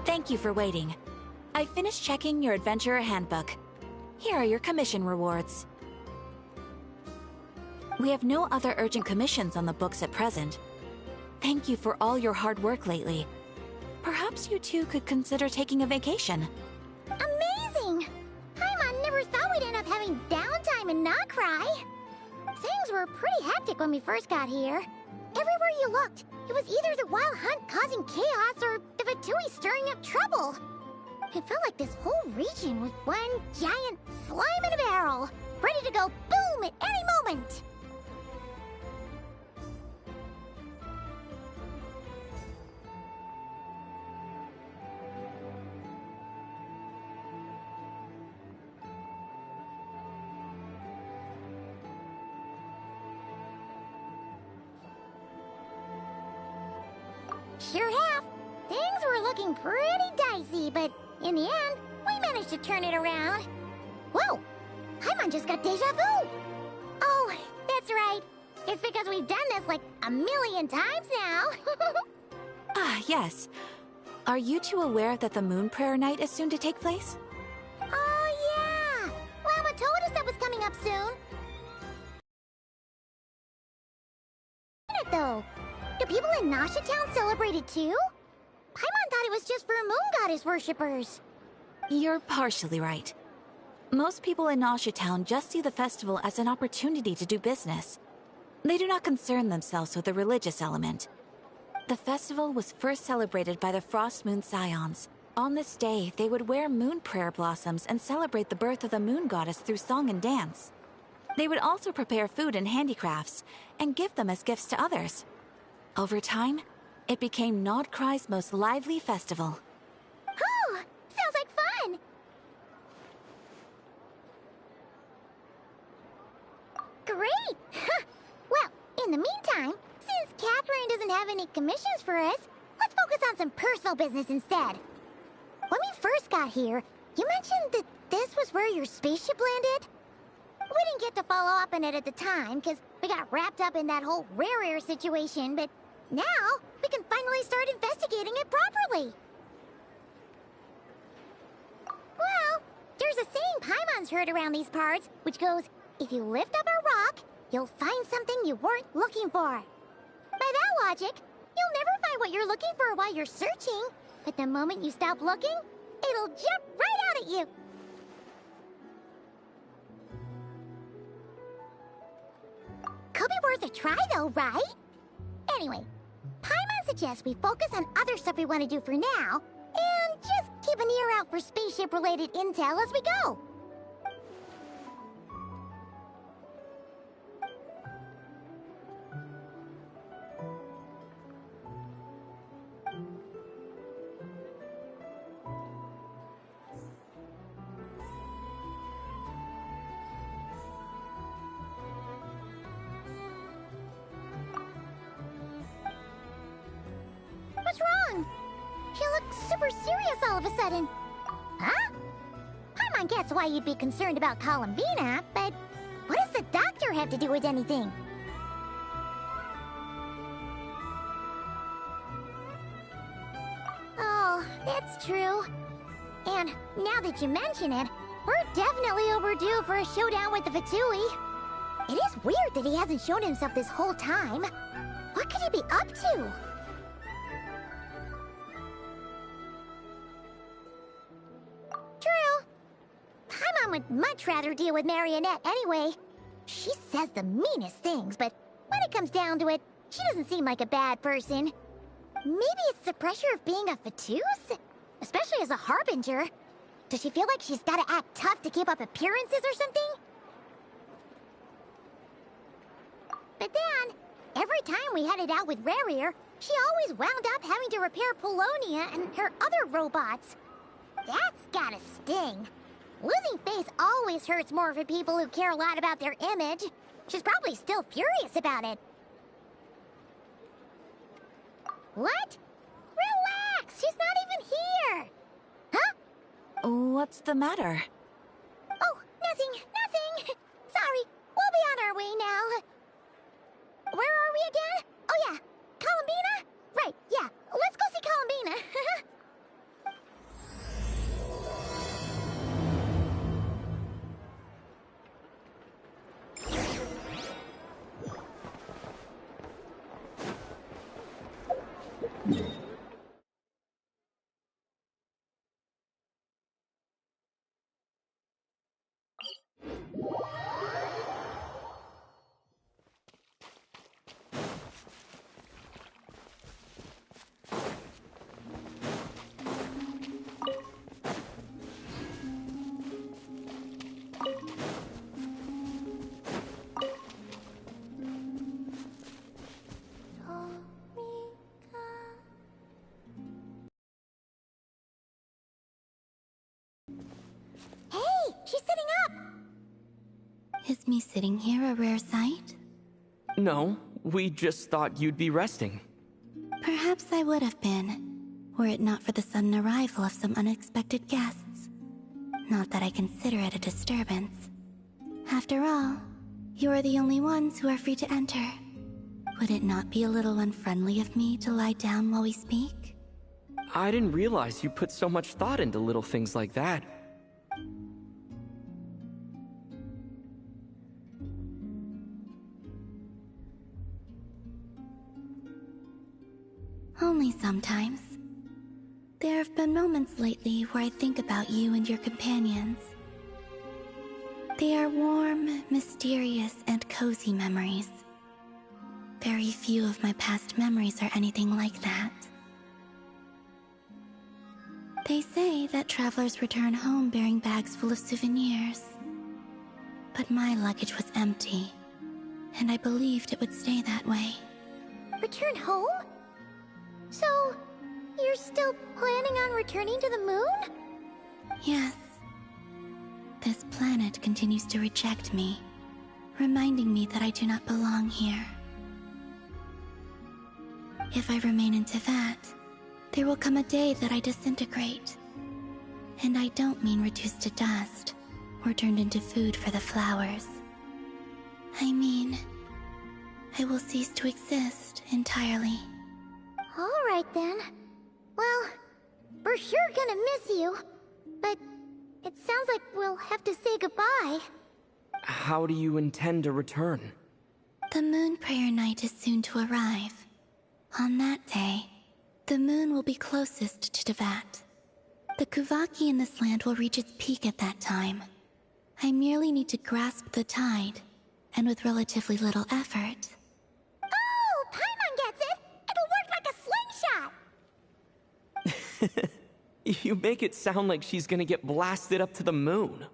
Thank you for waiting. I finished checking your adventurer handbook. Here are your commission rewards. We have no other urgent commissions on the books at present. Thank you for all your hard work lately. Perhaps you two could consider taking a vacation. Amazing! Paimon never thought we'd end up having downtime in Nocturne. Things were pretty hectic when we first got here. Everywhere you looked, it was either the Wild Hunt causing chaos or the Fatui stirring up trouble. It felt like this whole region was one giant slime in a barrel, ready to go boom at any moment. Sure have. Things were looking pretty dicey, but in the end, we managed to turn it around. Whoa! Paimon just got deja vu! Oh, that's right. It's because we've done this like a million times now. Ah, yes. Are you two aware that the Moon Prayer Night is soon to take place? Oh, yeah! Llama told us that was coming up soon. Though, do people in Nasha Town celebrate it too? Paimon thought it was just for Moon Goddess worshippers. You're partially right. Most people in Nasha Town just see the festival as an opportunity to do business. They do not concern themselves with the religious element. The festival was first celebrated by the Frost Moon Scions. On this day, they would wear moon prayer blossoms and celebrate the birth of the Moon Goddess through song and dance. They would also prepare food and handicrafts, and give them as gifts to others. Over time, it became Nocturne's most lively festival. Oh, sounds like fun! Great! Well, in the meantime, since Catherine doesn't have any commissions for us, let's focus on some personal business instead. When we first got here, you mentioned that this was where your spaceship landed? We didn't get to follow up on it at the time, because we got wrapped up in that whole rare air situation, but now we can finally start investigating it properly. Well, there's a saying Paimon's heard around these parts, which goes, if you lift up a rock, you'll find something you weren't looking for. By that logic, you'll never find what you're looking for while you're searching, but the moment you stop looking, it'll jump right out at you. Could be worth a try though, right? Anyway, Paimon suggests we focus on other stuff we want to do for now, and just keep an ear out for spaceship-related intel as we go. What's wrong? You look super super serious all of a sudden? Huh? Paimon gets why you'd be concerned about Columbina, but what does the doctor have to do with anything? Oh, that's true. And now that you mention it, we're definitely overdue for a showdown with the Fatui. It is weird that he hasn't shown himself this whole time. What could he be up to? True. Paimon would much rather deal with Marionette anyway. She says the meanest things, but when it comes down to it, she doesn't seem like a bad person. Maybe it's the pressure of being a Fatuse? Especially as a Harbinger. Does she feel like she's gotta act tough to keep up appearances or something? But then, every time we headed out with Rarier, she always wound up having to repair Polonia and her other robots. That's gotta sting. Losing face always hurts more for people who care a lot about their image. She's probably still furious about it. What? Relax! She's not even here! Huh? What's the matter? Oh, nothing. Sorry, we'll be on our way now. Where are we again? Oh yeah, Columbina? Right, yeah, let's go see Columbina. Hey, she's sitting up! Is me sitting here a rare sight? No, we just thought you'd be resting. Perhaps I would have been, were it not for the sudden arrival of some unexpected guests. Not that I consider it a disturbance. After all, you are the only ones who are free to enter. Would it not be a little unfriendly of me to lie down while we speak? I didn't realize you put so much thought into little things like that. Only sometimes. There have been moments lately where I think about you and your companions. They are warm, mysterious, and cozy memories. Very few of my past memories are anything like that. They say that travelers return home bearing bags full of souvenirs. But my luggage was empty, and I believed it would stay that way. Return home? So, you're still planning on returning to the moon? Yes. This planet continues to reject me, reminding me that I do not belong here. If I remain in Teyvat, there will come a day that I disintegrate. And I don't mean reduced to dust, or turned into food for the flowers. I mean, I will cease to exist entirely. Alright then. Well, we're sure gonna miss you. But it sounds like we'll have to say goodbye. How do you intend to return? The moon prayer night is soon to arrive. On that day, the moon will be closest to Teyvat. The Kuvaki in this land will reach its peak at that time. I merely need to grasp the tide, and with relatively little effort. Oh, Paimon gets it! It'll work like a slingshot! You make it sound like she's gonna get blasted up to the moon.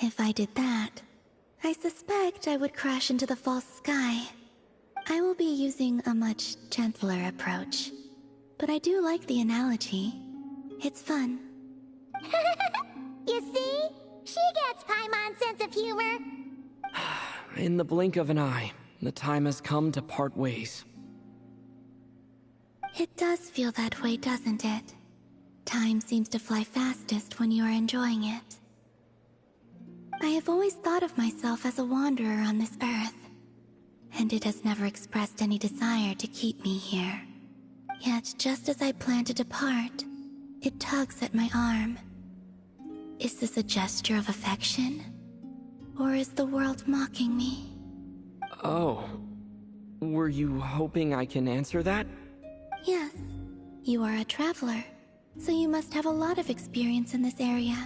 If I did that, I suspect I would crash into the false sky. I will be using a much gentler approach. But I do like the analogy. It's fun. You see? She gets Paimon's sense of humor. In the blink of an eye, the time has come to part ways. It does feel that way, doesn't it? Time seems to fly fastest when you are enjoying it. I have always thought of myself as a wanderer on this earth, and it has never expressed any desire to keep me here. Yet, just as I plan to depart, it tugs at my arm. Is this a gesture of affection? Or is the world mocking me? Oh. Were you hoping I can answer that? Yes. You are a traveler, so you must have a lot of experience in this area.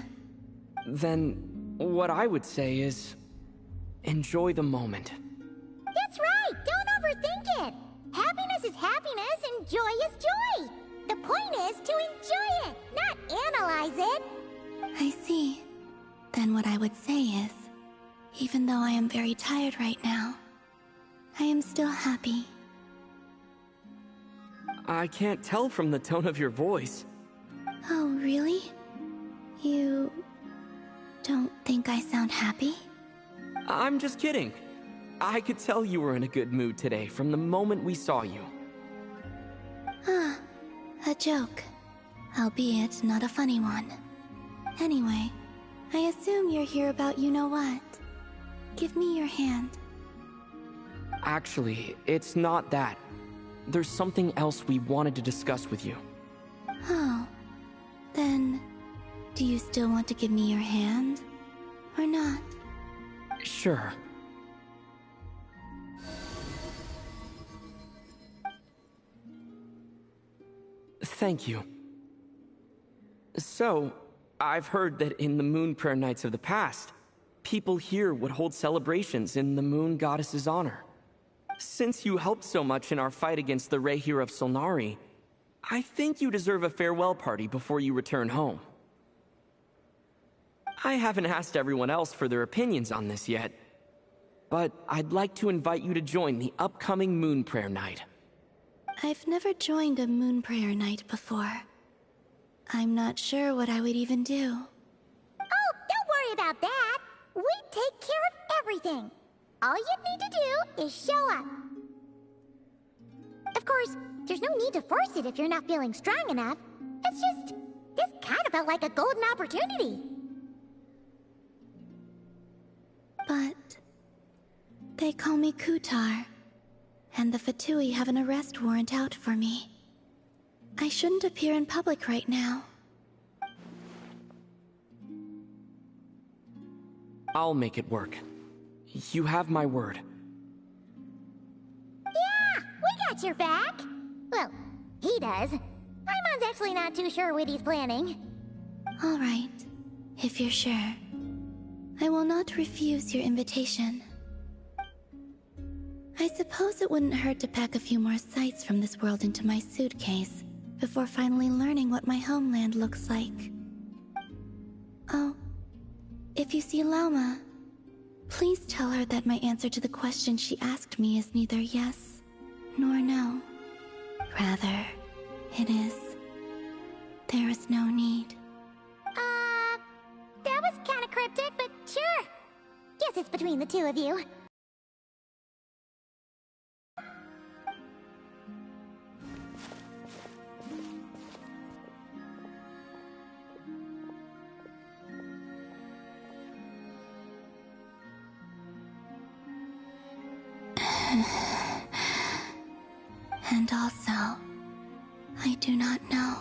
Then, what I would say is... enjoy the moment. That's right! Don't overthink it! Happiness is happiness and joy is joy! The point is to enjoy it, not analyze it! I see. Then what I would say is, even though I am very tired right now, I am still happy. I can't tell from the tone of your voice. Oh, really? You don't think I sound happy? I'm just kidding. I could tell you were in a good mood today from the moment we saw you. Ah, a joke. Albeit not a funny one. Anyway, I assume you're here about you-know-what. Give me your hand. Actually, it's not that. There's something else we wanted to discuss with you. Oh. Then, do you still want to give me your hand? Or not? Sure. Thank you. So, I've heard that in the Moon Prayer Nights of the past, people here would hold celebrations in the Moon Goddess's honor. Since you helped so much in our fight against the Rehir of Solnari, I think you deserve a farewell party before you return home. I haven't asked everyone else for their opinions on this yet, but I'd like to invite you to join the upcoming Moon Prayer Night. I've never joined a Moon Prayer Night before. I'm not sure what I would even do. Oh, don't worry about that! We take care of everything! All you need to do is show up. Of course, there's no need to force it if you're not feeling strong enough. It's just, this kind of felt like a golden opportunity. But they call me Kutar, and the Fatui have an arrest warrant out for me. I shouldn't appear in public right now. I'll make it work. You have my word. Yeah, we got your back. Well, he does. Paimon's actually not too sure what he's planning. All right, if you're sure. I will not refuse your invitation. I suppose it wouldn't hurt to pack a few more sights from this world into my suitcase before finally learning what my homeland looks like. Oh, if you see Lauma, please tell her that my answer to the question she asked me is neither yes nor no. Rather, it is, there is no need. That was kinda cryptic, but sure. Guess it's between the two of you. And also, I do not know.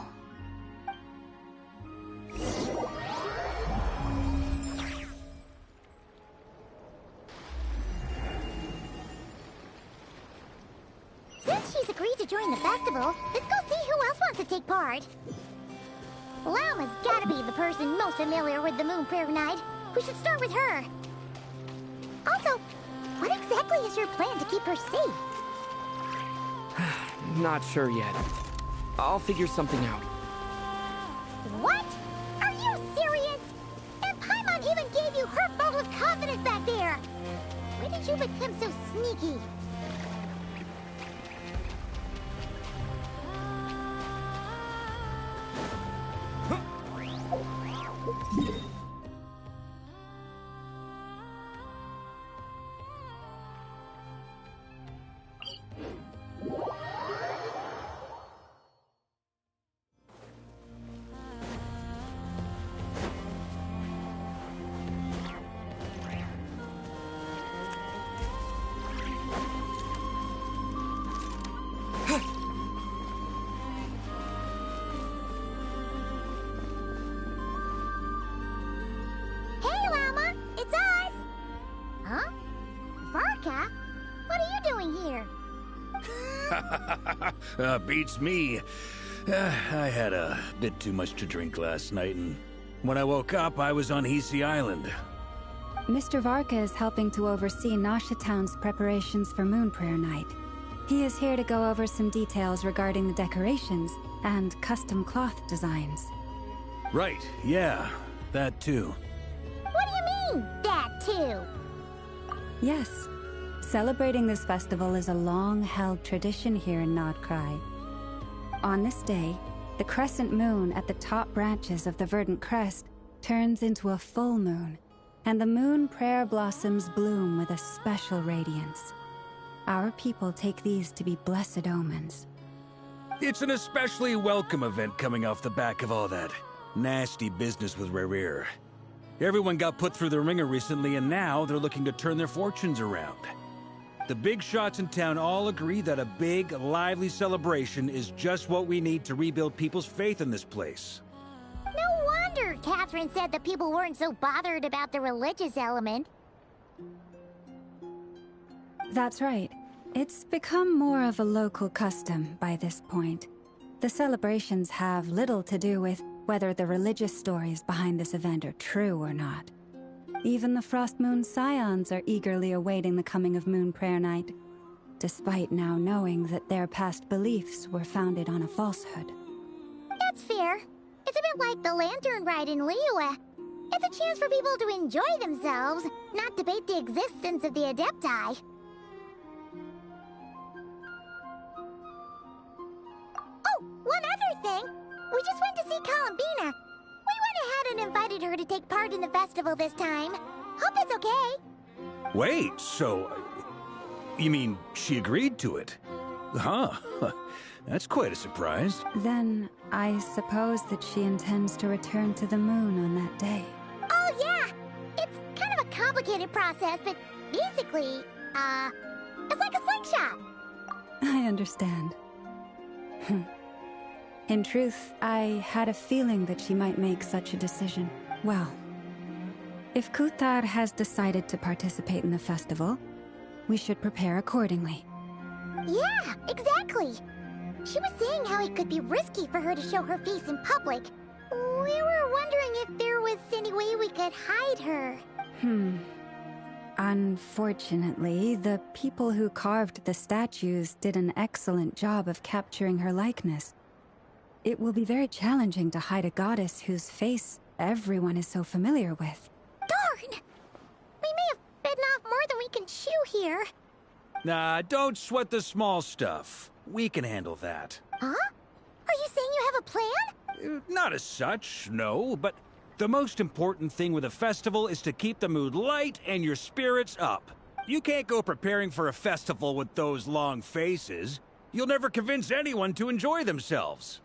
Since she's agreed to join the festival, let's go see who else wants to take part. Lauma's gotta be the person most familiar with the Moon Prayer Night. We should start with her. Also, what exactly is your plan to keep her safe? Not sure yet. I'll figure something out. What? Are you serious? And Paimon even gave you her vote of confidence back there! When did you become so sneaky? Beats me. I had a bit too much to drink last night, and when I woke up, I was on Hisi Island. Mr. Varka is helping to oversee Nasha Town's preparations for Moon Prayer Night. He is here to go over some details regarding the decorations and custom cloth designs. Right, yeah, that too. What do you mean, that too? Yes. Celebrating this festival is a long-held tradition here in Nocturne. On this day, the crescent moon at the top branches of the verdant crest turns into a full moon, and the moon prayer blossoms bloom with a special radiance. Our people take these to be blessed omens. It's an especially welcome event coming off the back of all that nasty business with Rare. Everyone got put through the ringer recently, and now they're looking to turn their fortunes around. The big shots in town all agree that a big, lively celebration is just what we need to rebuild people's faith in this place. No wonder Catherine said that people weren't so bothered about the religious element. That's right. It's become more of a local custom by this point. The celebrations have little to do with whether the religious stories behind this event are true or not. Even the Frost Moon Scions are eagerly awaiting the coming of Moon Prayer Night, despite now knowing that their past beliefs were founded on a falsehood. That's fair. It's a bit like the Lantern Ride in Liyue. It's a chance for people to enjoy themselves, not debate the existence of the Adepti. Oh, one other thing! We just went to see Columbina. We went ahead and invited her to take part in the festival this time. Hope it's okay. Wait, so... you mean she agreed to it? Huh. That's quite a surprise. Then, I suppose that she intends to return to the moon on that day. Oh, yeah! It's kind of a complicated process, but basically, it's like a slingshot. I understand. In truth, I had a feeling that she might make such a decision. Well, if Kuthar has decided to participate in the festival, we should prepare accordingly. Yeah, exactly. She was saying how it could be risky for her to show her face in public. We were wondering if there was any way we could hide her. Unfortunately, the people who carved the statues did an excellent job of capturing her likeness. It will be very challenging to hide a goddess whose face everyone is so familiar with. Darn! We may have bitten off more than we can chew here. Nah, don't sweat the small stuff. We can handle that. Huh? Are you saying you have a plan? Not as such, no, but the most important thing with a festival is to keep the mood light and your spirits up. You can't go preparing for a festival with those long faces. You'll never convince anyone to enjoy themselves.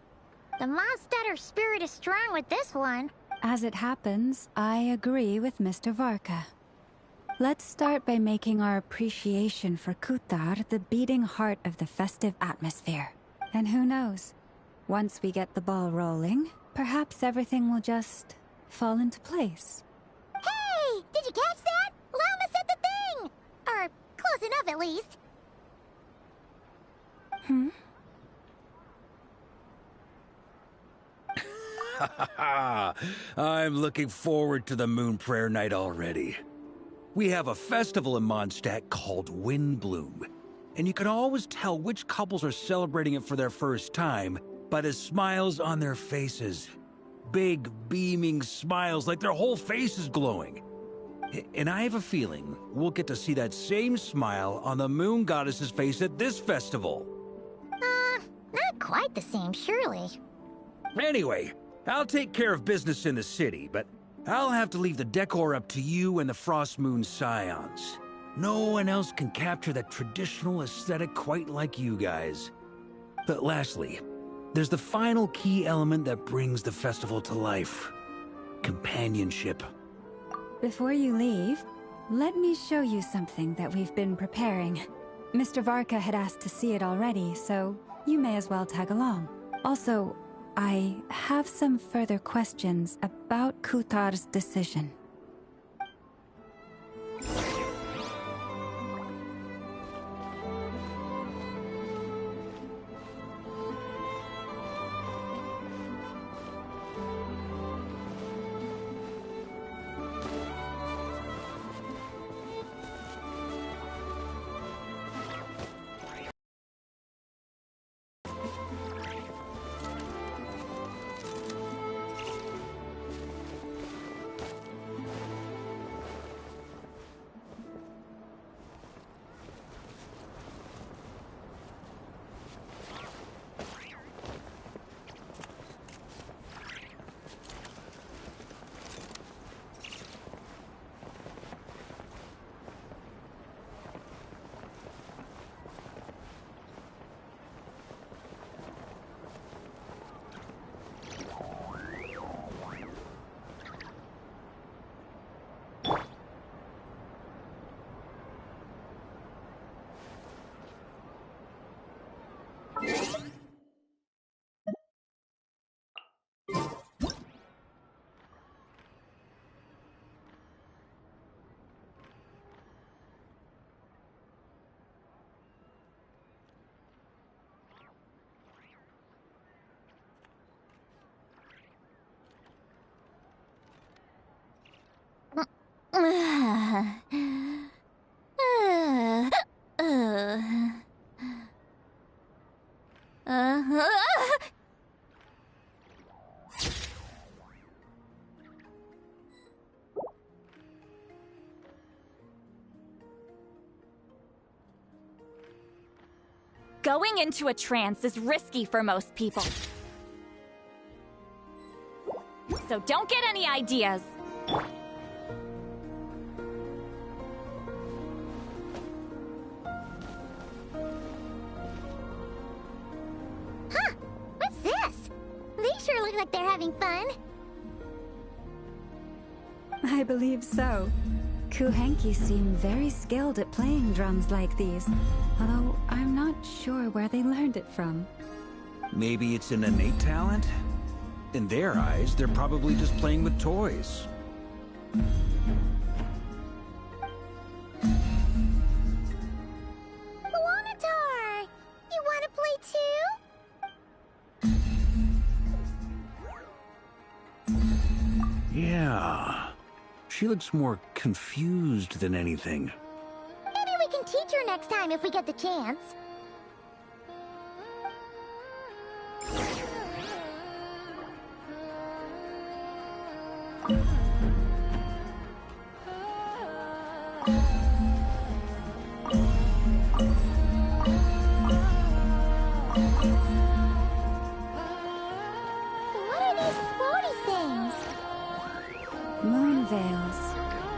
The Mondstatter spirit is strong with this one. As it happens, I agree with Mr. Varka. Let's start by making our appreciation for Kuthar the beating heart of the festive atmosphere. And who knows? Once we get the ball rolling, perhaps everything will just fall into place. Hey! Did you catch that? Lama said the thing! Or close enough, at least. I'm looking forward to the Moon Prayer Night already. We have a festival in Mondstadt called Windbloom, and you can always tell which couples are celebrating it for their first time by the smiles on their faces. Big, beaming smiles like their whole face is glowing. And I have a feeling we'll get to see that same smile on the Moon Goddess's face at this festival. Not quite the same, surely. Anyway, I'll take care of business in the city, but I'll have to leave the decor up to you and the Frost Moon Scions. No one else can capture that traditional aesthetic quite like you guys. But lastly, there's the final key element that brings the festival to life. Companionship. Before you leave, let me show you something that we've been preparing. Mr. Varka had asked to see it already, so you may as well tag along. Also, I have some further questions about Kuthar's decision. Going into a trance is risky for most people. So don't get any ideas. Huh? What's this? They sure look like they're having fun. I believe so. Kuhenki seem very skilled at playing drums like these, although I'm not sure where they learned it from. Maybe it's an innate talent? In their eyes, they're probably just playing with toys. Wanatar! You wanna play too? Yeah. She looks more confused than anything. Maybe we can teach her next time if we get the chance. What are these floaty things? Moon veils.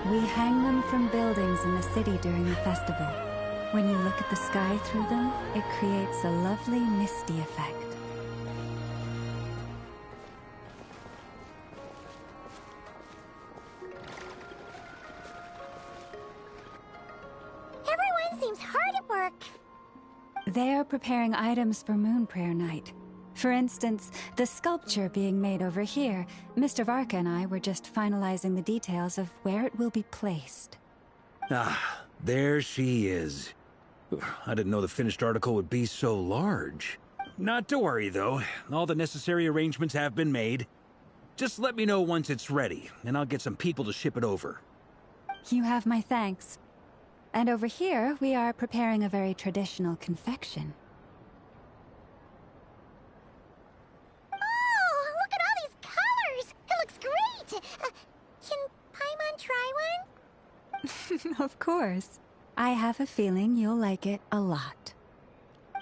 We hang them from buildings in the city during the festival. When you look at the sky through them, it creates a lovely misty effect. Everyone seems hard at work. They are preparing items for Moon Prayer Night. For instance, the sculpture being made over here, Mr. Varka and I were just finalizing the details of where it will be placed. Ah, there she is. I didn't know the finished article would be so large. Not to worry, though. All the necessary arrangements have been made. Just let me know once it's ready, and I'll get some people to ship it over. You have my thanks. And over here, we are preparing a very traditional confection. Oh, look at all these colors! It looks great! Can Paimon try one? Of course. I have a feeling you'll like it a lot.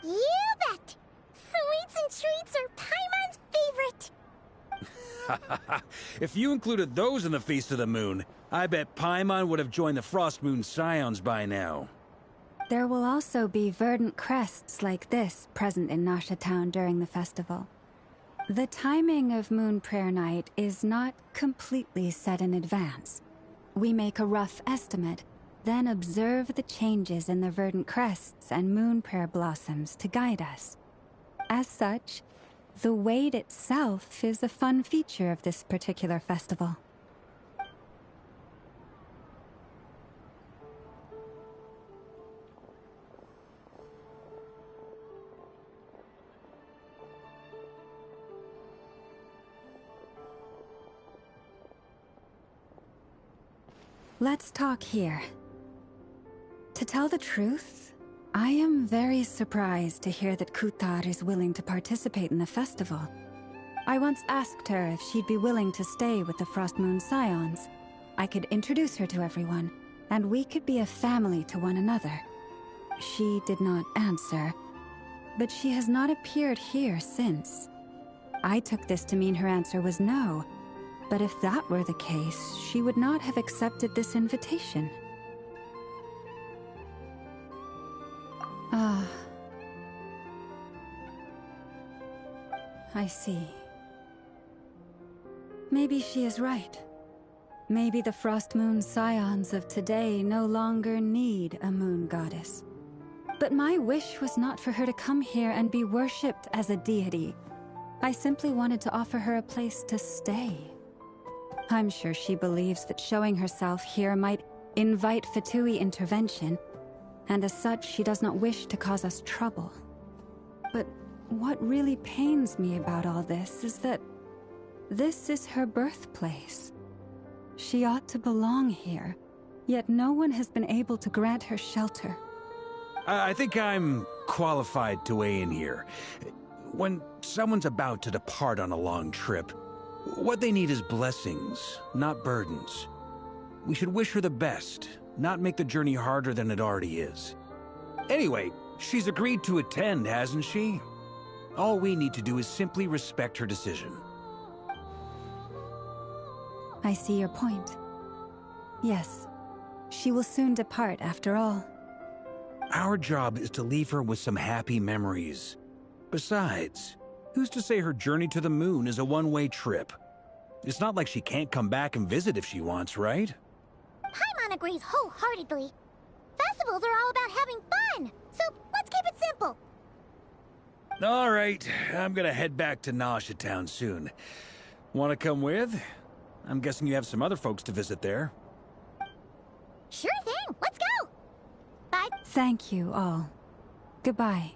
You bet! Sweets and treats are Paimon's favorite. If you included those in the Feast of the Moon, I bet Paimon would have joined the Frost Moon Scions by now. There will also be verdant crests like this present in Nasha Town during the festival. The timing of Moon Prayer Night is not completely set in advance. We make a rough estimate, then observe the changes in the verdant crests and moon prayer blossoms to guide us. As such, the wait itself is a fun feature of this particular festival. Let's talk here. To tell the truth, I am very surprised to hear that Kutar is willing to participate in the festival. I once asked her if she'd be willing to stay with the Frost Moon Scions. I could introduce her to everyone, and we could be a family to one another. She did not answer, but she has not appeared here since. I took this to mean her answer was no, but if that were the case, she would not have accepted this invitation. Ah. I see. Maybe she is right. Maybe the Frost Moon Scions of today no longer need a moon goddess. But my wish was not for her to come here and be worshipped as a deity. I simply wanted to offer her a place to stay. I'm sure she believes that showing herself here might invite Fatui intervention, and as such, she does not wish to cause us trouble. But what really pains me about all this is that this is her birthplace. She ought to belong here, yet no one has been able to grant her shelter. I think I'm qualified to weigh in here. When someone's about to depart on a long trip, what they need is blessings, not burdens. We should wish her the best, not make the journey harder than it already is. Anyway, She's agreed to attend, hasn't she? All we need to do is simply respect her decision. I see your point. Yes, she will soon depart after all. Our job is to leave her with some happy memories. Besides, who's to say her journey to the moon is a one-way trip? It's not like she can't come back and visit if she wants, right? Paimon agrees wholeheartedly. Festivals are all about having fun, so let's keep it simple. All right, I'm gonna head back to Nausea Town soon. Want to come with? I'm guessing you have some other folks to visit there. Sure thing, let's go! Bye. Thank you all. Goodbye.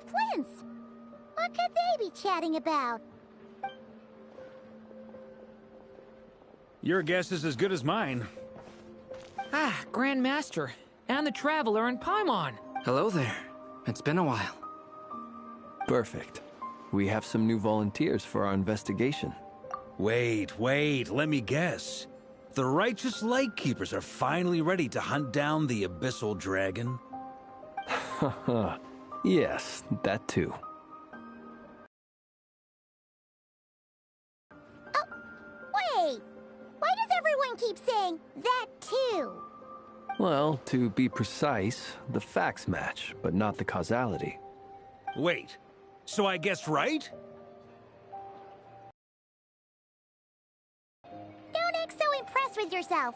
Flints. What could they be chatting about? Your guess is as good as mine. Ah, Grand Master, and the Traveler and Paimon. Hello there. It's been a while. Perfect. We have some new volunteers for our investigation. Wait, let me guess. The righteous Lightkeepers are finally ready to hunt down the Abyssal Dragon? Haha. Yes, that too. Oh, wait! Why does everyone keep saying that too? Well, to be precise, the facts match, but not the causality. Wait, so I guessed right? Don't act so impressed with yourself.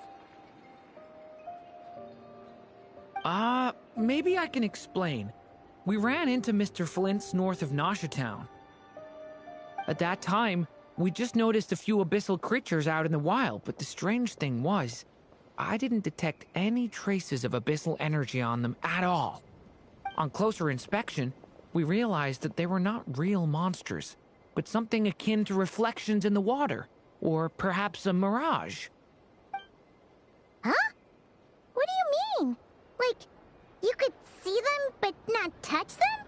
Maybe I can explain. We ran into Mr. Flint's north of Nosha Town. At that time, we just noticed a few abyssal creatures out in the wild, but the strange thing was, I didn't detect any traces of abyssal energy on them at all. On closer inspection, we realized that they were not real monsters, but something akin to reflections in the water, or perhaps a mirage. Huh? What do you mean? Like, you could see them but not touch them?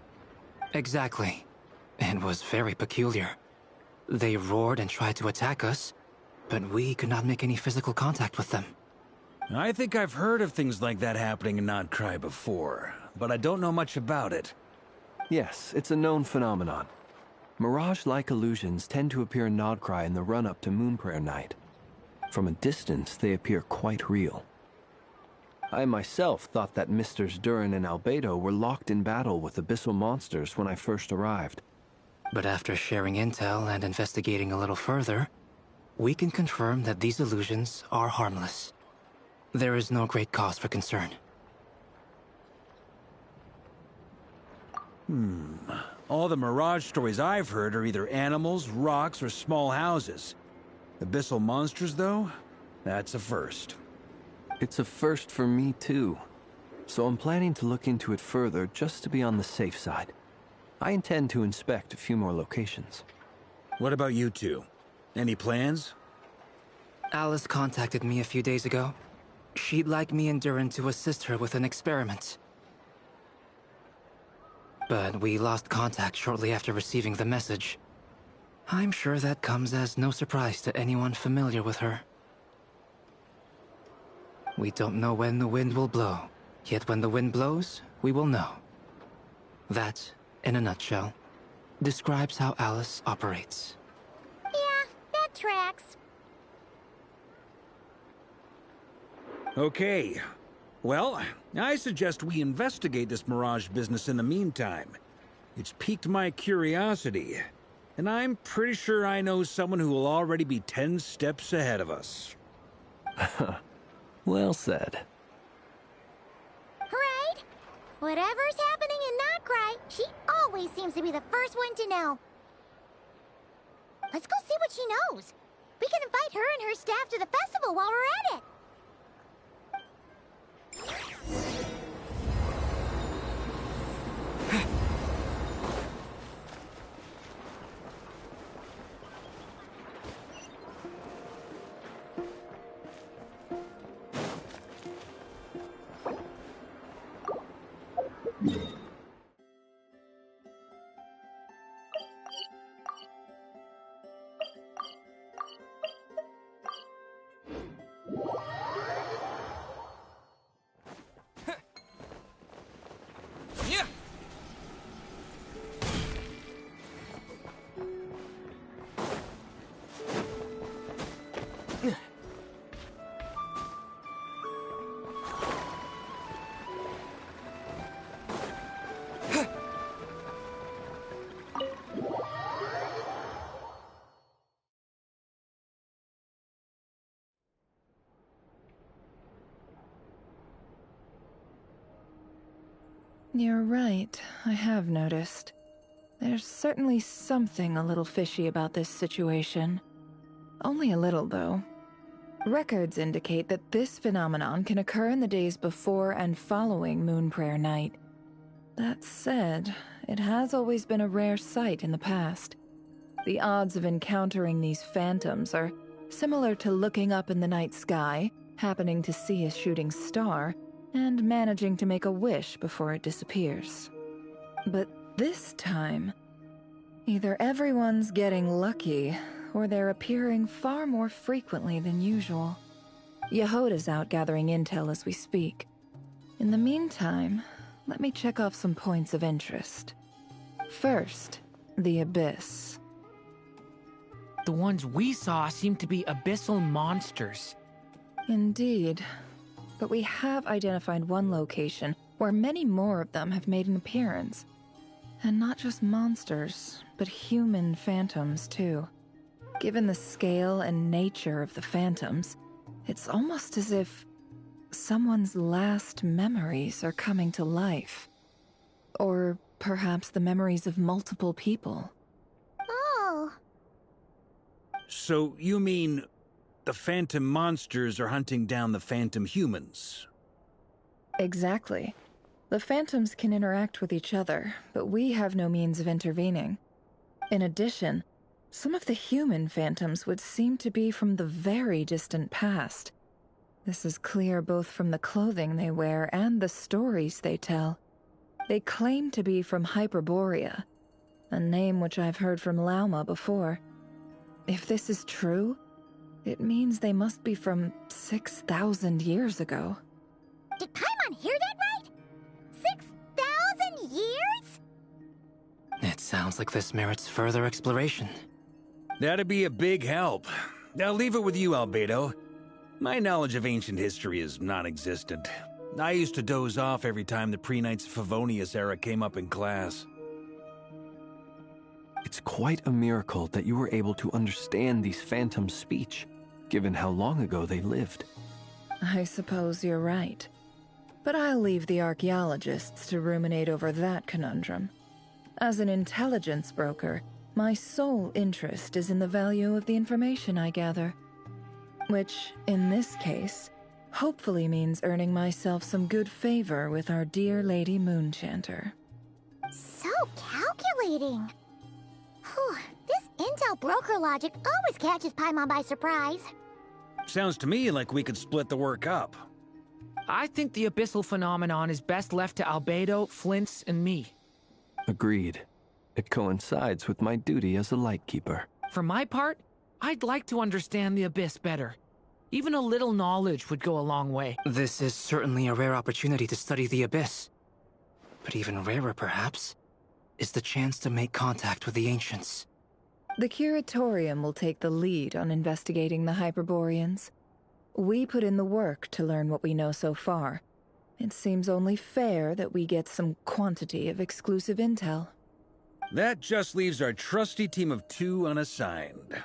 Exactly. It was very peculiar. They roared and tried to attack us, but we could not make any physical contact with them. I think I've heard of things like that happening in Nocturne before, but I don't know much about it. Yes, it's a known phenomenon. Mirage-like illusions tend to appear in Nocturne in the run-up to Moonprayer Night. From a distance, they appear quite real. I myself thought that Misters Durin and Albedo were locked in battle with abyssal monsters when I first arrived. But after sharing intel and investigating a little further, we can confirm that these illusions are harmless. There is no great cause for concern. All the Mirage stories I've heard are either animals, rocks, or small houses. Abyssal monsters, though? That's a first. It's a first for me, too. So I'm planning to look into it further just to be on the safe side. I intend to inspect a few more locations. What about you two? Any plans? Alice contacted me a few days ago. She'd like me and Durin to assist her with an experiment. But we lost contact shortly after receiving the message. I'm sure that comes as no surprise to anyone familiar with her. We don't know when the wind will blow, yet when the wind blows, we will know. That, in a nutshell, describes how Alice operates. Yeah, that tracks. Okay. Well, I suggest we investigate this Mirage business in the meantime. It's piqued my curiosity, and I'm pretty sure I know someone who will already be 10 steps ahead of us. Well said. Right? Whatever's happening in Nocturne, she always seems to be the first one to know. Let's go see what she knows. We can invite her and her staff to the festival while we're at it. You're right, I have noticed. There's certainly something a little fishy about this situation. Only a little, though. Records indicate that this phenomenon can occur in the days before and following Moonprayer Night. That said, it has always been a rare sight in the past. The odds of encountering these phantoms are similar to looking up in the night sky, happening to see a shooting star, and managing to make a wish before it disappears. But this time, either everyone's getting lucky, or they're appearing far more frequently than usual. Yehoda's out gathering intel as we speak. In the meantime, let me check off some points of interest. First, the Abyss. The ones we saw seem to be abyssal monsters. Indeed. But we have identified one location where many more of them have made an appearance. And not just monsters, but human phantoms too. Given the scale and nature of the phantoms, it's almost as if someone's last memories are coming to life. Or perhaps the memories of multiple people. Oh. So you mean the phantom monsters are hunting down the phantom humans? Exactly. The phantoms can interact with each other, but we have no means of intervening. In addition, some of the human phantoms would seem to be from the very distant past. This is clear both from the clothing they wear and the stories they tell. They claim to be from Hyperborea, a name which I've heard from Lauma before. If this is true, it means they must be from 6,000 years ago. Did Paimon hear that right? 6,000 years? It sounds like this merits further exploration. That'd be a big help. I'll leave it with you, Albedo. My knowledge of ancient history is non-existent. I used to doze off every time the pre-Knights of Favonius era came up in class. It's quite a miracle that you were able to understand these phantoms' speech, given how long ago they lived. I suppose you're right. But I'll leave the archaeologists to ruminate over that conundrum. As an intelligence broker, my sole interest is in the value of the information I gather. Which, in this case, hopefully means earning myself some good favor with our dear Lady Moonchanter. So calculating. Whew, this intel broker logic always catches Paimon by surprise. Sounds to me like we could split the work up. I think the abyssal phenomenon is best left to Albedo, Flints, and me. Agreed. It coincides with my duty as a lightkeeper. For my part, I'd like to understand the Abyss better. Even a little knowledge would go a long way. This is certainly a rare opportunity to study the Abyss. But even rarer, perhaps, is the chance to make contact with the Ancients. The Curatorium will take the lead on investigating the Hyperboreans. We put in the work to learn what we know so far. It seems only fair that we get some quantity of exclusive intel. That just leaves our trusty team of 2 unassigned.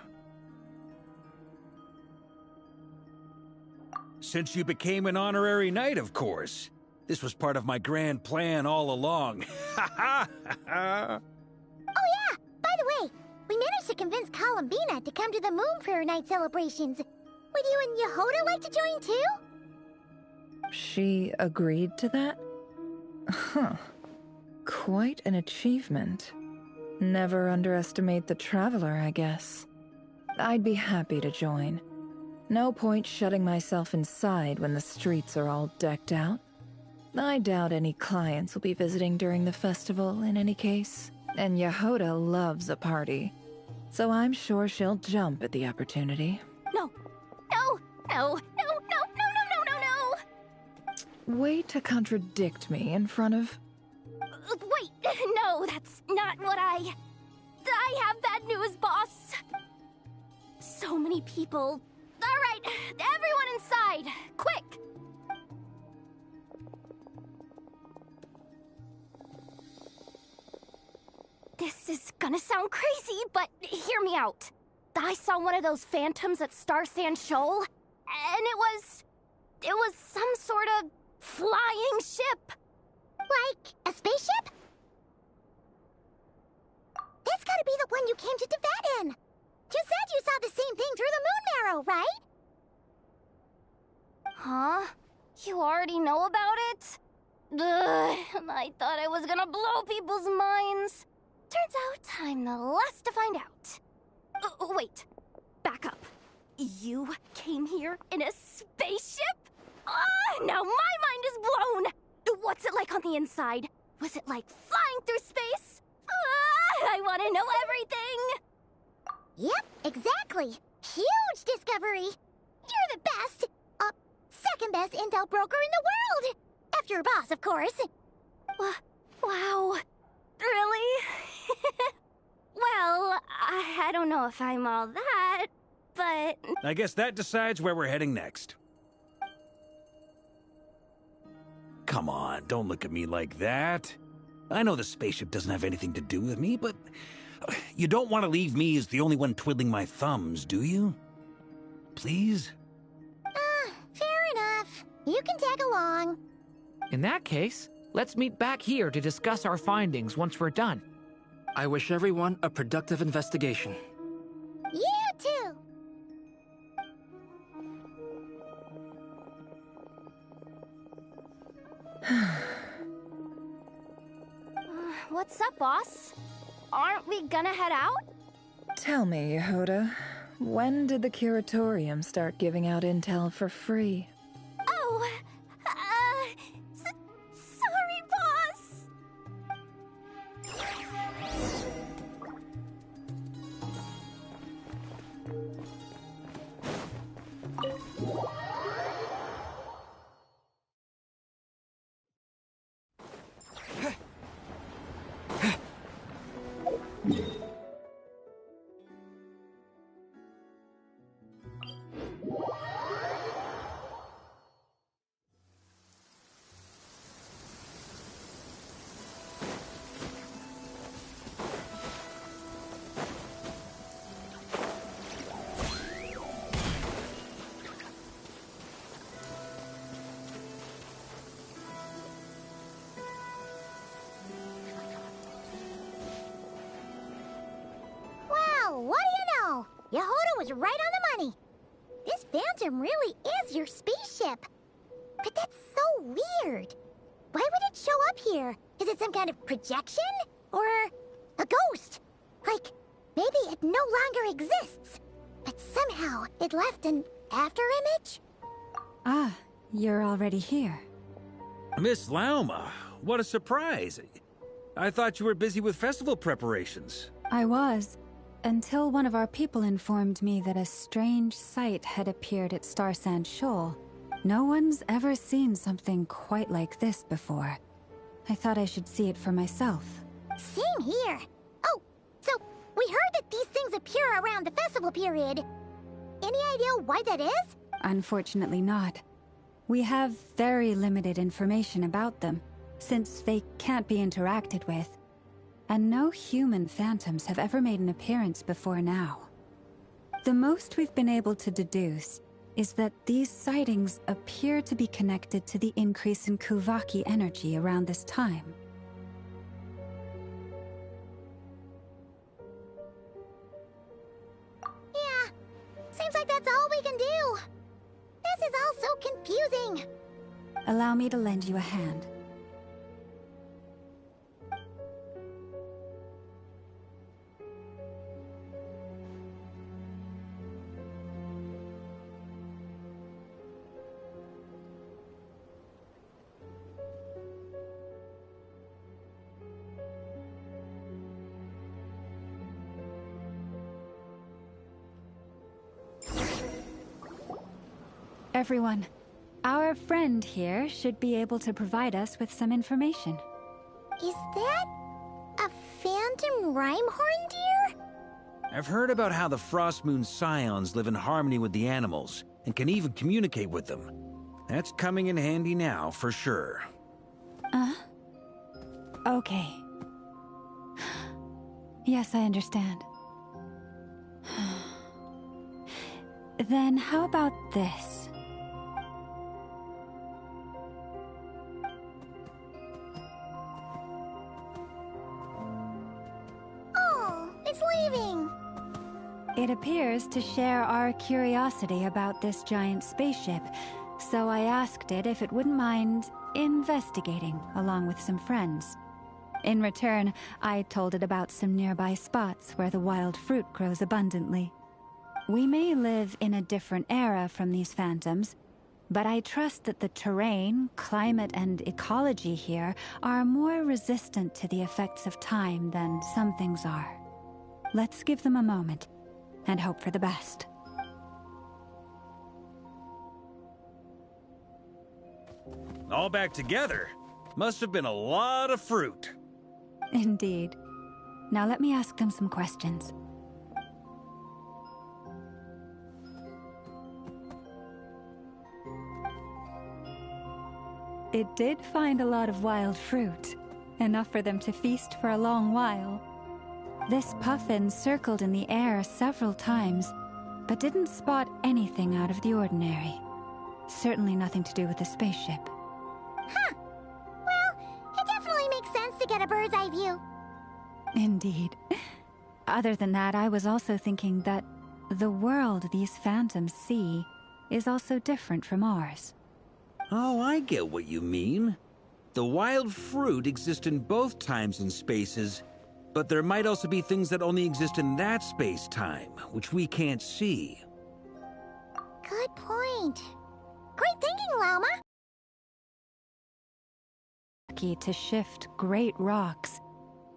Since you became an honorary knight, of course. This was part of my grand plan all along. Ha ha ha! Oh yeah! By the way, we managed to convince Columbina to come to the Moonprayer Night celebrations. Would you and Yehoda like to join too? She agreed to that? Huh. Quite an achievement. Never underestimate the traveler, I guess. I'd be happy to join. No point shutting myself inside when the streets are all decked out. I doubt any clients will be visiting during the festival in any case, and Yehoda loves a party, so I'm sure she'll jump at the opportunity. No. No. No. No. No. No. No. No. No. Way to contradict me in front of... Wait. No, that's not what I have bad news, boss. So many people. All right, everyone inside, quick! This is gonna sound crazy, but hear me out. I saw one of those phantoms at Star Sand Shoal, and it was some sort of flying ship. Like a spaceship? That's gotta be the one you came to Tibet in. You said you saw the same thing through the moon marrow, right? Huh? You already know about it? I thought I was gonna blow people's minds. Turns out I'm the last to find out. Wait, back up. You came here in a spaceship? Now my mind is blown! What's it like on the inside? Was it like flying through space? I want to know everything! Yep, exactly. Huge discovery. You're the best, second best intel broker in the world. After your boss, of course. Wow. Really? Well, I don't know if I'm all that, but... I guess that decides where we're heading next. Come on, don't look at me like that. I know the spaceship doesn't have anything to do with me, but you don't want to leave me as the only one twiddling my thumbs, do you? Please? Fair enough. You can tag along. In that case, let's meet back here to discuss our findings once we're done. I wish everyone a productive investigation. You too. What's up, boss? Aren't we gonna head out? Tell me, Yehoda, when did the Curatorium start giving out intel for free? Oh, sorry, boss. What do you know? Yehoda was right on the money. This Phantom really is your spaceship. But that's so weird. Why would it show up here? Is it some kind of projection? Or a ghost? Like, maybe it no longer exists. But somehow it left an afterimage? Ah, you're already here. Miss Lauma, what a surprise. I thought you were busy with festival preparations. I was, until one of our people informed me that a strange sight had appeared at Star Sand Shoal. No one's ever seen something quite like this before. I thought I should see it for myself. Same here. Oh, so we heard that these things appear around the festival period. Any idea why that is? Unfortunately not. We have very limited information about them, since they can't be interacted with. And no human phantoms have ever made an appearance before now. The most we've been able to deduce is that these sightings appear to be connected to the increase in Kuvaki energy around this time. Yeah, seems like that's all we can do. This is all so confusing. Allow me to lend you a hand. Everyone, our friend here should be able to provide us with some information. Is that a phantom Rhymehorn deer? I've heard about how the Frost Moon Scions live in harmony with the animals, and can even communicate with them. That's coming in handy now, for sure. Okay. Yes, I understand. Then how about this? Oh, it's leaving. It appears to share our curiosity about this giant spaceship, so I asked it if it wouldn't mind investigating along with some friends. In return, I told it about some nearby spots where the wild fruit grows abundantly. We may live in a different era from these phantoms, but I trust that the terrain, climate, and ecology here are more resistant to the effects of time than some things are. Let's give them a moment and hope for the best. All back together? Must have been a lot of fruit. Indeed. Now let me ask them some questions. It did find a lot of wild fruit, enough for them to feast for a long while. This puffin circled in the air several times, but didn't spot anything out of the ordinary. Certainly nothing to do with the spaceship. Huh. Well, it definitely makes sense to get a bird's eye view. Indeed. Other than that, I was also thinking that the world these phantoms see is also different from ours. Oh, I get what you mean. The wild fruit exist in both times and spaces, but there might also be things that only exist in that space-time, which we can't see. Good point. Great thinking, Llama. Lucky to shift great rocks,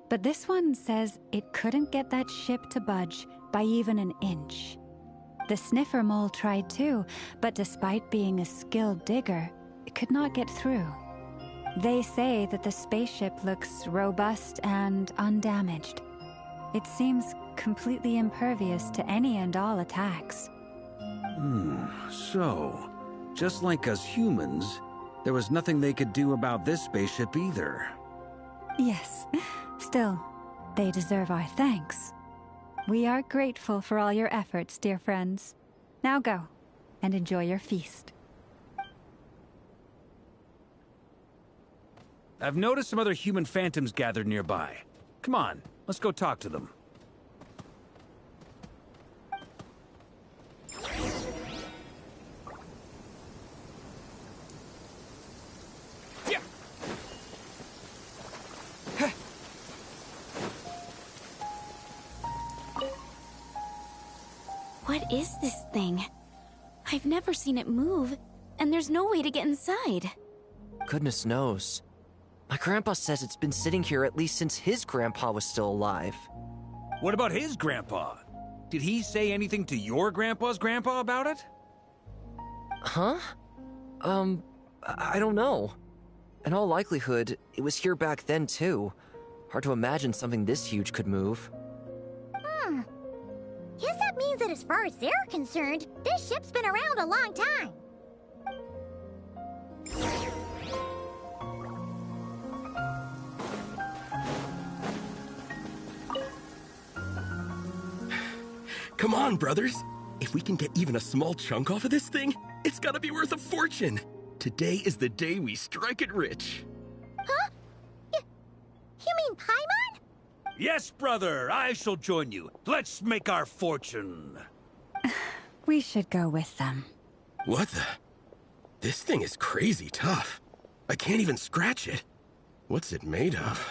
but this one says it couldn't get that ship to budge by even an inch. The sniffer mole tried too, but despite being a skilled digger, it could not get through. They say that the spaceship looks robust and undamaged. It seems completely impervious to any and all attacks. So, just like us humans, there was nothing they could do about this spaceship either. Yes. Still, they deserve our thanks. We are grateful for all your efforts, dear friends. Now go, and enjoy your feast. I've noticed some other human phantoms gathered nearby. Come on, let's go talk to them. What is this thing? I've never seen it move, and there's no way to get inside. Goodness knows. My grandpa says it's been sitting here at least since his grandpa was still alive. What about his grandpa? Did he say anything to your grandpa's grandpa about it? Huh? I don't know. In all likelihood, it was here back then too. Hard to imagine something this huge could move. Guess that means that as far as they're concerned, this ship's been around a long time. Come on, brothers. If we can get even a small chunk off of this thing, it's gotta be worth a fortune. Today is the day we strike it rich. Huh? You mean Paimon? Yes, brother, I shall join you. Let's make our fortune. We should go with them. What the? This thing is crazy tough. I can't even scratch it. What's it made of?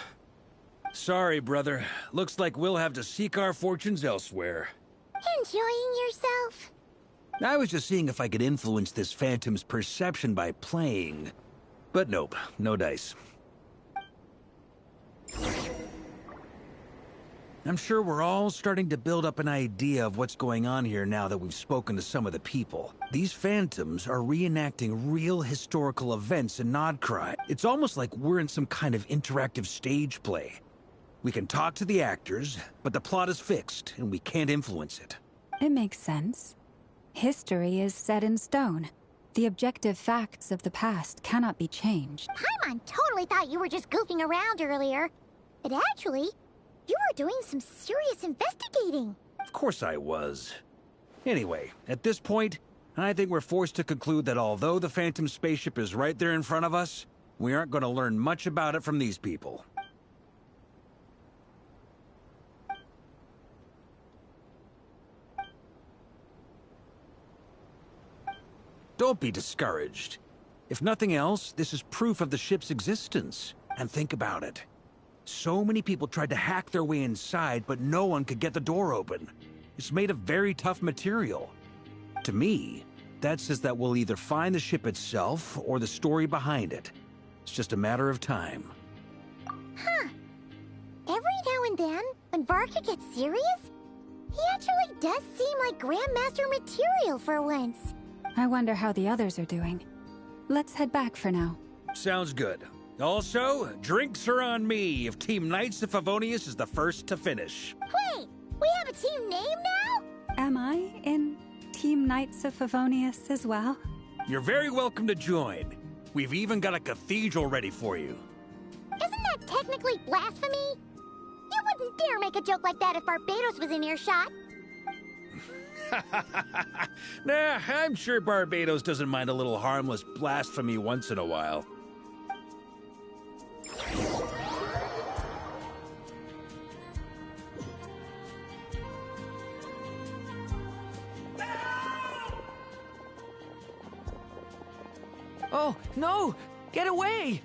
Sorry, brother. Looks like we'll have to seek our fortunes elsewhere. Enjoying yourself? I was just seeing if I could influence this phantom's perception by playing. But nope, no dice. I'm sure we're all starting to build up an idea of what's going on here now that we've spoken to some of the people. These phantoms are reenacting real historical events in Nocturne. It's almost like we're in some kind of interactive stage play. We can talk to the actors, but the plot is fixed, and we can't influence it. It makes sense. History is set in stone. The objective facts of the past cannot be changed. Paimon totally thought you were just goofing around earlier. But actually, you were doing some serious investigating. Of course I was. Anyway, at this point, I think we're forced to conclude that although the Phantom spaceship is right there in front of us, we aren't going to learn much about it from these people. Don't be discouraged. If nothing else, this is proof of the ship's existence. And think about it. So many people tried to hack their way inside, but no one could get the door open. It's made of very tough material. To me, that says that we'll either find the ship itself or the story behind it. It's just a matter of time. Huh. Every now and then, when Varka gets serious, he actually does seem like Grandmaster material for once. I wonder how the others are doing. Let's head back for now. Sounds good. Also, drinks are on me if Team Knights of Favonius is the first to finish. Wait, we have a team name now? Am I in Team Knights of Favonius as well? You're very welcome to join. We've even got a cathedral ready for you. Isn't that technically blasphemy? You wouldn't dare make a joke like that if Barbados was in earshot. Nah, I'm sure Barbados doesn't mind a little harmless blasphemy once in a while. Oh, no! Get away!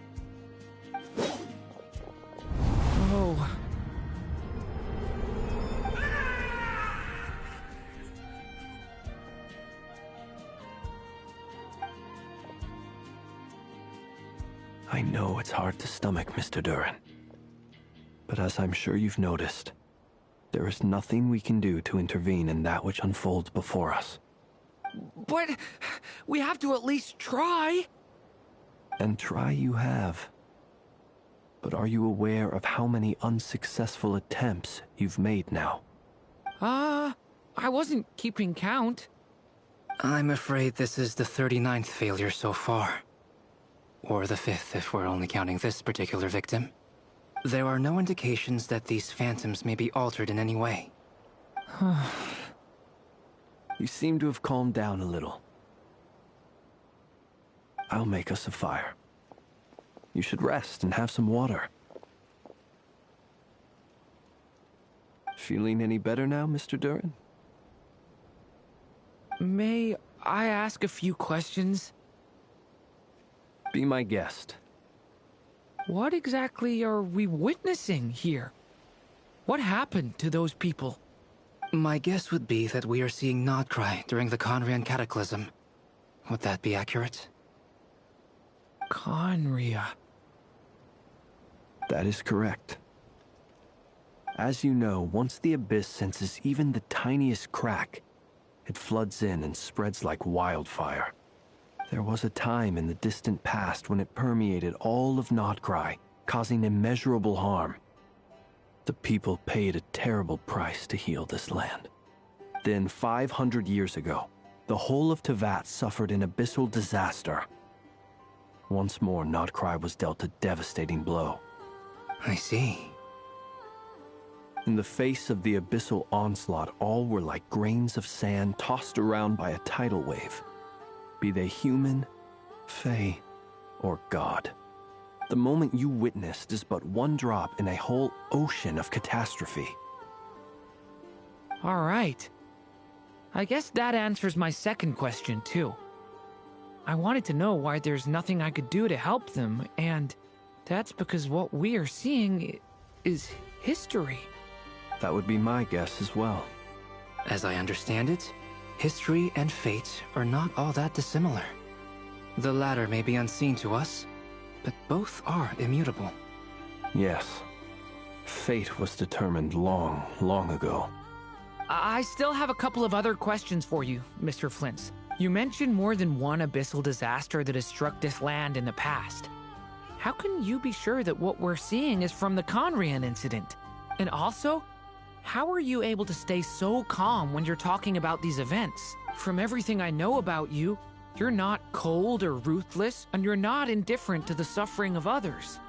Oh. I know it's hard to stomach, Mr. Duran. But as I'm sure you've noticed, there is nothing we can do to intervene in that which unfolds before us. But we have to at least try. And try you have. But are you aware of how many unsuccessful attempts you've made now? I wasn't keeping count. I'm afraid this is the 39th failure so far. Or the 5th if we're only counting this particular victim. There are no indications that these phantoms may be altered in any way. You seem to have calmed down a little. I'll make us a fire. You should rest and have some water. Feeling any better now, Mr. Duran? May I ask a few questions? Be my guest. What exactly are we witnessing here? What happened to those people? My guess would be that we are seeing Nodcry during the Conrian Cataclysm. Would that be accurate? Conria. That is correct. As you know, once the Abyss senses even the tiniest crack, it floods in and spreads like wildfire. There was a time in the distant past when it permeated all of Nodcry, causing immeasurable harm. The people paid a terrible price to heal this land. Then, 500 years ago, the whole of Teyvat suffered an abyssal disaster. Once more, Nodcry was dealt a devastating blow. I see. In the face of the abyssal onslaught, all were like grains of sand tossed around by a tidal wave. Be they human, fae, or god. The moment you witnessed is but one drop in a whole ocean of catastrophe. All right. I guess that answers my second question, too. I wanted to know why there's nothing I could do to help them, and that's because what we are seeing is history. That would be my guess as well. As I understand it, history and fate are not all that dissimilar. The latter may be unseen to us, but both are immutable. Yes. Fate was determined long, long ago. I still have a couple of other questions for you, Mr. Flint's. You mentioned more than one abyssal disaster that has struck this land in the past. How can you be sure that what we're seeing is from the Conrian incident? And also, how are you able to stay so calm when you're talking about these events? From everything I know about you, you're not cold or ruthless, and you're not indifferent to the suffering of others.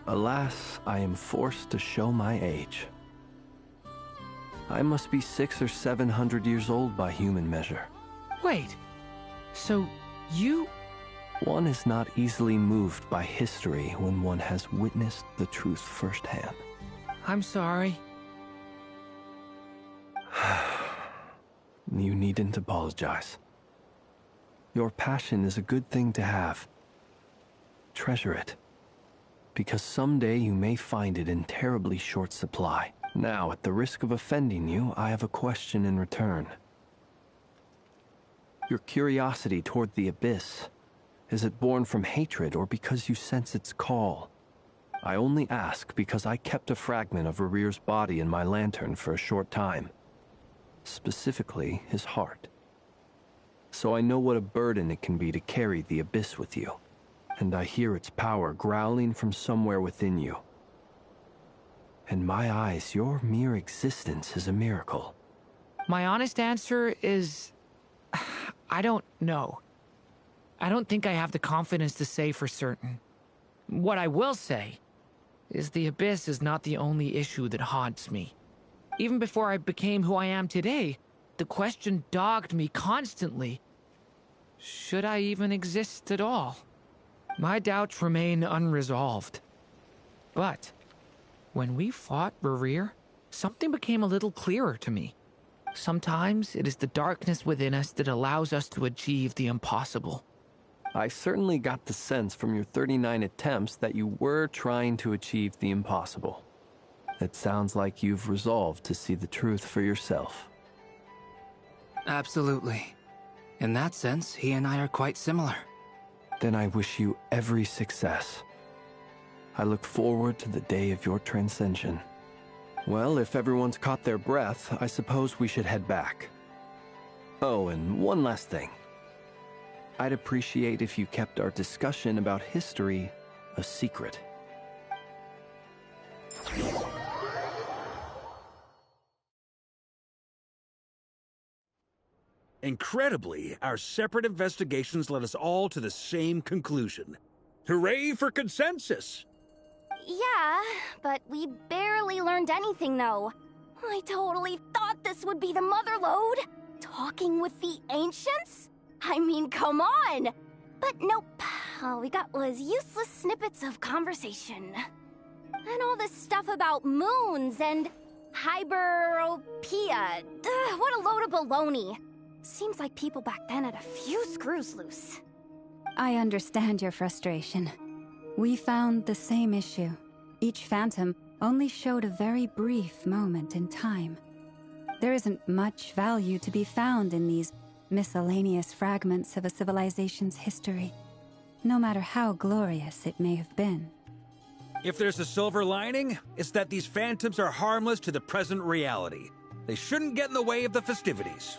Alas, I am forced to show my age. I must be 600 or 700 years old by human measure. Wait, so you... One is not easily moved by history when one has witnessed the truth firsthand. I'm sorry. You needn't apologize. Your passion is a good thing to have. Treasure it, because someday you may find it in terribly short supply. Now, at the risk of offending you, I have a question in return. Your curiosity toward the Abyss, is it born from hatred or because you sense its call? I only ask because I kept a fragment of Rerear's body in my lantern for a short time. Specifically, his heart. So I know what a burden it can be to carry the Abyss with you. And I hear its power growling from somewhere within you. In my eyes, your mere existence is a miracle. My honest answer is... I don't know. I don't think I have the confidence to say for certain. What I will say is the Abyss is not the only issue that haunts me. Even before I became who I am today, the question dogged me constantly. Should I even exist at all? My doubts remain unresolved. But when we fought Rerear, something became a little clearer to me. Sometimes it is the darkness within us that allows us to achieve the impossible. I certainly got the sense from your 39 attempts that you were trying to achieve the impossible. It sounds like you've resolved to see the truth for yourself. Absolutely. In that sense, he and I are quite similar. Then I wish you every success. I look forward to the day of your transcension. Well, if everyone's caught their breath, I suppose we should head back. Oh, and one last thing. I'd appreciate if you kept our discussion about history a secret. Incredibly, our separate investigations led us all to the same conclusion. Hooray for consensus! Yeah, but we barely learned anything, though. I totally thought this would be the motherlode. Talking with the ancients? I mean, come on! But nope. All we got was useless snippets of conversation. And all this stuff about moons and hyperopia. What a load of baloney. Seems like people back then had a few screws loose. I understand your frustration. We found the same issue. Each phantom only showed a very brief moment in time. There isn't much value to be found in these miscellaneous fragments of a civilization's history, no matter how glorious it may have been. If there's a silver lining, it's that these phantoms are harmless to the present reality. They shouldn't get in the way of the festivities.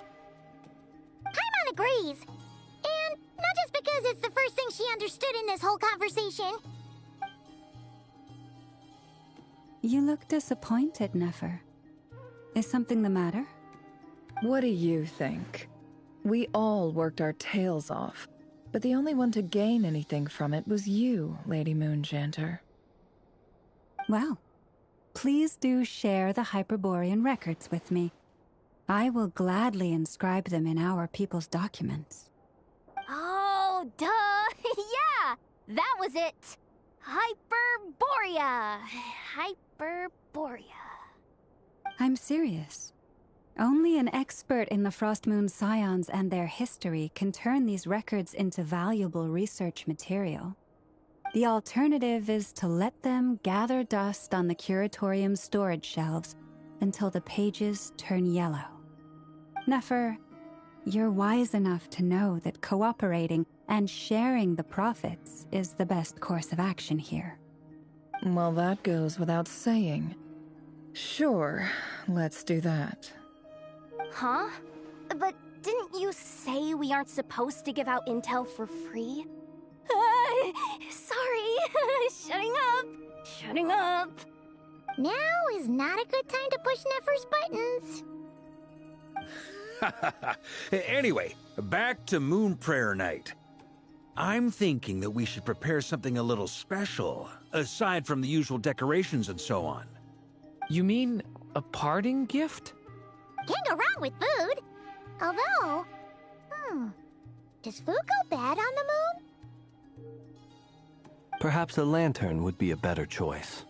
Paimon agrees. And not just because it's the first thing she understood in this whole conversation. You look disappointed, Nefer. Is something the matter? What do you think? We all worked our tails off, but the only one to gain anything from it was you, Lady Moonjanter. Well, please do share the Hyperborean records with me. I will gladly inscribe them in our people's documents. Oh, duh! Yeah! That was it! Hyperborea! Hyperborea. I'm serious. Only an expert in the Frostmoon Scions and their history can turn these records into valuable research material. The alternative is to let them gather dust on the Curatorium's storage shelves until the pages turn yellow. Nefer, you're wise enough to know that cooperating and sharing the profits is the best course of action here. Well, that goes without saying. Sure, let's do that. Huh? But didn't you say we aren't supposed to give out intel for free? Sorry. Shutting up. Now is not a good time to push Nefer's buttons. Anyway, back to Moon Prayer Night. I'm thinking that we should prepare something a little special, aside from the usual decorations and so on. You mean a parting gift? Can't go wrong with food. Although, does food go bad on the moon? Perhaps a lantern would be a better choice.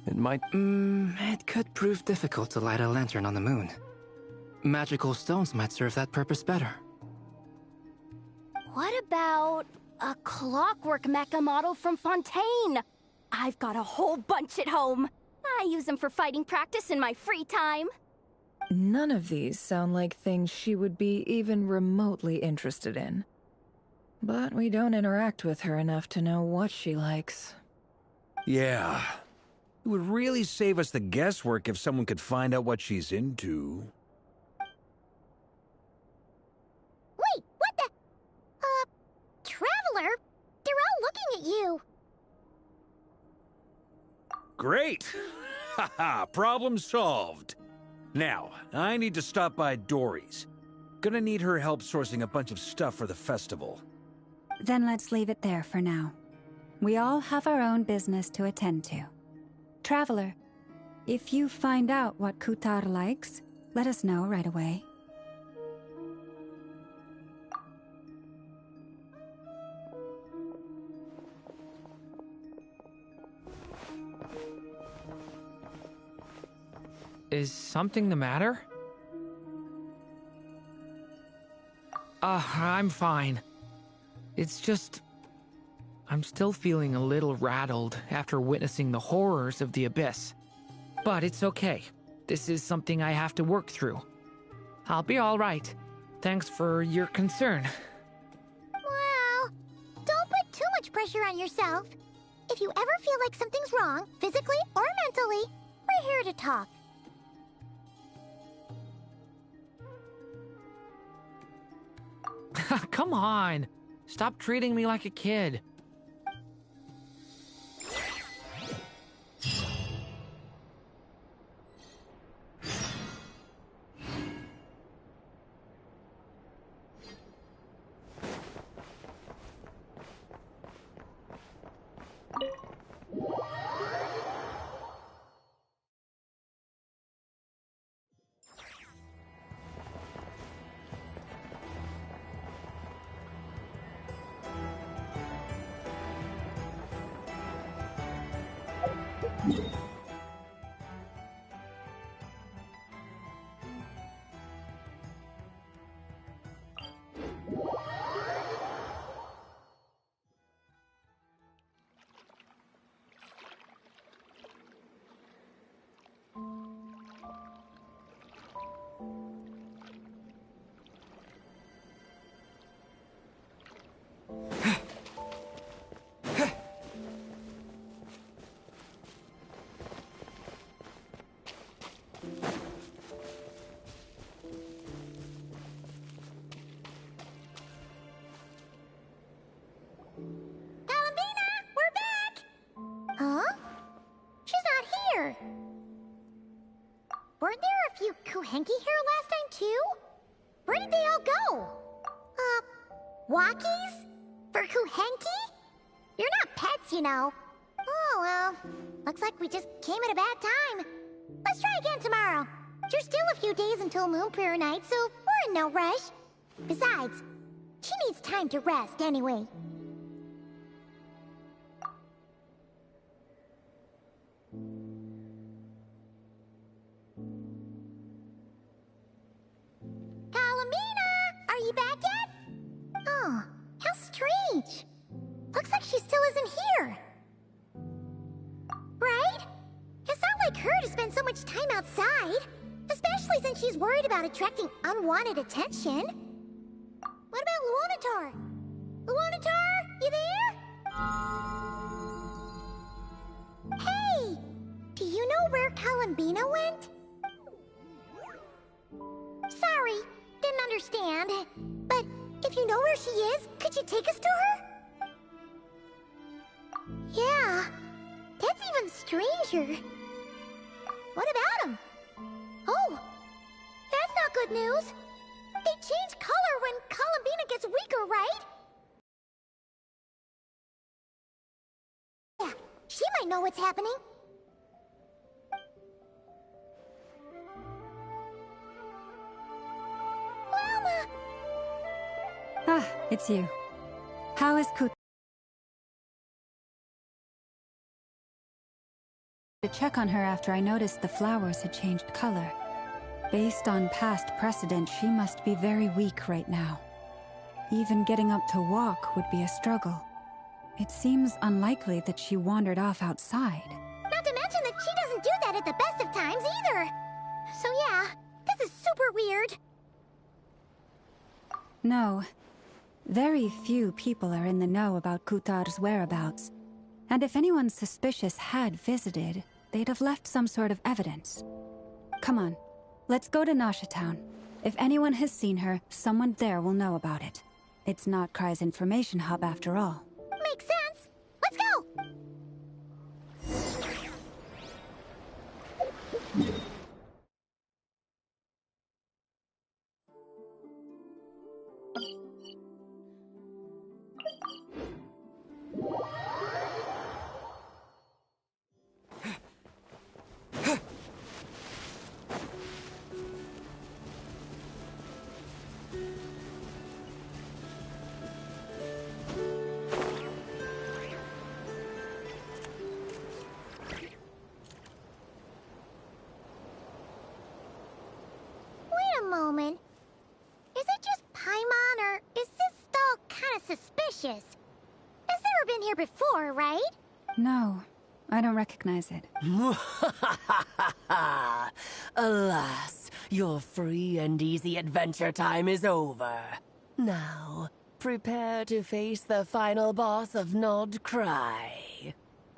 It might... It could prove difficult to light a lantern on the moon. Magical stones might serve that purpose better. What about a clockwork mecha model from Fontaine? I've got a whole bunch at home. I use them for fighting practice in my free time. None of these sound like things she would be even remotely interested in. But we don't interact with her enough to know what she likes. Yeah. It would really save us the guesswork if someone could find out what she's into. Wait, what the? Traveler? They're all looking at you. Great! Haha, problem solved. Now, I need to stop by Dory's. Gonna need her help sourcing a bunch of stuff for the festival. Then let's leave it there for now. We all have our own business to attend to. Traveler, if you find out what Kutar likes, let us know right away. Is something the matter? I'm fine. It's just... I'm still feeling a little rattled after witnessing the horrors of the Abyss. But it's okay. This is something I have to work through. I'll be all right. Thanks for your concern. Well, don't put too much pressure on yourself. If you ever feel like something's wrong, physically or mentally, we're here to talk. Come on. Stop treating me like a kid. Weren't there a few Kuhenki here last time, too? Where did they all go? Walkies? For Kuhenki? You're not pets, you know. Oh, well. Looks like we just came at a bad time. Let's try again tomorrow. There's still a few days until Moon Prayer Night, so we're in no rush. Besides, she needs time to rest anyway. Are you back yet? Oh, how strange. Looks like she still isn't here. Right? It's not like her to spend so much time outside. Especially since she's worried about attracting unwanted attention. What about Luonatar? Luonatar, you there? Hey! Do you know where Kalambina went? Sorry. Didn't understand. But if you know where she is, could you take us to her? Yeah, that's even stranger. What about him? Oh, that's not good news. They change color when Kalambina gets weaker, right? Yeah, she might know what's happening. Ah, it's you. How is Kut? To check on her after I noticed the flowers had changed color. Based on past precedent, she must be very weak right now. Even getting up to walk would be a struggle. It seems unlikely that she wandered off outside. Not to mention that she doesn't do that at the best of times either. So yeah, this is super weird. No. Very few people are in the know about Kutar's whereabouts. And if anyone suspicious had visited, they'd have left some sort of evidence. Come on, let's go to Nasha Town. If anyone has seen her, someone there will know about it. It's Notcry's information hub after all. Makes sense. Let's go! Moment. Is it just Paimon, or is this stall kind of suspicious? It's never been here before, right? No, I don't recognize it. Alas, your free and easy adventure time is over. Now, prepare to face the final boss of Nocturne.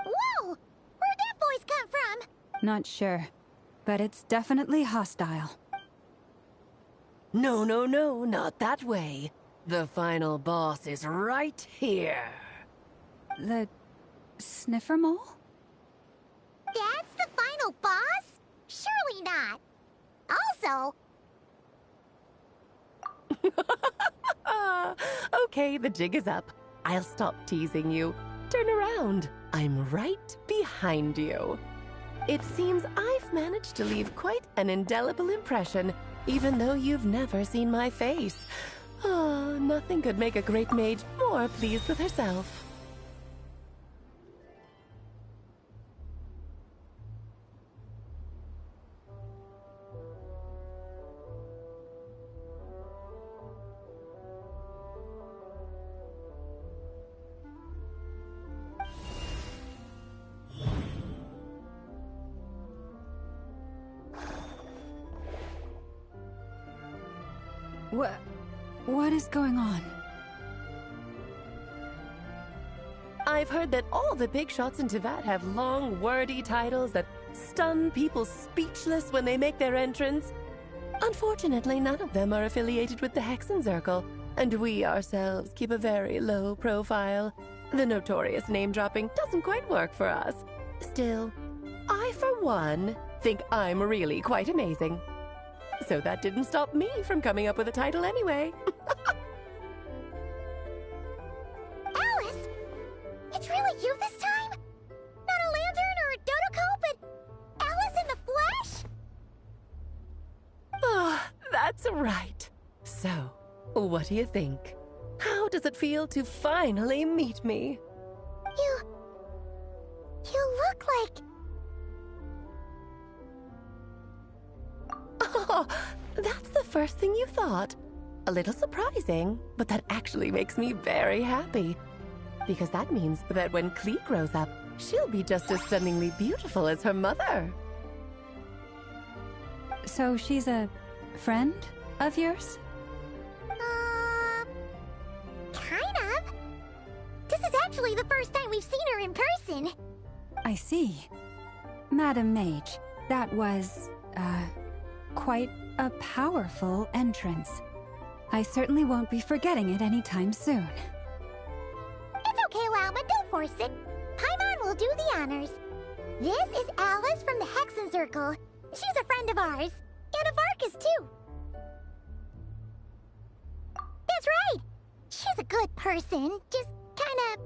Whoa! Where'd that voice come from? Not sure, but it's definitely hostile. No, no, no, not that way. The final boss is right here. The sniffer mole? That's the final boss? Surely not. Also... Okay, the jig is up. I'll stop teasing you. Turn around. I'm right behind you. It seems I've managed to leave quite an indelible impression, even though you've never seen my face. Oh, nothing could make a great mage more pleased with herself. What is going on? I've heard that all the big shots in Teyvat have long, wordy titles that stun people speechless when they make their entrance. Unfortunately, none of them are affiliated with the Hexenzirkel, and we ourselves keep a very low profile. The notorious name-dropping doesn't quite work for us. Still, I, for one, think I'm really quite amazing. So that didn't stop me from coming up with a title anyway. Alice! It's really you this time? Not a lantern or a Dodoko, but Alice in the flesh? Oh, that's right. So, what do you think? How does it feel to finally meet me? You look like... Oh, that's the first thing you thought. A little surprising, but that actually makes me very happy. Because that means that when Klee grows up, she'll be just as stunningly beautiful as her mother. So she's a friend of yours? Kind of. This is actually the first time we've seen her in person. I see. Madam Mage, that was, quite a powerful entrance. I certainly won't be forgetting it anytime soon. It's okay, Lauma, don't force it. Paimon will do the honors. This is Alice from the Hexenzirkel. She's a friend of ours. And of Arcus, too. That's right. She's a good person, just kinda...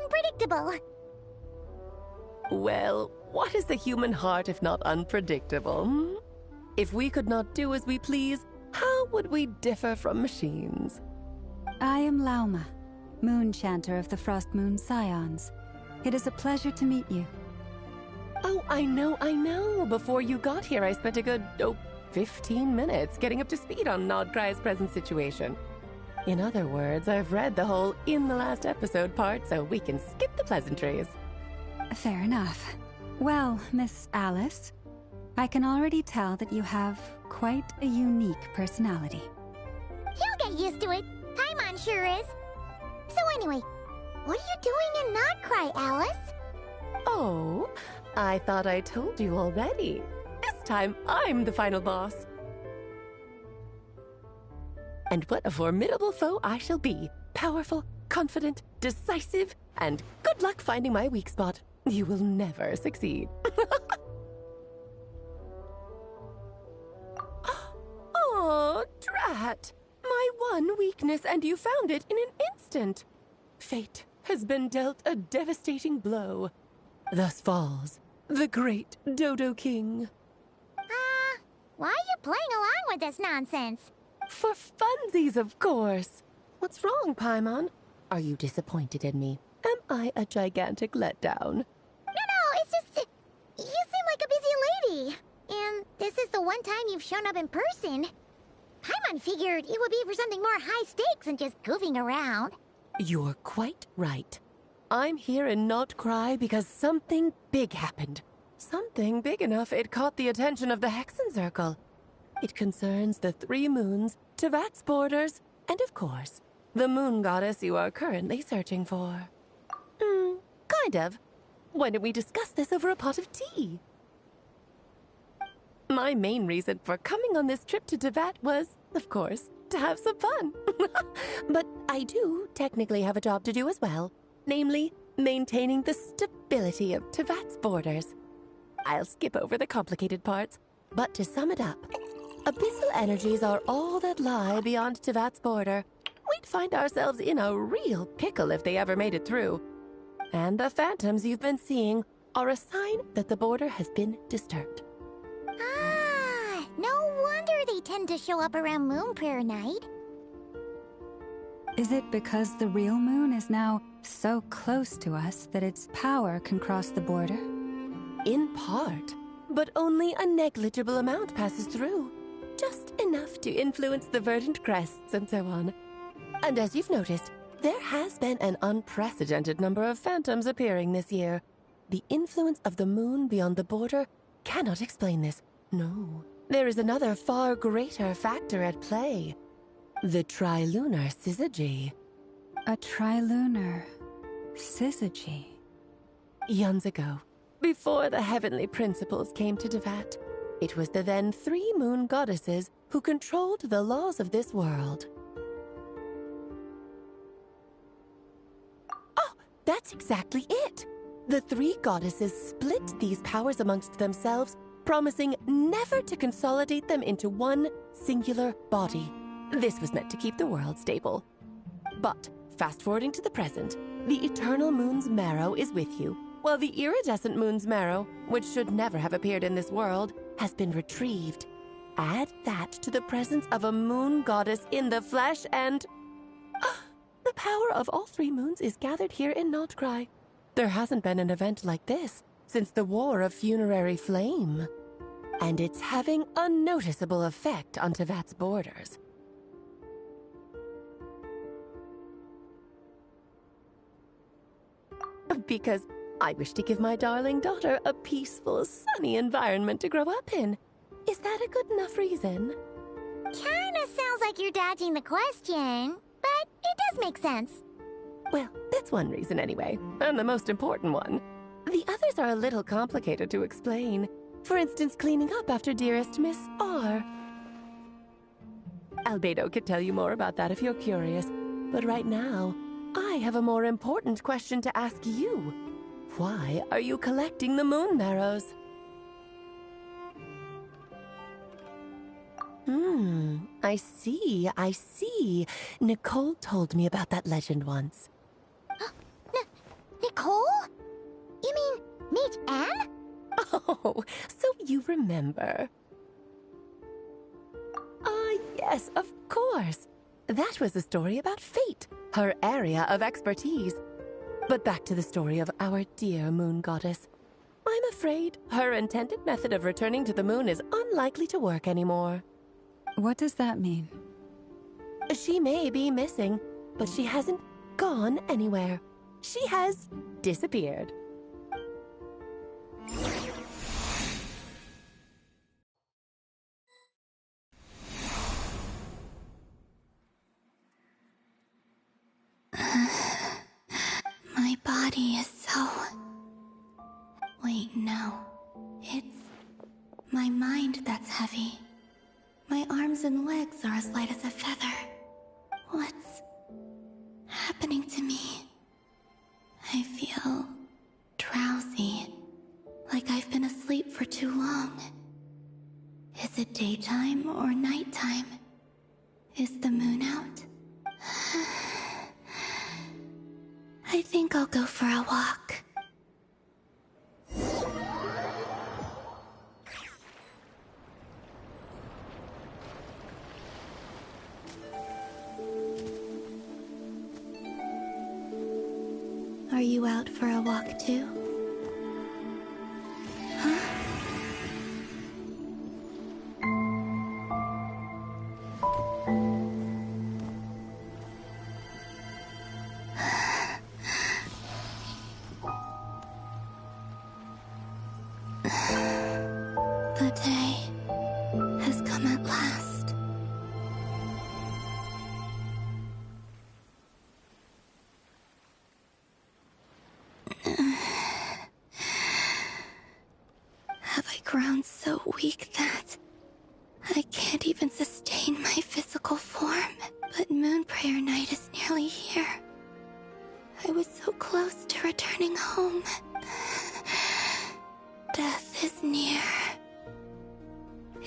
unpredictable. Well, what is the human heart if not unpredictable? Hmm? If we could not do as we please, how would we differ from machines? I am Lauma, Moon Chanter of the Frost Moon Scions. It is a pleasure to meet you. Oh, I know. Before you got here, I spent a good, 15 minutes getting up to speed on Nocturne's present situation. In other words, I've read the whole in the last episode part, so we can skip the pleasantries. Fair enough. Well, Miss Alice, I can already tell that you have quite a unique personality. He'll get used to it. Paimon sure is. So anyway, what are you doing in Nocturne, Alice? Oh, I thought I told you already. This time, I'm the final boss. And what a formidable foe I shall be. Powerful, confident, decisive, and good luck finding my weak spot. You will never succeed. Oh, drat! My one weakness, and you found it in an instant. Fate has been dealt a devastating blow. Thus falls the great Dodo King. Why are you playing along with this nonsense? For funsies, of course. What's wrong, Paimon? Are you disappointed in me? Am I a gigantic letdown? No, it's just... You seem like a busy lady. And this is the one time you've shown up in person. Paimon figured it would be for something more high stakes than just goofing around. You're quite right. I'm here in Nocturne because something big happened. Something big enough it caught the attention of the Hexen Circle. It concerns the 3 moons, Tevat's borders, and of course, the moon goddess you are currently searching for. Kind of. Why don't we discuss this over a pot of tea? My main reason for coming on this trip to Tevat was, of course, to have some fun. But I do technically have a job to do as well, namely, maintaining the stability of Tevat's borders. I'll skip over the complicated parts, but to sum it up, abyssal energies are all that lie beyond Tevat's border. We'd find ourselves in a real pickle if they ever made it through. And the phantoms you've been seeing are a sign that the border has been disturbed. No wonder they tend to show up around Moon Prayer Night. Is it because the real moon is now so close to us that its power can cross the border? In part, but only a negligible amount passes through. Just enough to influence the verdant crests and so on. And as you've noticed, there has been an unprecedented number of phantoms appearing this year. The influence of the moon beyond the border cannot explain this. No, there is another far greater factor at play. The trilunar syzygy. A trilunar syzygy? Eons ago, before the heavenly principles came to Tevat, it was the then 3 moon goddesses who controlled the laws of this world. Oh, that's exactly it! The 3 goddesses split these powers amongst themselves, promising never to consolidate them into one singular body. This was meant to keep the world stable. But, fast-forwarding to the present, the eternal moon's marrow is with you, while the iridescent moon's marrow, which should never have appeared in this world, has been retrieved. Add that to the presence of a moon goddess in the flesh and... the power of all 3 moons is gathered here in Nocturne. There hasn't been an event like this since the War of Funerary Flame. And it's having a noticeable effect on Tevat's borders. Because I wish to give my darling daughter a peaceful, sunny environment to grow up in. Is that a good enough reason? Kinda sounds like you're dodging the question, but it does make sense. Well, that's one reason anyway, and the most important one. The others are a little complicated to explain. For instance, cleaning up after dearest Miss R. Albedo could tell you more about that if you're curious, but right now, I have a more important question to ask you. Why are you collecting the moon marrows? I see. Nicole told me about that legend once. Nicole? You mean Mage Anne? Oh, so you remember. Ah, yes, of course. That was a story about fate, her area of expertise. But back to the story of our dear moon goddess. I'm afraid her intended method of returning to the moon is unlikely to work anymore. What does that mean? She may be missing, but she hasn't gone anywhere. She has disappeared. My body is so... Wait, no. It's my mind that's heavy. My arms and legs are as light as a feather. What's happening to me? I feel drowsy, like I've been asleep for too long. Is it daytime or nighttime? Is the moon out? I think I'll go for a walk. Are you out for a walk too? Huh? The day has come at last. Have I grown so weak that I can't even sustain my physical form? But Moon Prayer Night is nearly here. I was so close to returning home. Death is near.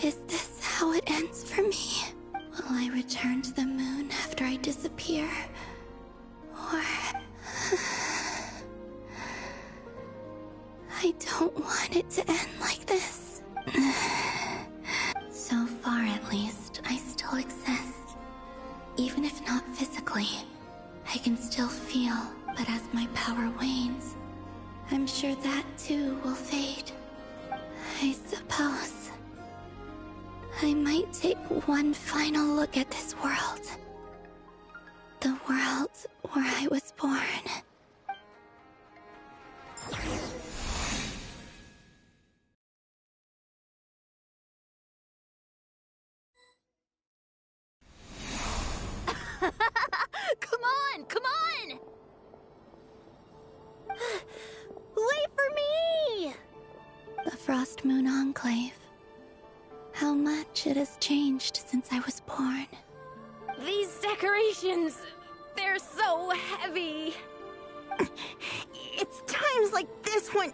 Is this how it ends for me? Will I return to the moon after I disappear? Or... I don't want it to end like this. So far, at least, I still exist. Even if not physically, I can still feel, but as my power wanes, I'm sure that too will fade. I suppose I might take one final look at this world. The world where I was born. Come on, come on! Wait for me! The Frost Moon Enclave. How much it has changed since I was born. These decorations, they're so heavy. It's times like this when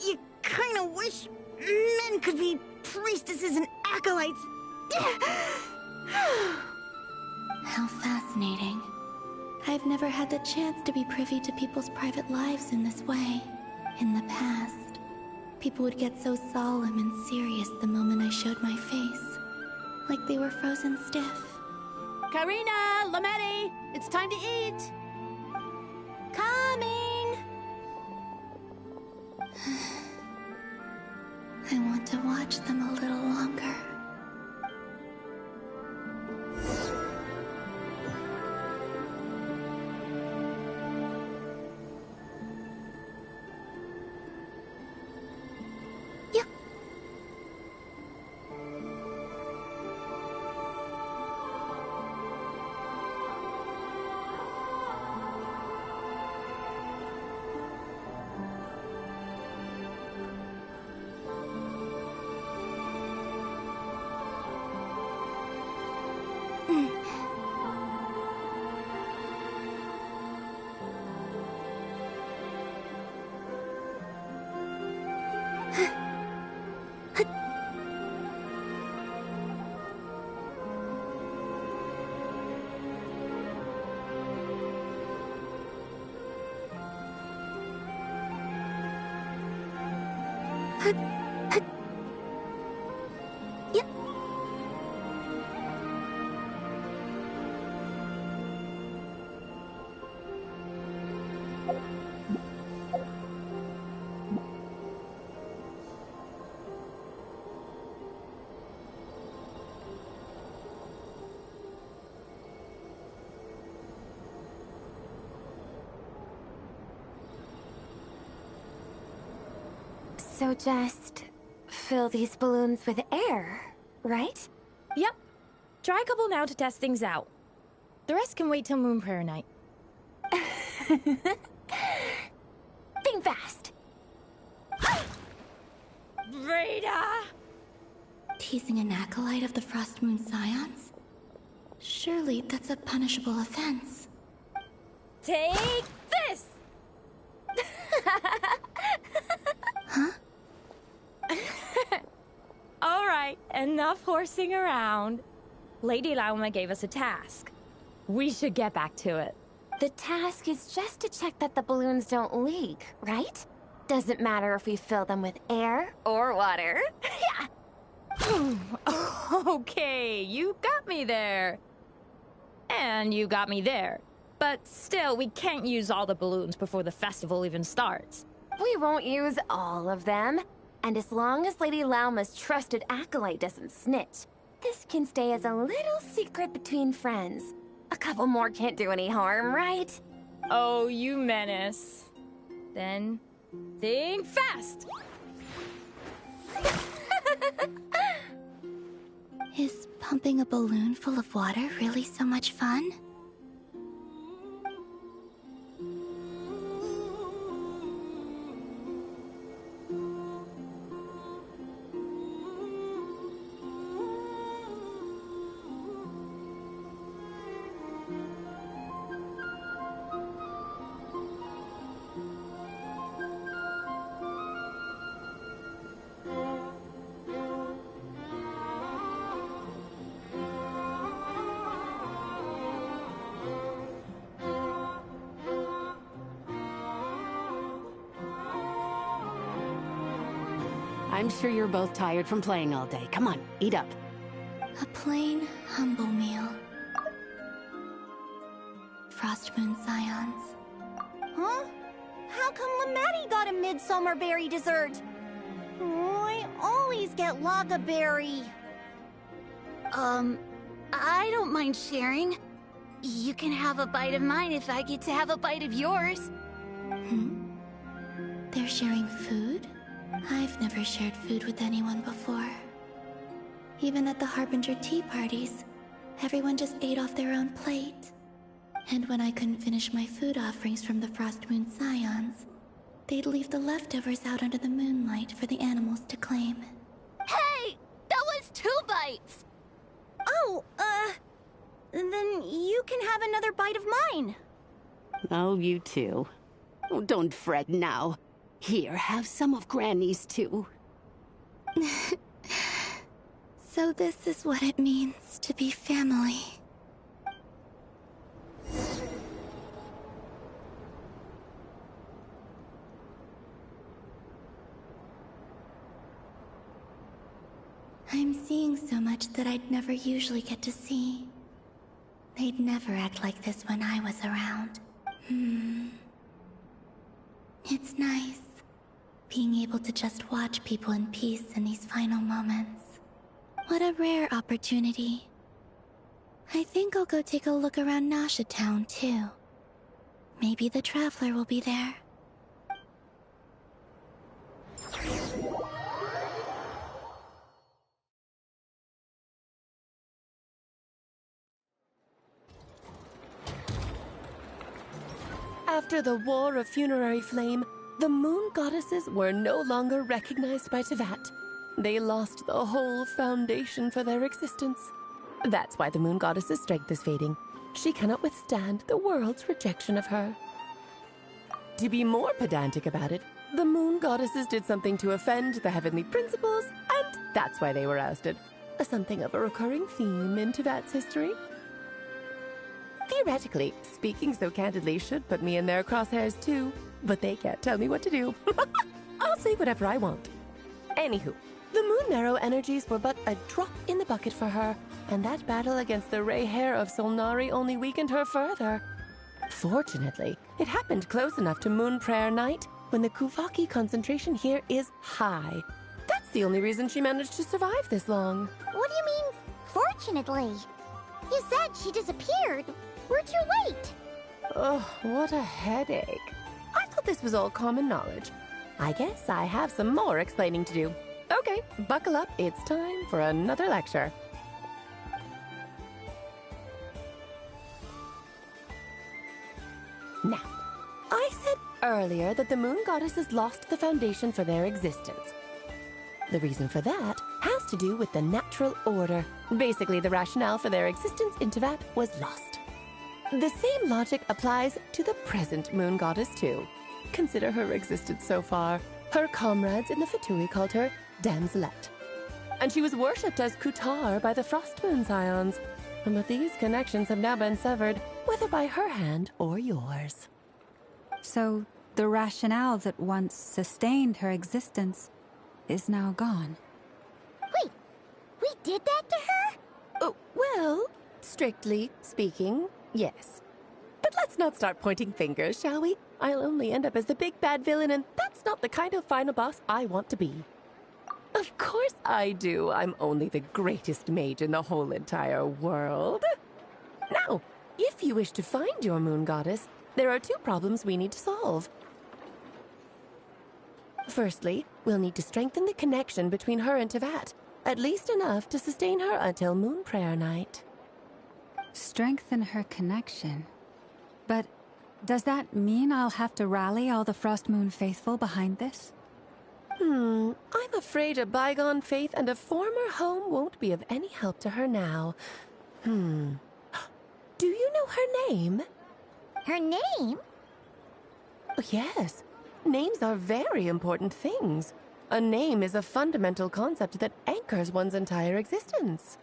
you kind of wish men could be priestesses and acolytes. How fascinating. I've never had the chance to be privy to people's private lives in this way. In the past, people would get so solemn and serious the moment I showed my face. Like they were frozen stiff. Karina, Lametti, it's time to eat. Coming! I want to watch them a little longer. So just fill these balloons with air, right? Yep. Try a couple now to test things out. The rest can wait till Moon Prayer Night. Think fast. Rita! Teasing an acolyte of the Frost Moon Scions? Surely that's a punishable offense. Take this! Huh? Alright, enough horsing around. Lady Lauma gave us a task. We should get back to it. The task is just to check that the balloons don't leak, right? Doesn't matter if we fill them with air or water. Yeah. Okay, you got me there. And you got me there. But still, we can't use all the balloons before the festival even starts. We won't use all of them. And as long as Lady Lauma's trusted acolyte doesn't snitch, this can stay as a little secret between friends. A couple more can't do any harm, right? Oh, you menace. Then, think fast! Is pumping a balloon full of water really so much fun? I'm sure you're both tired from playing all day. Come on, eat up. A plain, humble meal. Frost Moon Scions. Huh? How come Lamatti got a midsummer berry dessert? I always get Lagaberry. I don't mind sharing. You can have a bite of mine if I get to have a bite of yours. They're sharing food? I've never shared food with anyone before. Even at the Harbinger tea parties, everyone just ate off their own plate. And when I couldn't finish my food offerings from the Frost Moon Scions, they'd leave the leftovers out under the moonlight for the animals to claim. Hey! That was 2 bites! Oh, then you can have another bite of mine. Oh, you too. Oh, don't fret now. Here, have some of Granny's too. So this is what it means to be family. I'm seeing so much that I'd never usually get to see. They'd never act like this when I was around. It's nice, being able to just watch people in peace in these final moments. What a rare opportunity. I think I'll go take a look around Nasha Town, too. Maybe the Traveler will be there. After the War of Funerary Flame, the Moon Goddesses were no longer recognized by Teyvat. They lost the whole foundation for their existence. That's why the Moon Goddess's strength is fading. She cannot withstand the world's rejection of her. To be more pedantic about it, the Moon Goddesses did something to offend the heavenly principles, and that's why they were ousted. Something of a recurring theme in Teyvat's history. Theoretically, speaking so candidly should put me in their crosshairs too, but they can't tell me what to do. I'll say whatever I want. Anywho, the Moon Marrow energies were but a drop in the bucket for her, and that battle against the Ray Hair of Solnari only weakened her further. Fortunately, it happened close enough to Moon Prayer Night, when the Kuvaki concentration here is high. That's the only reason she managed to survive this long. What do you mean, fortunately? You said she disappeared. We're too late. Oh, what a headache. I thought this was all common knowledge. I guess I have some more explaining to do. Okay, buckle up. It's time for another lecture. Now, I said earlier that the moon goddesses lost the foundation for their existence. The reason for that has to do with the natural order. Basically, the rationale for their existence in Teyvat was lost. The same logic applies to the present moon goddess, too. Consider her existence so far. Her comrades in the Fatui called her Damselette. And she was worshipped as Kutar by the Frost Moon Scions. But these connections have now been severed, whether by her hand or yours. So, the rationale that once sustained her existence is now gone. Wait, we did that to her? Oh, well, strictly speaking, yes. But let's not start pointing fingers, shall we? I'll only end up as the big bad villain, and that's not the kind of final boss I want to be. Of course I do. I'm only the greatest mage in the whole entire world. Now, if you wish to find your moon goddess, there are two problems we need to solve. Firstly, we'll need to strengthen the connection between her and Teyvat, at least enough to sustain her until Moon Prayer Night. Strengthen her connection? But does that mean I'll have to rally all the Frost Moon faithful behind this? I'm afraid a bygone faith and a former home won't be of any help to her now. Do you know her name? Her name? Yes. Names are very important things. A name is a fundamental concept that anchors one's entire existence.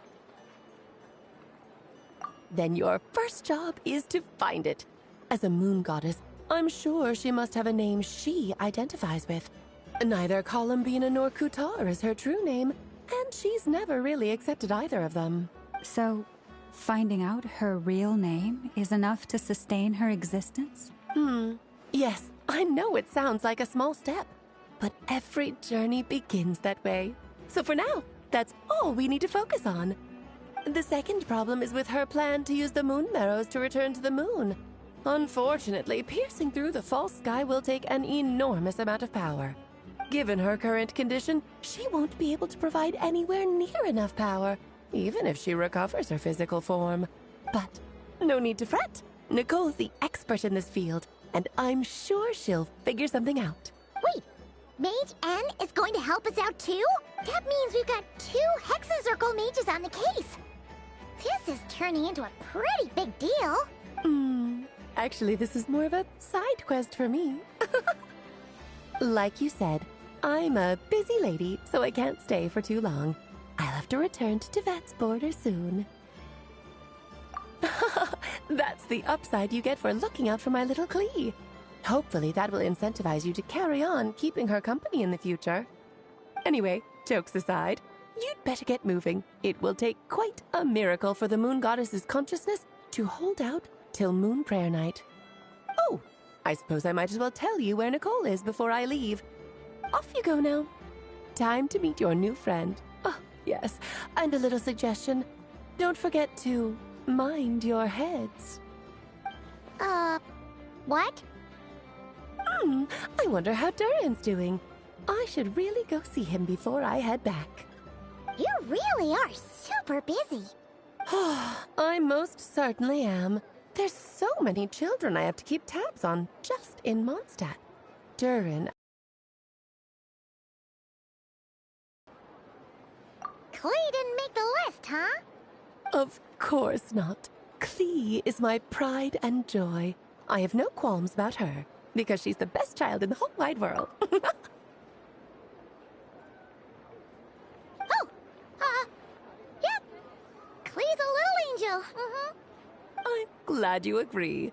Then your first job is to find it. As a moon goddess, I'm sure she must have a name she identifies with. Neither Columbina nor Kutar is her true name, and she's never really accepted either of them. So, finding out her real name is enough to sustain her existence? Yes, I know it sounds like a small step, but every journey begins that way. So for now, that's all we need to focus on. The second problem is with her plan to use the moon marrows to return to the moon. Unfortunately, piercing through the false sky will take an enormous amount of power. Given her current condition, she won't be able to provide anywhere near enough power, even if she recovers her physical form. But no need to fret. Nicole's the expert in this field, and I'm sure she'll figure something out. Wait, Mage N is going to help us out too? That means we've got 2 Hexacircle mages on the case. This is turning into a pretty big deal. Actually, this is more of a side quest for me. Like you said, I'm a busy lady, so I can't stay for too long. I'll have to return to Teyvat's border soon. That's the upside you get for looking out for my little Klee. Hopefully that will incentivize you to carry on keeping her company in the future. Anyway, jokes aside, you'd better get moving. It will take quite a miracle for the moon goddess's consciousness to hold out till Moon Prayer Night. Oh, I suppose I might as well tell you where Nicole is before I leave. Off you go now. Time to meet your new friend. Oh, yes, and a little suggestion. Don't forget to mind your heads. What? I wonder how Durin's doing. I should really go see him before I head back. You really are super busy. I most certainly am. There's so many children I have to keep tabs on just in Mondstadt. Durin. Klee didn't make the list, huh? Of course not. Klee is my pride and joy. I have no qualms about her, because she's the best child in the whole wide world. Yep. Klee's a little angel. I'm glad you agree.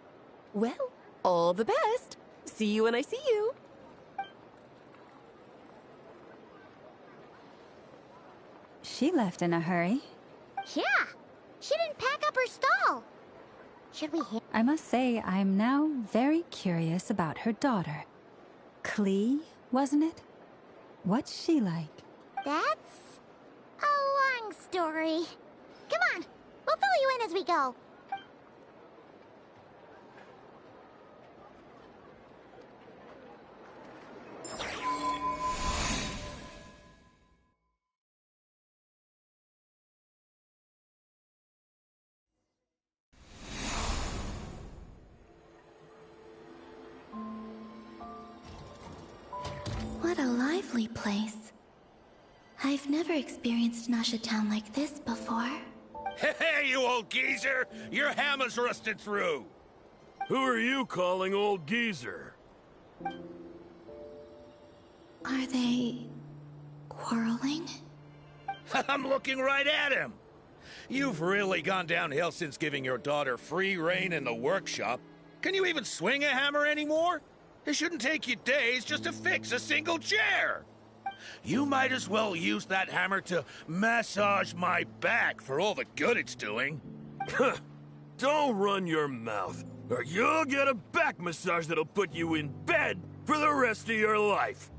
Well, all the best. See you when I see you. She left in a hurry. Yeah, she didn't pack up her stall. Should we hit? I must say, I'm now very curious about her daughter. Klee, wasn't it? What's she like? That's a long story. Come on, we'll fill you in as we go. place. I've never experienced Nasha Town like this before. Hey, you old geezer! Your hammer's rusted through! Who are you calling old geezer? Are they... quarreling? I'm looking right at him! You've really gone downhill since giving your daughter free rein in the workshop. Can you even swing a hammer anymore? It shouldn't take you days just to fix a single chair! You might as well use that hammer to massage my back for all the good it's doing. Don't run your mouth, or you'll get a back massage that'll put you in bed for the rest of your life.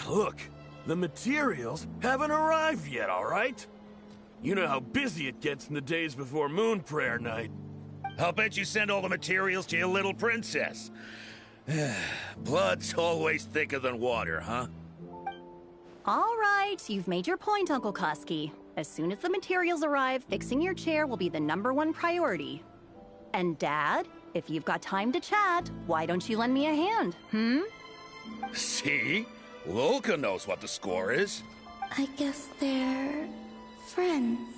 Look, the materials haven't arrived yet, all right? You know how busy it gets in the days before Moon Prayer Night. I'll bet you send all the materials to your little princess. Blood's always thicker than water, huh? All right, you've made your point, Uncle Koski. As soon as the materials arrive, fixing your chair will be the #1 priority. And Dad, if you've got time to chat, why don't you lend me a hand, See? Lolka knows what the score is. I guess they're... friends.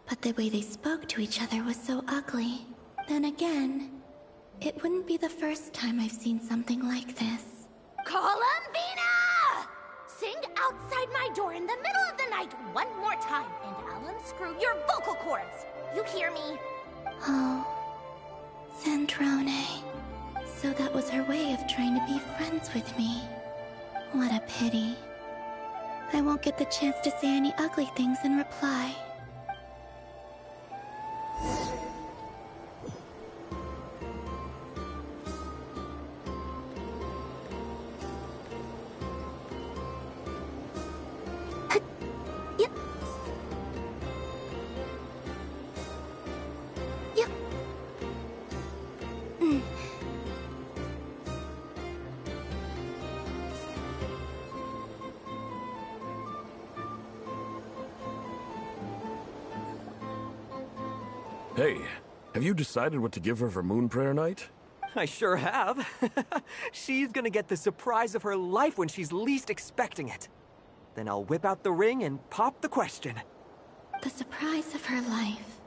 But the way they spoke to each other was so ugly. Then again, it wouldn't be the first time I've seen something like this. Columbina! Sing outside my door in the middle of the night one more time, and I'll unscrew your vocal cords. You hear me? Oh, Zandrone. So that was her way of trying to be friends with me. What a pity. I won't get the chance to say any ugly things in reply. Hey, have you decided what to give her for Moon Prayer Night? I sure have. She's gonna get the surprise of her life when she's least expecting it. Then I'll whip out the ring and pop the question. The surprise of her life.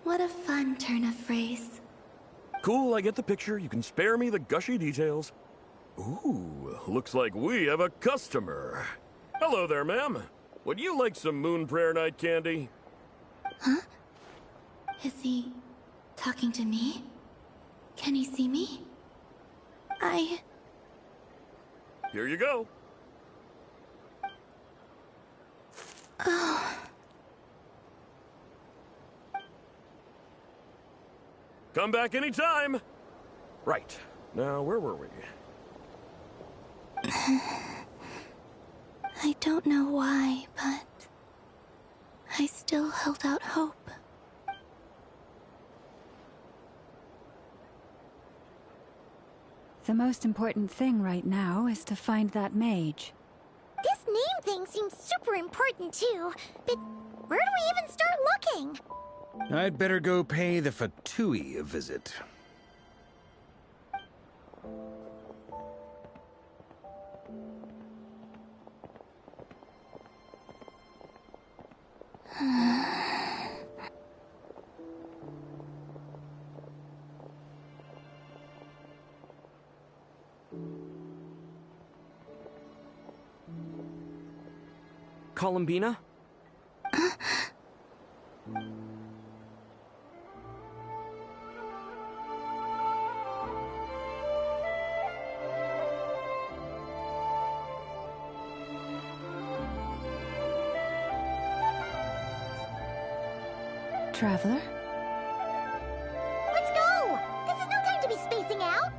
What a fun turn of phrase. Cool, I get the picture. You can spare me the gushy details. Ooh, looks like we have a customer. Hello there, ma'am. Would you like some Moon Prayer Night candy? Huh? Is he talking to me? Can he see me? Here you go. Oh. Come back anytime. Right. Now, where were we? I don't know why, but I still held out hope. The most important thing right now is to find that mage. This name thing seems super important too, but where do we even start looking? I'd better go pay the Fatui a visit. Columbina? Traveler? Let's go! This is no time to be spacing out!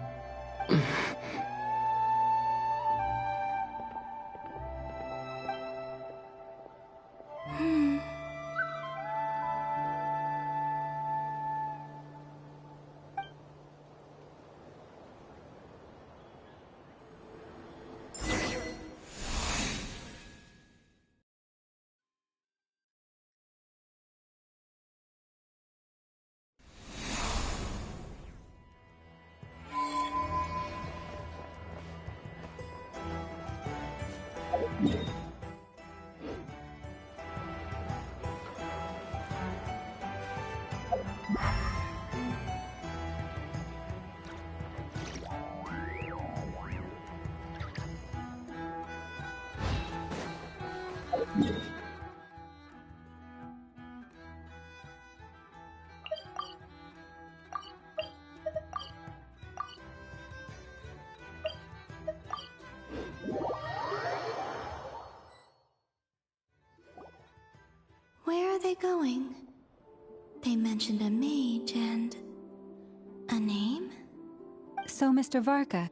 Where are they going? They mentioned a mage and... a name? So, Mr. Varka,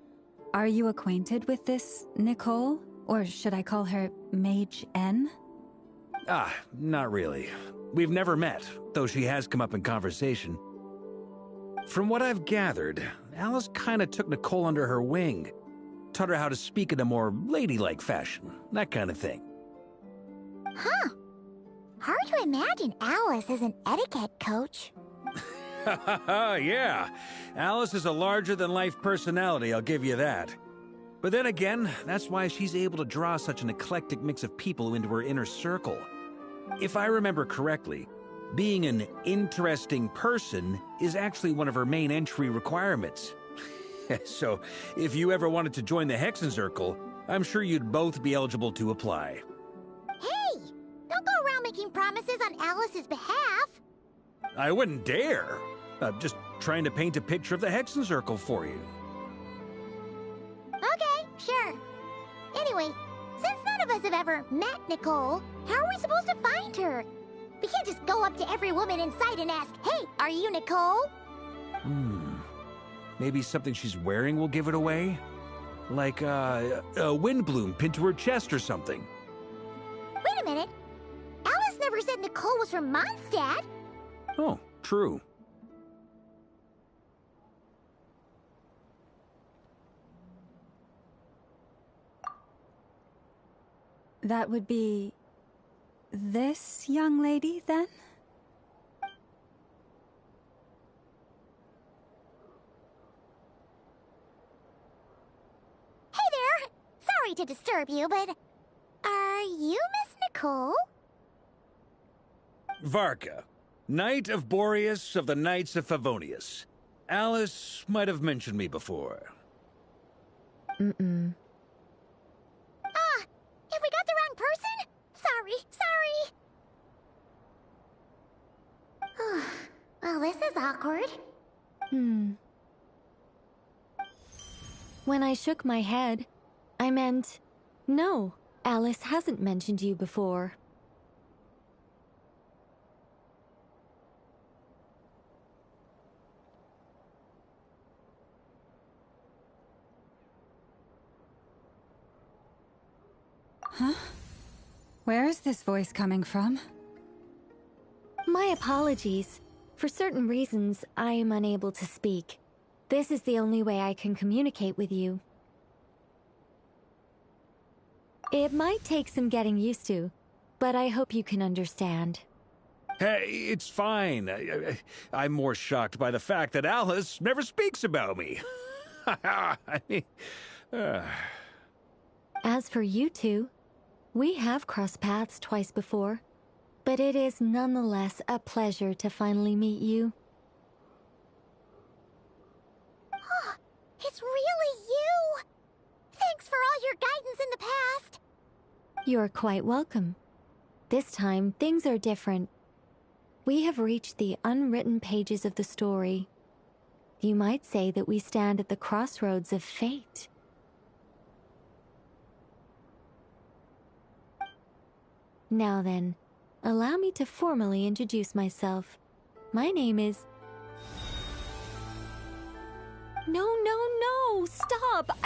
are you acquainted with this Nicole? Or should I call her Mage N? Ah, not really. We've never met, though she has come up in conversation. From what I've gathered, Alice kinda took Nicole under her wing. Taught her how to speak in a more ladylike fashion, that kind of thing. Huh. Hard to imagine Alice as an etiquette coach. Yeah, Alice is a larger-than-life personality, I'll give you that. But then again, that's why she's able to draw such an eclectic mix of people into her inner circle. If I remember correctly, being an interesting person is actually one of her main entry requirements. So, if you ever wanted to join the Hexenzirkel, I'm sure you'd both be eligible to apply. Hey! Don't go around making promises on Alice's behalf. I wouldn't dare. I'm just trying to paint a picture of the Hexenzirkel for you. Okay, sure. Anyway, since none of us have ever met Nicole, how are we supposed to find her? We can't just go up to every woman in sight and ask, "Hey, are you Nicole?" Maybe something she's wearing will give it away? Like, a windbloom pinned to her chest or something. Wait a minute. Alice never said Nicole was from Mondstadt. Oh, true. That would be... this young lady, then? Hey there! Sorry to disturb you, but... are you Miss Nicole? Varka, Knight of Boreas of the Knights of Favonius. Alice might have mentioned me before. Ah! Have we got the wrong person? Sorry. Well, this is awkward. When I shook my head, I meant, no, Alice hasn't mentioned you before. Huh? Where is this voice coming from? My apologies. For certain reasons, I am unable to speak. This is the only way I can communicate with you. It might take some getting used to, but I hope you can understand. Hey, it's fine. I'm more shocked by the fact that Alice never speaks about me. I mean, As for you two, we have crossed paths twice before, but it is nonetheless a pleasure to finally meet you. It's really you! Thanks for all your guidance in the past! You're quite welcome. This time, things are different. We have reached the unwritten pages of the story. You might say that we stand at the crossroads of fate. Now then, allow me to formally introduce myself. My name is... No, stop!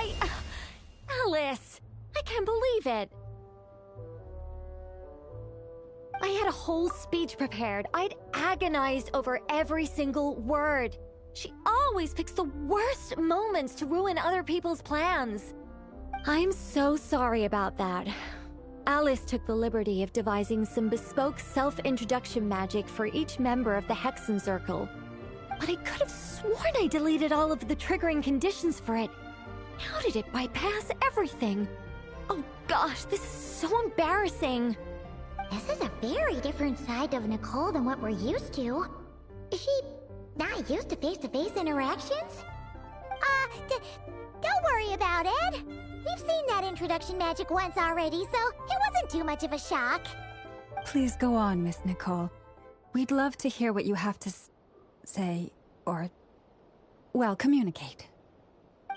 Alice! I can't believe it! I had a whole speech prepared. I'd agonized over every single word. She always picks the worst moments to ruin other people's plans. I'm so sorry about that. Alice took the liberty of devising some bespoke self-introduction magic for each member of the Hexenzirkel. But I could have sworn I deleted all of the triggering conditions for it. How did it bypass everything? Oh gosh, this is so embarrassing. This is a very different side of Nicole than what we're used to. Is she not used to face-to-face interactions? Don't worry about it. We've seen that introduction magic once already, so it wasn't too much of a shock. Please go on, Miss Nicole. We'd love to hear what you have to say, or, well, communicate.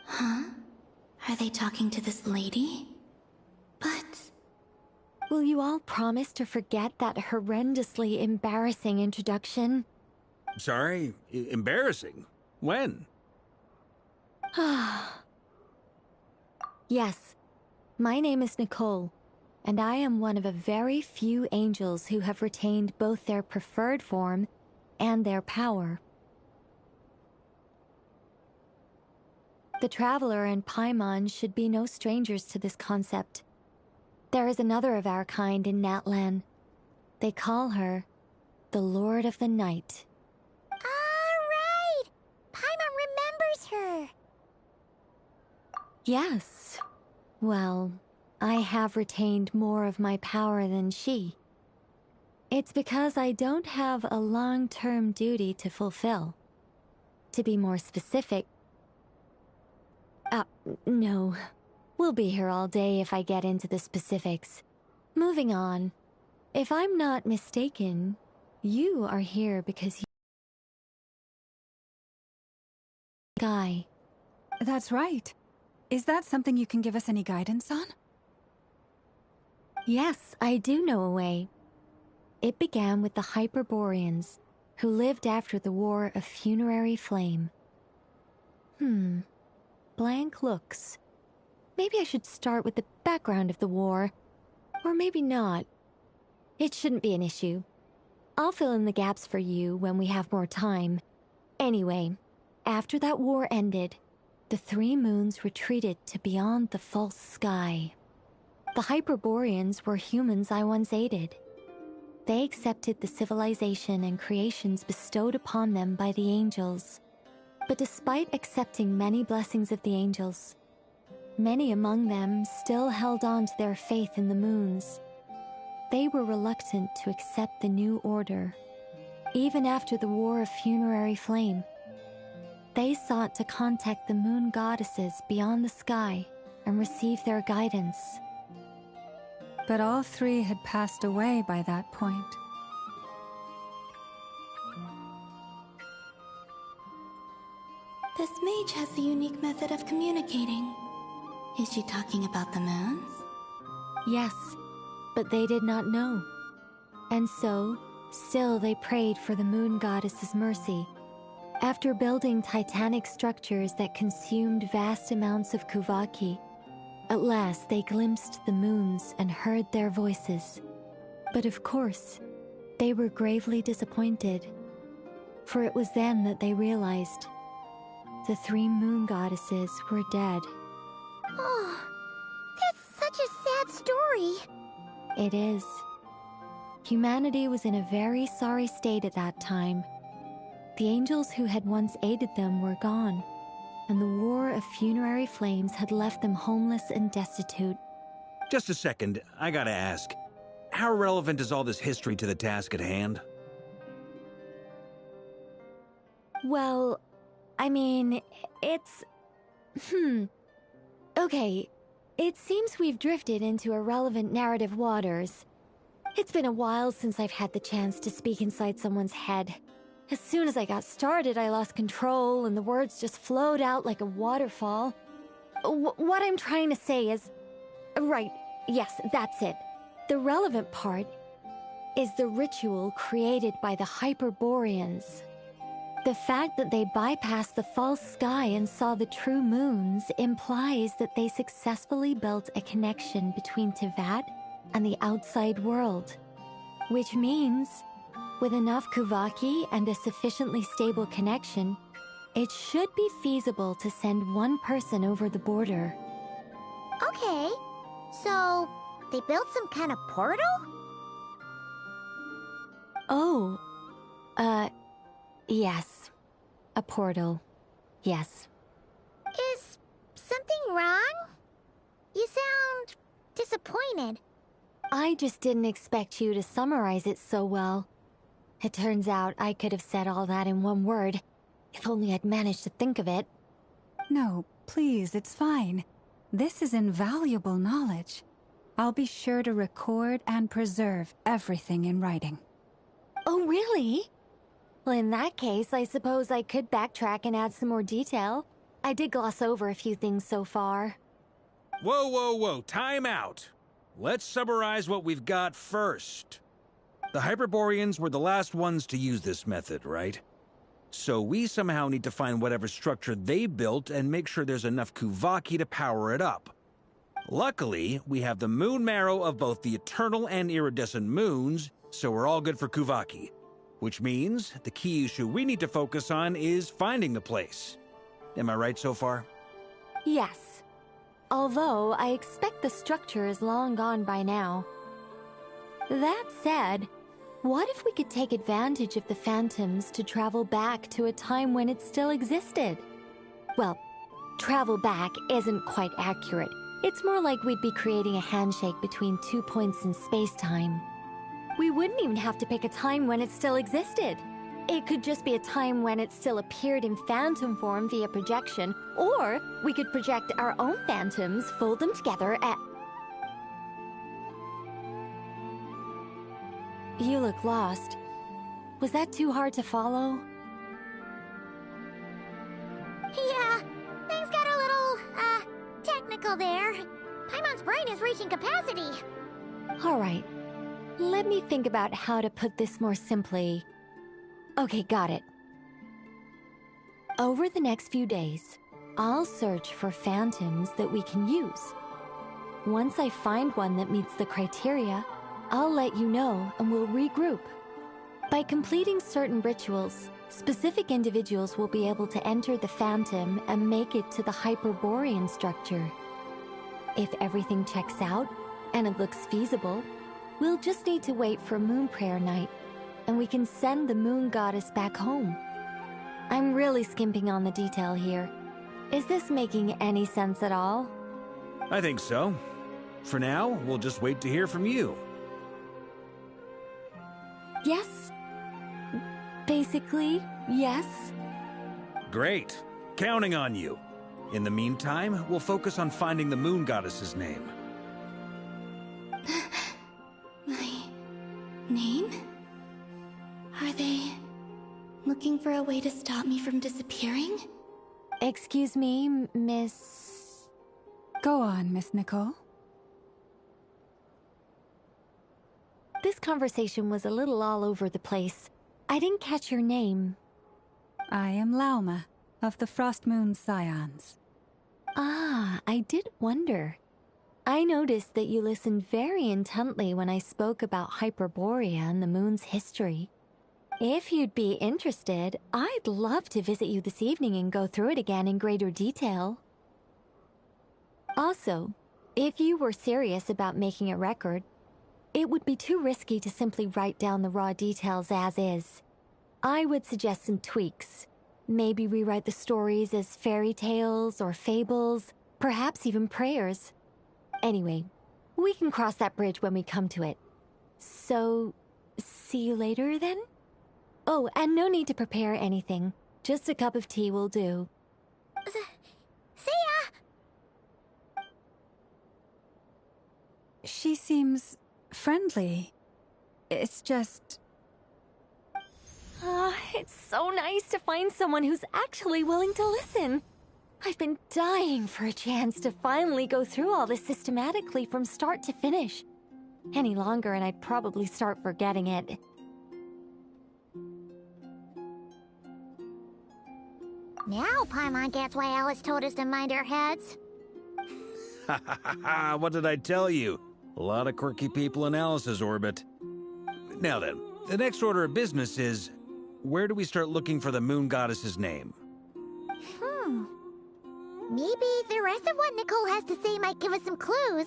Huh? Are they talking to this lady? But... Will you all promise to forget that horrendously embarrassing introduction? Sorry? Embarrassing? When? Yes, my name is Nicole, and I am one of a very few angels who have retained both their preferred form and their power. The Traveler and Paimon should be no strangers to this concept. There is another of our kind in Natlan. They call her the Lord of the Night. Alright! Paimon remembers her! Yes. Well, I have retained more of my power than she. It's because I don't have a long-term duty to fulfill. To be more specific... no. We'll be here all day if I get into the specifics. Moving on. If I'm not mistaken, you are here because you... Guy. That's right. Is that something you can give us any guidance on? Yes, I do know a way. It began with the Hyperboreans, who lived after the War of Funerary Flame. Blank looks. Maybe I should start with the background of the war. Or maybe not. It shouldn't be an issue. I'll fill in the gaps for you when we have more time. Anyway, after that war ended, the three moons retreated to beyond the false sky. The Hyperboreans were humans I once aided. They accepted the civilization and creations bestowed upon them by the angels. But despite accepting many blessings of the angels, many among them still held on to their faith in the moons. They were reluctant to accept the new order, even after the War of Funerary Flame. They sought to contact the moon goddesses beyond the sky and receive their guidance. But all three had passed away by that point. This mage has a unique method of communicating. Is she talking about the moons? Yes, but they did not know. And so, still they prayed for the moon goddess's mercy. After building titanic structures that consumed vast amounts of Kuvaki, at last they glimpsed the moons and heard their voices. But of course, they were gravely disappointed. For it was then that they realized the three moon goddesses were dead. Oh, that's such a sad story. It is. Humanity was in a very sorry state at that time. The angels who had once aided them were gone, and the War of Funerary Flames had left them homeless and destitute. Just a second, I gotta ask. How relevant is all this history to the task at hand? Well, I mean, it's... Okay, it seems we've drifted into irrelevant narrative waters. It's been a while since I've had the chance to speak inside someone's head. As soon as I got started, I lost control, and the words just flowed out like a waterfall. What I'm trying to say is... Right, yes, that's it. The relevant part is the ritual created by the Hyperboreans. The fact that they bypassed the false sky and saw the true moons implies that they successfully built a connection between Teyvat and the outside world. Which means, with enough Kuvaki and a sufficiently stable connection, it should be feasible to send one person over the border. Okay, so they built some kind of portal? Oh, yes. A portal. Yes. Is something wrong? You sound disappointed. disappointed. I just didn't expect you to summarize it so well. It turns out I could have said all that in one word, if only I'd managed to think of it. No, please, it's fine. This is invaluable knowledge. I'll be sure to record and preserve everything in writing. Oh, really? Well, in that case, I suppose I could backtrack and add some more detail. I did gloss over a few things so far. Whoa, whoa, whoa, time out. Let's summarize what we've got first. The Hyperboreans were the last ones to use this method, right? So we somehow need to find whatever structure they built and make sure there's enough Kuvaki to power it up. Luckily, we have the moon marrow of both the eternal and iridescent moons, so we're all good for Kuvaki. Which means the key issue we need to focus on is finding the place. Am I right so far? Yes. Although, I expect the structure is long gone by now. That said, what if we could take advantage of the phantoms to travel back to a time when it still existed? Well, travel back isn't quite accurate. It's more like we'd be creating a handshake between 2 points in space-time. We wouldn't even have to pick a time when it still existed. It could just be a time when it still appeared in phantom form via projection, or we could project our own phantoms, fold them together at... You look lost. Was that too hard to follow? Yeah, things got a little, technical there. Paimon's brain is reaching capacity. All right. Let me think about how to put this more simply. Okay, got it. Over the next few days, I'll search for phantoms that we can use. Once I find one that meets the criteria, I'll let you know and we'll regroup. By completing certain rituals, specific individuals will be able to enter the phantom and make it to the Hyperborean structure. If everything checks out, and it looks feasible, we'll just need to wait for Moon Prayer Night, and we can send the Moon Goddess back home. I'm really skimping on the detail here. Is this making any sense at all? I think so. For now, we'll just wait to hear from you. Yes. Basically, yes. Great. Counting on you. In the meantime, we'll focus on finding the Moon Goddess's name. My name? Are they looking for a way to stop me from disappearing? Excuse me, Miss... Go on, Miss Nicole. This conversation was a little all over the place. I didn't catch your name. I am Lauma, of the Frost Moon Scions. Ah, I did wonder. I noticed that you listened very intently when I spoke about Hyperborea and the moon's history. If you'd be interested, I'd love to visit you this evening and go through it again in greater detail. Also, if you were serious about making a record, it would be too risky to simply write down the raw details as is. I would suggest some tweaks. Maybe rewrite the stories as fairy tales or fables, perhaps even prayers. Anyway, we can cross that bridge when we come to it. So, see you later then? Oh, and no need to prepare anything. Just a cup of tea will do. See ya! She seems friendly. It's just... It's so nice to find someone who's actually willing to listen. I've been dying for a chance to finally go through all this systematically from start to finish. Any longer and I'd probably start forgetting it. Now Paimon gets why Alice told us to mind our heads. Ha ha ha ha, what did I tell you? A lot of quirky people in Alice's orbit. Now then, the next order of business is, where do we start looking for the Moon Goddess's name? Maybe the rest of what Nicole has to say might give us some clues.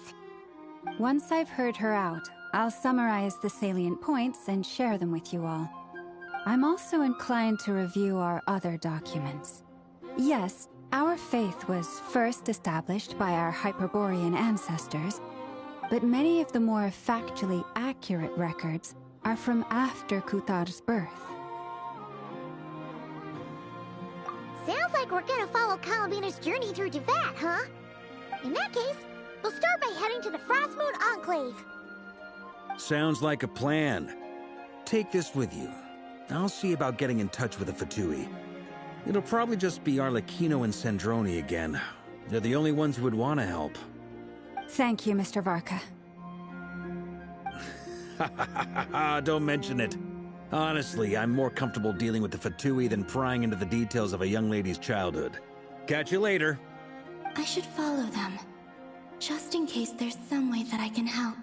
Once I've heard her out, I'll summarize the salient points and share them with you all. I'm also inclined to review our other documents. Yes, our faith was first established by our Hyperborean ancestors, but many of the more factually accurate records are from after Kutar's birth. Sounds like we're gonna follow Columbina's journey through Teyvat, huh? In that case, we'll start by heading to the Frost Moon Enclave. Sounds like a plan. Take this with you. I'll see about getting in touch with the Fatui. It'll probably just be Arlecchino and Sandroni again. They're the only ones who would want to help. Thank you, Mr. Varka. Don't mention it. Honestly, I'm more comfortable dealing with the Fatui than prying into the details of a young lady's childhood. Catch you later. I should follow them, just in case there's some way that I can help.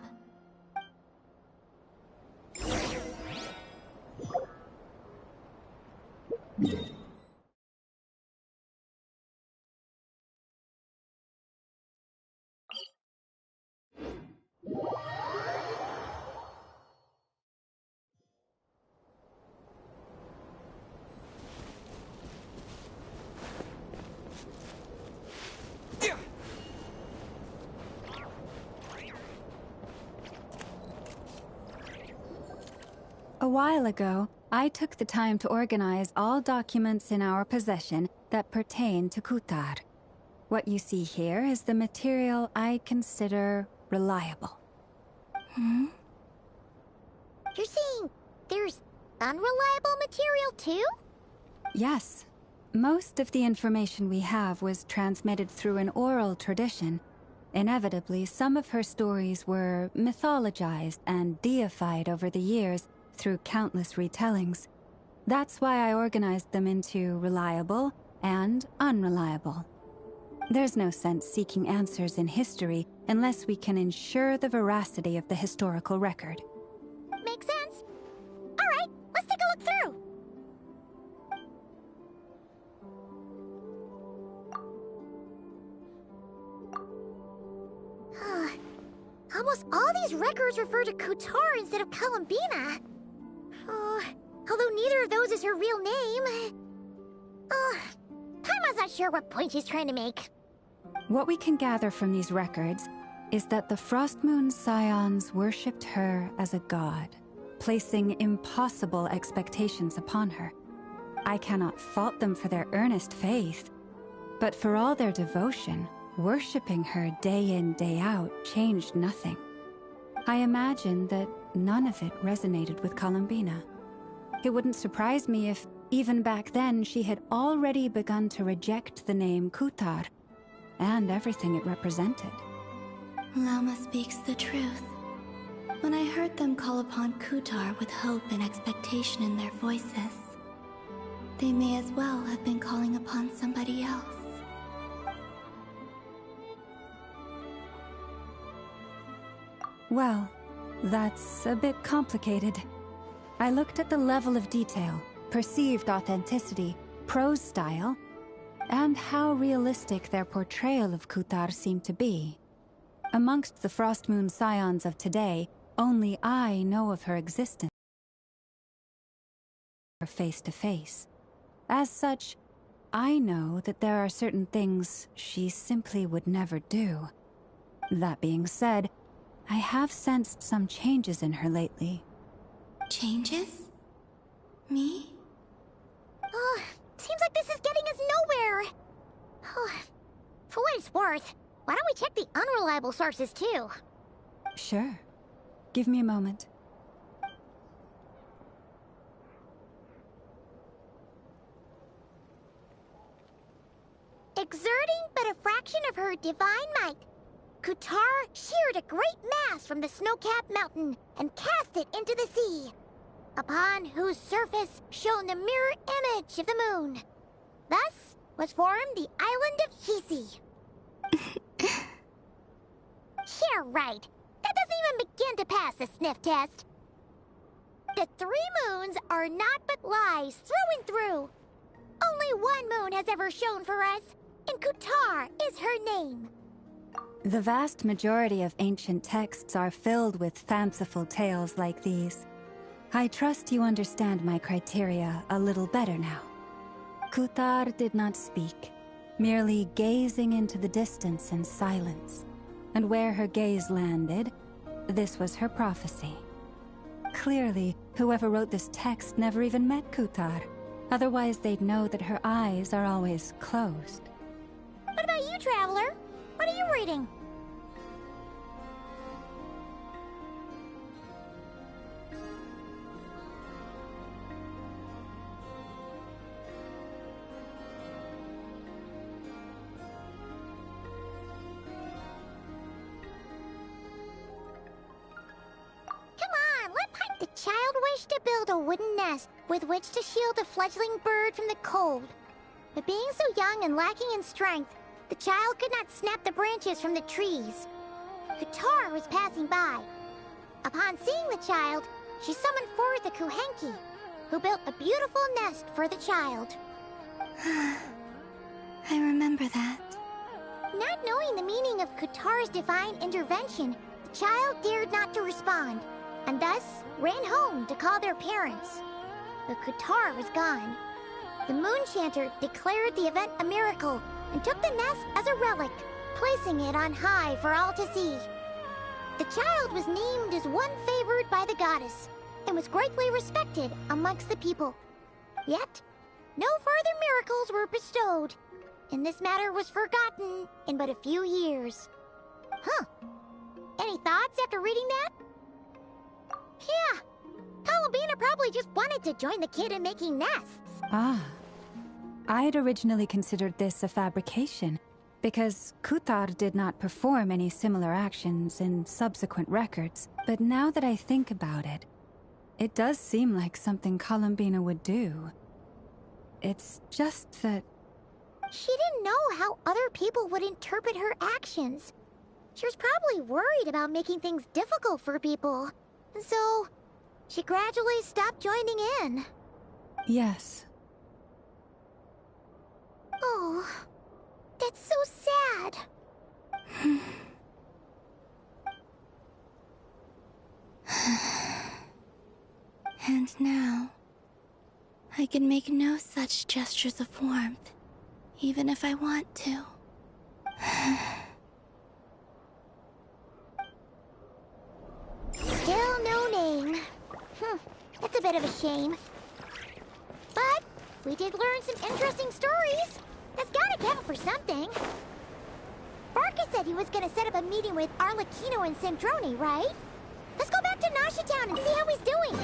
A while ago, I took the time to organize all documents in our possession that pertain to Kutar. What you see here is the material I consider reliable. You're saying there's unreliable material too? Yes. Most of the information we have was transmitted through an oral tradition. Inevitably, some of her stories were mythologized and deified over the years through countless retellings. That's why I organized them into reliable and unreliable. There's no sense seeking answers in history unless we can ensure the veracity of the historical record. Makes sense. All right, let's take a look through. Almost all these records refer to Kutar instead of Columbina. Although neither of those is her real name. Paimon's not sure what point she's trying to make. What we can gather from these records is that the Frost Moon Scions worshipped her as a god, placing impossible expectations upon her. I cannot fault them for their earnest faith, but for all their devotion, worshipping her day in, day out changed nothing. I imagine that none of it resonated with Columbina. It wouldn't surprise me if, even back then, she had already begun to reject the name Kutar and everything it represented. Lama speaks the truth. When I heard them call upon Kutar with hope and expectation in their voices, they may as well have been calling upon somebody else. Well, that's a bit complicated. I looked at the level of detail, perceived authenticity, prose style, and how realistic their portrayal of Kutar seemed to be. Amongst the Frost Moon Scions of today, only I know of her existence face to face. As such, I know that there are certain things she simply would never do. That being said, I have sensed some changes in her lately. Changes? Me? Seems like this is getting us nowhere. For what it's worth, why don't we check the unreliable sources too? Sure. Give me a moment. Exerting but a fraction of her divine might, Kutar sheared a great mass from the snow-capped mountain and cast it into the sea, upon whose surface shone the mirror image of the moon. Thus was formed the island of Hisi. Yeah, right. That doesn't even begin to pass the sniff test. The 3 moons are naught but lies through and through. Only one moon has ever shone for us, and Kutar is her name. The vast majority of ancient texts are filled with fanciful tales like these. I trust you understand my criteria a little better now. Kutar did not speak, merely gazing into the distance in silence. and where her gaze landed, this was her prophecy. Clearly, whoever wrote this text never even met Kutar. Otherwise, they'd know that her eyes are always closed. What about you, Traveler? What are you reading? The child wished to build a wooden nest with which to shield a fledgling bird from the cold. But being so young and lacking in strength, the child could not snap the branches from the trees. Kutar was passing by. Upon seeing the child, she summoned forth a Kuhenki, who built a beautiful nest for the child. I remember that. Not knowing the meaning of Kutar's divine intervention, the child dared not to respond, and thus ran home to call their parents. But Kutar was gone. The Moon Chanter declared the event a miracle and took the nest as a relic, placing it on high for all to see. The child was named as one favored by the goddess and was greatly respected amongst the people. Yet, no further miracles were bestowed, and this matter was forgotten in but a few years. Huh. Any thoughts after reading that? Yeah, Columbina probably just wanted to join the kid in making nests. Ah. I'd originally considered this a fabrication, because Kutar did not perform any similar actions in subsequent records. But now that I think about it, it does seem like something Columbina would do. It's just that... She didn't know how other people would interpret her actions. She was probably worried about making things difficult for people. So, she gradually stopped joining in. Yes. Oh, that's so sad. And now, I can make no such gestures of warmth, even if I want to. Still no name. That's a bit of a shame. But we did learn some interesting stories. That's gotta count for something. Barca said he was gonna set up a meeting with Arlecchino and Sandrone, right? Let's go back to Nasha Town and see how he's doing.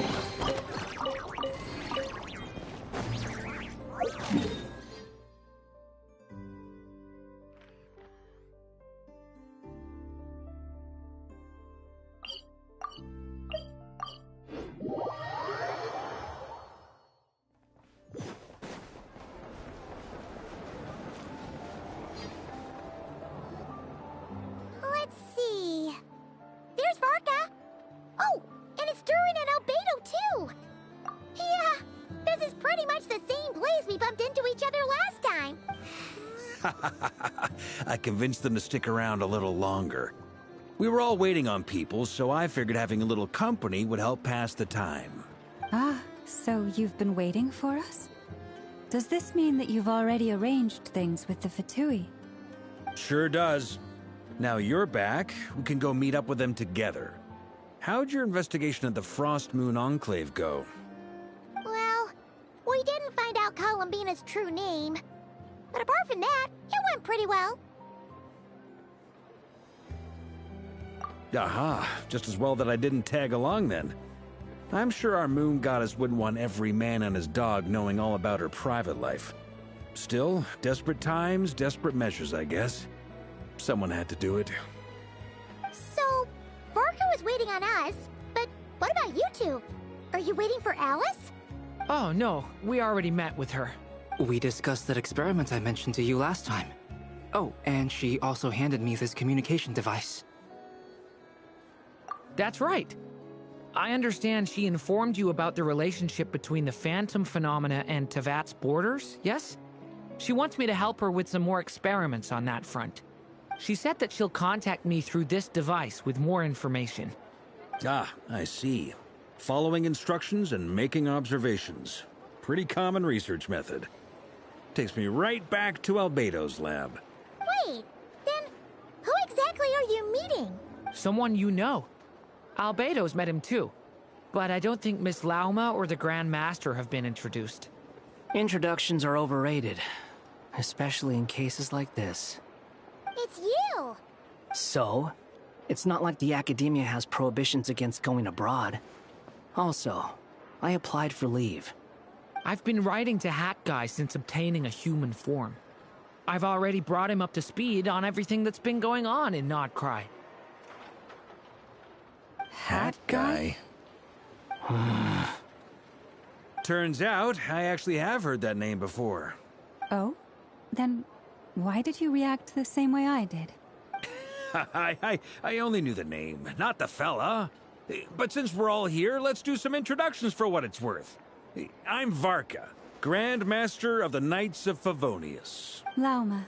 Let's see. There's Varka. Oh, and it's Durin and Albedo too. Yeah, this is pretty much the same place we bumped into each other last time. I convinced them to stick around a little longer. We were all waiting on people, so I figured having a little company would help pass the time. Ah, so you've been waiting for us? Does this mean that you've already arranged things with the Fatui? Sure does. Now you're back, we can go meet up with them together. How'd your investigation at the Frost Moon Enclave go? Well, we didn't find out Columbina's true name. But apart from that, it went pretty well. Aha, just as well that I didn't tag along then. I'm sure our moon goddess wouldn't want every man and his dog knowing all about her private life. Still, desperate times, desperate measures, I guess. Someone had to do it. So, Varka was waiting on us, but what about you two? Are you waiting for Alice? Oh, no. We already met with her. We discussed that experiment I mentioned to you last time. Oh, and she also handed me this communication device. That's right. I understand she informed you about the relationship between the phantom phenomena and Tevat's borders, yes? She wants me to help her with some more experiments on that front. She said that she'll contact me through this device with more information. Ah, I see. Following instructions and making observations. Pretty common research method. Takes me right back to Albedo's lab. Wait, then who exactly are you meeting meaning? Someone you know. Albedo's met him too. But I don't think Miss Lauma or the Grand Master have been introduced. Introductions are overrated, especially in cases like this. It's you! So, it's not like the Academia has prohibitions against going abroad. Also, I applied for leave. I've been writing to Hat Guy since obtaining a human form. I've already brought him up to speed on everything that's been going on in Nocturne. Hat Guy? Turns out, I actually have heard that name before. Oh? Then why did you react the same way I did? I only knew the name, not the fella. But since we're all here, let's do some introductions for what it's worth. I'm Varka, Grand Master of the Knights of Favonius. Lauma,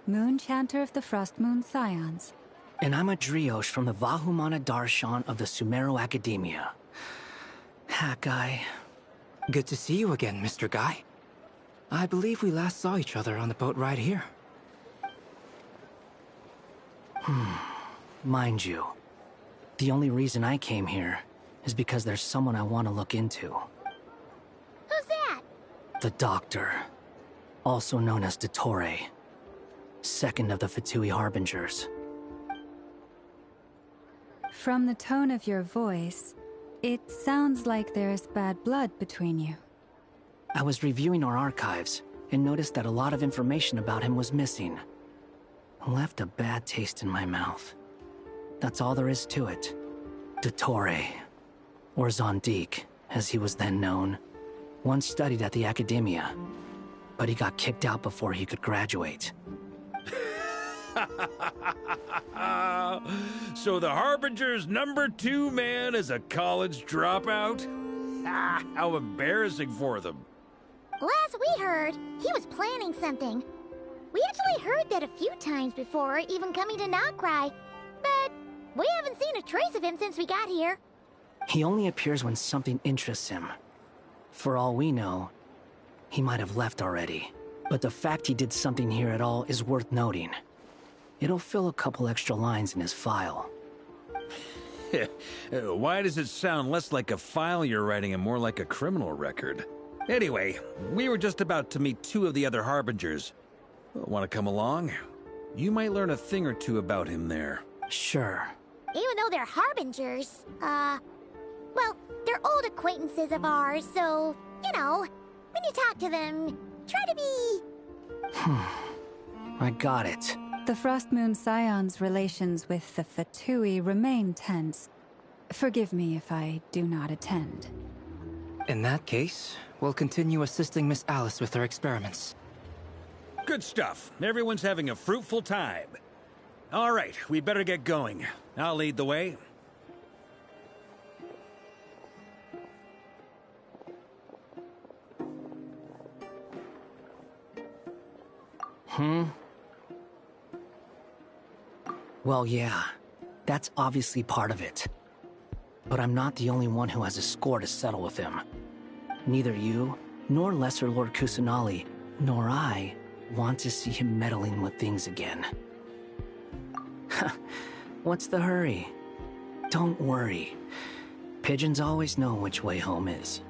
Moon Chanter of the Frost Moon Scions. And I'm a Drioche from the Vahumana Darshan of the Sumero Academia. Hat Guy. Good to see you again, Mr. Guy. I believe we last saw each other on the boat ride here. Mind you, the only reason I came here is because there's someone I want to look into. Who's that? The Doctor, also known as Dottore, second of the Fatui Harbingers. From the tone of your voice, it sounds like there's bad blood between you. I was reviewing our archives and noticed that a lot of information about him was missing. Left a bad taste in my mouth. That's all there is to it. Dottore, or Zondique, as he was then known, once studied at the Academia, but he got kicked out before he could graduate. So the Harbinger's #2 man is a college dropout? How embarrassing for them. Last we heard, he was planning something. We actually heard that a few times before, even coming to Nocturne, but we haven't seen a trace of him since we got here. He only appears when something interests him. For all we know, he might have left already. But the fact he did something here at all is worth noting. It'll fill a couple extra lines in his file. Why does it sound less like a file you're writing and more like a criminal record? Anyway, we were just about to meet 2 of the other Harbingers. Want to come along? You might learn a thing or two about him there. Sure. Even though they're Harbingers, well, they're old acquaintances of ours, so, you know, when you talk to them, try to be... I got it. The Frost Moon Scions' relations with the Fatui remain tense. Forgive me if I do not attend. In that case, we'll continue assisting Miss Alice with her experiments. Good stuff. Everyone's having a fruitful time. All right, we better get going. I'll lead the way. Well, yeah. That's obviously part of it. But I'm not the only one who has a score to settle with him. Neither you, nor Lesser Lord Kusanali, nor I want to see him meddling with things again. What's the hurry? Don't worry. Pigeons always know which way home is.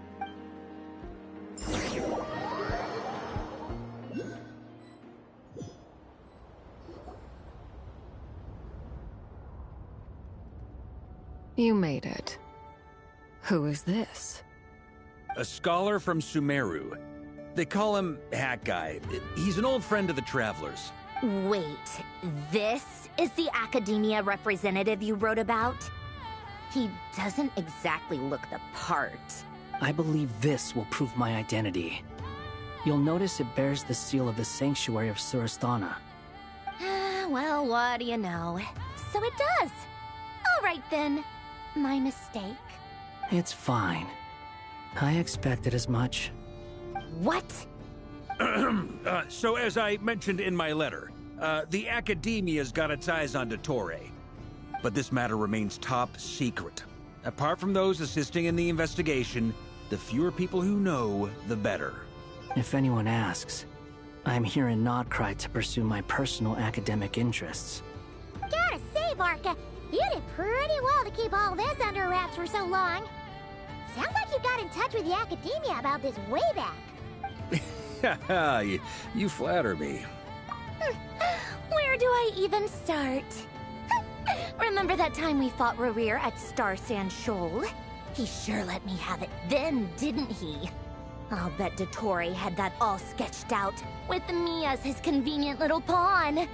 You made it. Who is this? A scholar from Sumeru. They call him Hat Guy. He's an old friend of the Travelers. Wait, this is the Academia representative you wrote about? He doesn't exactly look the part. I believe this will prove my identity. You'll notice it bears the seal of the Sanctuary of Surasthana. Well, what do you know? So it does. All right then. My mistake. It's fine. I expected as much. What? So as I mentioned in my letter, the Academia's got its eyes on Dottore. But this matter remains top secret. Apart from those assisting in the investigation, the fewer people who know, the better. If anyone asks, I'm here in Nocturne to pursue my personal academic interests. Gotta say, Varka, You did pretty well to keep all this under wraps for so long. Sounds like you got in touch with the academia about this way back. you flatter me. Where do I even start? Remember that time we fought Rerir at Star Sand Shoal? He sure let me have it then, didn't he? I'll bet Dottore had that all sketched out, with me as his convenient little pawn.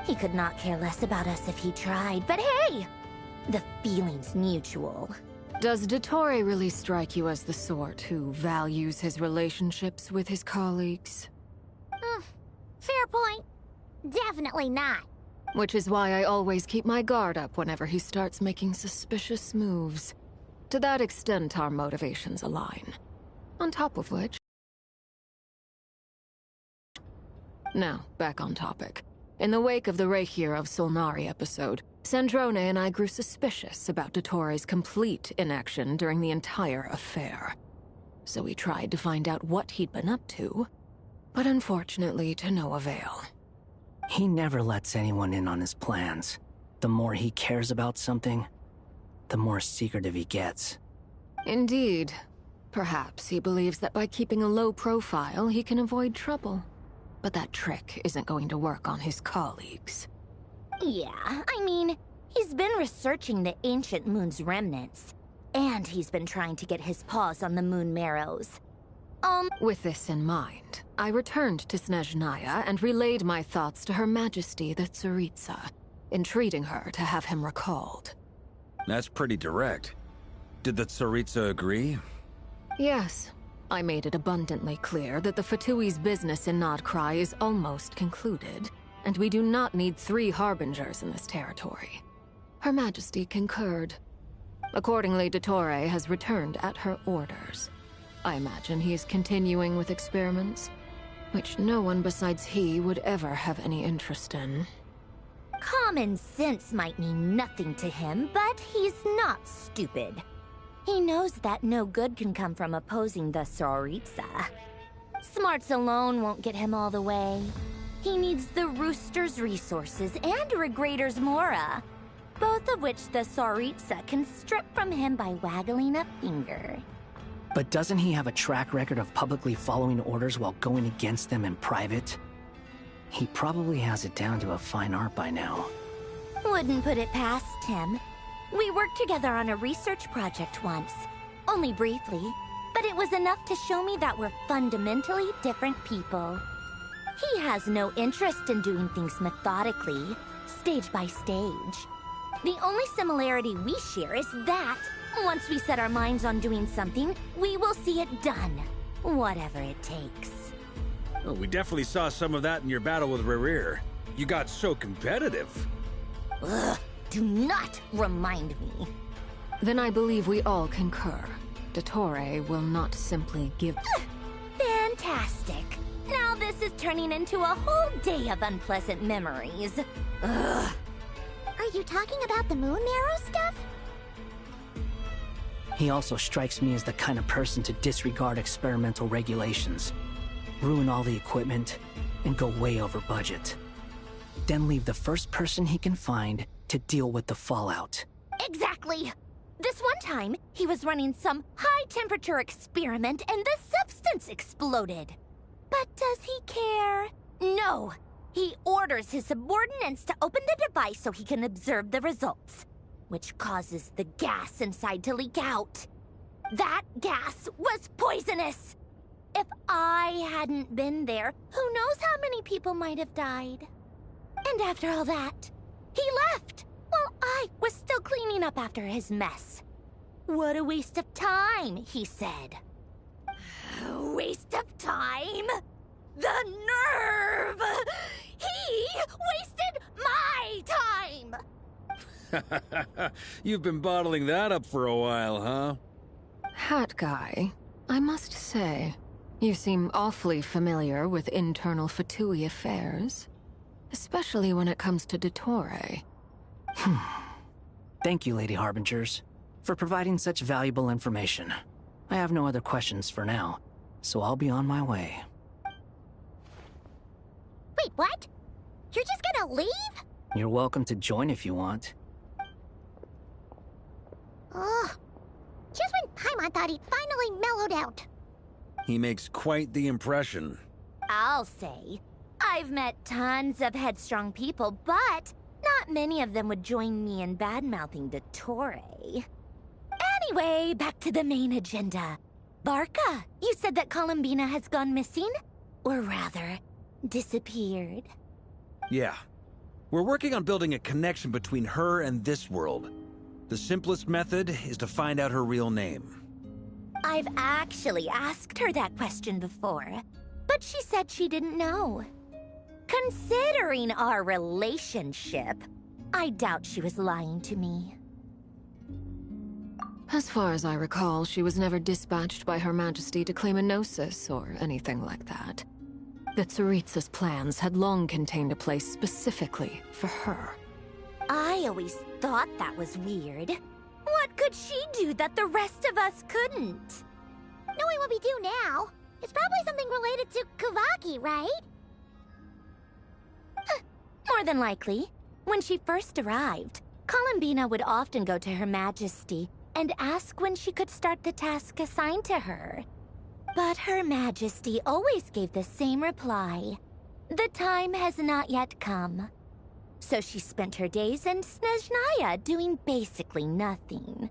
He could not care less about us if he tried, but hey! The feeling's mutual. Does Dottore really strike you as the sort who values his relationships with his colleagues? Fair point. Definitely not. Which is why I always keep my guard up whenever he starts making suspicious moves. To that extent, our motivations align. On top of which... Now, back on topic. In the wake of the Reikir of Solnari episode, Sandrone and I grew suspicious about Dottore's complete inaction during the entire affair. So we tried to find out what he'd been up to, but unfortunately to no avail. He never lets anyone in on his plans. The more he cares about something, the more secretive he gets. Indeed. Perhaps he believes that by keeping a low profile, he can avoid trouble. But that trick isn't going to work on his colleagues. Yeah, I mean, he's been researching the ancient moon's remnants. And he's been trying to get his paws on the moon marrows. With this in mind, I returned to Snezhnaya and relayed my thoughts to Her Majesty the Tsaritsa, entreating her to have him recalled. That's pretty direct. Did the Tsaritsa agree? Yes. I made it abundantly clear that the Fatui's business in Nodcry is almost concluded, and we do not need 3 harbingers in this territory. Her Majesty concurred. Accordingly, Dottore has returned at her orders. I imagine he is continuing with experiments, which no one besides he would ever have any interest in. Common sense might mean nothing to him, but he's not stupid. He knows that no good can come from opposing the Tsaritsa. Smarts alone won't get him all the way. He needs the Rooster's resources and Regrator's Mora, both of which the Tsaritsa can strip from him by waggling a finger. But doesn't he have a track record of publicly following orders while going against them in private? He probably has it down to a fine art by now. Wouldn't put it past him. We worked together on a research project once. Only briefly, but it was enough to show me that we're fundamentally different people. He has no interest in doing things methodically, stage by stage. The only similarity we share is that, once we set our minds on doing something, we will see it done, whatever it takes. Oh, we definitely saw some of that in your battle with Rerir. You got so competitive. Ugh, do not remind me. Then I believe we all concur. Dottore will not simply give... Fantastic. Now this is turning into a whole day of unpleasant memories. Ugh. Are you talking about the moon marrow stuff? He also strikes me as the kind of person to disregard experimental regulations, ruin all the equipment, and go way over budget. Then leave the first person he can find to deal with the fallout. Exactly! This one time, he was running some high-temperature experiment and the substance exploded. But does he care? No! He orders his subordinates to open the device so he can observe the results, which causes the gas inside to leak out. That gas was poisonous! If I hadn't been there, who knows how many people might have died? And after all that, he left, while I was still cleaning up after his mess. What a waste of time, he said. Waste of time? The nerve! He wasted my time! You've been bottling that up for a while, huh? Hat guy, I must say, you seem awfully familiar with internal Fatui affairs. Especially when it comes to Dottore. Thank you, Lady Harbingers, for providing such valuable information. I have no other questions for now, so I'll be on my way. Wait, what? You're just gonna leave? You're welcome to join if you want. thought he'd finally mellowed out. He makes quite the impression. I'll say. I've met tons of headstrong people, but not many of them would join me in bad-mouthing Dottore. Anyway, back to the main agenda. Barca, you said that Columbina has gone missing? Or rather, disappeared. Yeah. We're working on building a connection between her and this world. The simplest method is to find out her real name. I've actually asked her that question before, but she said she didn't know. Considering our relationship, I doubt she was lying to me. As far as I recall, she was never dispatched by Her Majesty to claim a gnosis or anything like that. The Tsaritsa's plans had long contained a place specifically for her. I always thought that was weird. What could she do that the rest of us couldn't? Knowing what we do now, it's probably something related to Kavaki, right? More than likely. When she first arrived, Columbina would often go to Her Majesty and ask when she could start the task assigned to her. But Her Majesty always gave the same reply. The time has not yet come. So she spent her days in Snezhnaya doing basically nothing.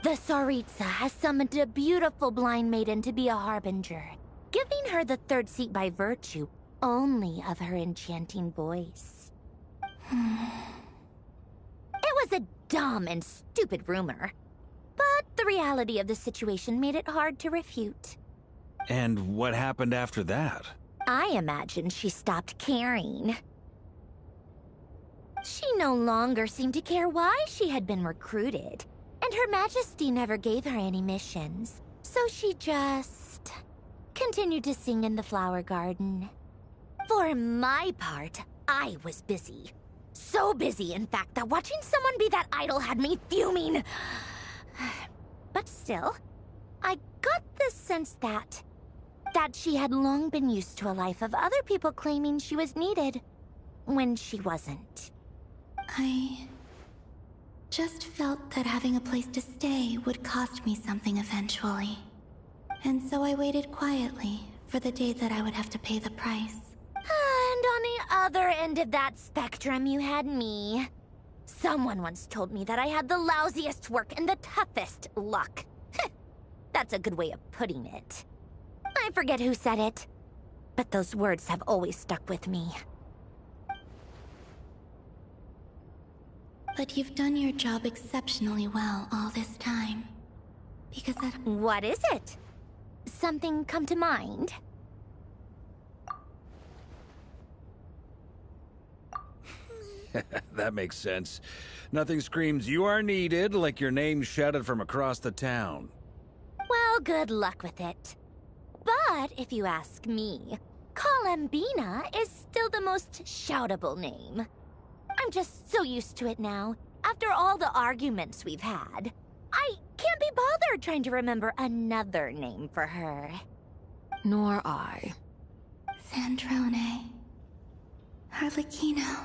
The Tsaritsa has summoned a beautiful blind maiden to be a harbinger, giving her the third seat by virtue only of her enchanting voice. It was a dumb and stupid rumor, but the reality of the situation made it hard to refute. And what happened after that? I imagine she stopped caring. She no longer seemed to care why she had been recruited, and Her Majesty never gave her any missions, so she just continued to sing in the flower garden. For my part, I was busy. So busy, in fact, that watching someone be that idol had me fuming. But still, I got the sense that she had long been used to a life of other people claiming she was needed when she wasn't. I just felt that having a place to stay would cost me something eventually. And so I waited quietly for the day that I would have to pay the price. And on the other end of that spectrum, you had me. Someone once told me that I had the lousiest work and the toughest luck. That's a good way of putting it. I forget who said it, but those words have always stuck with me. But you've done your job exceptionally well all this time. Because that... What is it? Something come to mind? That makes sense. Nothing screams you are needed like your name shouted from across the town. Well, good luck with it. But if you ask me, Columbina is still the most shoutable name. I'm just so used to it now, after all the arguments we've had. I can't be bothered trying to remember another name for her. Nor I. Sandrone. Harlequino.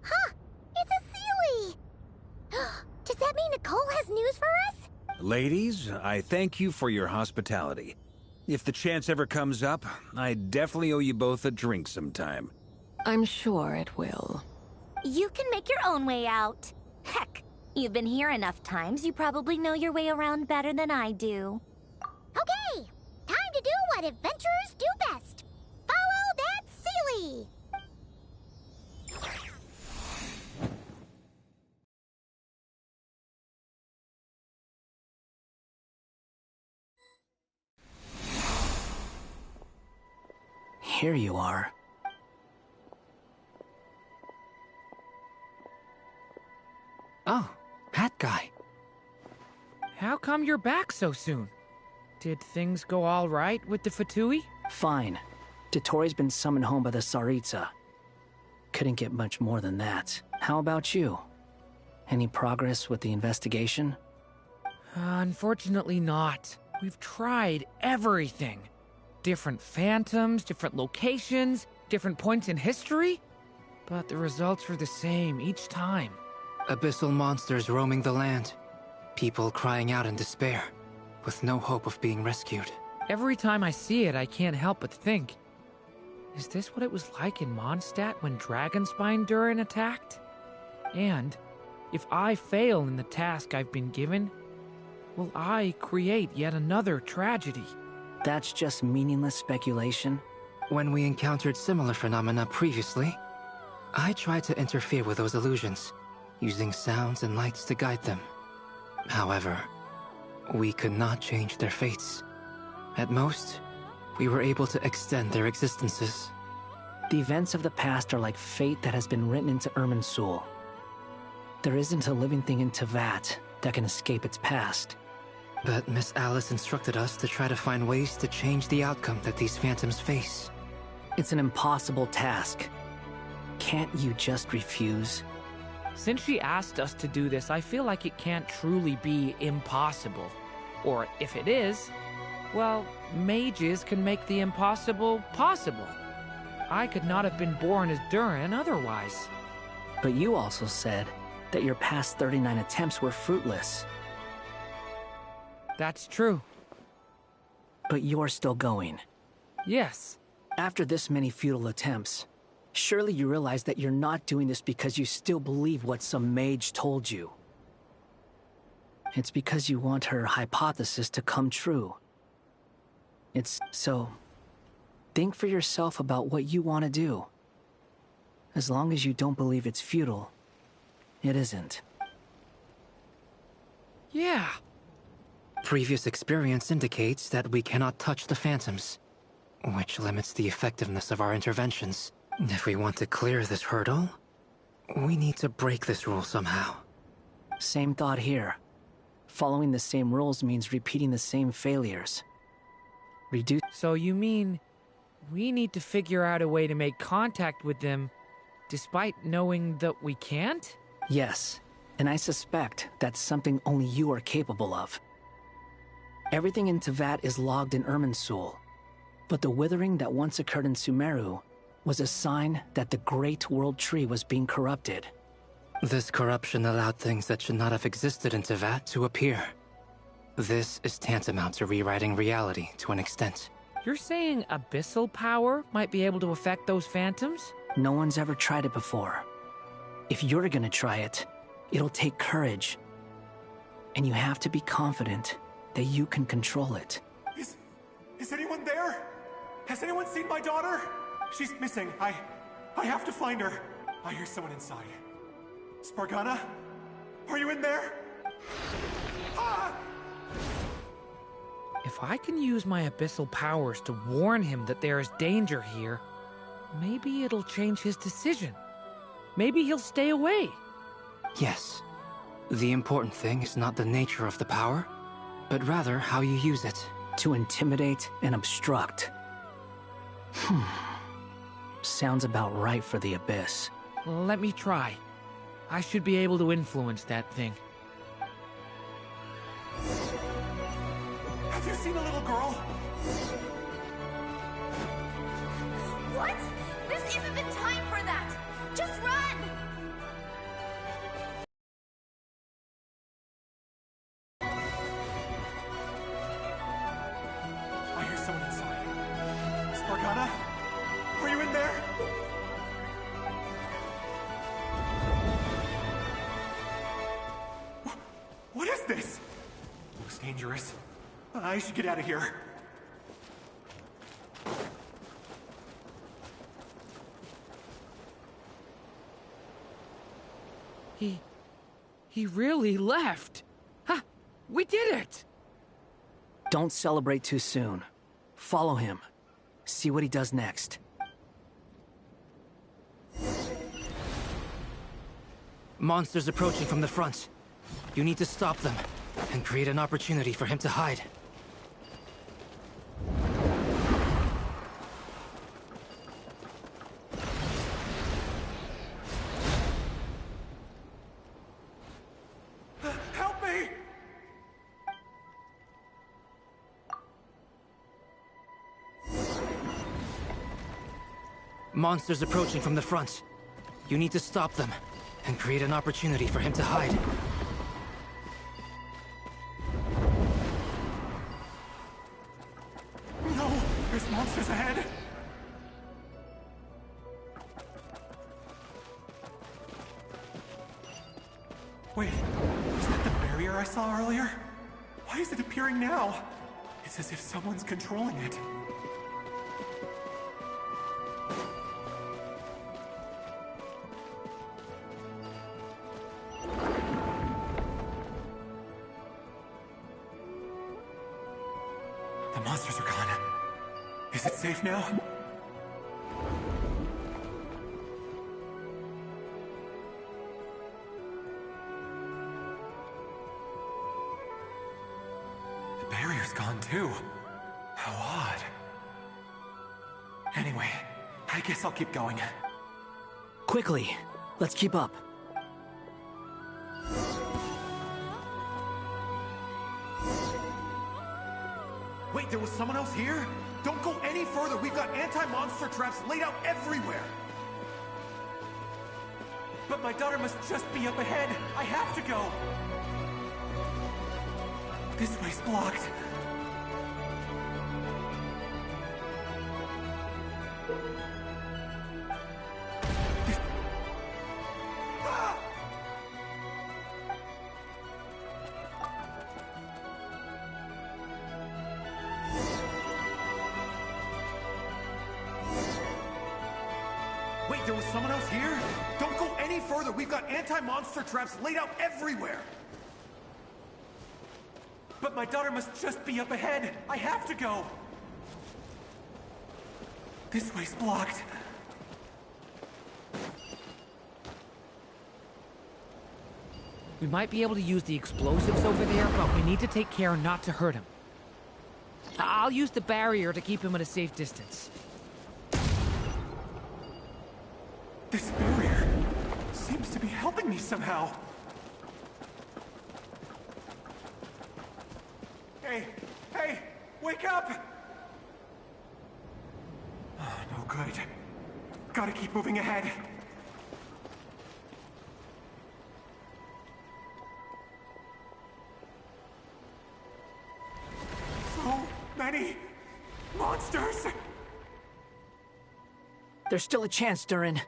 Huh! It's a Sealy! Does that mean Nicole has news for us? Ladies, I thank you for your hospitality. If the chance ever comes up, I definitely owe you both a drink sometime. I'm sure it will. You can make your own way out. Heck, you've been here enough times, you probably know your way around better than I do. Okay! Time to do what adventurers do best. Follow that Sealy! Here you are. Oh, that guy. How come you're back so soon? Did things go all right with the Fatui? Fine. Dottore's been summoned home by the Tsaritsa. Couldn't get much more than that. How about you? Any progress with the investigation? Unfortunately not. We've tried everything. Different phantoms, different locations, different points in history. But the results were the same each time. Abyssal monsters roaming the land. People crying out in despair, with no hope of being rescued. Every time I see it, I can't help but think, is this what it was like in Mondstadt when Dragonspine Durin attacked? And if I fail in the task I've been given, will I create yet another tragedy? That's just meaningless speculation. When we encountered similar phenomena previously, I tried to interfere with those illusions, using sounds and lights to guide them. However, we could not change their fates. At most, we were able to extend their existences. The events of the past are like fate that has been written into Irminsul. There isn't a living thing in Teyvat that can escape its past. But Miss Alice instructed us to try to find ways to change the outcome that these phantoms face. It's an impossible task. Can't you just refuse? Since she asked us to do this, I feel like it can't truly be impossible. Or if it is, well, mages can make the impossible possible. I could not have been born as Durin otherwise. But you also said that your past 39 attempts were fruitless. That's true. But you're still going. Yes. After this many futile attempts, surely you realize that you're not doing this because you still believe what some mage told you. It's because you want her hypothesis to come true. So, think for yourself about what you want to do. As long as you don't believe it's futile, it isn't. Yeah. Previous experience indicates that we cannot touch the phantoms, which limits the effectiveness of our interventions. If we want to clear this hurdle, we need to break this rule somehow. Same thought here. Following the same rules means repeating the same failures. So you mean we need to figure out a way to make contact with them despite knowing that we can't? Yes, and I suspect that's something only you are capable of. Everything in Teyvat is logged in Irminsul, but the withering that once occurred in Sumeru was a sign that the Great World Tree was being corrupted. This corruption allowed things that should not have existed in Teyvat to appear. This is tantamount to rewriting reality to an extent. You're saying abyssal power might be able to affect those phantoms? No one's ever tried it before. If you're gonna try it, it'll take courage. And you have to be confident that you can control it. Is anyone there? Has anyone seen my daughter? She's missing. I have to find her. I hear someone inside. Spargana? Are you in there? Ah! If I can use my abyssal powers to warn him that there is danger here, maybe it'll change his decision. Maybe he'll stay away. Yes. The important thing is not the nature of the power, but rather how you use it. To intimidate and obstruct. Sounds about right for the Abyss. Let me try. I should be able to influence that thing. Have you seen a little girl? What? This isn't the time for that! Just run! I hear someone inside. Spargana? Are you in there? What is this? Looks dangerous. I should get out of here. He really left. Ha! We did it! Don't celebrate too soon. Follow him. See what he does next. Monsters approaching from the front. You need to stop them and create an opportunity for him to hide. Help me! Monsters approaching from the front. You need to stop them, and create an opportunity for him to hide. No! There's monsters ahead! Wait, was that the barrier I saw earlier? Why is it appearing now? It's as if someone's controlling it. The monsters are gone. Is it safe now? The barrier's gone too. How odd. Anyway, I guess I'll keep going. Quickly, let's keep up. Wait, there was someone else here? Don't go any further. We've got anti-monster traps laid out everywhere. But my daughter must just be up ahead. I have to go. This way's blocked. Wait, there was someone else here? Don't go any further. We've got anti-monster traps laid out everywhere. But my daughter must just be up ahead. I have to go. This way's blocked. We might be able to use the explosives over there, but we need to take care not to hurt him. I'll use the barrier to keep him at a safe distance. This barrier seems to be helping me somehow. Hey, wake up! Oh, no good. Gotta keep moving ahead. So many monsters! There's still a chance, Durin.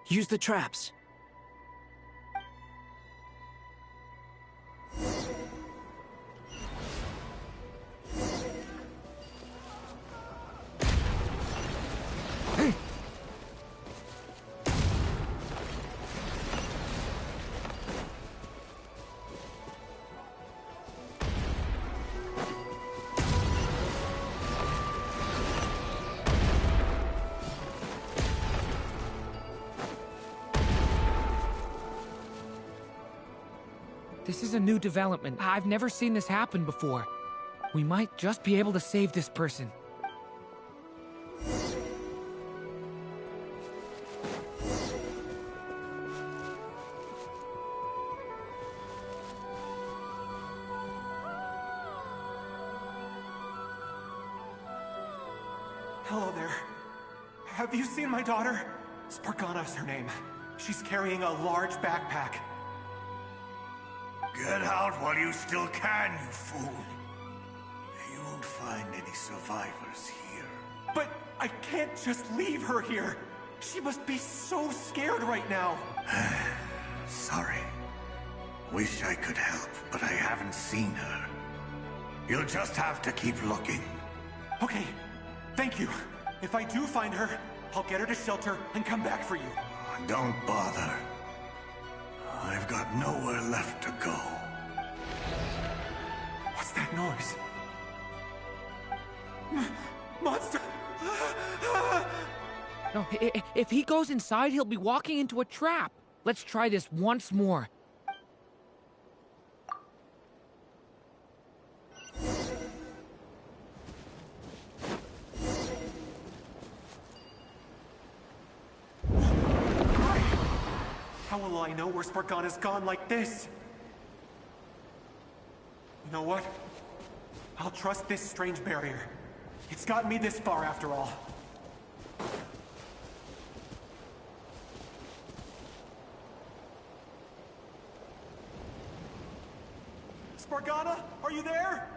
Use the traps. This is a new development. I've never seen this happen before. We might just be able to save this person. Hello there. Have you seen my daughter? Spargana's her name. She's carrying a large backpack. Get out while you still can, you fool. You won't find any survivors here. But I can't just leave her here. She must be so scared right now. Sorry. Wish I could help, but I haven't seen her. You'll just have to keep looking. Okay, thank you. If I do find her, I'll get her to shelter and come back for you. Don't bother. I've got nowhere left to go. What's that noise? Monster! No, if he goes inside, he'll be walking into a trap. Let's try this once more. How will I know where Spargana's gone like this? You know what? I'll trust this strange barrier. It's gotten me this far after all. Spargana, are you there?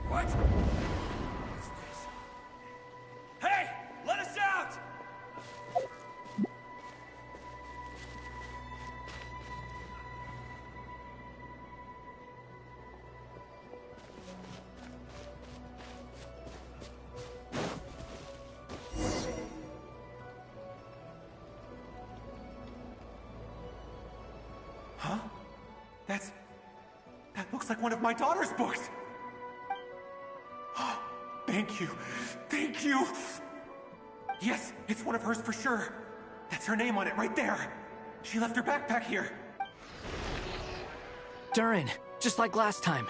What? Hey! Let us out! Huh? That looks like one of my daughter's books! Thank you. Thank you! Yes, it's one of hers for sure. That's her name on it right there. She left her backpack here. Durin, just like last time.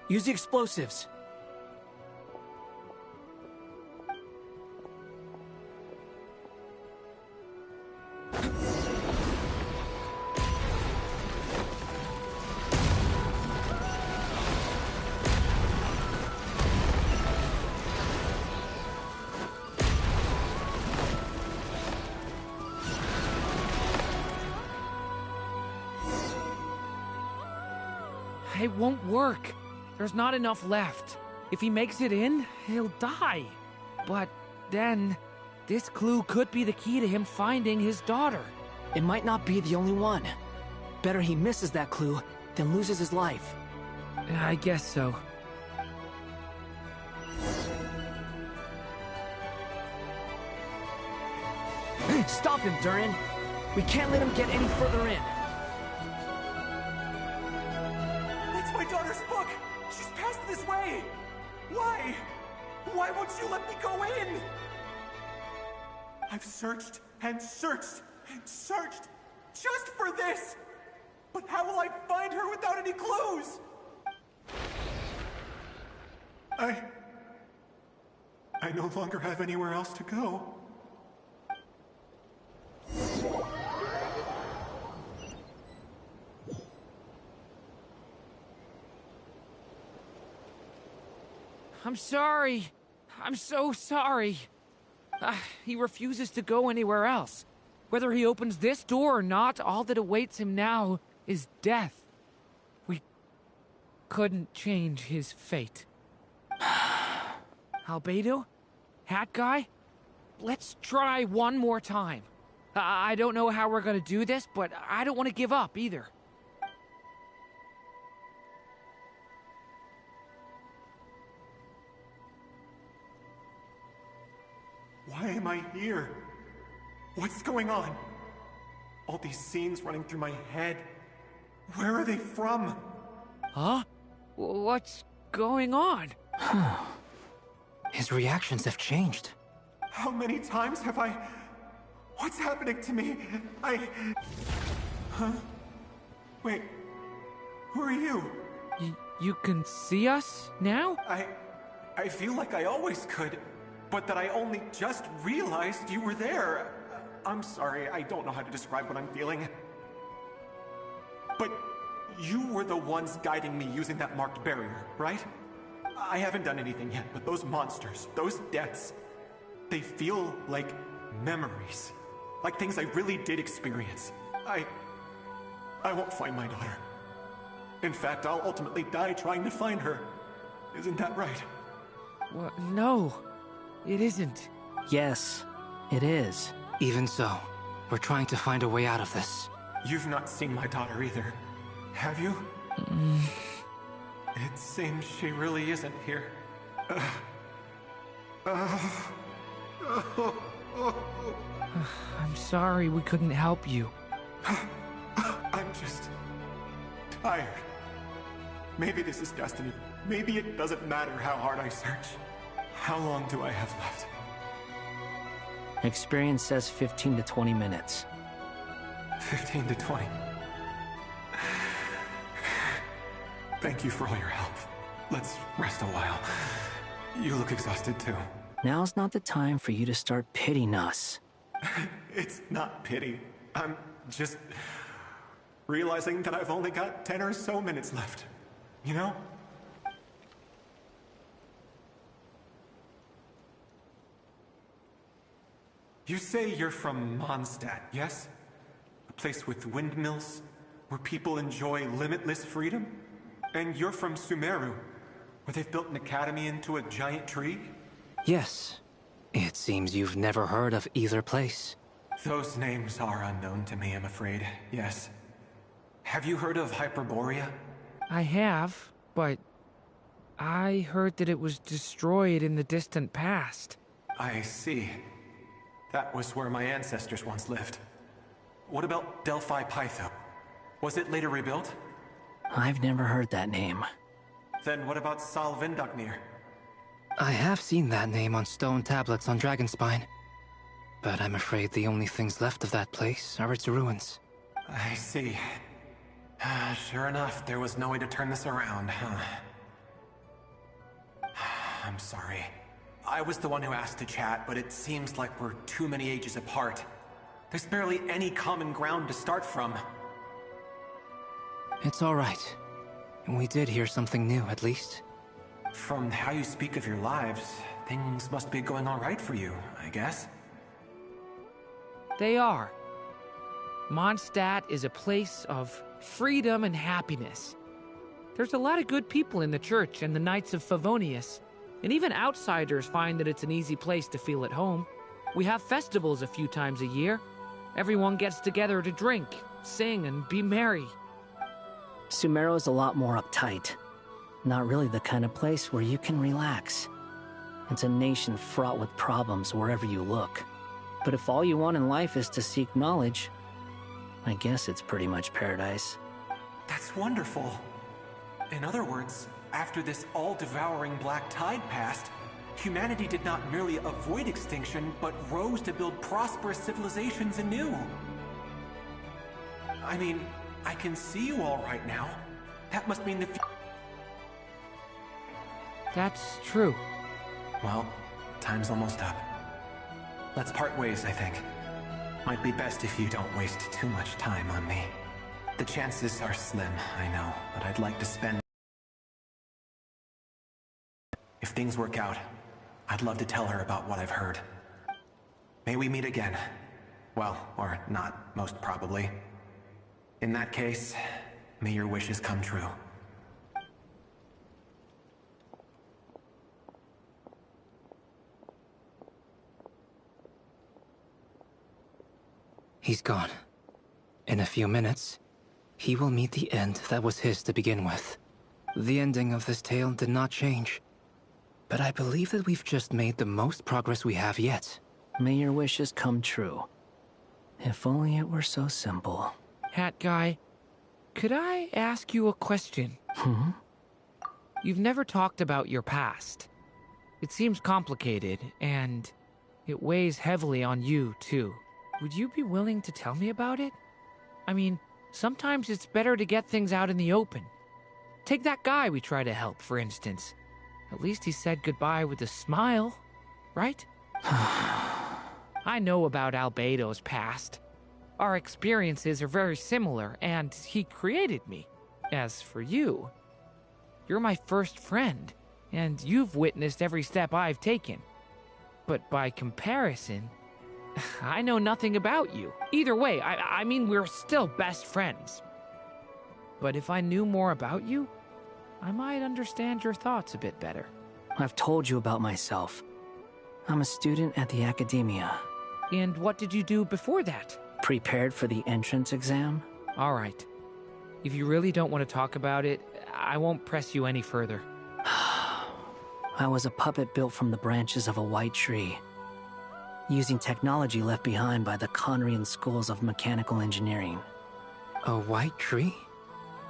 Use the explosives. It won't work. There's not enough left. If he makes it in, he'll die. But then, this clue could be the key to him finding his daughter. It might not be the only one. Better he misses that clue than loses his life. I guess so. Stop him, Durin. We can't let him get any further in. That's my daughter's book! She's passed this way! Why? Why won't you let me go in? I've searched and searched and searched just for this! But how will I find her without any clues? I no longer have anywhere else to go. I'm sorry. I'm so sorry. He refuses to go anywhere else. Whether he opens this door or not, all that awaits him now is death. We couldn't change his fate. Albedo? Hat guy? Let's try one more time. I don't know how we're gonna do this, but I don't want to give up either. Why am I here? What's going on? All these scenes running through my head. Where are they from? Huh? What's going on? His reactions have changed. How many times have I... What's happening to me? Huh? Wait. Who are you? You can see us now? I feel like I always could, but that I only just realized you were there. I'm sorry, I don't know how to describe what I'm feeling. But you were the ones guiding me using that marked barrier, right? I haven't done anything yet, but those monsters, those deaths, they feel like memories. Like things I really did experience. I won't find my daughter. In fact, I'll ultimately die trying to find her. Isn't that right? Well, no, it isn't. Yes, it is. Even so, we're trying to find a way out of this. You've not seen my daughter either, have you? It seems she really isn't here. I'm sorry we couldn't help you. I'm just... tired. Maybe this is destiny. Maybe it doesn't matter how hard I search. How long do I have left? Experience says 15 to 20 minutes. 15 to 20. Thank you for all your help. Let's rest a while. You look exhausted too. Now's not the time for you to start pitying us. It's not pity. I'm just realizing that I've only got 10 or so minutes left. You know? You say you're from Mondstadt, yes? A place with windmills, where people enjoy limitless freedom? And you're from Sumeru, where they've built an academy into a giant tree? Yes. It seems you've never heard of either place. Those names are unknown to me, I'm afraid, yes. Have you heard of Hyperborea? I have, but I heard that it was destroyed in the distant past. I see. That was where my ancestors once lived. What about Delphi Pytho? Was it later rebuilt? I've never heard that name. Then what about Sal Vindagnir? I have seen that name on stone tablets on Dragonspine. But I'm afraid the only things left of that place are its ruins. I see. Sure enough, there was no way to turn this around, huh? I'm sorry. I was the one who asked to chat, but it seems like we're too many ages apart. There's barely any common ground to start from. It's all right. We did hear something new, at least. From how you speak of your lives, things must be going all right for you, I guess. They are. Mondstadt is a place of freedom and happiness. There's a lot of good people in the church and the Knights of Favonius, and even outsiders find that it's an easy place to feel at home. We have festivals a few times a year. Everyone gets together to drink, sing, and be merry. Sumeru's a lot more uptight. Not really the kind of place where you can relax. It's a nation fraught with problems wherever you look. But if all you want in life is to seek knowledge, I guess it's pretty much paradise. That's wonderful. In other words, after this all-devouring black tide passed, humanity did not merely avoid extinction, but rose to build prosperous civilizations anew. I mean, I can see you all right now. That must mean the That's true. Well, time's almost up. Let's part ways, I think. Might be best if you don't waste too much time on me. The chances are slim, I know, but I'd like to spend... If things work out, I'd love to tell her about what I've heard. May we meet again. Well, or not, most probably. In that case, may your wishes come true. He's gone. In a few minutes, he will meet the end that was his to begin with. The ending of this tale did not change. But I believe that we've just made the most progress we have yet. May your wishes come true. If only it were so simple. Hat guy, could I ask you a question? You've never talked about your past. It seems complicated, and it weighs heavily on you, too. Would you be willing to tell me about it? I mean, sometimes it's better to get things out in the open. Take that guy we try to help, for instance. At least he said goodbye with a smile, right? I know about Albedo's past. Our experiences are very similar, and he created me. As for you, you're my first friend, and you've witnessed every step I've taken. But by comparison, I know nothing about you. Either way, I mean, we're still best friends. But if I knew more about you, I might understand your thoughts a bit better. I've told you about myself. I'm a student at the academia. And what did you do before that? Prepared for the entrance exam? All right. If you really don't want to talk about it, I won't press you any further. I was a puppet built from the branches of a white tree, using technology left behind by the Conrian schools of mechanical engineering. A white tree?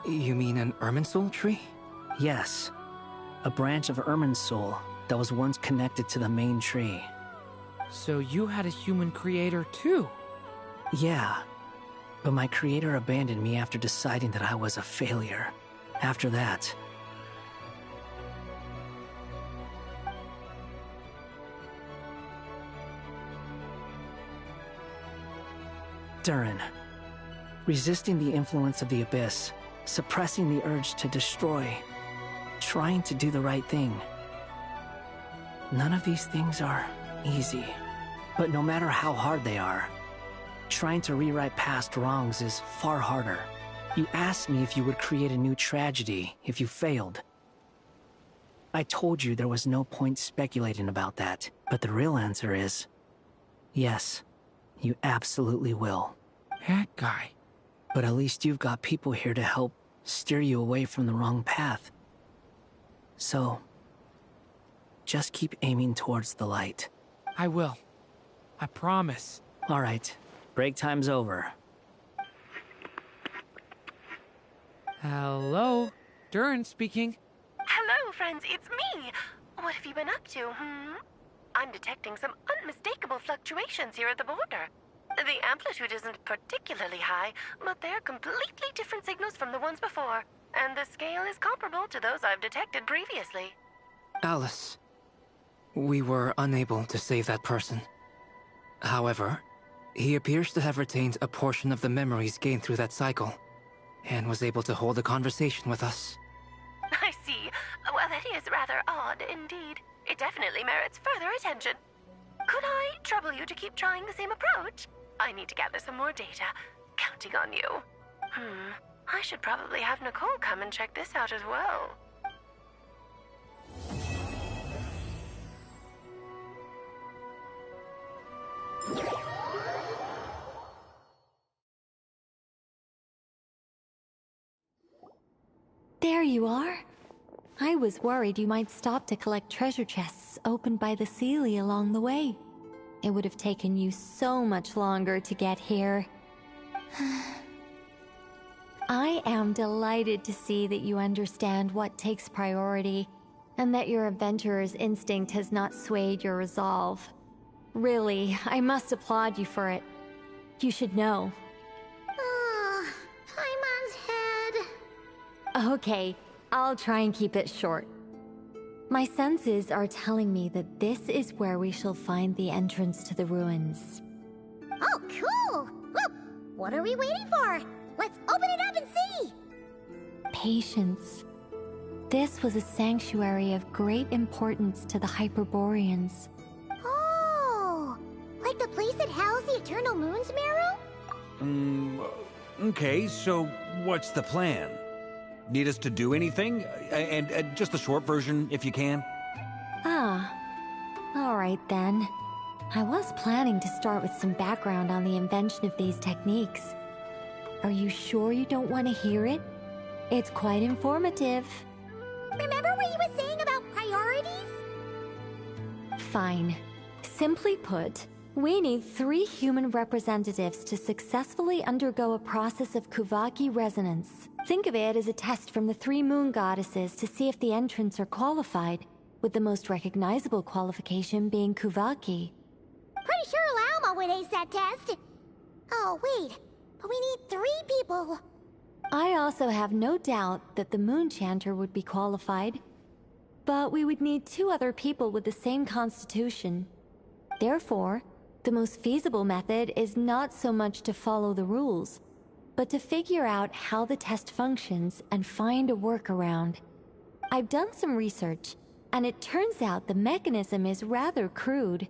You mean an Irminsul tree? Yes. A branch of Irminsul that was once connected to the main tree. So you had a human creator too? Yeah. But my creator abandoned me after deciding that I was a failure. After that... Durin. Resisting the influence of the Abyss, suppressing the urge to destroy, trying to do the right thing. None of these things are easy. But no matter how hard they are, trying to rewrite past wrongs is far harder. You asked me if you would create a new tragedy if you failed. I told you there was no point speculating about that, but the real answer is, yes, you absolutely will. That guy. But at least you've got people here to help steer you away from the wrong path. So, just keep aiming towards the light. I will. I promise. All right, break time's over. Hello? Durin speaking. Hello, friends, it's me. What have you been up to, I'm detecting some unmistakable fluctuations here at the border. The amplitude isn't particularly high, but they're completely different signals from the ones before, and the scale is comparable to those I've detected previously. Alice, we were unable to save that person. However, he appears to have retained a portion of the memories gained through that cycle, and was able to hold a conversation with us. I see. Well, that is rather odd indeed. It definitely merits further attention. Could I trouble you to keep trying the same approach? I need to gather some more data. Counting on you. I should probably have Nicole come and check this out as well. There you are. I was worried you might stop to collect treasure chests opened by the Seelie along the way. It would have taken you so much longer to get here. I am delighted to see that you understand what takes priority, and that your adventurer's instinct has not swayed your resolve. Really, I must applaud you for it. You should know. Paimon's head. Okay, I'll try and keep it short. My senses are telling me that this is where we shall find the entrance to the ruins. Oh, cool! Well, what are we waiting for? Let's open it up and see! Patience. This was a sanctuary of great importance to the Hyperboreans. Oh! Like the place that housed the Eternal Moon's marrow? Okay, so what's the plan? Need us to do anything? And just the short version, if you can. Alright then. I was planning to start with some background on the invention of these techniques. Are you sure you don't want to hear it? It's quite informative. Remember what you were saying about priorities? Fine. Simply put, we need 3 human representatives to successfully undergo a process of Kuvaki resonance. Think of it as a test from the 3 moon goddesses to see if the entrants are qualified, with the most recognizable qualification being Kuvaki. Pretty sure Lauma would ace that test. Oh, wait. But we need 3 people. I also have no doubt that the Moon Chanter would be qualified. But we would need 2 other people with the same constitution. Therefore, the most feasible method is not so much to follow the rules, but to figure out how the test functions and find a workaround. I've done some research, and it turns out the mechanism is rather crude.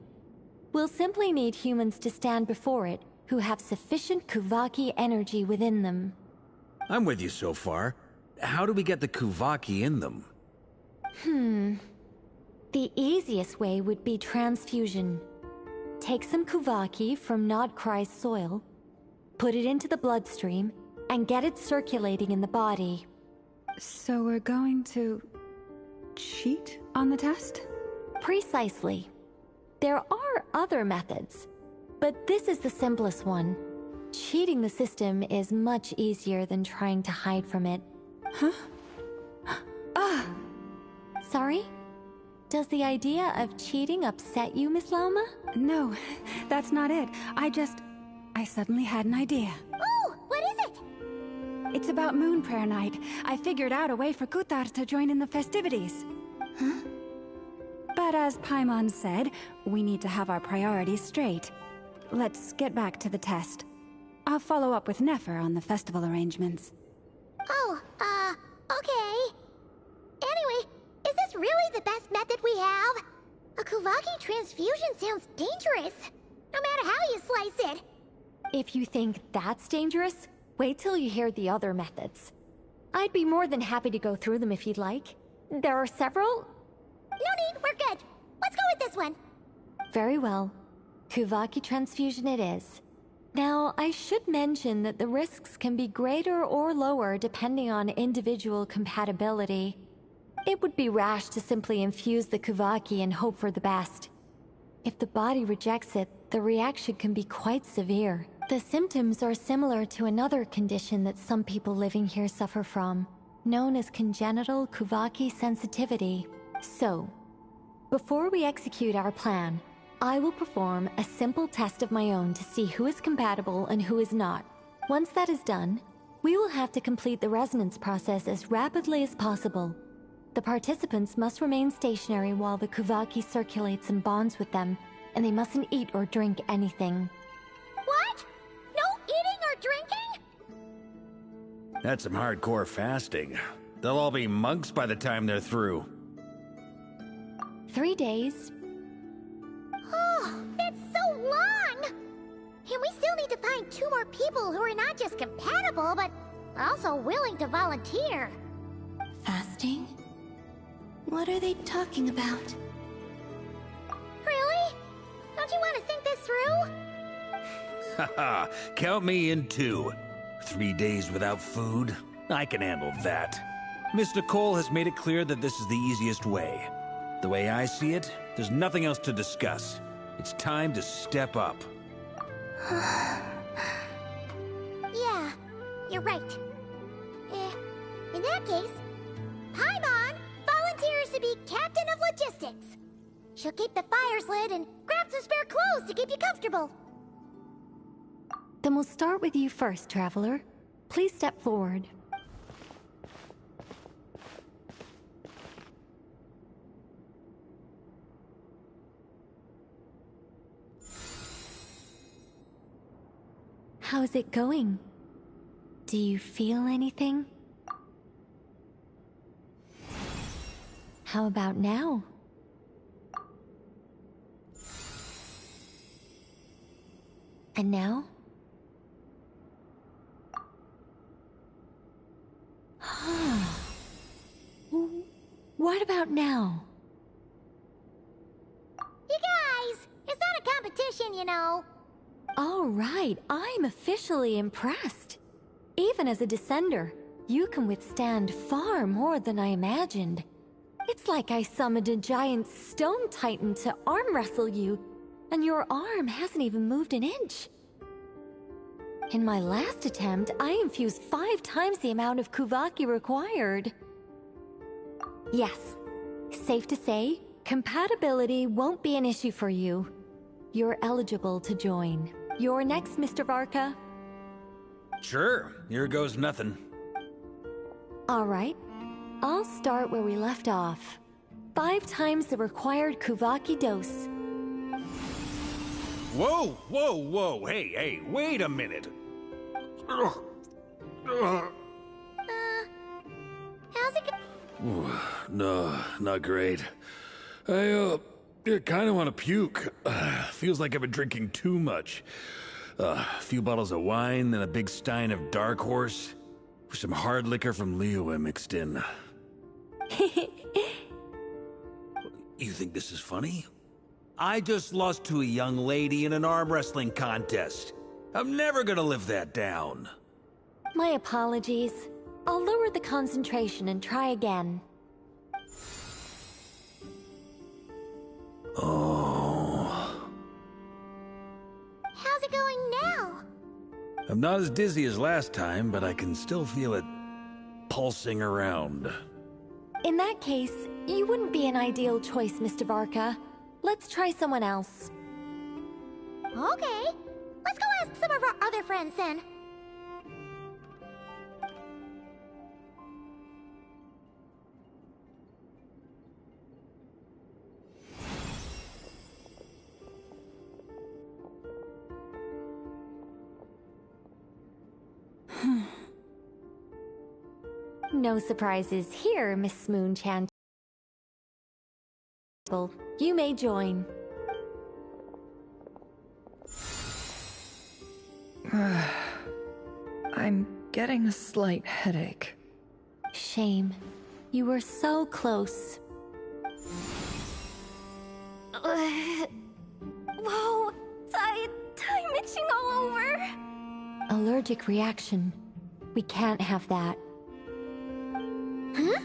We'll simply need humans to stand before it who have sufficient Kuvaki energy within them. I'm with you so far. How do we get the Kuvaki in them? The easiest way would be transfusion. Take some Kuvaki from Nocturne's soil, put it into the bloodstream, and get it circulating in the body. So we're going to cheat on the test? Precisely. There are other methods, but this is the simplest one. Cheating the system is much easier than trying to hide from it. Sorry? Does the idea of cheating upset you, Miss Lauma? No, that's not it. I suddenly had an idea. Oh, what is it? It's about Moon Prayer Night. I figured out a way for Kuthar to join in the festivities. But as Paimon said, we need to have our priorities straight. Let's get back to the test. I'll follow up with Nefer on the festival arrangements. Oh, okay. Anyway, is this really the best method we have? A Kuvaki transfusion sounds dangerous. no matter how you slice it. If you think that's dangerous, wait till you hear the other methods. I'd be more than happy to go through them if you'd like. There are several. No need, we're good. Let's go with this one. Very well. Kuvaki transfusion it is. Now, I should mention that the risks can be greater or lower depending on individual compatibility. It would be rash to simply infuse the Kuvaki and hope for the best. If the body rejects it, the reaction can be quite severe. The symptoms are similar to another condition that some people living here suffer from, known as congenital Kuvaki sensitivity. So, before we execute our plan, I will perform a simple test of my own to see who is compatible and who is not. Once that is done, we will have to complete the resonance process as rapidly as possible. The participants must remain stationary while the Kuvaki circulates and bonds with them, and they mustn't eat or drink anything. What? No eating or drinking? That's some hardcore fasting. They'll all be monks by the time they're through. 3 days. Oh, that's so long! And we still need to find 2 more people who are not just compatible, but also willing to volunteer. Fasting? What are they talking about? Really? Don't you want to think this through? Haha, count me in too. 3 days without food? I can handle that. Miss Nicole has made it clear that this is the easiest way. The way I see it, there's nothing else to discuss. It's time to step up. Yeah, you're right. In that case, Paimon volunteers to be captain of logistics. She'll keep the fires lit and grab some spare clothes to keep you comfortable. Then we'll start with you first, Traveler. Please step forward. How's it going? Do you feel anything? How about now? And now? What about now? You guys, it's not a competition, you know. All right, I'm officially impressed. Even as a descender, you can withstand far more than I imagined. It's like I summoned a giant stone titan to arm wrestle you, and your arm hasn't even moved an inch. In my last attempt, I infused 5 times the amount of Kuvaki required. Yes, safe to say, compatibility won't be an issue for you. You're eligible to join. You're next, Mr. Varka. Sure, here goes nothing. All right, I'll start where we left off. 5 times the required Kuvaki dose. Whoa, whoa, whoa, hey, wait a minute. How's it Ooh, no, not great. I kind of want to puke. Feels like I've been drinking too much. A few bottles of wine, then a big stein of Dark Horse, with some hard liquor from Liyue mixed in. You think this is funny? I just lost to a young lady in an arm wrestling contest. I'm never gonna live that down. My apologies. I'll lower the concentration and try again. Oh. How's it going now? I'm not as dizzy as last time, but I can still feel it pulsing around. In that case, you wouldn't be an ideal choice, Mr. Varka. Let's try someone else. Okay, let's go ask some of our other friends then. No surprises here, Miss Moonchan. You may join. I'm getting a slight headache. Shame. You were so close. Whoa! I'm itching all over! Allergic reaction. We can't have that. Huh?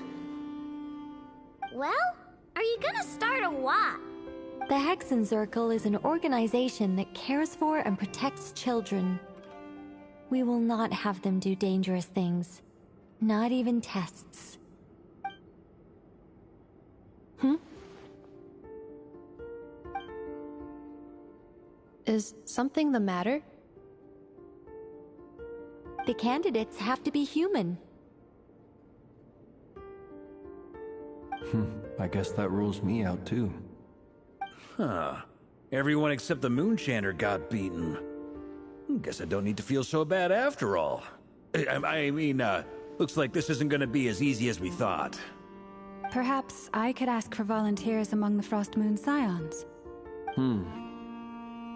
Well, are you gonna start or what? The Hexenzirkel is an organization that cares for and protects children. We will not have them do dangerous things. Not even tests. Is something the matter? The candidates have to be human. I guess that rules me out too. Huh. Everyone except the Moonchanter got beaten. Guess I don't need to feel so bad after all. I mean, looks like this isn't gonna be as easy as we thought. Perhaps I could ask for volunteers among the Frost Moon Scions.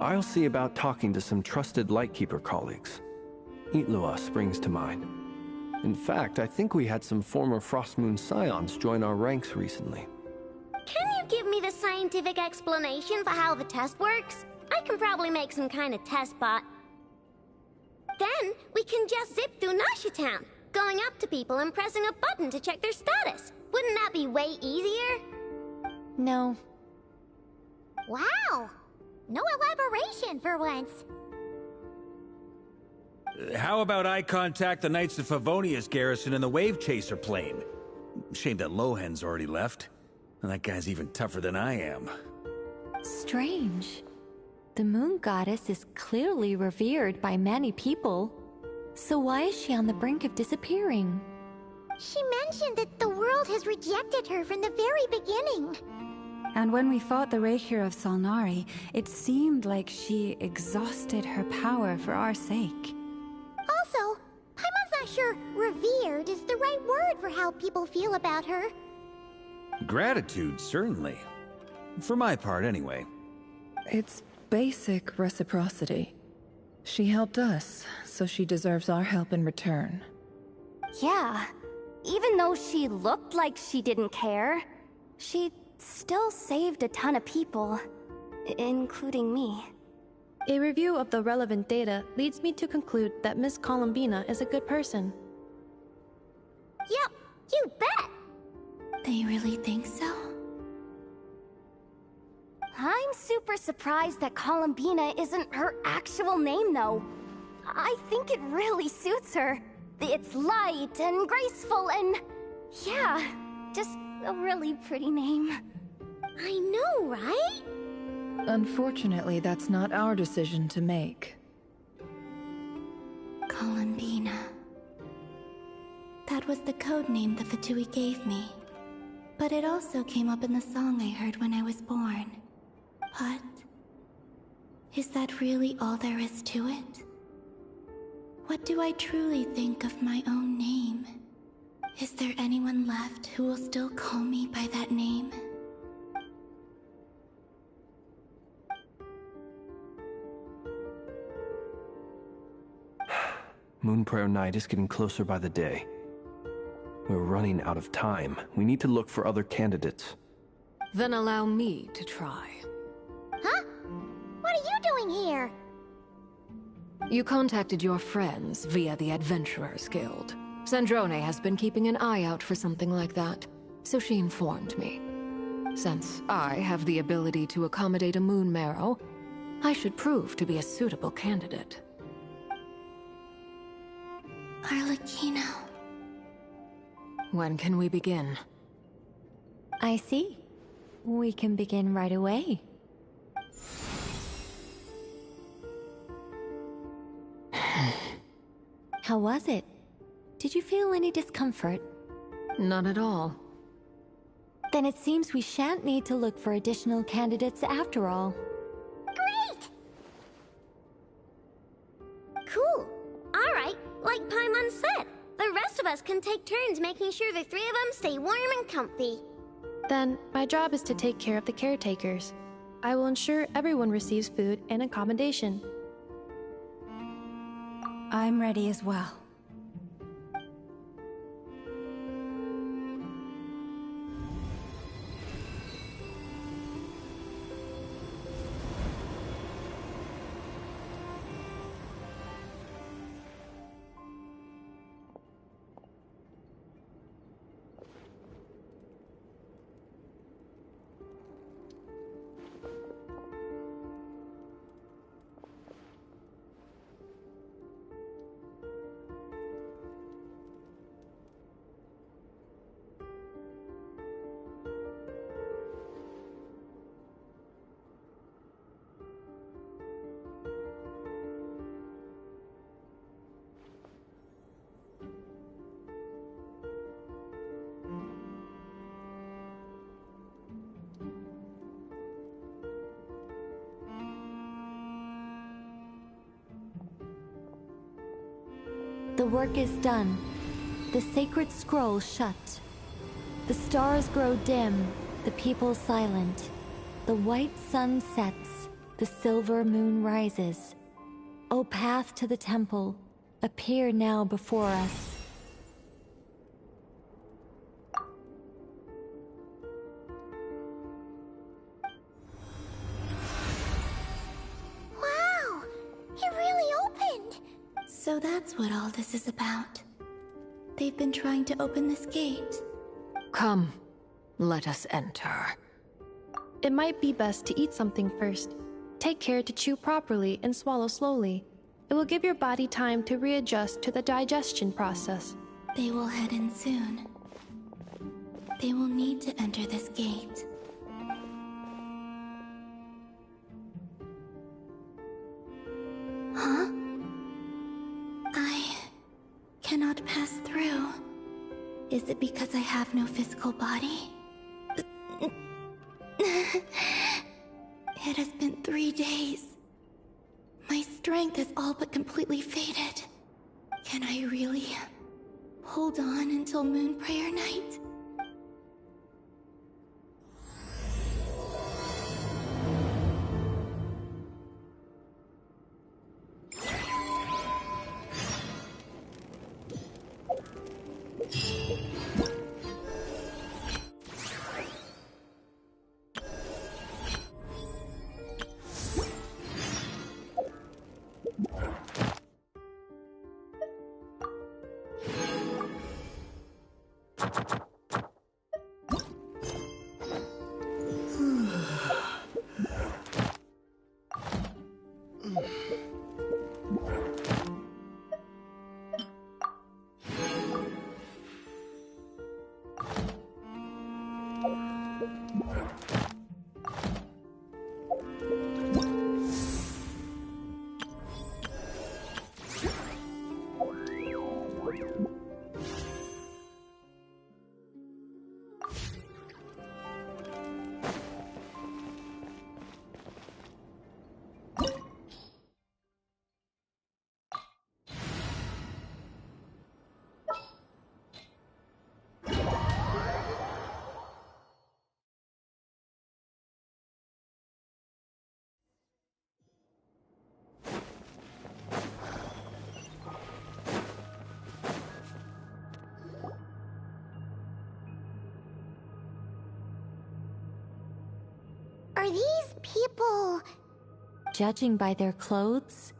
I'll see about talking to some trusted Lightkeeper colleagues. Itlua springs to mind. In fact, I think we had some former Frost Moon Scions join our ranks recently. Can you give me the scientific explanation for how the test works? I can probably make some kind of test bot. Then, we can just zip through Nasha Town, going up to people and pressing a button to check their status. Wouldn't that be way easier? No. Wow! No elaboration for once. How about I contact the Knights of Favonia's garrison in the Wave Chaser plane? Shame that Lohan's already left. And that guy's even tougher than I am. Strange. The Moon Goddess is clearly revered by many people. So why is she on the brink of disappearing? She mentioned that the world has rejected her from the very beginning. And when we fought the Rahier of Solnari, it seemed like she exhausted her power for our sake. Also, Paimon's not sure revered is the right word for how people feel about her. Gratitude, certainly. For my part, anyway. It's basic reciprocity. She helped us, so she deserves our help in return. Yeah. Even though she looked like she didn't care, she still saved a ton of people, including me. A review of the relevant data leads me to conclude that Miss Columbina is a good person. Yep, you bet! They really think so? I'm super surprised that Columbina isn't her actual name, though. I think it really suits her. It's light and graceful and... yeah, just a really pretty name. I know, right? Unfortunately, that's not our decision to make. Columbina. That was the code name the Fatui gave me. But it also came up in the song I heard when I was born. But... is that really all there is to it? What do I truly think of my own name? Is there anyone left who will still call me by that name? Moonprayer Night is getting closer by the day. We're running out of time. We need to look for other candidates. Then allow me to try. Huh? What are you doing here? You contacted your friends via the Adventurers Guild. Sandrone has been keeping an eye out for something like that, so she informed me. Since I have the ability to accommodate a moon marrow, I should prove to be a suitable candidate. Arlecchino. When can we begin? I see. We can begin right away. How was it? Did you feel any discomfort? Not at all. Then it seems we shan't need to look for additional candidates after all. Great! Cool. Alright, like Paimon said, the rest of us can take turns making sure the three of them stay warm and comfy. Then, my job is to take care of the caretakers. I will ensure everyone receives food and accommodation. I'm ready as well. The work is done. The sacred scroll shut. The stars grow dim, the people silent. The white sun sets, the silver moon rises. O path to the temple, appear now before us. Wow! It really opened! So that's what all this is about. They've been trying to open this gate. Come, let us enter. It might be best to eat something first. Take care to chew properly and swallow slowly. It will give your body time to readjust to the digestion process. They will head in soon. They will need to enter this gate. Huh? I cannot pass through. Is it because I have no physical body? It has been 3 days. My strength has all but completely faded. Can I really hold on until Moon Prayer Night? Are these people... Judging by their clothes,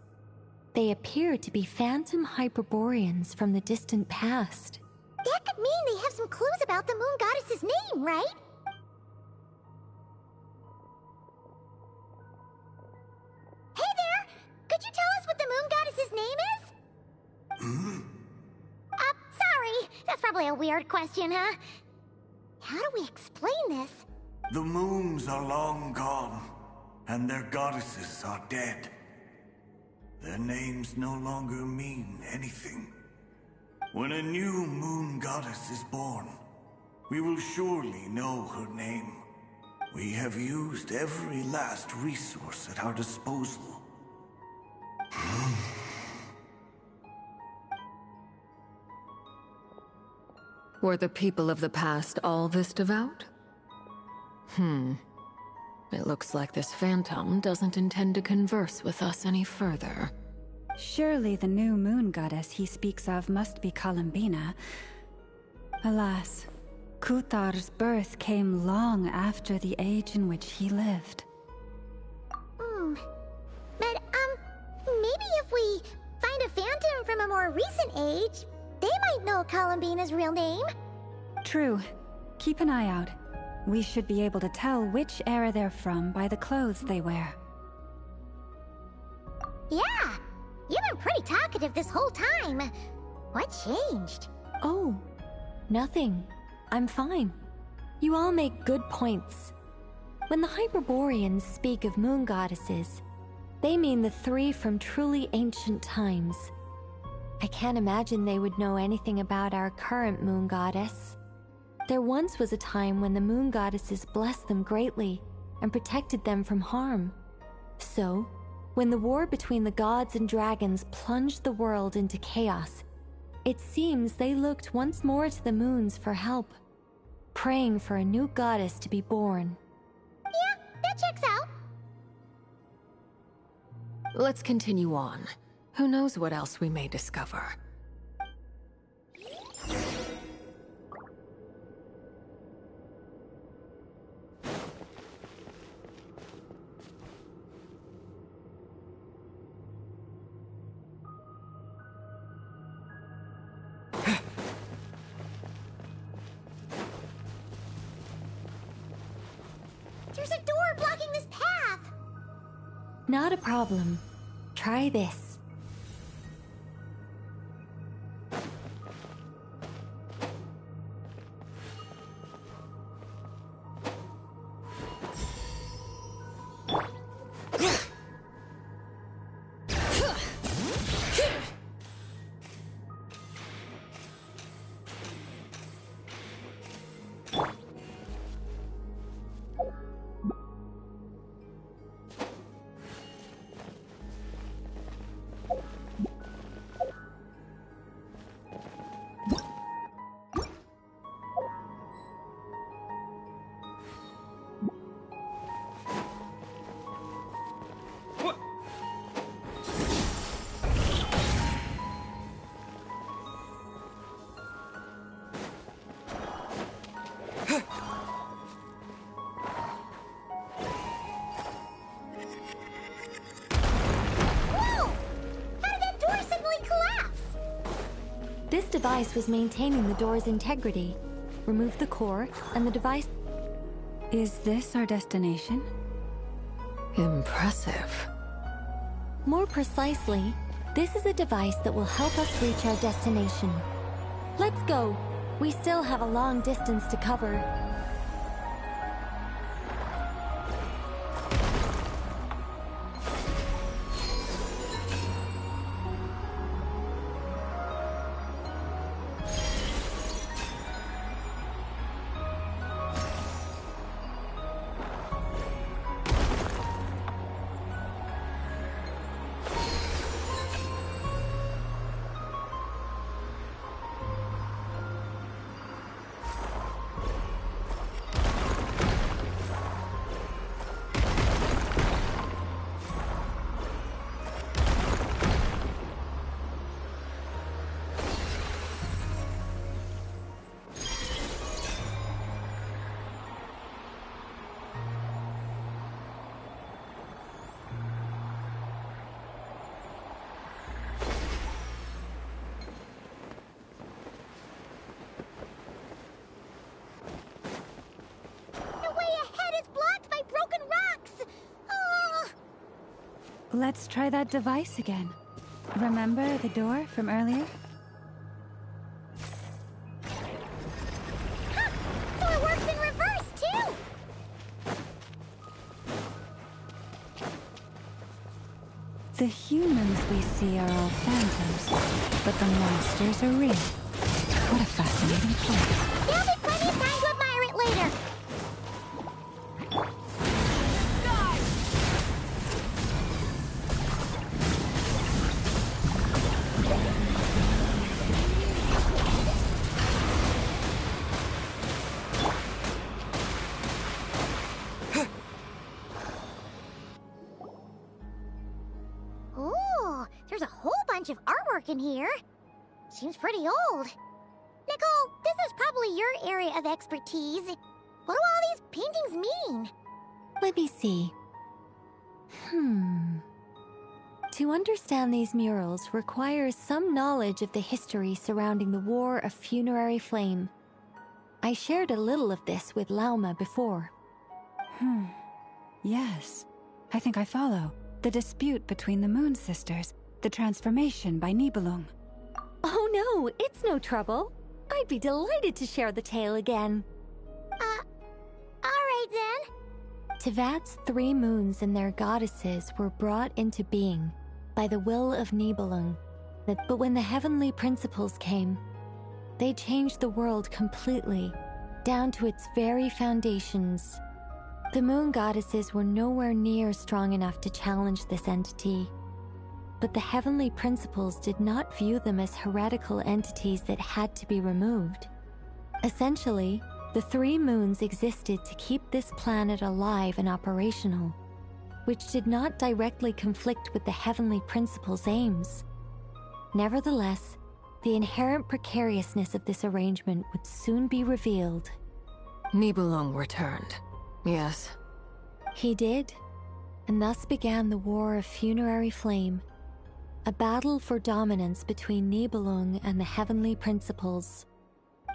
they appear to be phantom Hyperboreans from the distant past. That could mean they have some clues about the moon goddess's name, right? Hey there! Could you tell us what the moon goddess's name is? Sorry. That's probably a weird question, huh? How do we explain this? The moons are long gone, and their goddesses are dead. Their names no longer mean anything. When a new moon goddess is born, we will surely know her name. We have used every last resource at our disposal. Were the people of the past all this devout? It looks like this phantom doesn't intend to converse with us any further. Surely the new moon goddess he speaks of must be Columbina. Alas, Kutar's birth came long after the age in which he lived. But, maybe if we find a phantom from a more recent age, they might know Columbina's real name. True. Keep an eye out. We should be able to tell which era they're from by the clothes they wear. Yeah, you've been pretty talkative this whole time. What changed? Oh, nothing. I'm fine. You all make good points. When the Hyperboreans speak of moon goddesses, they mean the three from truly ancient times. I can't imagine they would know anything about our current moon goddess. There once was a time when the moon goddesses blessed them greatly and protected them from harm. So, when the war between the gods and dragons plunged the world into chaos, it seems they looked once more to the moons for help, praying for a new goddess to be born. Yeah, that checks out. Let's continue on. Who knows what else we may discover. There's a door blocking this path. Not a problem. Try this. This device was maintaining the door's integrity. Remove the core, and the device... Is this our destination? Impressive. More precisely, this is a device that will help us reach our destination. Let's go. We still have a long distance to cover. Let's try that device again. Remember the door from earlier? So it works in reverse, too! The humans we see are all phantoms, but the monsters are real. What a fascinating place. There'll be plenty of time to admire it later. Ooh, there's a whole collection here. Seems pretty old. Nicole, this is probably your area of expertise. What do all these paintings mean? Let me see. To understand these murals requires some knowledge of the history surrounding the War of Funerary Flame. I shared a little of this with Lauma before. Yes, I think I follow. The dispute between the Moon Sisters, the transformation by Nibelung. Oh no, it's no trouble. I'd be delighted to share the tale again. Alright then. Tevat's 3 moons and their goddesses were brought into being by the will of Nibelung. But when the heavenly principles came, they changed the world completely, down to its very foundations. The moon goddesses were nowhere near strong enough to challenge this entity. But the heavenly principles did not view them as heretical entities that had to be removed. Essentially, the 3 moons existed to keep this planet alive and operational, which did not directly conflict with the heavenly principles' aims. Nevertheless, the inherent precariousness of this arrangement would soon be revealed. Nibelung returned, yes. He did, and thus began the War of Funerary Flame, a battle for dominance between Nibelung and the heavenly principles.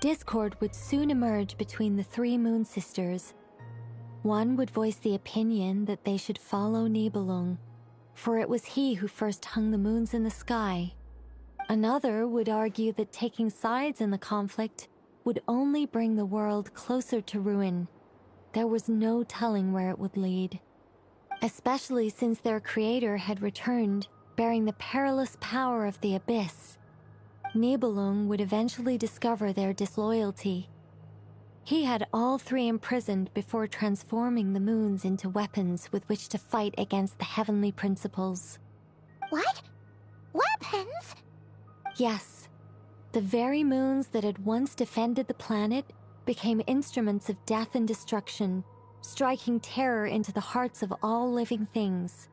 Discord would soon emerge between the 3 Moon Sisters. One would voice the opinion that they should follow Nibelung, for it was he who first hung the moons in the sky. Another would argue that taking sides in the conflict would only bring the world closer to ruin. There was no telling where it would lead, especially since their creator had returned, bearing the perilous power of the abyss. Nibelung would eventually discover their disloyalty. He had all 3 imprisoned before transforming the moons into weapons with which to fight against the heavenly principles. What? Weapons? Yes. The very moons that had once defended the planet became instruments of death and destruction, striking terror into the hearts of all living things.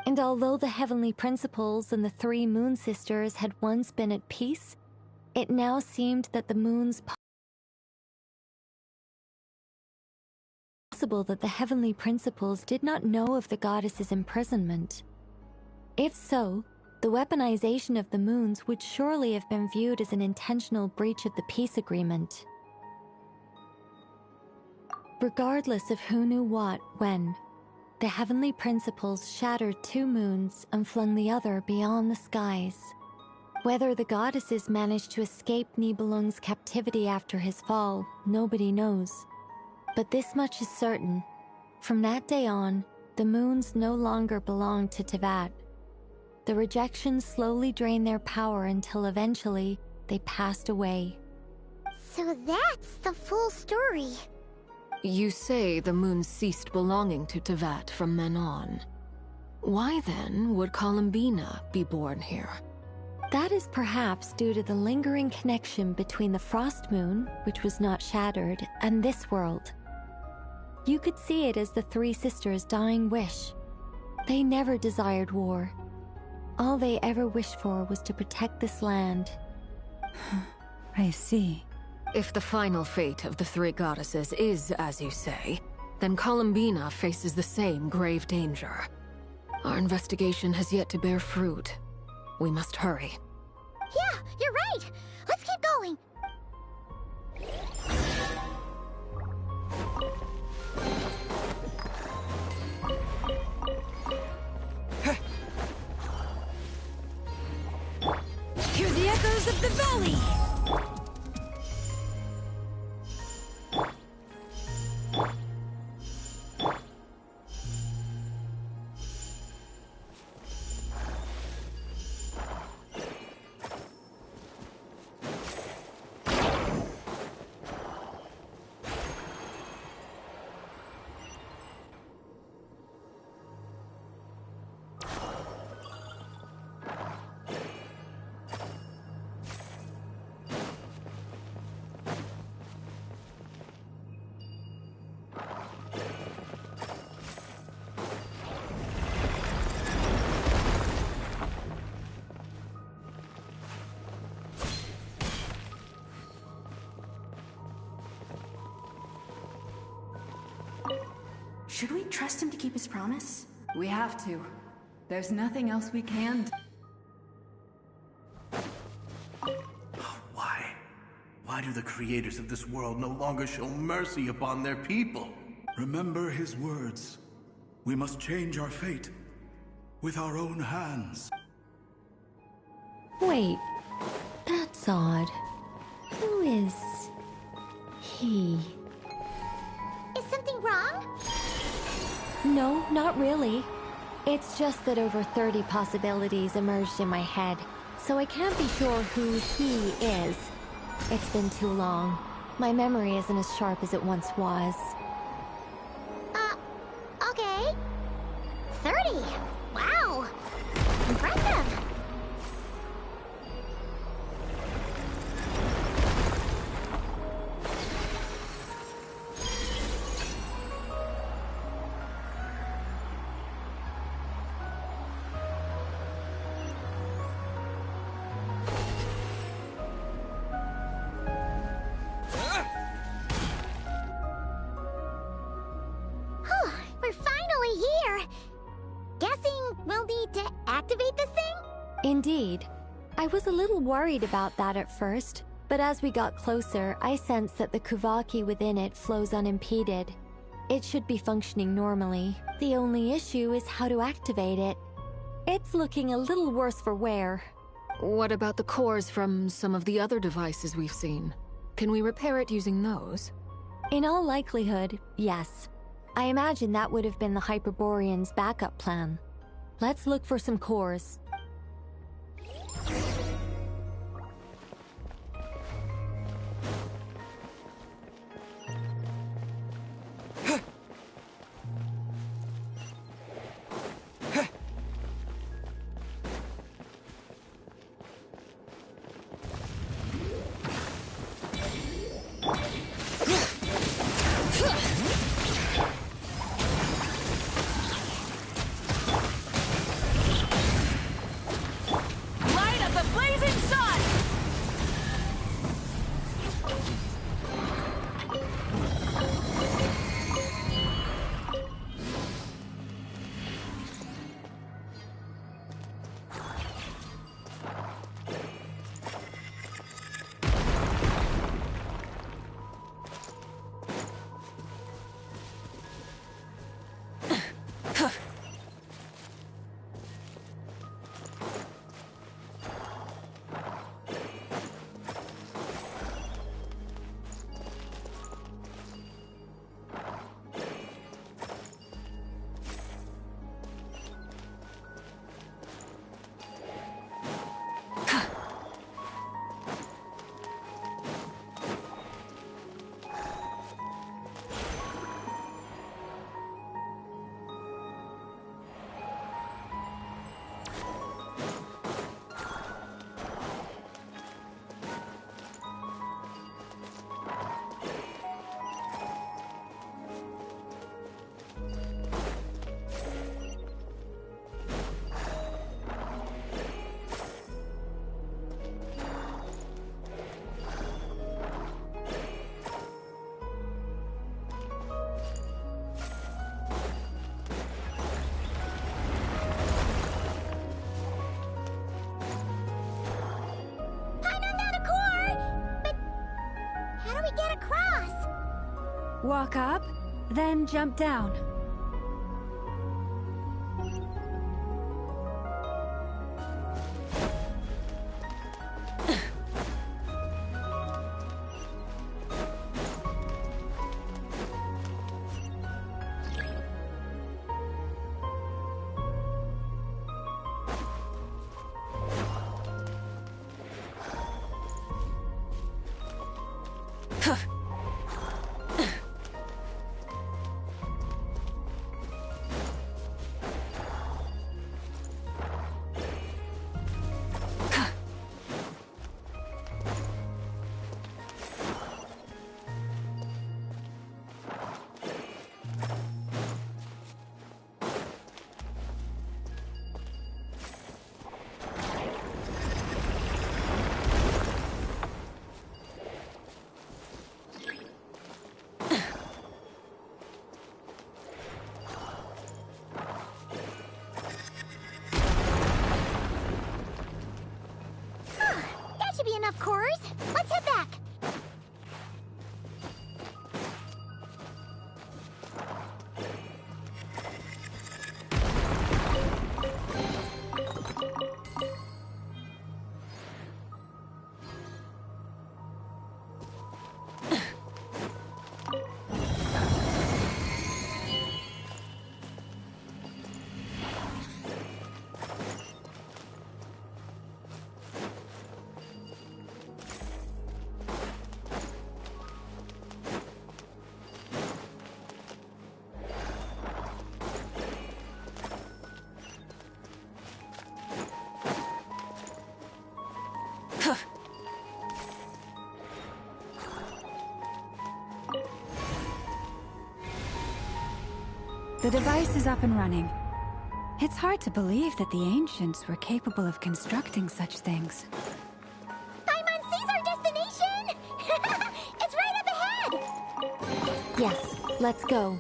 And although the heavenly principles and the 3 Moon Sisters had once been at peace, it now seemed that the moons possible that the heavenly principles did not know of the goddess's imprisonment. If so, the weaponization of the moons would surely have been viewed as an intentional breach of the peace agreement. Regardless of who knew what, when, the heavenly principles shattered 2 moons and flung the other beyond the skies. Whether the goddesses managed to escape Nibelung's captivity after his fall, nobody knows. But this much is certain. From that day on, the moons no longer belonged to Tevat. The rejection slowly drained their power until eventually they passed away. So that's the full story. You say the moons ceased belonging to Tevat from then on. Why then would Columbina be born here? That is perhaps due to the lingering connection between the Frost Moon, which was not shattered, and this world. You could see it as the 3 sisters' dying wish. They never desired war. All they ever wished for was to protect this land. I see. If the final fate of the 3 goddesses is as you say, then Columbina faces the same grave danger. Our investigation has yet to bear fruit. We must hurry. Yeah, you're right! Let's keep going! Hear the echoes of the valley! Should we trust him to keep his promise? We have to. There's nothing else we can do. Why? Why do the creators of this world no longer show mercy upon their people? Remember his words. We must change our fate with our own hands. Wait, that's odd. Who is he? Is something wrong? No, not really. It's just that over 30 possibilities emerged in my head, so I can't be sure who he is. It's been too long. My memory isn't as sharp as it once was. Okay. 30. Wow. Impressive. We're finally here! Guessing we'll need to activate this thing? Indeed. I was a little worried about that at first, but as we got closer, I sensed that the Kuvaki within it flows unimpeded. It should be functioning normally. The only issue is how to activate it. It's looking a little worse for wear. What about the cores from some of the other devices we've seen? Can we repair it using those? In all likelihood, yes. I imagine that would have been the Hyperborean's backup plan. Let's look for some cores. Light up the blazing sun! Walk up, then jump down. The device is up and running. It's hard to believe that the ancients were capable of constructing such things. Paimon sees our destination! It's right up ahead! Yes, let's go.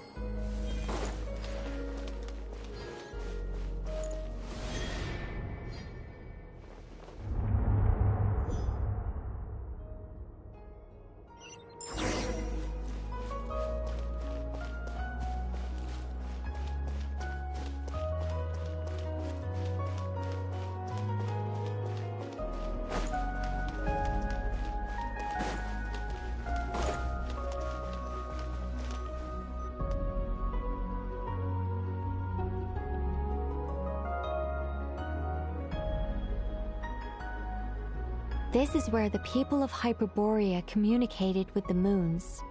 This is where the people of Hyperborea communicated with the moons.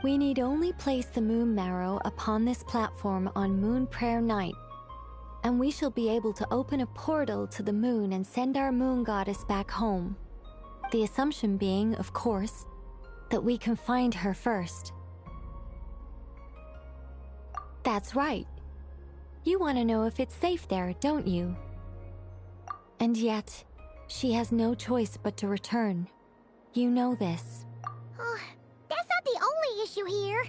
We need only place the moon marrow upon this platform on Moon Prayer Night, and we shall be able to open a portal to the moon and send our moon goddess back home. The assumption being, of course, that we can find her first. That's right. You want to know if it's safe there, don't you? And yet, she has no choice but to return. You know this. Oh, that's not the only issue here.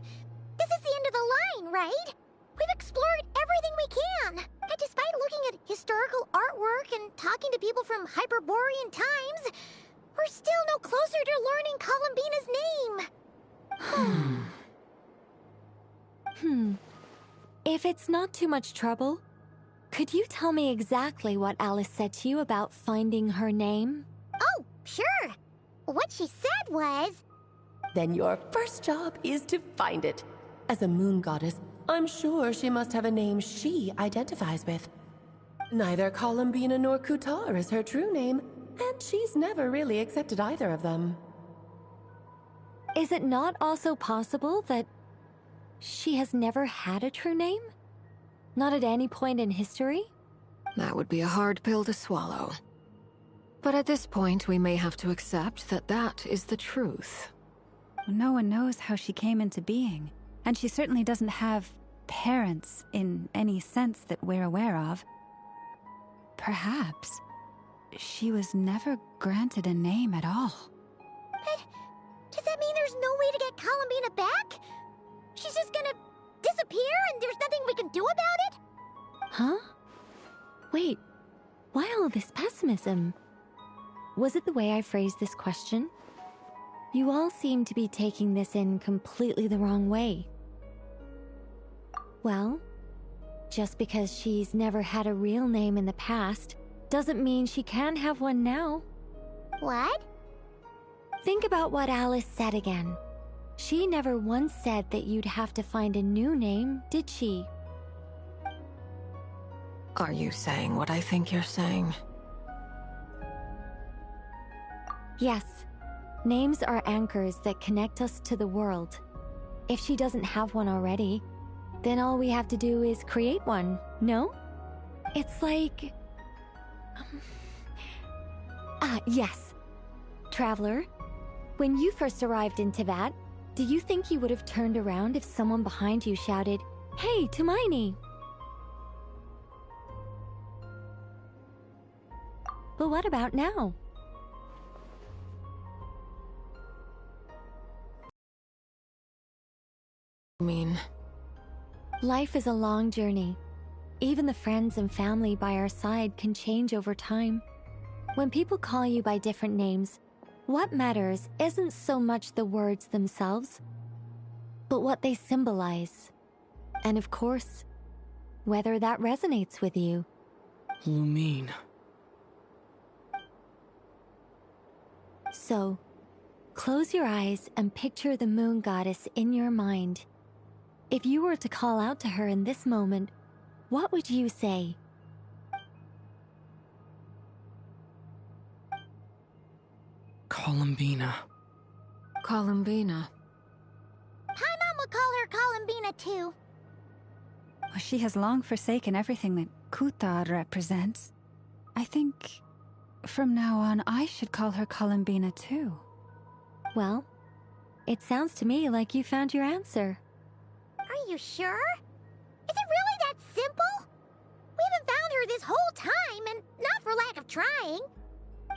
This is the end of the line, right? We've explored everything we can. And despite looking at historical artwork and talking to people from Hyperborean times, we're still no closer to learning Columbina's name. If it's not too much trouble, could you tell me exactly what Alice said to you about finding her name? Oh, sure. What she said was... Then your first job is to find it. As a moon goddess, I'm sure she must have a name she identifies with. Neither Columbina nor Kutar is her true name, and she's never really accepted either of them. Is it not also possible that she has never had a true name? Not at any point in history? That would be a hard pill to swallow. But at this point, we may have to accept that that is the truth. No one knows how she came into being, and she certainly doesn't have parents in any sense that we're aware of. Perhaps she was never granted a name at all. But does that mean there's no way to get Columbina back? She's just gonna disappear and there's nothing we can do about it? Huh? Wait, why all this pessimism? Was it the way I phrased this question? You all seem to be taking this in completely the wrong way. Well, just because she's never had a real name in the past doesn't mean she can't have one now. What? Think about what Alice said again. She never once said that you'd have to find a new name, did she? Are you saying what I think you're saying? Yes. Names are anchors that connect us to the world. If she doesn't have one already, then all we have to do is create one, no? It's like... yes. Traveler, when you first arrived in Teyvat, do you think you would have turned around if someone behind you shouted, "Hey, Tumaini"? But what about now? Life is a long journey. Even the friends and family by our side can change over time. When people call you by different names, what matters isn't so much the words themselves, but what they symbolize. And of course, whether that resonates with you. Lumine. So, close your eyes and picture the moon goddess in your mind. If you were to call out to her in this moment, what would you say? Columbina. Columbina. Paimon would call her Columbina too. Well, she has long forsaken everything that Kutar represents. I think from now on I should call her Columbina too. Well, it sounds to me like you found your answer. Are you sure? Is it really that simple? We haven't found her this whole time, and not for lack of trying.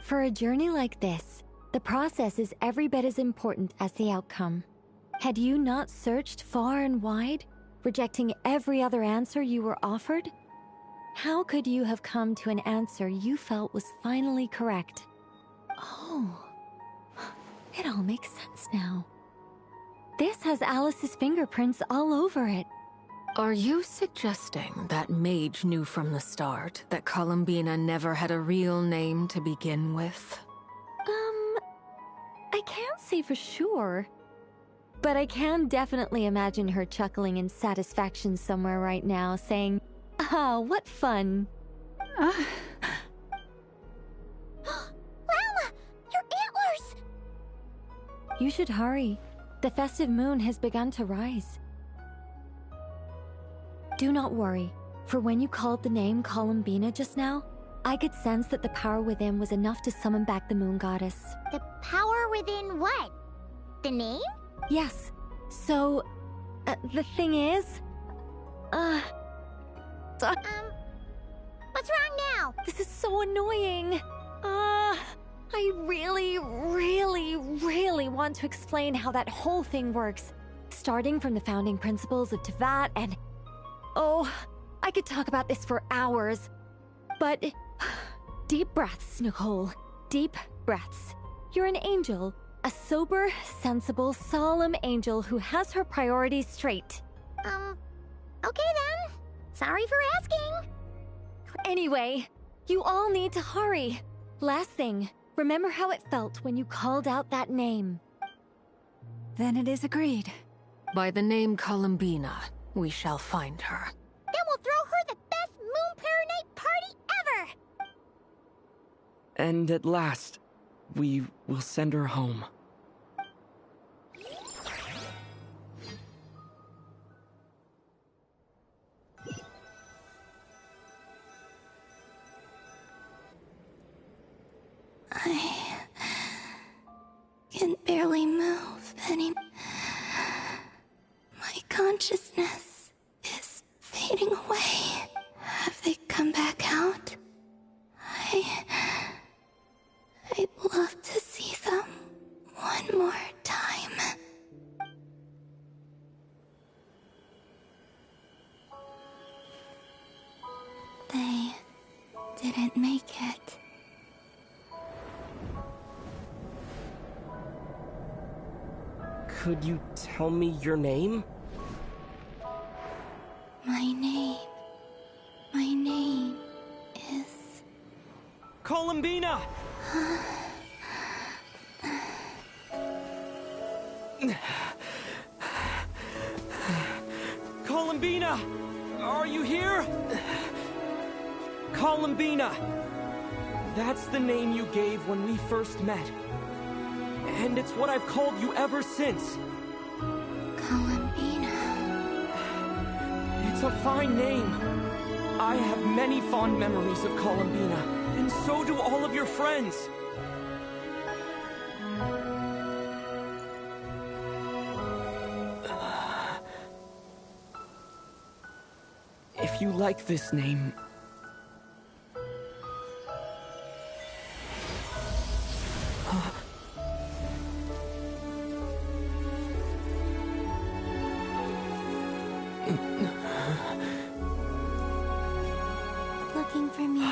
For a journey like this, the process is every bit as important as the outcome. Had you not searched far and wide, rejecting every other answer you were offered? How could you have come to an answer you felt was finally correct? Oh, it all makes sense now. This has Alice's fingerprints all over it. Are you suggesting that Mage knew from the start that Columbina never had a real name to begin with? I can't say for sure. But I can definitely imagine her chuckling in satisfaction somewhere right now, saying, "Ah, what fun." Llama! Your antlers! You should hurry. The festive moon has begun to rise. Do not worry, for when you called the name Columbina just now, I could sense that the power within was enough to summon back the moon goddess. The power within what? The name? Yes. So, the thing is... What's wrong now? This is so annoying. I really want to explain how that whole thing works. Starting from the founding principles of Teyvat and... Oh, I could talk about this for hours. But... Deep breaths, Nicole. Deep breaths. You're an angel. A sober, sensible, solemn angel who has her priorities straight. Okay then. Sorry for asking. Anyway, you all need to hurry. Last thing, remember how it felt when you called out that name. Then it is agreed. By the name Columbina, we shall find her. Then we'll throw her the best Moon Prayer Night party ever! And at last, we will send her home. I can barely move anymore. My consciousness is fading away. Have they come back out? I'd love to see them one more time. They didn't make it. Could you tell me your name? My name is... Columbina! Columbina! Are you here? Columbina! That's the name you gave when we first met. And it's what I've called you ever since. Columbina. It's a fine name. I have many fond memories of Columbina, and so do all of your friends. If you like this name... Looking for me?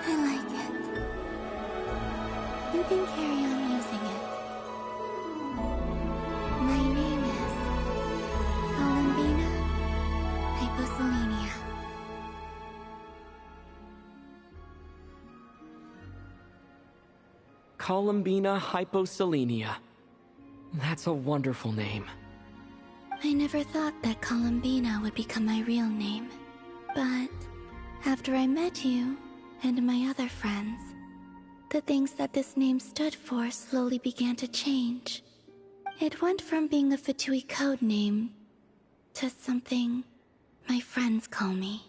I like it. You can carry on using it. My name is Columbina Hyposelenia. Columbina Hyposelenia. That's a wonderful name. I never thought that Columbina would become my real name. But after I met you and my other friends, the things that this name stood for slowly began to change. It went from being a Fatui code name to something my friends call me.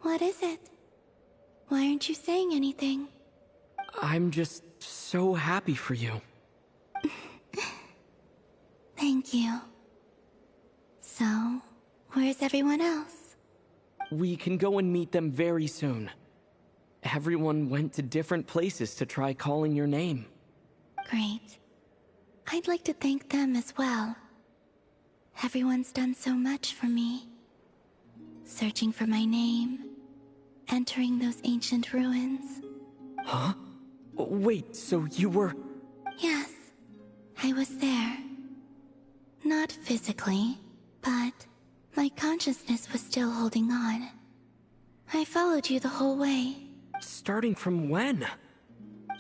What is it? Why aren't you saying anything? I'm just so happy for you. Thank you. So, where's everyone else? We can go and meet them very soon. Everyone went to different places to try calling your name. Great. I'd like to thank them as well. Everyone's done so much for me. Searching for my name, entering those ancient ruins. Huh? Wait, so you were... Yes, I was there. Not physically, but my consciousness was still holding on. I followed you the whole way. Starting from when?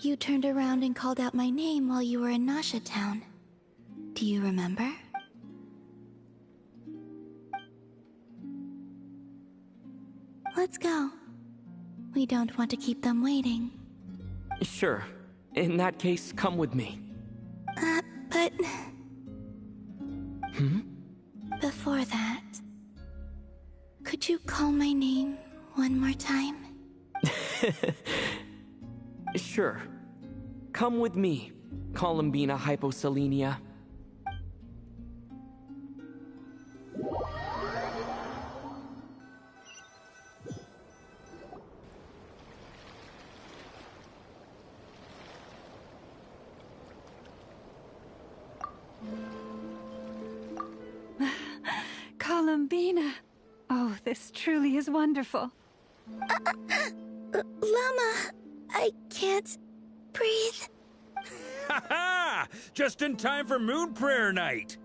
You turned around and called out my name while you were in Nasha Town. Do you remember? Let's go. We don't want to keep them waiting. Sure. In that case, come with me. But... Before that... Could you call my name one more time? Sure. Come with me, Columbina Hyposelenia. Columbina. Oh, this truly is wonderful. Llama, I can't breathe. Ha ha! Just in time for Moon Prayer Night.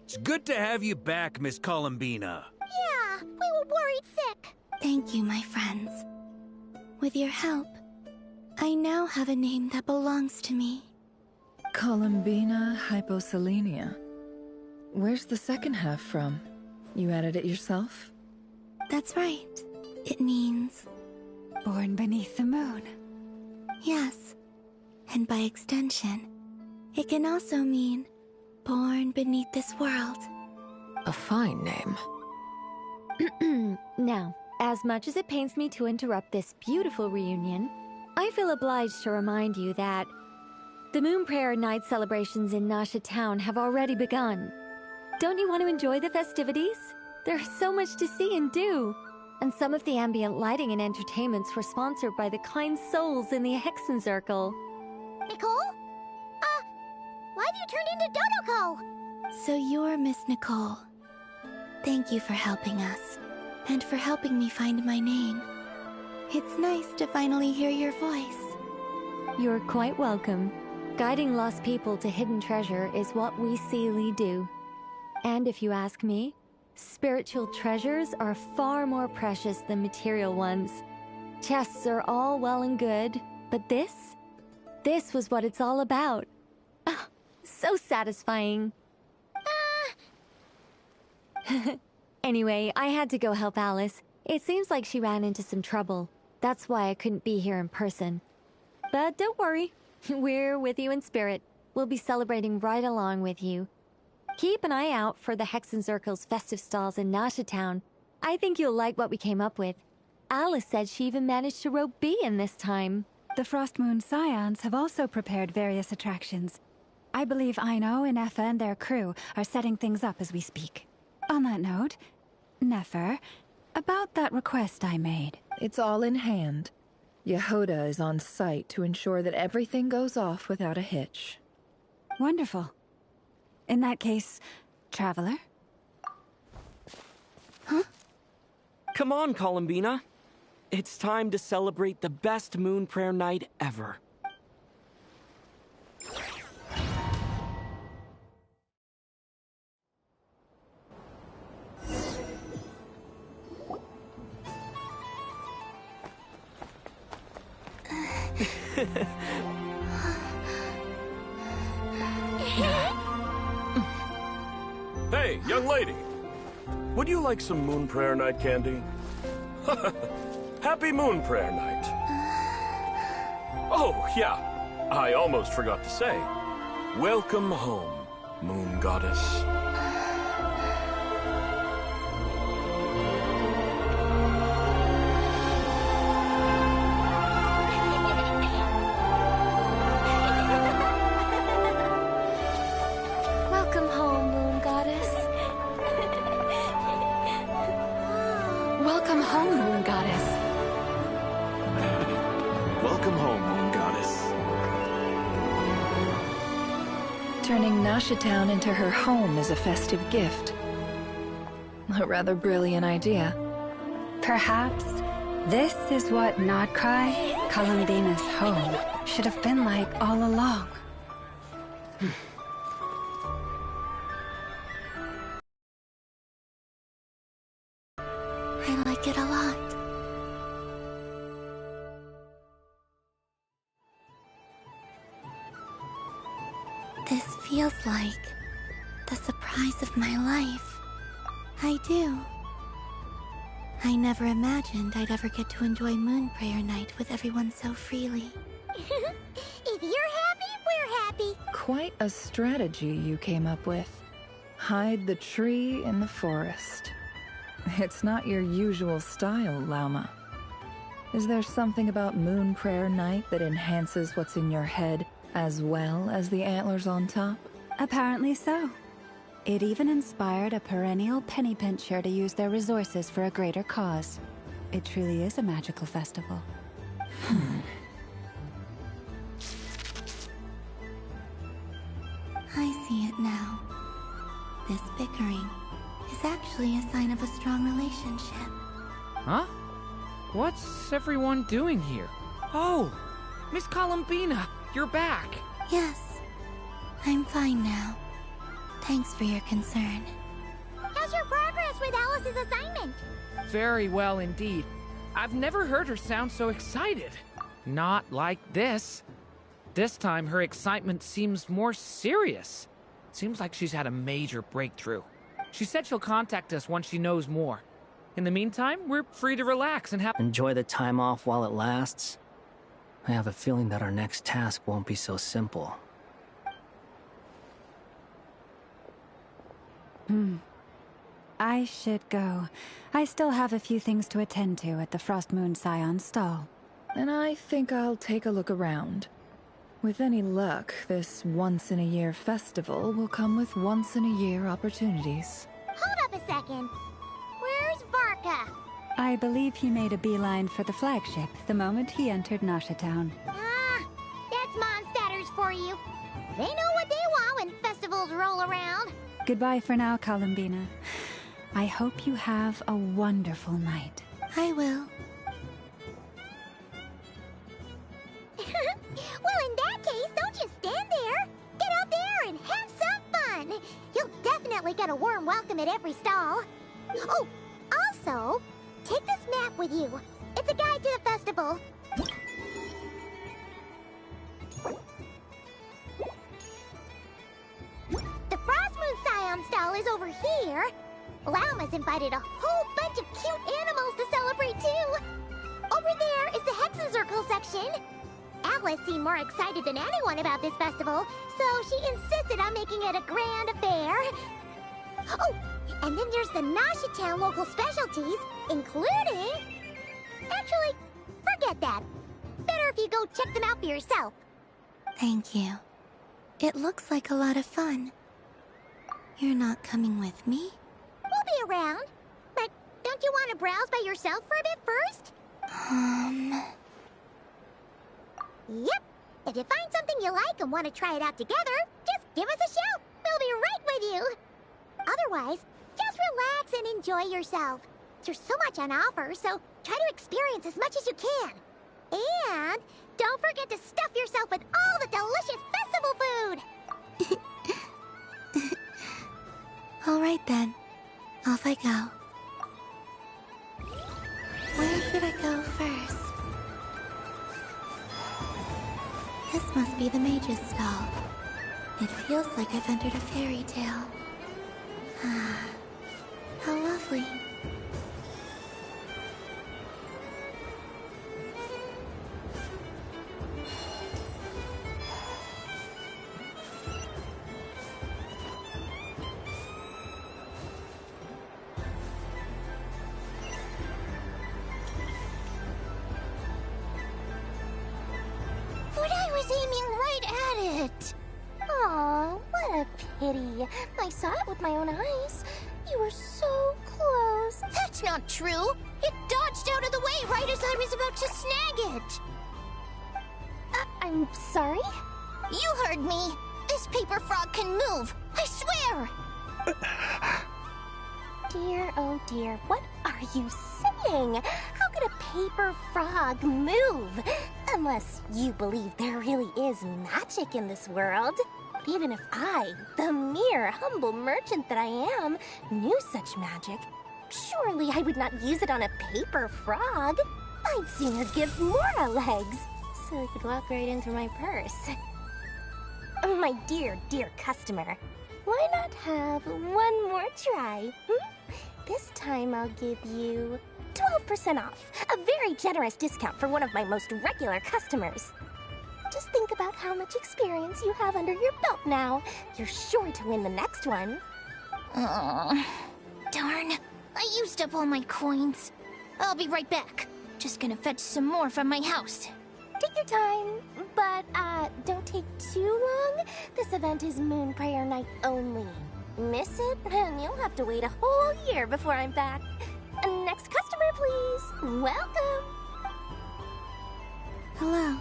It's good to have you back, Miss Columbina. Yeah, we were worried sick. Thank you, my friends. With your help, I now have a name that belongs to me. Columbina Hyposelenia. Where's the second half from? You added it yourself? That's right. It means... Born beneath the moon. Yes. And by extension, it can also mean born beneath this world. A fine name. Now, as much as it pains me to interrupt this beautiful reunion, I feel obliged to remind you that the Moon Prayer Night celebrations in Nasha Town have already begun. Don't you want to enjoy the festivities? There's so much to see and do. And some of the ambient lighting and entertainments were sponsored by the kind souls in the Hexen Circle. Nicole? Why have you turned into Dodoko? So you're Miss Nicole. Thank you for helping us, and for helping me find my name. It's nice to finally hear your voice. You're quite welcome. Guiding lost people to hidden treasure is what we Seelie do. And if you ask me, spiritual treasures are far more precious than material ones. Chests are all well and good, but this was what it's all about. So satisfying. Anyway, I had to go help Alice. It seems like she ran into some trouble. That's why I couldn't be here in person. But don't worry, we're with you in spirit. We'll be celebrating right along with you. Keep an eye out for the Hexen Circle's festive stalls in Nasha Town. I think you'll like what we came up with. Alice said she even managed to rope B in this time. The Frost Moon Scions have also prepared various attractions. I believe Aino and Effa and their crew are setting things up as we speak. On that note, Nefer, about that request I made. It's all in hand. Yehoda is on site to ensure that everything goes off without a hitch. Wonderful. In that case, Traveler? Huh? Come on, Columbina. It's time to celebrate the best Moon Prayer Night ever. Hey, young lady. Would you like some Moon Prayer Night candy? Happy Moon Prayer Night. Oh, yeah. I almost forgot to say. Welcome home, Moon Goddess. Turning Nashitown into her home is a festive gift. A rather brilliant idea. Perhaps this is what Nocturne, Columbina's home, should have been like all along. I like it a lot. This feels like the surprise of my life. I do. I never imagined I'd ever get to enjoy Moon Prayer Night with everyone so freely. If you're happy, we're happy. Quite a strategy you came up with. Hide the tree in the forest. It's not your usual style, Lauma. Is there something about Moon Prayer Night that enhances what's in your head as well as the antlers on top? Apparently so. It even inspired a perennial penny pincher to use their resources for a greater cause. It truly is a magical festival. I see it now. This bickering is actually a sign of a strong relationship. Huh? What's everyone doing here? Oh, Miss Columbina, you're back. Yes, I'm fine now. Thanks for your concern. How's your progress with Alice's assignment? Very well indeed. I've never heard her sound so excited. Not like this. This time her excitement seems more serious. Seems like she's had a major breakthrough. She said she'll contact us once she knows more. In the meantime, we're free to relax and enjoy the time off while it lasts. I have a feeling that our next task won't be so simple. I should go. I still have a few things to attend to at the Frost Moon Scion stall. And I think I'll take a look around. With any luck, this once-in-a-year festival will come with once-in-a-year opportunities. Hold up a second. Where's Varka? I believe he made a beeline for the flagship the moment he entered Nashitown. Ah, that's Mondstadters for you. They know what they want when festivals roll around. Goodbye for now, Columbina. I hope you have a wonderful night. I will. Well, in that case, don't just stand there. Get out there and have some fun. You'll definitely get a warm welcome at every stall. Oh, also, take this map with you. It's a guide to the festival. The Frost Moon Scion stall is over here. Lauma's invited a whole bunch of cute animals to celebrate too. Over there is the Hexen Circle section. Alice seemed more excited than anyone about this festival, so she insisted on making it a grand affair. Oh, and then there's the Nashitown local specialties, including... Actually, forget that. Better if you go check them out for yourself. Thank you. It looks like a lot of fun. You're not coming with me? We'll be around. But don't you want to browse by yourself for a bit first? Yep. If you find something you like and want to try it out together, just give us a shout. We'll be right with you. Otherwise, just relax and enjoy yourself. There's so much on offer, so try to experience as much as you can. And don't forget to stuff yourself with all the delicious festival food. All right then. Off I go. Where should I go first? This must be the mage's stall. It feels like I've entered a fairy tale. Ah, how lovely. But I was aiming right at it. Aw, what a pity. I saw it with my own eyes. You were so close. That's not true. It dodged out of the way right as I was about to snag it. I'm sorry? You heard me. This paper frog can move! I swear! Dear, oh dear, what are you saying? How could a paper frog move? Unless you believe there really is magic in this world. But even if I, the mere humble merchant that I am, knew such magic, surely I would not use it on a paper frog. I'd sooner give Mora legs, so it could walk right into my purse. My dear, dear customer, why not have one more try? This time I'll give you 12% off, a very generous discount for one of my most regular customers. Just think about how much experience you have under your belt now. You're sure to win the next one. Oh, darn. I used up all my coins. I'll be right back. Just gonna fetch some more from my house. Take your time, but don't take too long. This event is Moon Prayer Night only. Miss it, and you'll have to wait a whole year before I'm back. Next customer, please. Welcome. Hello.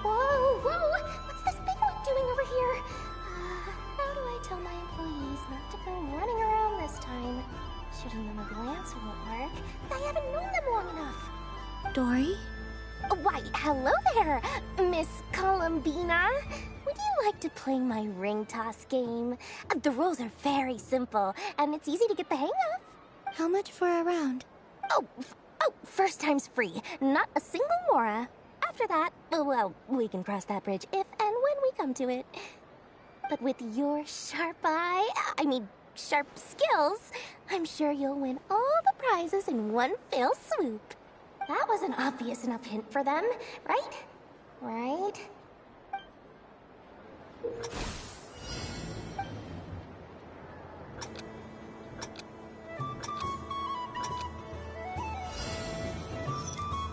Whoa, whoa! What's this big one doing over here? How do I tell my employees not to come running around this time? Shooting them a glance won't work. I haven't known them long enough. Dory? Why, hello there, Miss Columbina. Would you like to play my ring toss game? The rules are very simple, and it's easy to get the hang of. How much for a round? Oh, first time's free. Not a single Mora. After that, well, we can cross that bridge if and when we come to it. But with your sharp skills, I'm sure you'll win all the prizes in one fell swoop. That was an obvious enough hint for them, right? Right?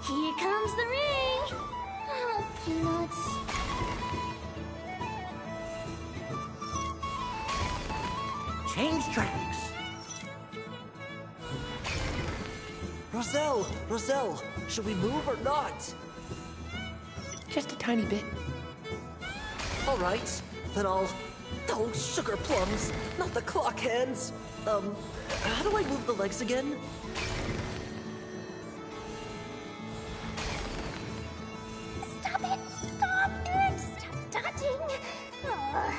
Here comes the ring! Oh, peanuts. Change tracks! Roselle, should we move or not? Just a tiny bit. All right, then I'll... Oh, sugar plums, not the clock hands. How do I move the legs again? Stop it! Stop it! Stop dodging! Oh.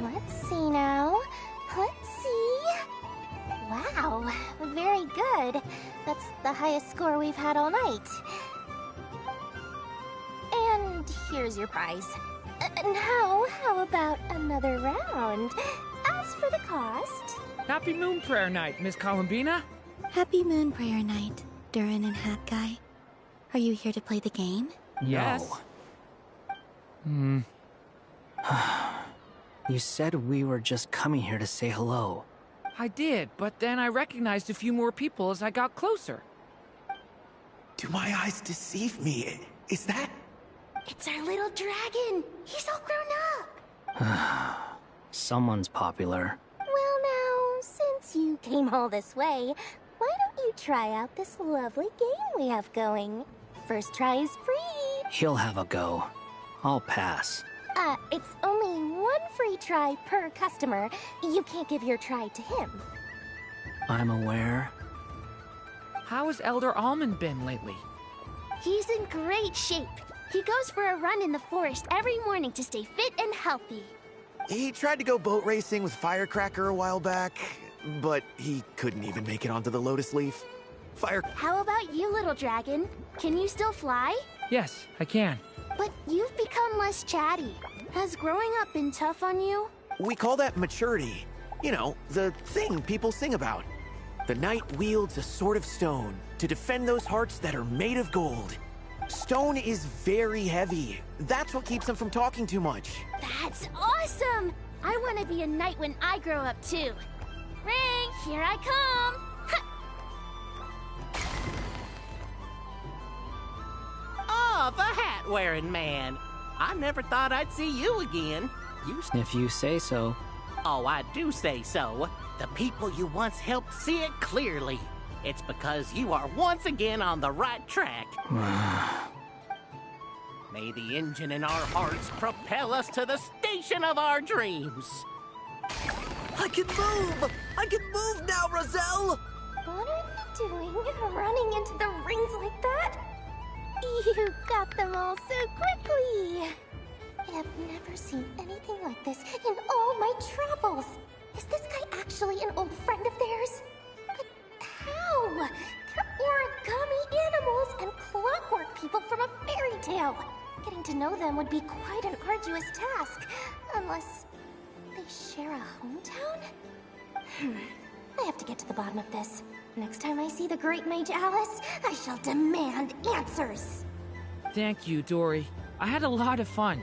Let's see now. Let's see. Wow, very good. That's the highest score we've had all night. And here's your prize. Now, how about another round? As for the cost... Happy Moon Prayer Night, Miss Columbina. Happy Moon Prayer Night, Durin and Hat Guy. Are you here to play the game? Yes. No. You said we were just coming here to say hello. I did, but then I recognized a few more people as I got closer. Do my eyes deceive me? Is that... It's our little dragon! He's all grown up! Someone's popular. Well now, since you came all this way, why don't you try out this lovely game we have going? First try is free! He'll have a go. I'll pass. It's only one free try per customer. You can't give your try to him. I'm aware. How has Elder Almond been lately? He's in great shape. He goes for a run in the forest every morning to stay fit and healthy. He tried to go boat racing with Firecracker a while back, but he couldn't even make it onto the Lotus Leaf. How about you, little dragon? Can you still fly? Yes, I can. But you've become less chatty. Has growing up been tough on you? We call that maturity. You know, the thing people sing about. The knight wields a sword of stone to defend those hearts that are made of gold. Stone is very heavy. That's what keeps him from talking too much. That's awesome! I want to be a knight when I grow up too. Ring, here I come! Oh, the hat-wearing man. I never thought I'd see you again. If you say so. Oh, I do say so. The people you once helped see it clearly. it's because you are once again on the right track. May the engine in our hearts propel us to the station of our dreams. I can move! I can move now, Roselle! What are you doing, running into the rings like that? You got them all so quickly! I have never seen anything like this in all my travels. Is this guy actually an old friend of theirs? But how? They're origami animals and clockwork people from a fairy tale. Getting to know them would be quite an arduous task, unless they share a hometown? I have to get to the bottom of this. Next time I see the Great Mage Alice, I shall demand answers. Thank you, Dory. I had a lot of fun.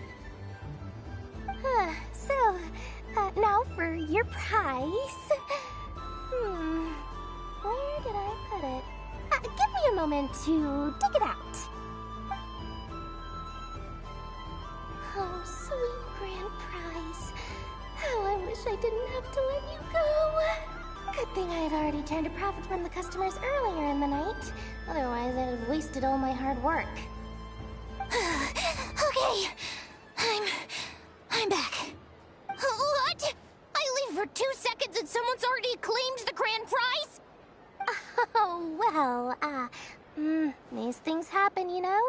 Now for your prize. Where did I put it? Give me a moment to dig it out. Oh, sweet grand prize. How I wish I didn't have to let you go. Good thing I had already turned a profit from the customers earlier in the night. Otherwise, I'd have wasted all my hard work. Okay, I'm back. What? I leave for 2 seconds and someone's already claimed the grand prize? Oh, well, these things happen, you know?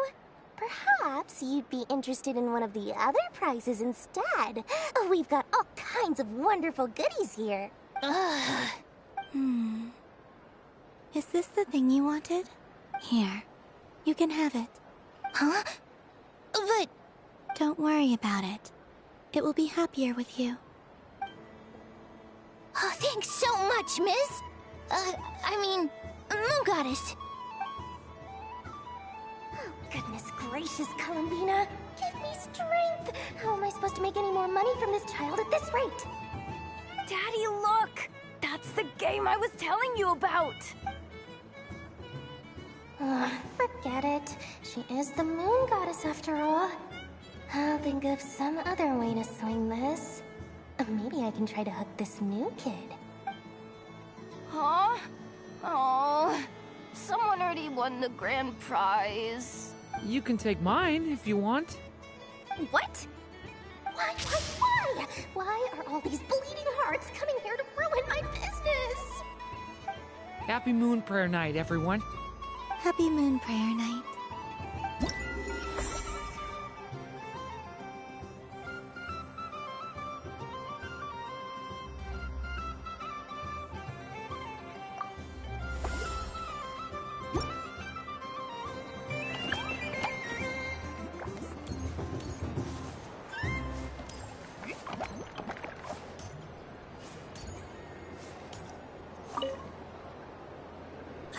Perhaps you'd be interested in one of the other prizes instead. We've got all kinds of wonderful goodies here. Is this the thing you wanted? Here, you can have it. Huh? But... Don't worry about it. It will be happier with you. Oh, thanks so much, miss. Moon Goddess. Oh, goodness gracious, Columbina. Give me strength. How am I supposed to make any more money from this child at this rate? Daddy, look! That's the game I was telling you about! Forget it. She is the Moon Goddess after all. I'll think of some other way to swing this. Maybe I can try to hook this new kid. Huh? Oh, someone already won the grand prize. You can take mine if you want. What? Why? Why are all these bleeding hearts coming here to ruin my business? Happy Moon Prayer Night, everyone. Happy Moon Prayer Night.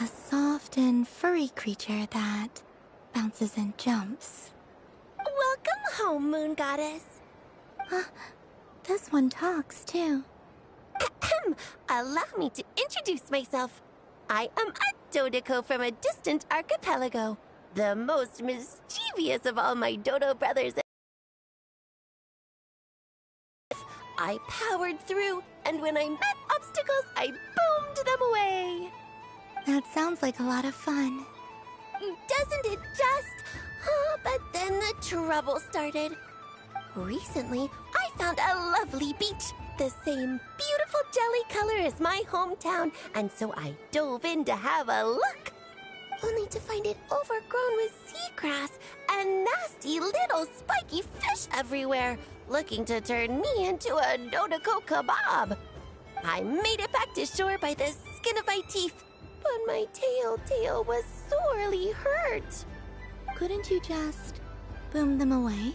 A soft and furry creature that bounces and jumps. Welcome home, Moon Goddess. This one talks, too. Allow me to introduce myself. I am a Dodico from a distant archipelago, the most mischievous of all my Dodo brothers. I powered through, and when I met obstacles, I boomed them away. That sounds like a lot of fun. Doesn't it just? Oh, but then the trouble started. Recently, I found a lovely beach, the same beautiful jelly color as my hometown, and so I dove in to have a look. Only to find it overgrown with seagrass and nasty little spiky fish everywhere, looking to turn me into a Dodico kebab. I made it back to shore by the skin of my teeth, but my tail was sorely hurt. Couldn't you just boom them away?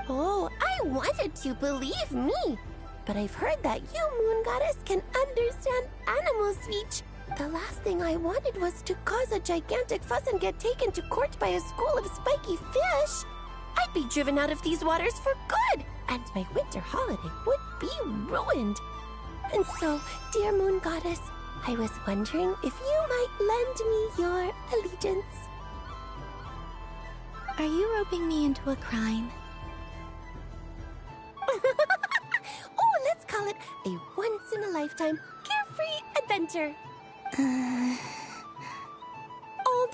Oh, I wanted to, believe me. But I've heard that you, Moon Goddess, can understand animal speech. The last thing I wanted was to cause a gigantic fuss and get taken to court by a school of spiky fish. I'd be driven out of these waters for good, and my winter holiday would be ruined. And so, dear Moon Goddess, I was wondering if you might lend me your allegiance. Are you roping me into a crime? Oh, let's call it a once-in-a-lifetime carefree adventure.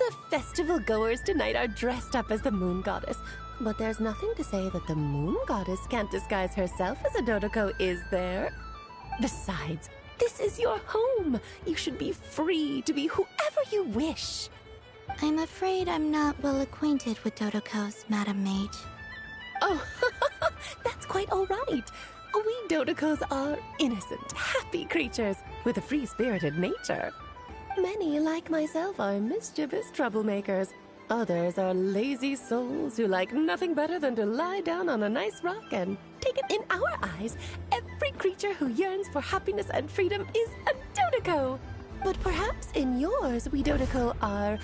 the festival goers tonight are dressed up as the moon goddess. But there's nothing to say that the moon goddess can't disguise herself as a Dodoko, is there? Besides, this is your home. You should be free to be whoever you wish. I'm afraid I'm not well acquainted with Dodokos, Madam Mage. Oh, that's quite all right. We Dodokos are innocent, happy creatures with a free-spirited nature. Many, like myself, are mischievous troublemakers. Others are lazy souls who like nothing better than to lie down on a nice rock and take it. In our eyes, every creature who yearns for happiness and freedom is a Dodoko. But perhaps in yours, we Dodoko are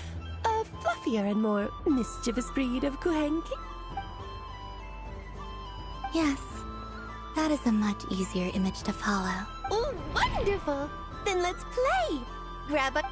a fluffier and more mischievous breed of Kuhenki? Yes, that is a much easier image to follow. Oh, wonderful! Then let's play! Grab a...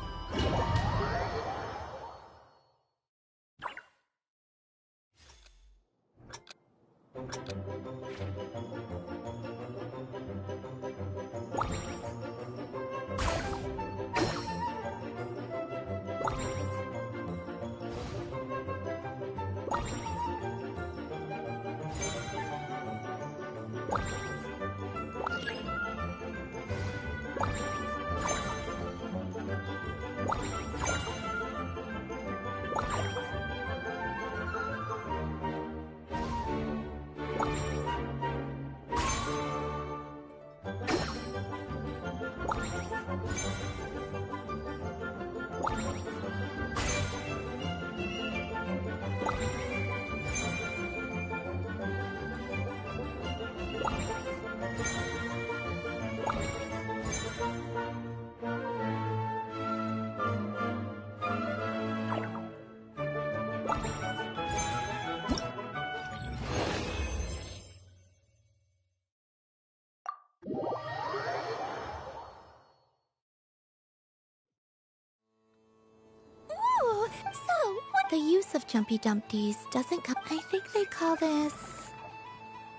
The use of Jumpy Dumpties doesn't come... I think they call this...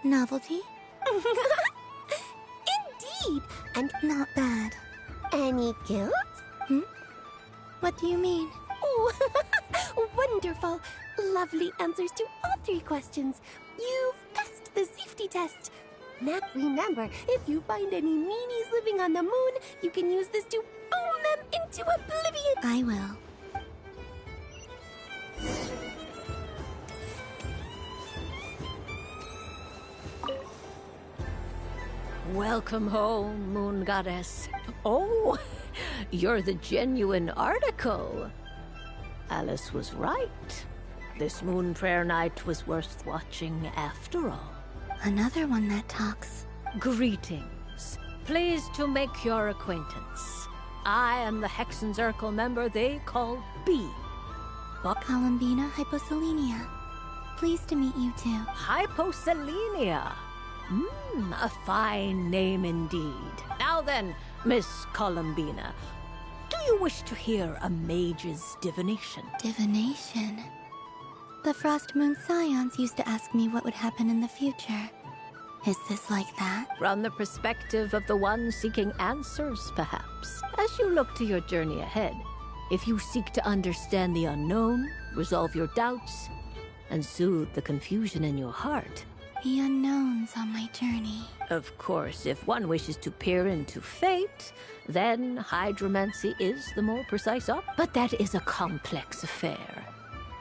novelty? Indeed! And not bad. Any guilt? What do you mean? Oh, wonderful! Lovely answers to all 3 questions. You've passed the safety test. Now remember, if you find any meanies living on the moon, you can use this to boom them into oblivion. I will. Welcome home, Moon Goddess. Oh, you're the genuine article. Alice was right. This Moon Prayer Night was worth watching after all. Another one that talks. Greetings. Pleased to make your acquaintance. I am the Hexenzirkel member they call B. Columbina Hyposelenia. Pleased to meet you too. Hyposelenia. A fine name indeed. Now then, Miss Columbina, do you wish to hear a mage's divination? Divination? The Frost Moon Scions used to ask me what would happen in the future. Is this like that? From the perspective of the one seeking answers, perhaps. As you look to your journey ahead, if you seek to understand the unknown, resolve your doubts, and soothe the confusion in your heart. The unknowns on my journey. Of course, if one wishes to peer into fate, then hydromancy is the more precise art. But that is a complex affair.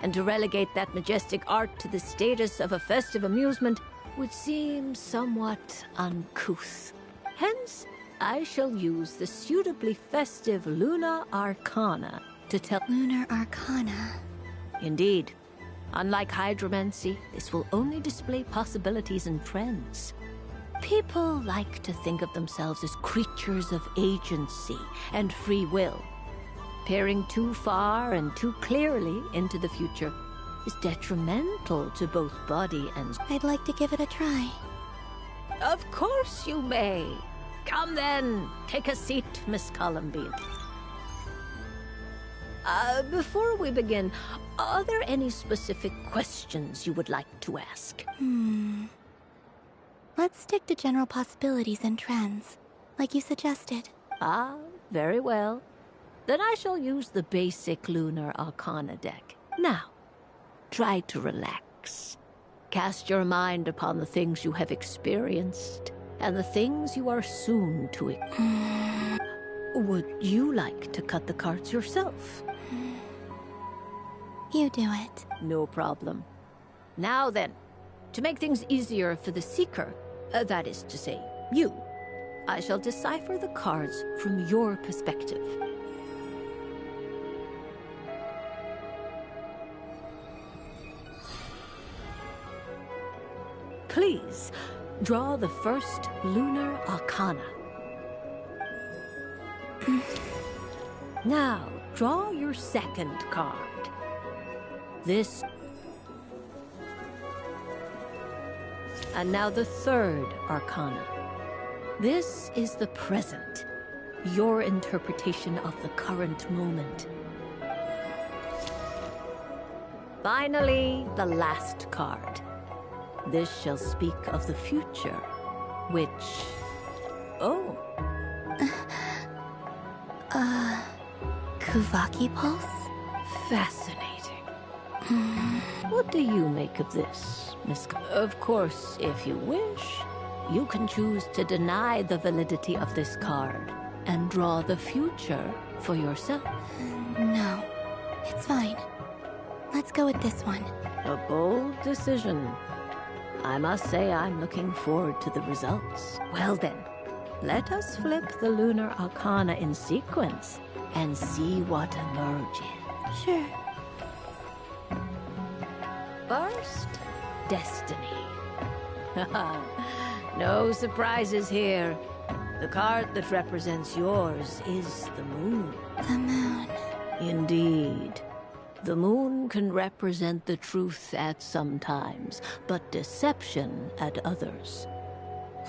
And to relegate that majestic art to the status of a festive amusement would seem somewhat uncouth. Hence, I shall use the suitably festive Lunar Arcana to tell... Lunar Arcana? Indeed. Unlike hydromancy, this will only display possibilities and trends. People like to think of themselves as creatures of agency and free will. Peering too far and too clearly into the future is detrimental to both body and... I'd like to give it a try. Of course you may. Come then, take a seat, Miss Columbine. Before we begin, are there any specific questions you would like to ask? Let's stick to general possibilities and trends, like you suggested. Ah, very well. Then I shall use the basic Lunar Arcana deck. Now, try to relax. Cast your mind upon the things you have experienced and the things you are soon to. Would you like to cut the cards yourself? You do it. No problem. Now then, to make things easier for the Seeker, that is to say, you, I shall decipher the cards from your perspective. Please, draw the first Lunar Arcana. Now, draw your second card. This. And now the third Arcana. This is the present, your interpretation of the current moment. Finally, the last card. This shall speak of the future, which... Oh. Kuvaki Pulse? Fascinating. What do you make of this, Miss... Of course, if you wish, you can choose to deny the validity of this card and draw the future for yourself. No, it's fine. Let's go with this one. A bold decision. I must say I'm looking forward to the results. Well then, let us flip the Lunar Arcana in sequence and see what emerges. Sure. First, Destiny. No surprises here. The card that represents yours is the moon. The moon. Indeed. The moon can represent the truth at some times, but deception at others.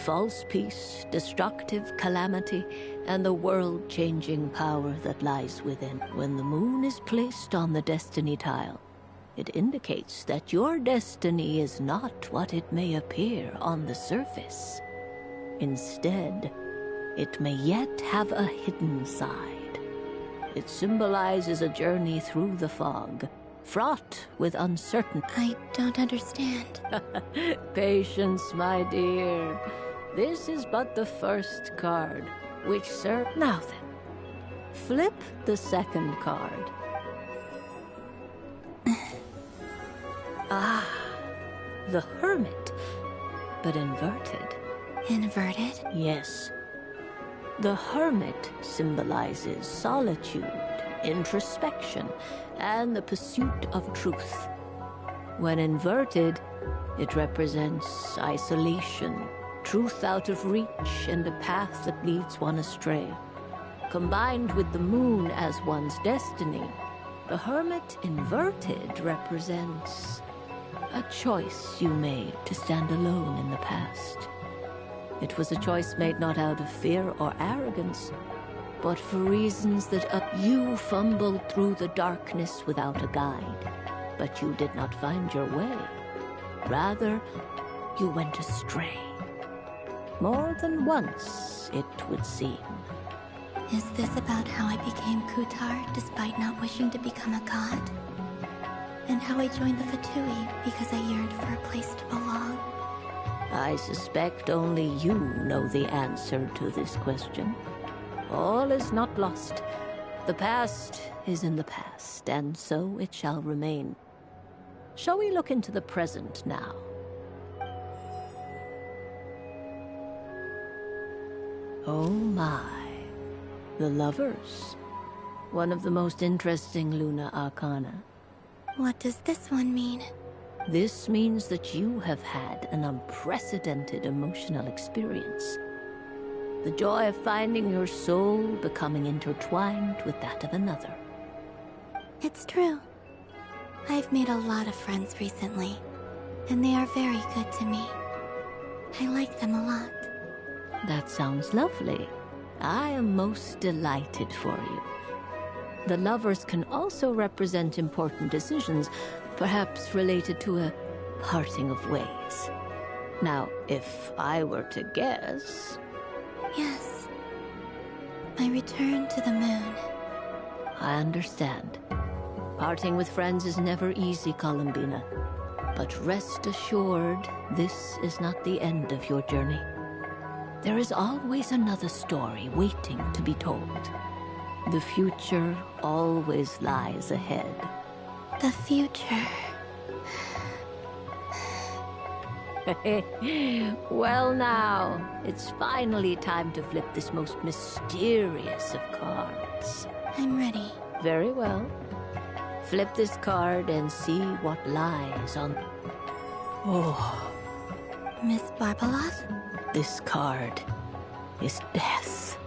False peace, destructive calamity, and the world-changing power that lies within. When the moon is placed on the destiny tile, it indicates that your destiny is not what it may appear on the surface. Instead, it may yet have a hidden side. It symbolizes a journey through the fog, fraught with uncertainty. I don't understand. Patience, my dear. This is but the first card, which serves... Now then, flip the second card. The Hermit, but inverted. Inverted? Yes. The Hermit symbolizes solitude, introspection, and the pursuit of truth. When inverted, it represents isolation, truth out of reach, and a path that leads one astray. Combined with the moon as one's destiny, the Hermit inverted represents a choice you made to stand alone in the past. It was a choice made not out of fear or arrogance, but for reasons that you fumbled through the darkness without a guide, but you did not find your way. Rather, you went astray. More than once, it would seem. Is this about how I became Kutar despite not wishing to become a god? And how I joined the Fatui because I yearned for a place to belong? I suspect only you know the answer to this question. All is not lost. The past is in the past, and so it shall remain. Shall we look into the present now? Oh my. The Lovers. One of the most interesting Lunar Arcana. What does this one mean? This means that you have had an unprecedented emotional experience. The joy of finding your soul becoming intertwined with that of another. It's true. I've made a lot of friends recently, and they are very good to me. I like them a lot. That sounds lovely. I am most delighted for you. The Lovers can also represent important decisions, perhaps related to a parting of ways. Now, if I were to guess... Yes. I returned to the moon, I understand. Parting with friends is never easy, Columbina. But rest assured, this is not the end of your journey. There is always another story waiting to be told. The future always lies ahead. The future. Well now, it's finally time to flip this most mysterious of cards. I'm ready. Very well. Flip this card and see what lies on... Oh. Miss Barbeloth? This card is death.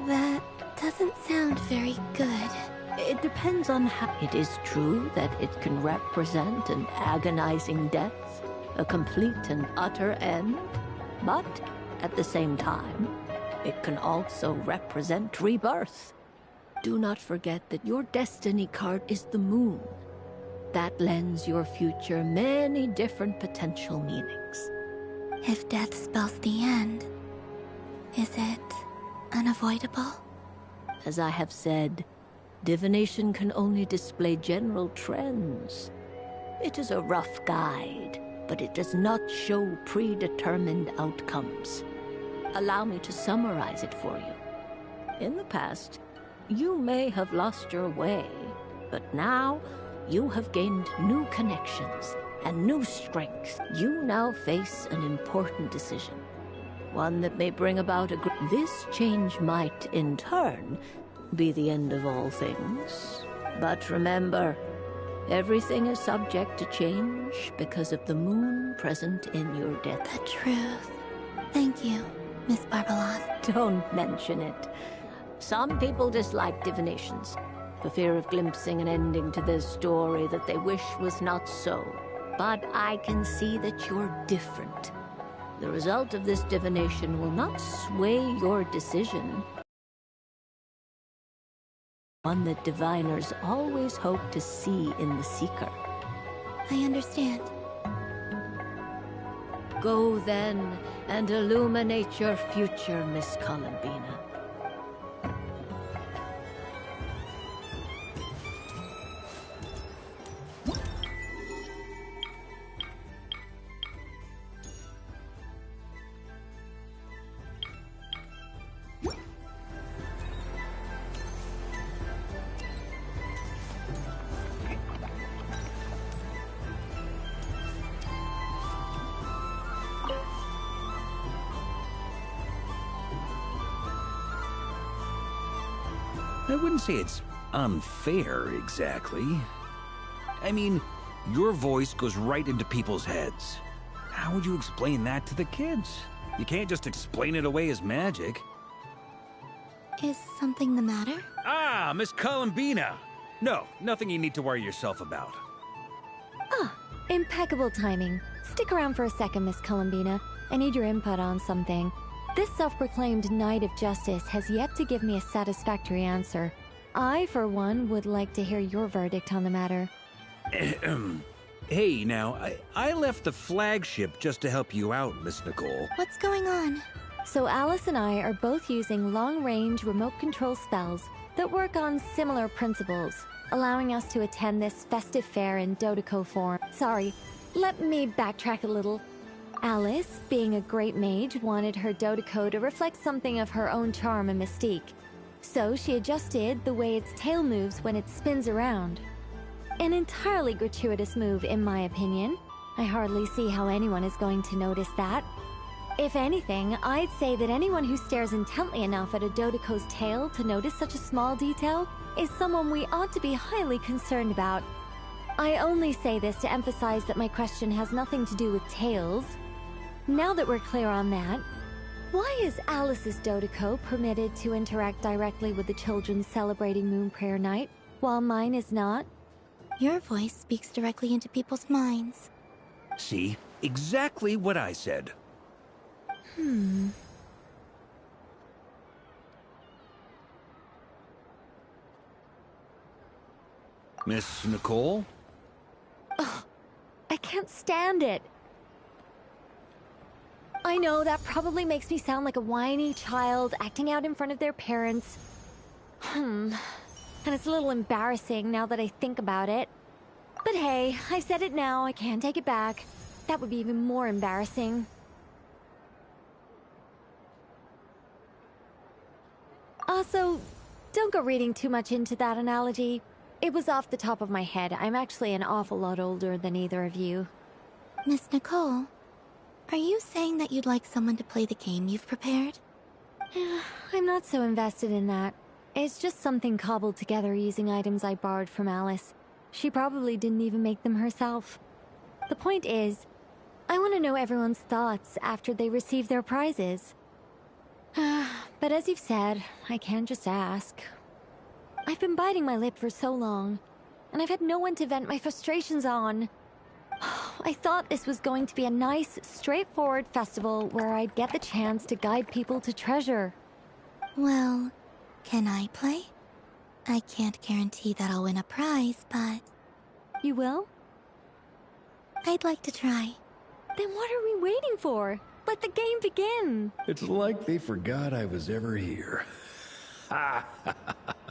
That doesn't sound very good. It depends on how... It is true that it can represent an agonizing death, a complete and utter end, but at the same time, it can also represent rebirth. Do not forget that your destiny card is the moon. That lends your future many different potential meanings. If death spells the end, is it unavoidable? As I have said, divination can only display general trends. It is a rough guide, but it does not show predetermined outcomes. Allow me to summarize it for you. In the past, you may have lost your way, but now you have gained new connections and new strength. You now face an important decision, one that may bring about this change might, in turn, be the end of all things. But remember, everything is subject to change because of the moon present in your death. The truth. Thank you, Miss Barbeloth. Don't mention it. Some people dislike divinations, for fear of glimpsing an ending to their story that they wish was not so. But I can see that you're different. The result of this divination will not sway your decision. One that diviners always hope to see in the seeker. I understand. Go then and illuminate your future, Miss Columbina. I wouldn't say it's unfair, exactly. I mean, your voice goes right into people's heads. How would you explain that to the kids? You can't just explain it away as magic. Is something the matter? Ah, Miss Columbina! No, nothing you need to worry yourself about. Ah, impeccable timing. Stick around for a second, Miss Columbina. I need your input on something. This self-proclaimed Knight of Justice has yet to give me a satisfactory answer. I, for one, would like to hear your verdict on the matter. Hey, now, I left the flagship just to help you out, Miss Nicole. What's going on? So Alice and I are both using long-range remote control spells that work on similar principles, allowing us to attend this festive fair in Dodeco form. Sorry, let me backtrack a little. Alice, being a great mage, wanted her Dodeco to reflect something of her own charm and mystique. So she adjusted the way its tail moves when it spins around. An entirely gratuitous move, in my opinion. I hardly see how anyone is going to notice that. If anything, I'd say that anyone who stares intently enough at a Dodeco's tail to notice such a small detail is someone we ought to be highly concerned about. I only say this to emphasize that my question has nothing to do with tails. Now that we're clear on that, why is Alice's Dodeco permitted to interact directly with the children celebrating Moon Prayer Night, while mine is not? Your voice speaks directly into people's minds. See? Exactly what I said. Miss Nicole? Ugh, I can't stand it. I know that probably makes me sound like a whiny child acting out in front of their parents. And it's a little embarrassing now that I think about it. But hey, I said it now, I can't take it back. That would be even more embarrassing. Also, don't go reading too much into that analogy. It was off the top of my head. I'm actually an awful lot older than either of you. Miss Nicole, are you saying that you'd like someone to play the game you've prepared? I'm not so invested in that. It's just something cobbled together using items I borrowed from Alice. She probably didn't even make them herself. The point is, I want to know everyone's thoughts after they receive their prizes. But as you've said, I can't just ask. I've been biting my lip for so long, and I've had no one to vent my frustrations on. I thought this was going to be a nice, straightforward festival where I'd get the chance to guide people to treasure. Well, can I play? I can't guarantee that I'll win a prize, but... You will? I'd like to try. Then what are we waiting for? Let the game begin! It's like they forgot I was ever here. Ha ha ha ha.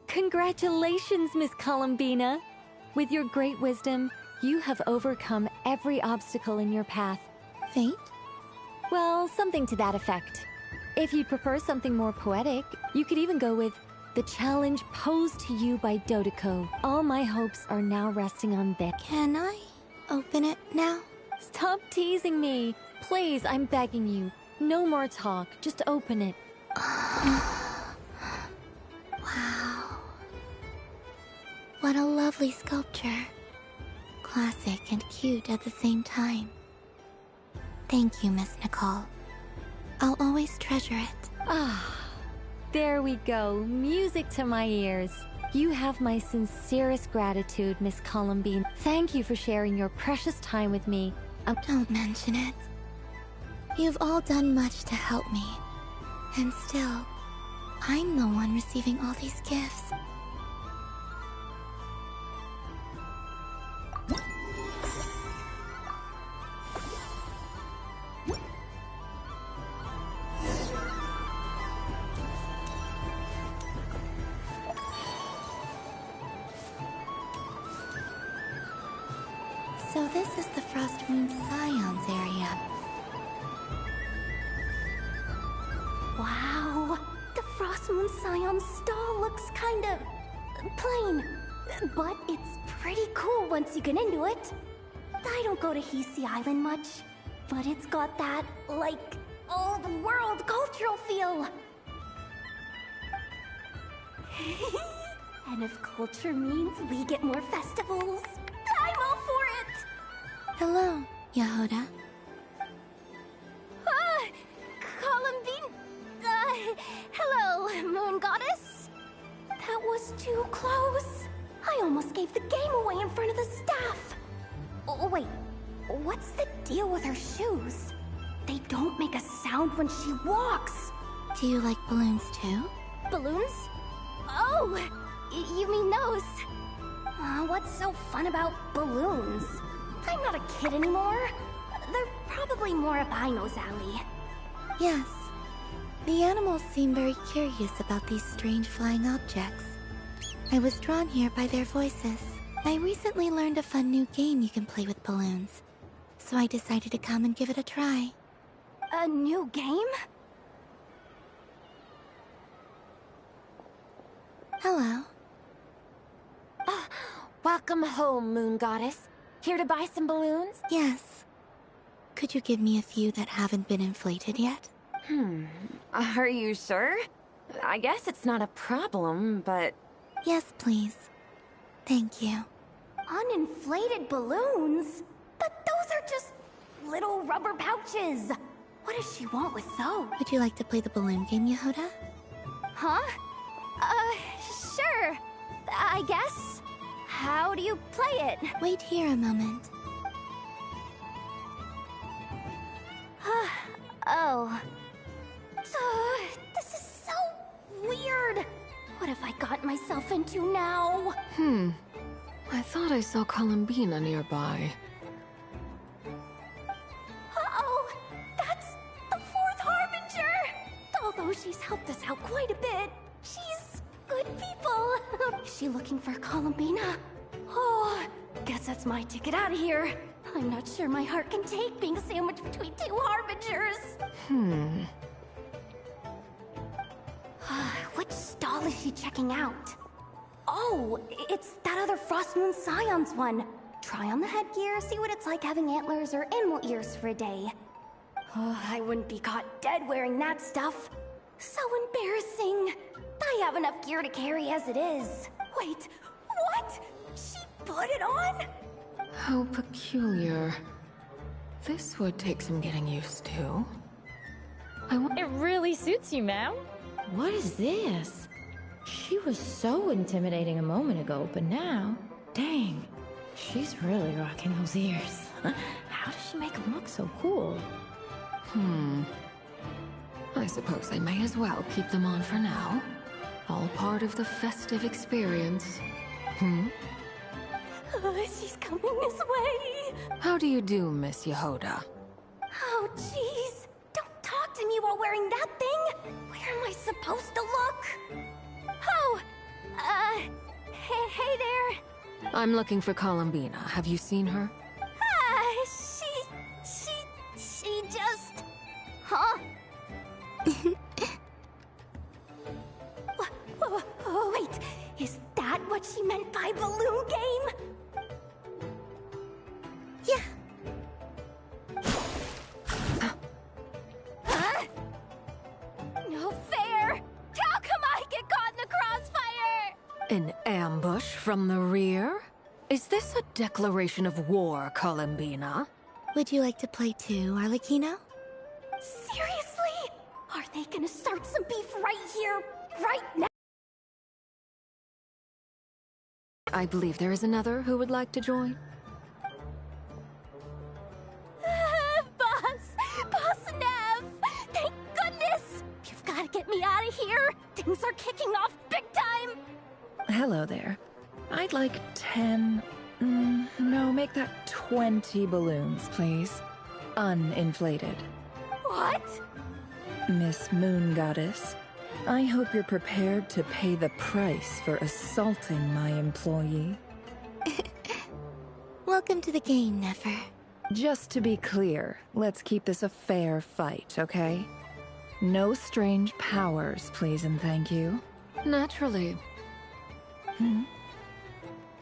Congratulations, Miss Columbina! With your great wisdom, you have overcome every obstacle in your path. Fate? Well, something to that effect. If you'd prefer something more poetic, you could even go with the challenge posed to you by Dodeko. All my hopes are now resting on this. Can I open it now? Stop teasing me! Please, I'm begging you. No more talk. Just open it. Wow. What a lovely sculpture. classic and cute at the same time. Thank you, Miss Nicole. I'll always treasure it. Ah, there we go. Music to my ears. You have my sincerest gratitude, Miss Columbine. Thank you for sharing your precious time with me. Don't mention it. You've all done much to help me. And still, I'm the one receiving all these gifts. So this is the Frost Moon Scions area. Wow, the Frost Moon Scion stall looks kind of plain, but it's pretty cool once you get into it. I don't go to Hisi Island much, but it's got that, like, old world cultural feel. And if culture means we get more festivals, I'm all for it! Hello, Yehoda. Columbine... hello, Moon Goddess. That was too close. I almost gave the game away in front of the staff. Oh, wait. What's the deal with her shoes? They don't make a sound when she walks. Do you like balloons too? Balloons? Oh, you mean those? What's so fun about balloons? I'm not a kid anymore. They're probably more up Aino's alley. Yes. The animals seem very curious about these strange flying objects. I was drawn here by their voices. I recently learned a fun new game you can play with balloons, so I decided to come and give it a try. A new game? Hello. Welcome home, Moon Goddess. Here to buy some balloons? Yes. Could you give me a few that haven't been inflated yet? Are you sure? I guess it's not a problem, but... Yes, please. Thank you. Uninflated balloons? But those are just little rubber pouches. What does she want with those? Would you like to play the balloon game, Yehoda? Huh? Sure. I guess. How do you play it? Wait here a moment. Oh. This is so weird. What have I got myself into now? I thought I saw Columbina nearby. Uh-oh! That's the fourth Harbinger! Although she's helped us out quite a bit, she's good people. Is she looking for Columbina? Oh, guess that's my ticket out of here. I'm not sure my heart can take being sandwiched between two Harbingers. Which stall is she checking out? Oh, it's that other Frost Moon Scions one. Try on the headgear, see what it's like having antlers or animal ears for a day. Oh, I wouldn't be caught dead wearing that stuff. So embarrassing. I have enough gear to carry as it is. Wait, what? She put it on? How peculiar. This would take some getting used to. It really suits you, ma'am. What is this? She was so intimidating a moment ago, but now, dang, she's really rocking those ears. How does she make them look so cool? I suppose I may as well keep them on for now. All part of the festive experience. She's coming this way. How do you do, Miss Yehoda? Oh, jeez. Don't talk to me while wearing that thing. Where am I supposed to look? Oh, hey there. I'm looking for Columbina. Have you seen her? She just... Huh? Wait, is that what she meant by balloon game? Yeah. No fair! How come I get caught in the crossfire? An ambush from the rear? Is this a declaration of war, Columbina? Would you like to play too, Arlecchino? Seriously? Are they gonna start some beef right here, right now? I believe there is another who would like to join. Boss Nev! Thank goodness! You've gotta get me out of here! Things are kicking off big time! Hello there. I'd like 10... no, make that 20 balloons, please. Uninflated. What? Miss Moon Goddess, I hope you're prepared to pay the price for assaulting my employee. Welcome to the game, Nefer. Just to be clear, let's keep this a fair fight, okay? No strange powers, please and thank you. Naturally.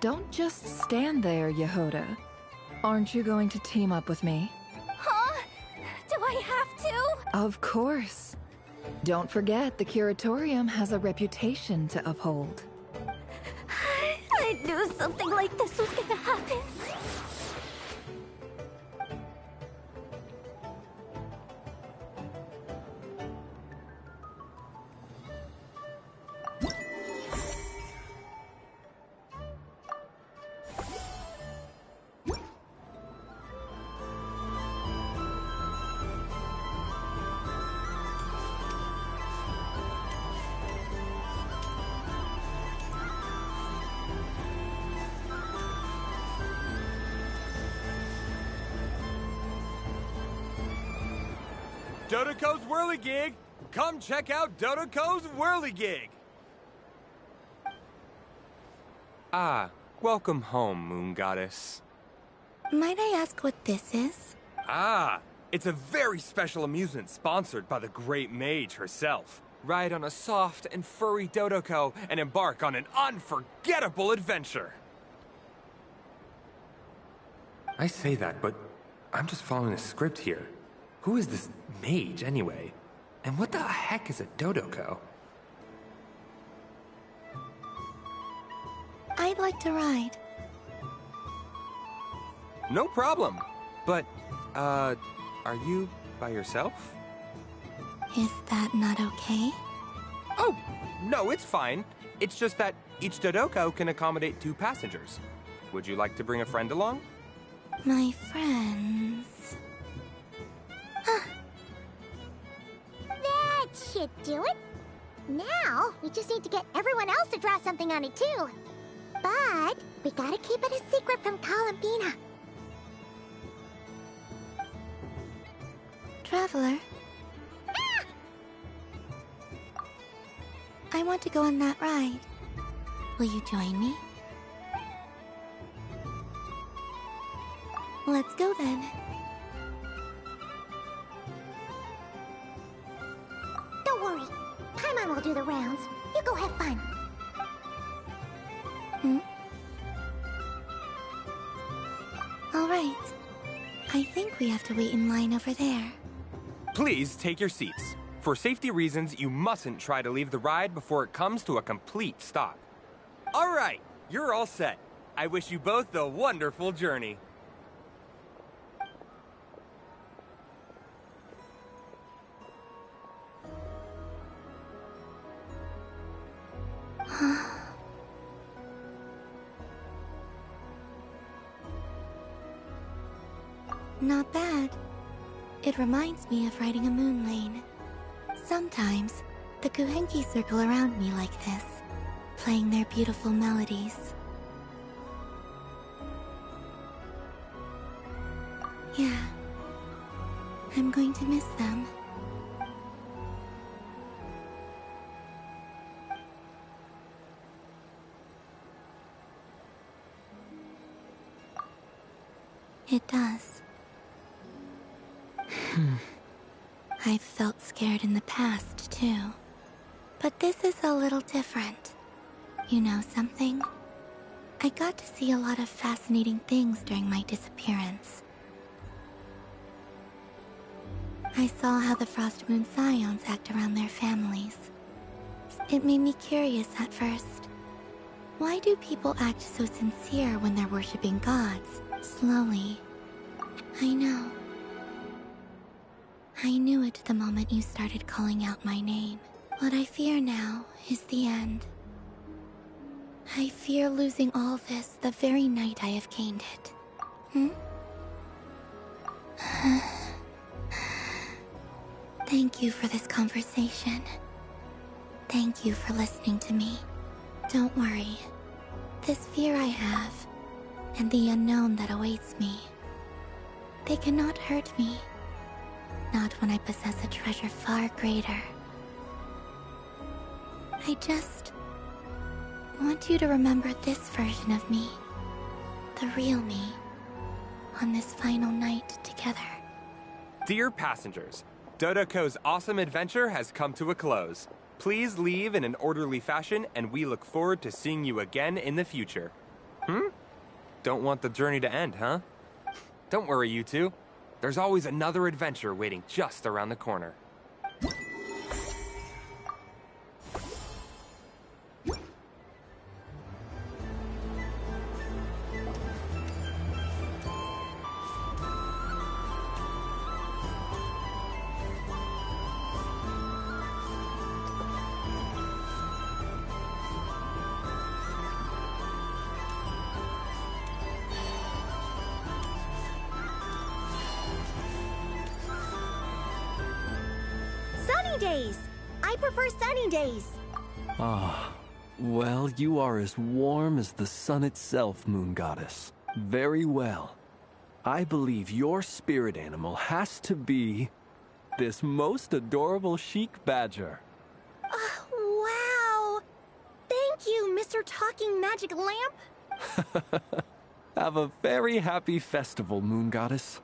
Don't just stand there, Yehoda. Aren't you going to team up with me? Huh? Do I have to? Of course. Don't forget, the Curatorium has a reputation to uphold. I knew something like this was gonna happen. Dodoco's Whirligig! Come check out Dodoco's Whirligig! Ah, welcome home, Moon Goddess. Might I ask what this is? Ah, it's a very special amusement sponsored by the Great Mage herself. Ride on a soft and furry Dodoco and embark on an unforgettable adventure. I say that, but I'm just following a script here. Who is this mage, anyway? And what the heck is a Dodoco? I'd like to ride. No problem. But, are you by yourself? Is that not okay? Oh, no, it's fine. It's just that each Dodoco can accommodate 2 passengers. Would you like to bring a friend along? My friends... That should do it. Now, we just need to get everyone else to draw something on it too. But we gotta keep it a secret from Columbina. Traveler? I want to go on that ride. Will you join me? Let's go then. Don't worry. Paimon will do the rounds. You go have fun. All right. I think we have to wait in line over there. Please take your seats. For safety reasons, you mustn't try to leave the ride before it comes to a complete stop. All right, you're all set. I wish you both a wonderful journey. Not bad. It reminds me of riding a moon lane. Sometimes, the Kuhenki circle around me like this, playing their beautiful melodies. Yeah. I'm going to miss them. It does. I've felt scared in the past, too. But this is a little different. You know something? I got to see a lot of fascinating things during my disappearance. I saw how the Frost Moon Scions act around their families. It made me curious at first. Why do people act so sincere when they're worshipping gods? Slowly. I know. I knew it the moment you started calling out my name. What I fear now is the end. I fear losing all this the very night I have gained it. Thank you for this conversation. Thank you for listening to me. Don't worry. This fear I have, and the unknown that awaits me, they cannot hurt me. Not when I possess a treasure far greater. I just want you to remember this version of me. The real me. On this final night together. Dear passengers, Dodoco's awesome adventure has come to a close. Please leave in an orderly fashion, and we look forward to seeing you again in the future. Don't want the journey to end, huh? Don't worry, you two. There's always another adventure waiting just around the corner. Days. I prefer sunny days. Ah, well, you are as warm as the sun itself, Moon Goddess. Very well. I believe your spirit animal has to be this most adorable chic badger. Wow! Thank you, Mr. Talking Magic Lamp. Have a very happy festival, Moon Goddess.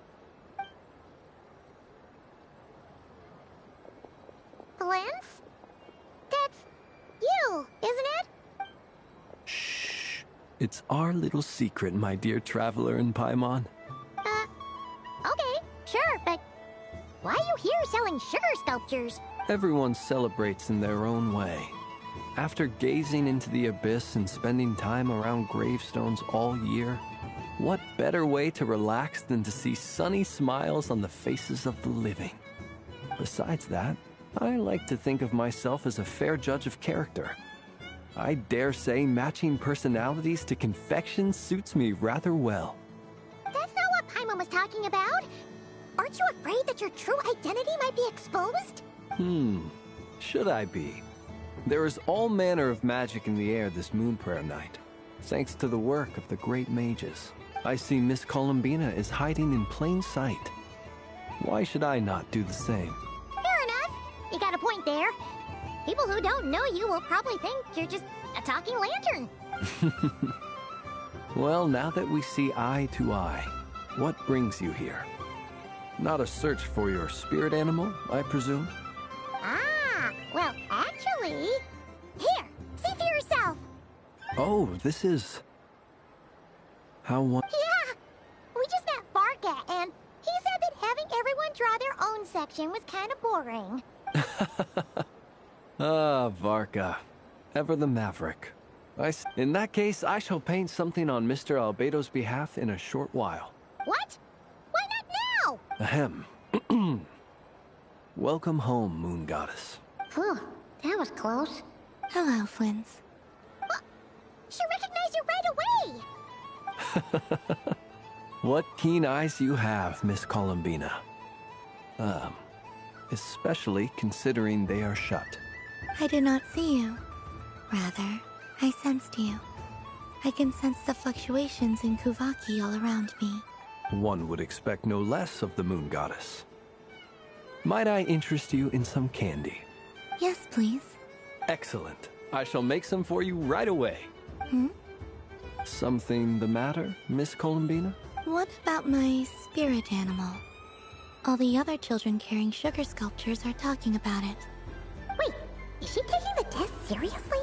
Lens? That's you, isn't it? Shh. It's our little secret, my dear traveler in Paimon. Okay, sure, but why are you here selling sugar sculptures? Everyone celebrates in their own way. After gazing into the abyss and spending time around gravestones all year, what better way to relax than to see sunny smiles on the faces of the living? Besides that, I like to think of myself as a fair judge of character. I dare say matching personalities to confection suits me rather well. That's not what Paimon was talking about. Aren't you afraid that your true identity might be exposed? Should I be? There is all manner of magic in the air this moon prayer night, thanks to the work of the great mages. I see Miss Columbina is hiding in plain sight. Why should I not do the same? Fair enough. You got a point there. People who don't know you will probably think you're just a talking lantern. Well, now that we see eye to eye, what brings you here? Not a search for your spirit animal, I presume? Well, actually... Here, see for yourself. Oh, this is... How one... Yeah! We just met Varka, and he said that having everyone draw their own section was kind of boring. Varka. Ever the maverick. In that case, I shall paint something on Mr. Albedo's behalf in a short while. What? Why not now? Ahem. Welcome home, Moon Goddess. Phew, that was close. Hello, Flins. She recognized you right away! What keen eyes you have, Miss Columbina. Especially considering they are shut. I did not see you. Rather, I sensed you. I can sense the fluctuations in Kuvaki all around me. One would expect no less of the Moon Goddess. Might I interest you in some candy? Yes, please. Excellent. I shall make some for you right away. Something the matter, Miss Columbina? What about my spirit animal? All the other children carrying sugar sculptures are talking about it. Wait, is she taking the test seriously?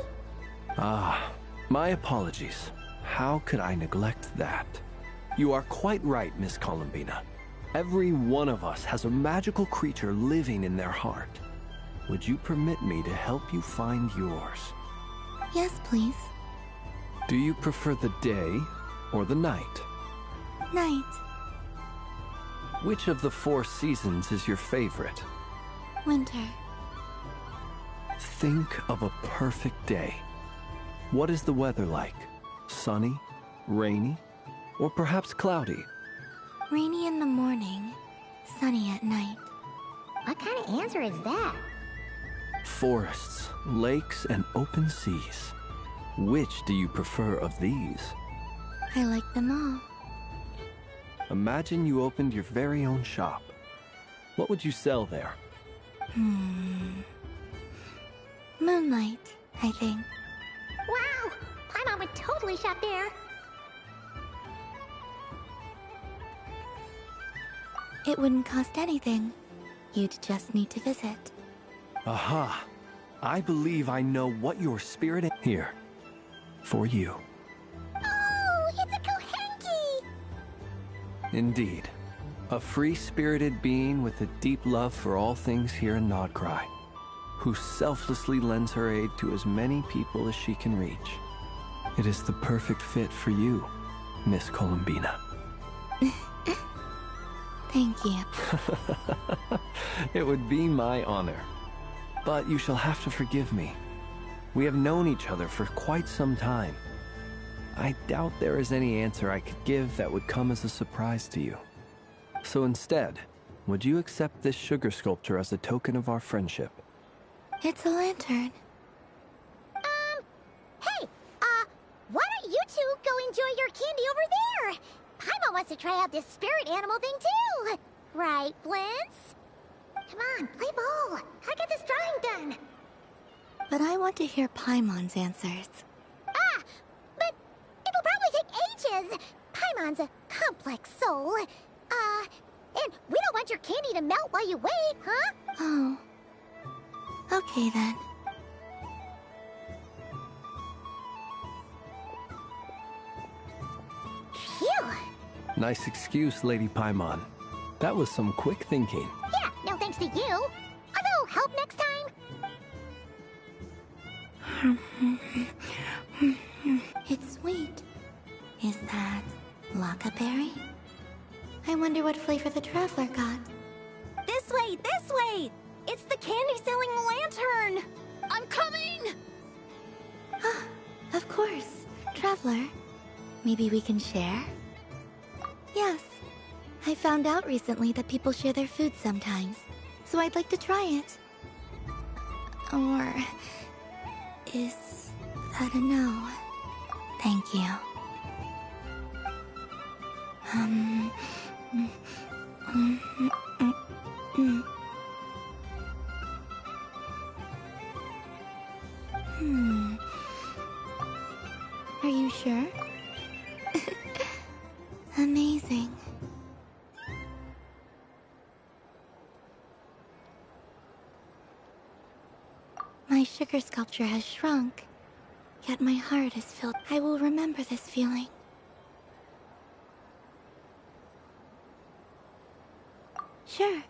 My apologies. How could I neglect that? You are quite right, Miss Columbina. Every one of us has a magical creature living in their heart. Would you permit me to help you find yours? Yes, please. Do you prefer the day or the night? Night. Which of the 4 seasons is your favorite? Winter. Think of a perfect day. What is the weather like? Sunny, rainy, or perhaps cloudy? Rainy in the morning, sunny at night. What kind of answer is that? Forests, lakes, and open seas. Which do you prefer of these? I like them all. Imagine you opened your very own shop. What would you sell there? Moonlight, I think. Wow! Paimon would totally shop there. It wouldn't cost anything. You'd just need to visit. Aha! I believe I know what your spirit is. Here. For you. Oh, it's a Kohenki! Indeed. A free-spirited being with a deep love for all things here in Nocturne, who selflessly lends her aid to as many people as she can reach. It is the perfect fit for you, Miss Columbina. Thank you. It would be my honor. But you shall have to forgive me. We have known each other for quite some time. I doubt there is any answer I could give that would come as a surprise to you. So instead, would you accept this sugar sculpture as a token of our friendship? It's a lantern. Hey, why don't you two go enjoy your candy over there? Paimon wants to try out this spirit animal thing too. Right, Flint's? Come on, play ball. I got this drawing done. But I want to hear Paimon's answers. But it'll probably take ages. Paimon's a complex soul. And we don't want your candy to melt while you wait, huh? Oh. Okay then. Phew. Nice excuse, Lady Paimon. That was some quick thinking. Yeah, no thanks to you. Although, help next time. It's sweet. Is that Lockaberry? I wonder what flavor the Traveler got. This way, this way! It's the candy-selling lantern! I'm coming! Of course. Traveler, maybe we can share? Yes. I found out recently that people share their food sometimes, so I'd like to try it. Or... is that a no? Thank you. Are you sure? Amazing. My sugar sculpture has shrunk, yet my heart is filled. I will remember this feeling. Sure.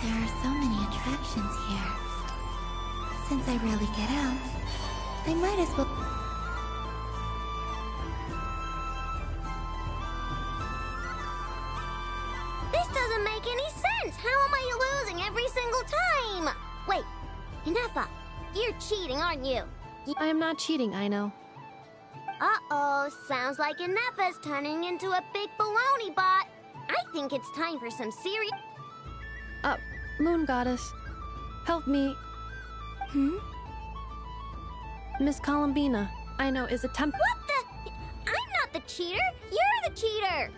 There are so many attractions here. Since I rarely get out, I might as well... This doesn't make any sense! How am I magical time! Wait, Ineffa, you're cheating, aren't you? I am not cheating, I know. Uh-oh, sounds like Ineffa's turning into a big baloney bot. I think it's time for some serious... Moon Goddess, help me. Miss Columbina, I know, is attempting... What the... I'm not the cheater! You're the cheater!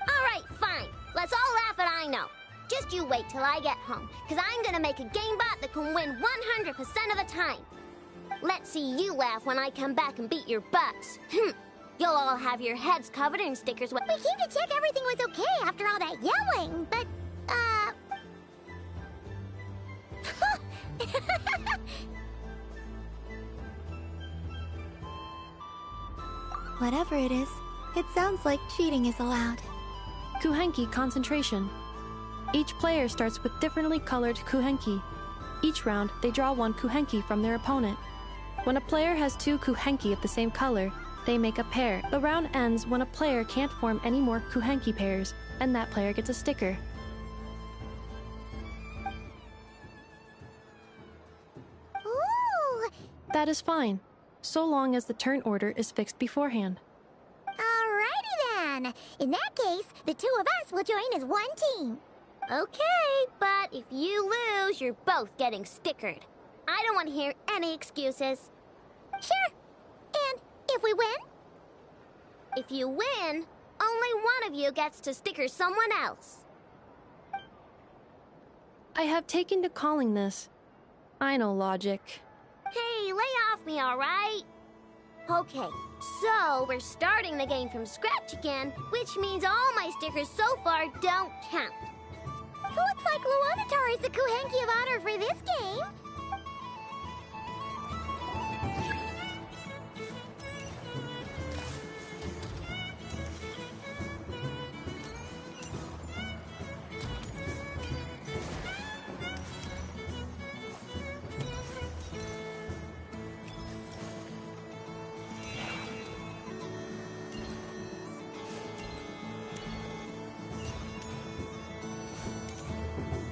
Alright, fine. Let's all laugh at I know. Just you wait till I get home, because I'm gonna make a game bot that can win 100% of the time. Let's see you laugh when I come back and beat your butts. You'll all have your heads covered in stickers when... We came to check everything was okay after all that yelling, but, Whatever it is, it sounds like cheating is allowed. Kuhenki concentration. Each player starts with differently colored kuhenki. Each round, they draw one kuhenki from their opponent. When a player has two kuhenki of the same color, they make a pair. The round ends when a player can't form any more kuhenki pairs, and that player gets a sticker. Ooh! That is fine, so long as the turn order is fixed beforehand. Alrighty then. In that case, the two of us will join as one team. Okay, but if you lose, you're both getting stickered. I don't want to hear any excuses. Sure. And if we win? If you win, only one of you gets to sticker someone else. I have taken to calling this. I know logic. Hey, lay off me, alright? Okay, so we're starting the game from scratch again, which means all my stickers so far don't count. Looks like Luonatar is the Kuhenki of honor for this game.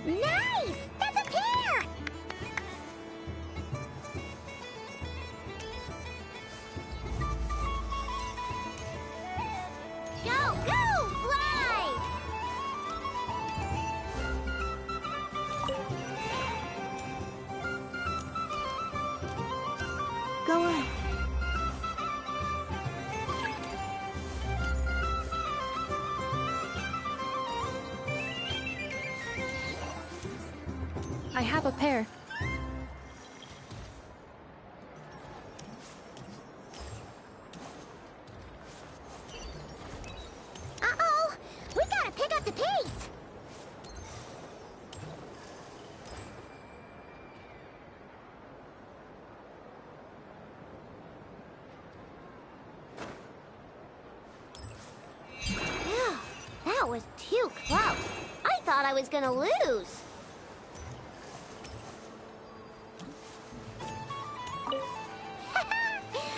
Nice! That's a pair! Go, go, fly! Go on. I have a pair. Uh-oh! We gotta pick up the pace! Phew, that was too close. I thought I was gonna lose.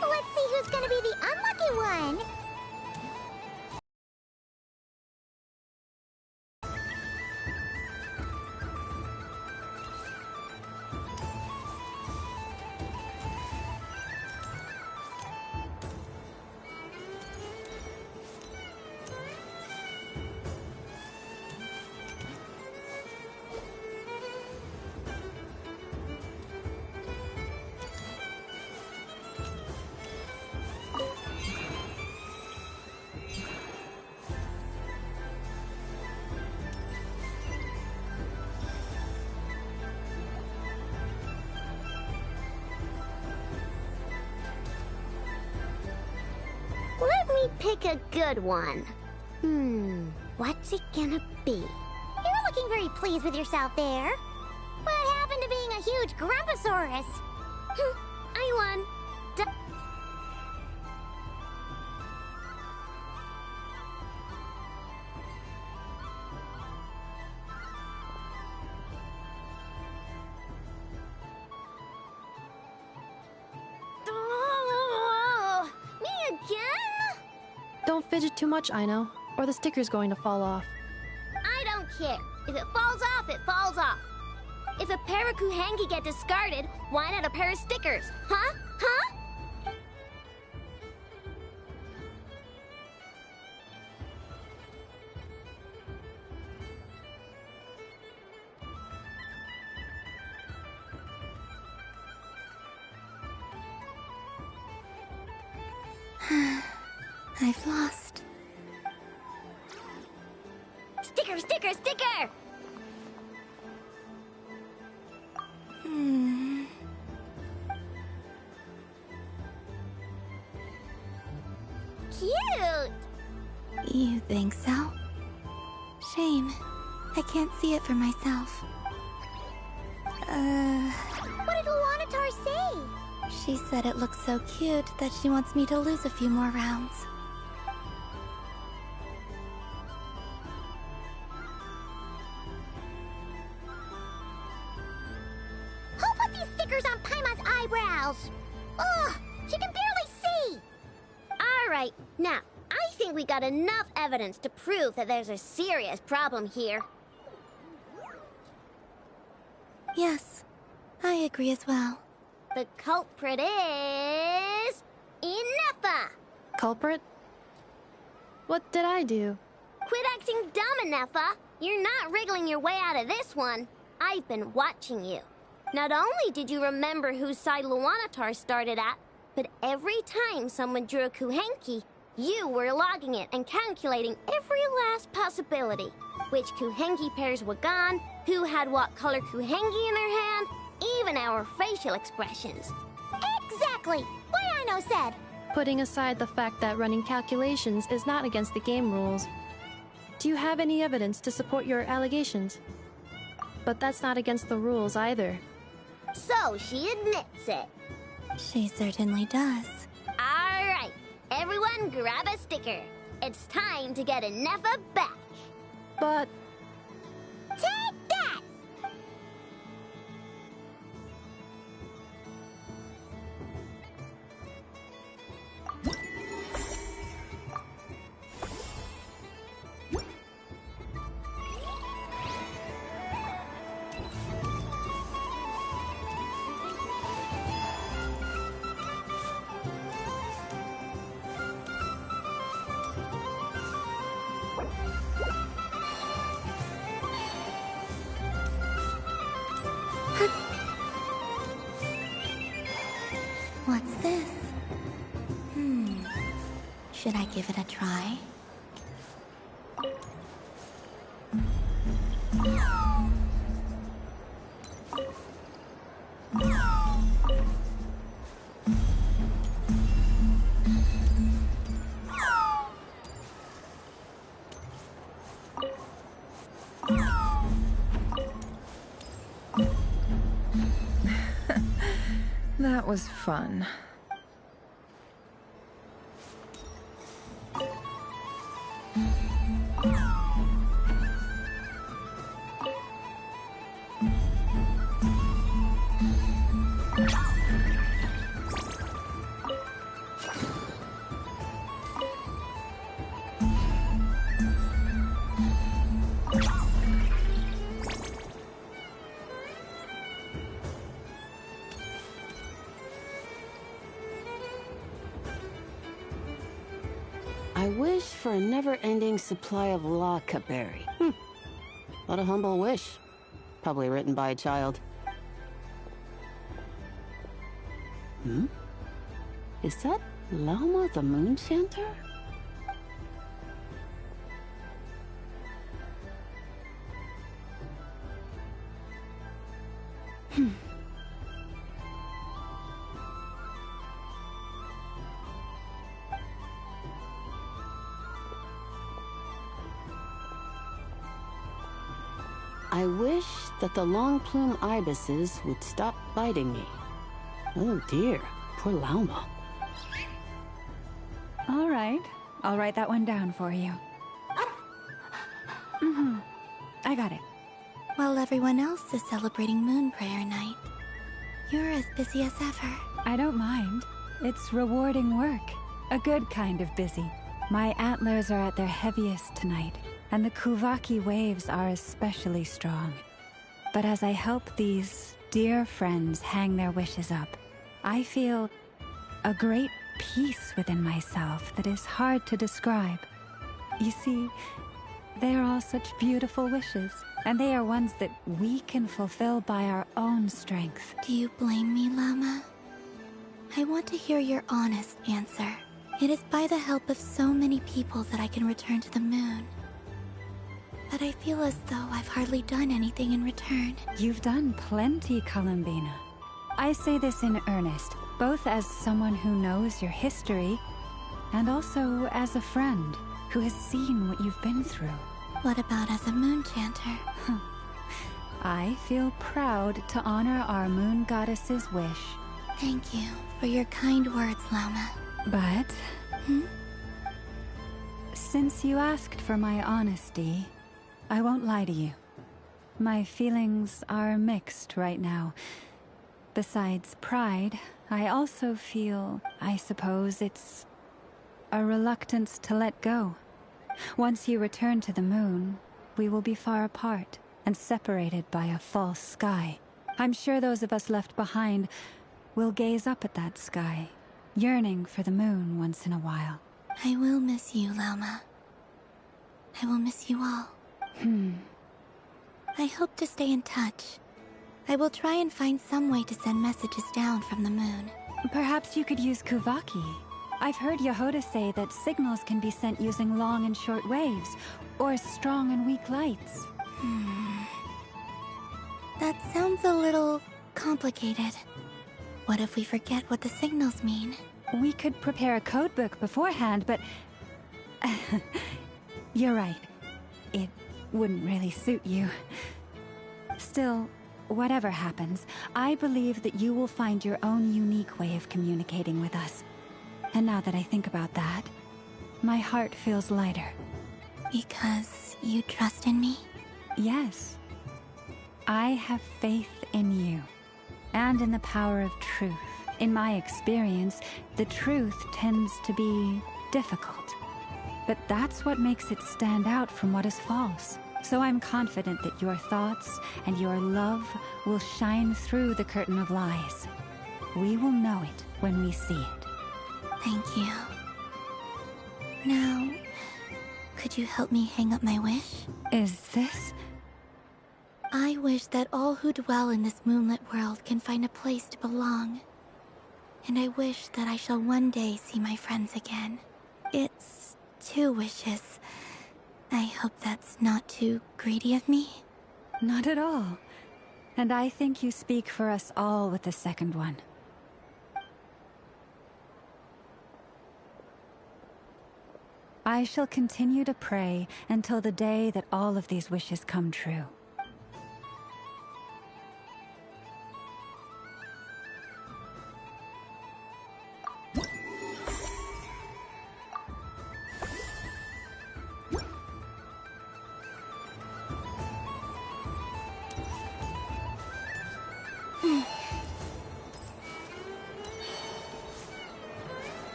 Let's see who's gonna be the unlucky one. Let me pick a good one. What's it gonna be? You're looking very pleased with yourself there. What happened to being a huge Grumposaurus? I won. Oh, me again? Don't fidget too much, Aino, or the sticker's going to fall off. I don't care. If it falls off, it falls off. If a pair of Kuhenki get discarded, why not a pair of stickers? Huh? Huh? I've lost. Sticker, sticker, sticker! Cute! You think so? Shame. I can't see it for myself. What did Luanatar say? She said it looks so cute that she wants me to lose a few more rounds. Who put these stickers on Paimon's eyebrows? Ugh, she can barely see! Alright, now, I think we got enough evidence to prove that there's a serious problem here. Yes, I agree as well. The culprit is... Ineffa! Culprit? What did I do? Quit acting dumb, Ineffa! You're not wriggling your way out of this one. I've been watching you. Not only did you remember whose side Luanatar started at, but every time someone drew a Kuhenki, you were logging it and calculating every last possibility. Which Kuhenki pairs were gone, who had what color Kuhenki in their hand, even our facial expressions. Exactly! What Aino said! Putting aside the fact that running calculations is not against the game rules, do you have any evidence to support your allegations? But that's not against the rules either. So she admits it. She certainly does. Alright, everyone grab a sticker. It's time to get Ineffa back. But... Take that! What's this? Should I give it a try? That was fun. I wish for a never-ending supply of Laka berry. What a humble wish. Probably written by a child. Is that Lauma the Moon Chanter? I wish that the long plume ibises would stop biting me. Oh dear, poor Lauma. All right, I'll write that one down for you. I got it. While everyone else is celebrating Moon Prayer Night, you're as busy as ever. I don't mind. It's rewarding work. A good kind of busy. My antlers are at their heaviest tonight, and the Kuvaki waves are especially strong. But as I help these dear friends hang their wishes up, I feel a great peace within myself that is hard to describe. You see, they are all such beautiful wishes, and they are ones that we can fulfill by our own strength. Do you blame me, Llama? I want to hear your honest answer. It is by the help of so many people that I can return to the moon. But I feel as though I've hardly done anything in return. You've done plenty, Columbina. I say this in earnest, both as someone who knows your history, and also as a friend who has seen what you've been through. What about as a moon chanter? I feel proud to honor our moon goddess's wish. Thank you for your kind words, Llama. But... since you asked for my honesty, I won't lie to you. My feelings are mixed right now. Besides pride, I also feel, I suppose it's a reluctance to let go. Once you return to the moon, we will be far apart and separated by a false sky. I'm sure those of us left behind will gaze up at that sky, yearning for the moon once in a while. I will miss you, Llama. I will miss you all. I hope to stay in touch. I will try and find some way to send messages down from the moon. Perhaps you could use Kuvaki. I've heard Yehoda say that signals can be sent using long and short waves, or strong and weak lights. That sounds a little complicated. What if we forget what the signals mean? We could prepare a codebook beforehand, but... You're right. It wouldn't really suit you. Still, whatever happens, I believe that you will find your own unique way of communicating with us. And now that I think about that, my heart feels lighter. Because you trust in me? Yes. I have faith in you, and in the power of truth. In my experience, the truth tends to be difficult. But that's what makes it stand out from what is false. So I'm confident that your thoughts and your love will shine through the curtain of lies. We will know it when we see it. Thank you. Now, could you help me hang up my wish? Is this? I wish that all who dwell in this moonlit world can find a place to belong. And I wish that I shall one day see my friends again. It's 2 wishes. I hope that's not too greedy of me. Not at all. And I think you speak for us all with the second one. I shall continue to pray until the day that all of these wishes come true.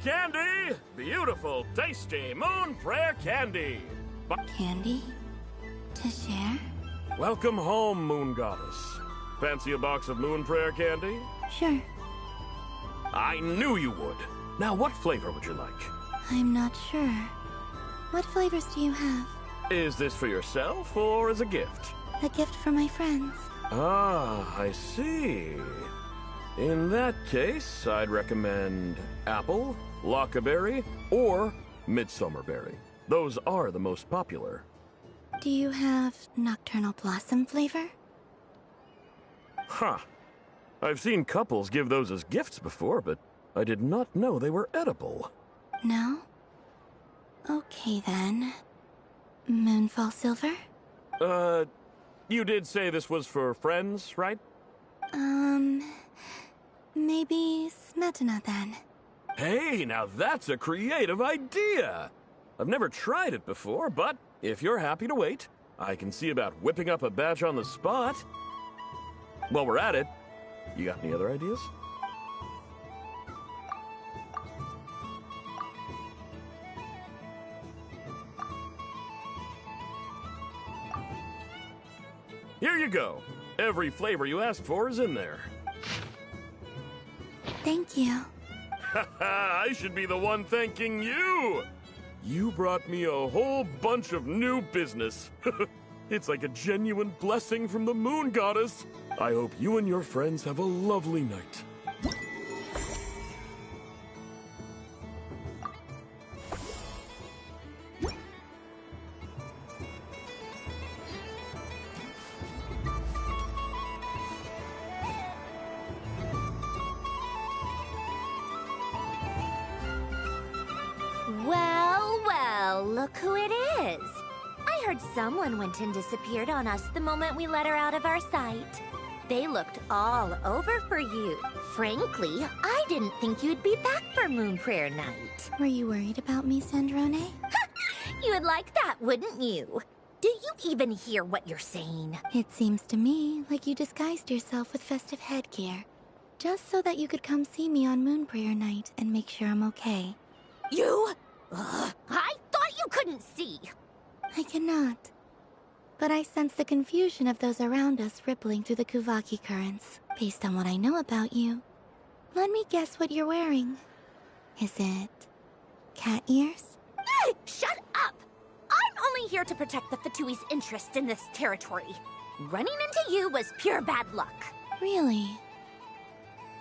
candy! Beautiful, tasty moon prayer candy! Candy? To share? Welcome home, Moon Goddess. Fancy a box of moon prayer candy? Sure. I knew you would. Now, what flavor would you like? I'm not sure. What flavors do you have? Is this for yourself or as a gift? A gift for my friends. Ah, I see. In that case, I'd recommend apple, lockaberry, or midsummerberry. Those are the most popular. Do you have nocturnal blossom flavor? Huh. I've seen couples give those as gifts before, but I did not know they were edible. No? Okay then. Moonfall silver? You did say this was for friends, right? Maybe smetana then. Hey, now that's a creative idea! I've never tried it before, but if you're happy to wait, I can see about whipping up a batch on the spot. While we're at it, you got any other ideas? Here you go. Every flavor you asked for is in there. Thank you. I should be the one thanking you! You brought me a whole bunch of new business. It's like a genuine blessing from the Moon Goddess. I hope you and your friends have a lovely night. Well, look who it is. I heard someone went and disappeared on us the moment we let her out of our sight. They looked all over for you. Frankly, I didn't think you'd be back for Moon Prayer Night. Were you worried about me, Sandrone? You would like that, wouldn't you? Do you even hear what you're saying? It seems to me like you disguised yourself with festive headgear, just so that you could come see me on Moon Prayer Night and make sure I'm okay. You? I thought you couldn't see. I cannot. But I sense the confusion of those around us rippling through the Kuvaki currents. Based on what I know about you, let me guess what you're wearing. Is it cat ears? Shut up! I'm only here to protect the Fatui's interest in this territory. Running into you was pure bad luck. Really?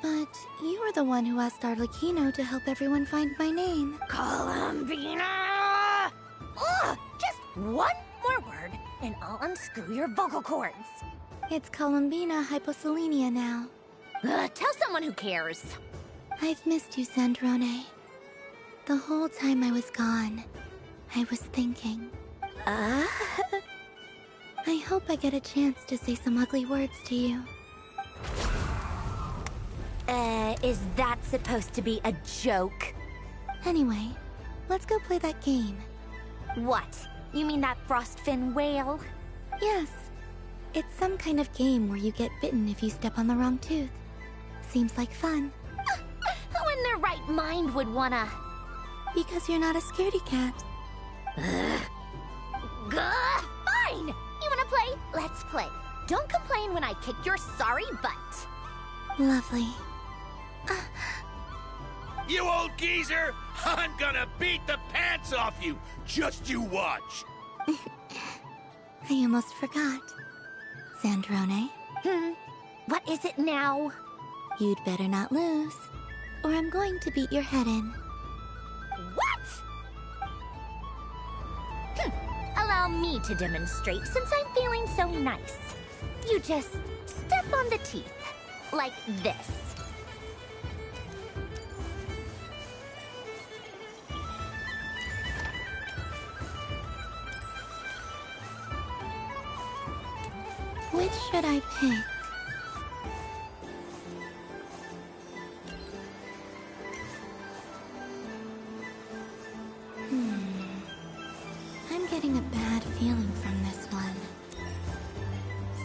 But you were the one who asked Arlecchino to help everyone find my name. Columbina! Ugh! Just one more word, and I'll unscrew your vocal cords. It's Columbina hyposelenia now. Tell someone who cares. I've missed you, Sandrone. The whole time I was gone, I was thinking. I hope I get a chance to say some ugly words to you. Is that supposed to be a joke? Anyway, let's go play that game. What? You mean that frostfin whale? Yes. It's some kind of game where you get bitten if you step on the wrong tooth. Seems like fun. Who in their right mind would wanna... Because you're not a scaredy cat. Fine! You wanna play? Let's play. Don't complain when I kick your sorry butt. Lovely. You old geezer! I'm gonna beat the pants off you! Just you watch! I almost forgot. Sandrone? What is it now? You'd better not lose, or I'm going to beat your head in. What? Allow me to demonstrate since I'm feeling so nice. You just step on the teeth, like this. Which should I pick? I'm getting a bad feeling from this one.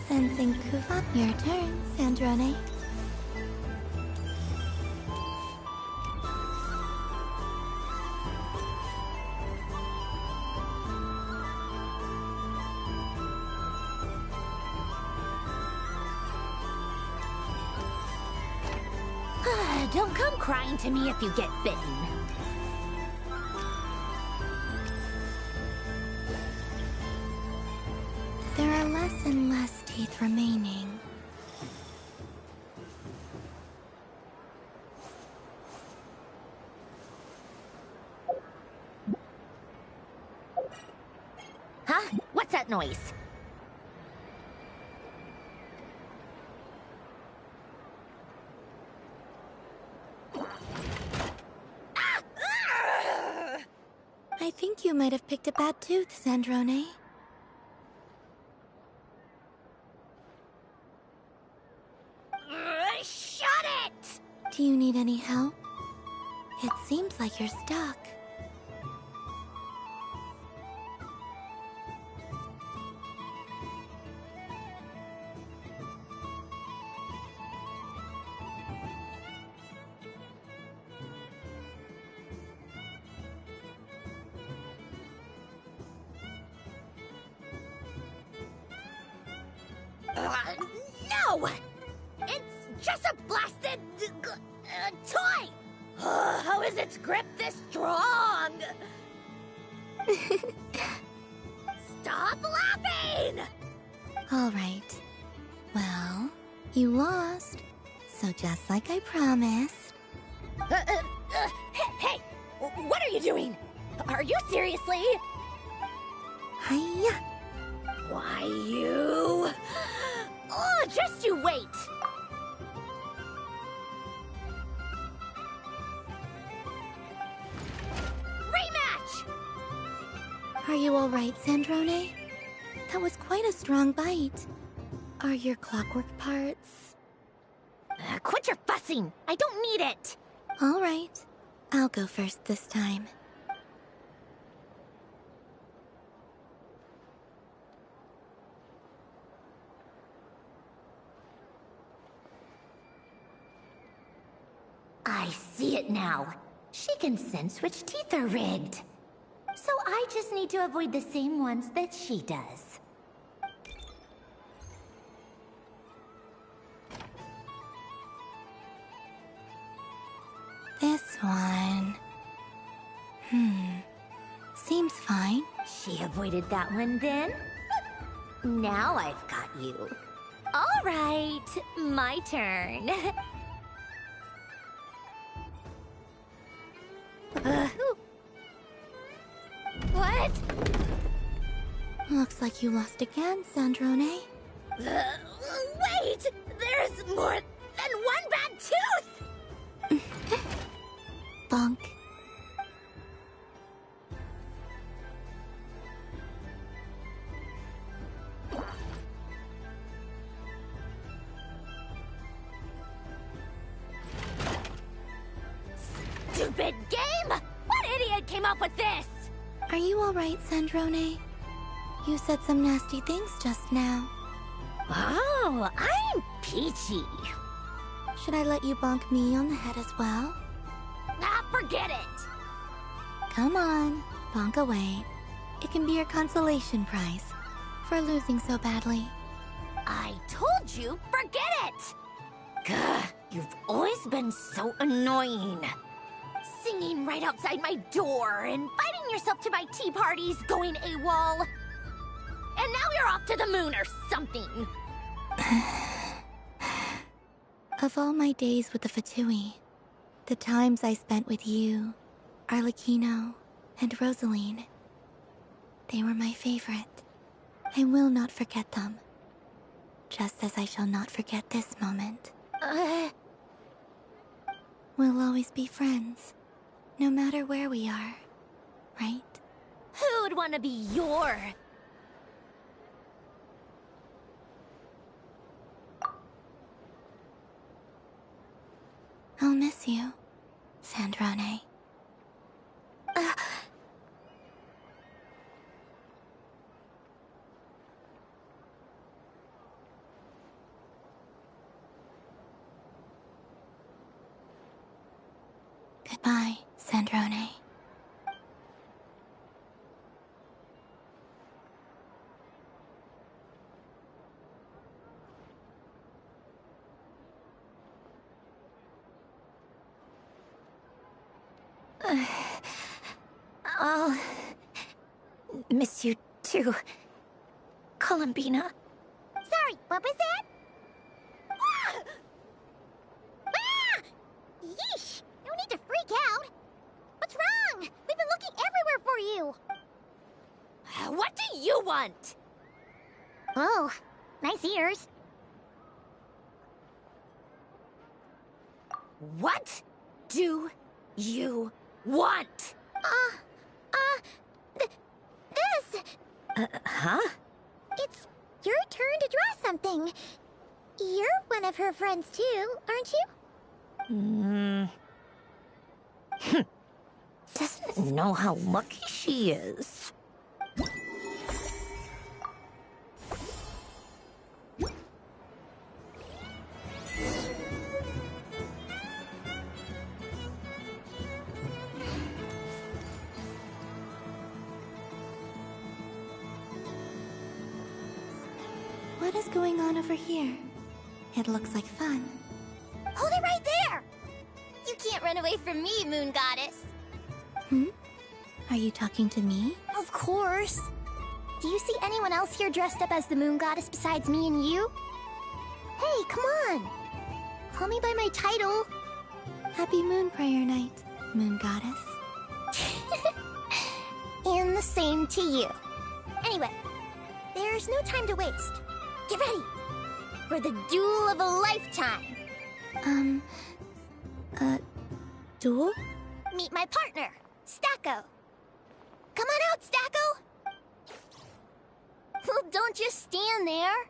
Sensing Kuva. Your turn, Sandrone. Don't come crying to me if you get bitten. There are less and less teeth remaining. Huh? What's that noise? I think you might have picked a bad tooth, Sandrone. Shut it! Do you need any help? It seems like you're stuck. No! It's just a blasted toy! How is its grip this strong? Stop laughing! All right. Well, you lost. So just like I promised. Hey! What are you doing? Are you seriously? Hiya! Why, you... Oh, just you wait! Rematch! Are you all right, Sandrone? That was quite a strong bite. Are your clockwork parts? Quit your fussing! I don't need it! All right. I'll go first this time. I see it now. She can sense which teeth are rigged. So I just need to avoid the same ones that she does. This one... Seems fine. She avoided that one then? Now I've got you. All right, my turn. What? Looks like you lost again, Sandrone. Wait! There's more than one bad tooth! Bonk. Stupid game! What idiot came up with this? Are you alright, Sandrone? You said some nasty things just now. Oh, I'm peachy. Should I let you bonk me on the head as well? Ah, forget it! Come on, bonk away. It can be your consolation prize for losing so badly. I told you, forget it! Gah, you've always been so annoying. Singing right outside my door, inviting yourself to my tea parties, going AWOL. And now you're off to the moon or something. Of all my days with the Fatui, the times I spent with you, Arlecchino, and Rosaline, they were my favorite. I will not forget them. Just as I shall not forget this moment. We'll always be friends, no matter where we are, right? Who'd want to be your... I'll miss you, Sandrone. Goodbye, Sandrone. I'll miss you too, Columbina. Sorry, what was that? Ah! Ah! Yeesh! No need to freak out. What's wrong? We've been looking everywhere for you. What do you want? Oh, nice ears. What do you want? This. Huh? It's your turn to draw something. You're one of her friends too, aren't you? Doesn't know how lucky she is. What is going on over here? It looks like fun. Hold it right there! You can't run away from me, Moon Goddess. Are you talking to me? Of course. Do you see anyone else here dressed up as the Moon Goddess besides me and you? Hey, come on! Call me by my title. Happy Moon Prayer Night, Moon Goddess. And the same to you. Anyway, there's no time to waste. Get ready for the duel of a lifetime. Duel? Meet my partner, Stacko. Come on out, Stacko. Well, don't just stand there.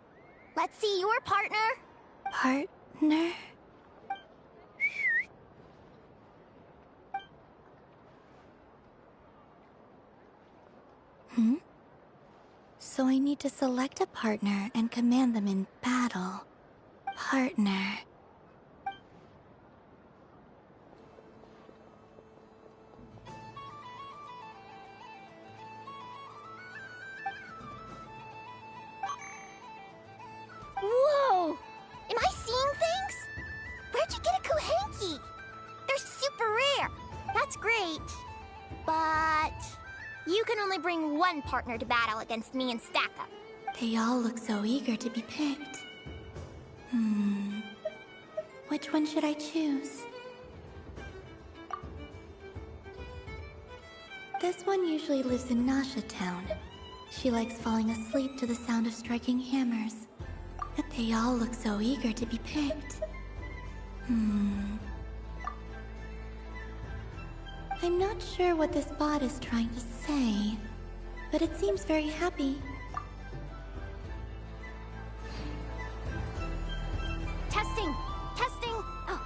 Let's see your partner. Partner? So I need to select a partner and command them in battle. Partner. Whoa! Am I seeing things? Where'd you get a Kuhenki? They're super rare. That's great. But you can only bring one partner to battle against me and Stacko. They all look so eager to be picked. Which one should I choose? This one usually lives in Nasha Town. She likes falling asleep to the sound of striking hammers. But they all look so eager to be picked. I'm not sure what this bot is trying to say, but it seems very happy. Testing! Testing! Oh,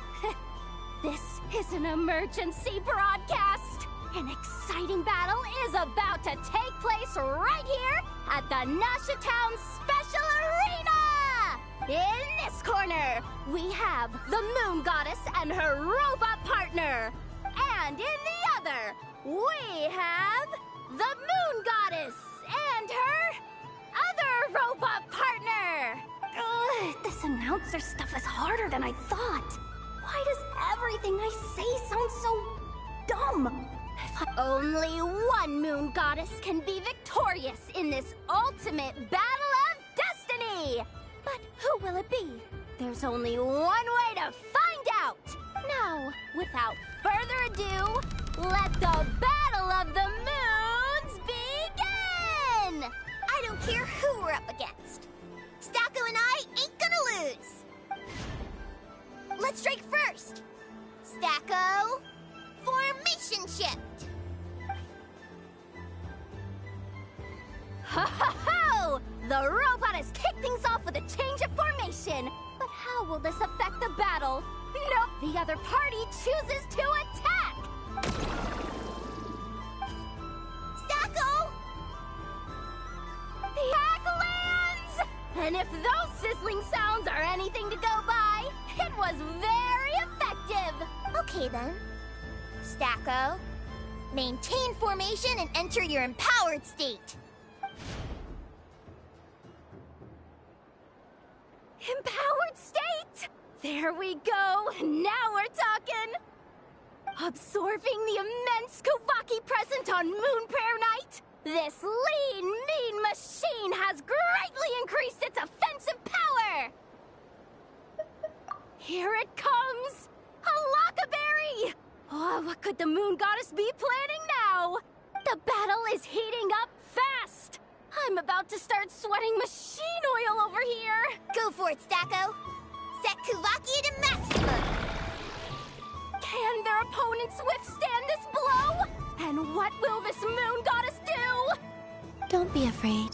this is an emergency broadcast! An exciting battle is about to take place right here at the Nasha Town Special Arena! In this corner, we have the Moon Goddess and her robot partner. And in the other, we have the Moon Goddess and her other robot partner. Ugh, this announcer stuff is harder than I thought. Why does everything I say sound so dumb? Only one Moon Goddess can be victorious in this ultimate battle of destiny! But who will it be? There's only one way to find out! Now, without further ado, let the Battle of the Moons begin! I don't care who we're up against. Stacko and I ain't gonna lose! Let's strike first! Stacko, formation shift! Ho-ho-ho! The robot has kicked things off with a change of formation. But how will this affect the battle? Nope, the other party chooses to attack! Stacko! The hack lands! And if those sizzling sounds are anything to go by, it was very effective! Okay then. Stacko, maintain formation and enter your empowered state. Empowered state? There we go! Now we're talking! Absorbing the immense Kuvaki present on Moon Prayer Night, this lean, mean machine has greatly increased its offensive power! Here it comes! A Lockaberry! Oh, what could the Moon Goddess be planning now? The battle is heating up fast! I'm about to start sweating machine oil over here! Go for it, Stacko! Set Kuvaki to maximum! Can their opponents withstand this blow? And what will this Moon Goddess do? Don't be afraid.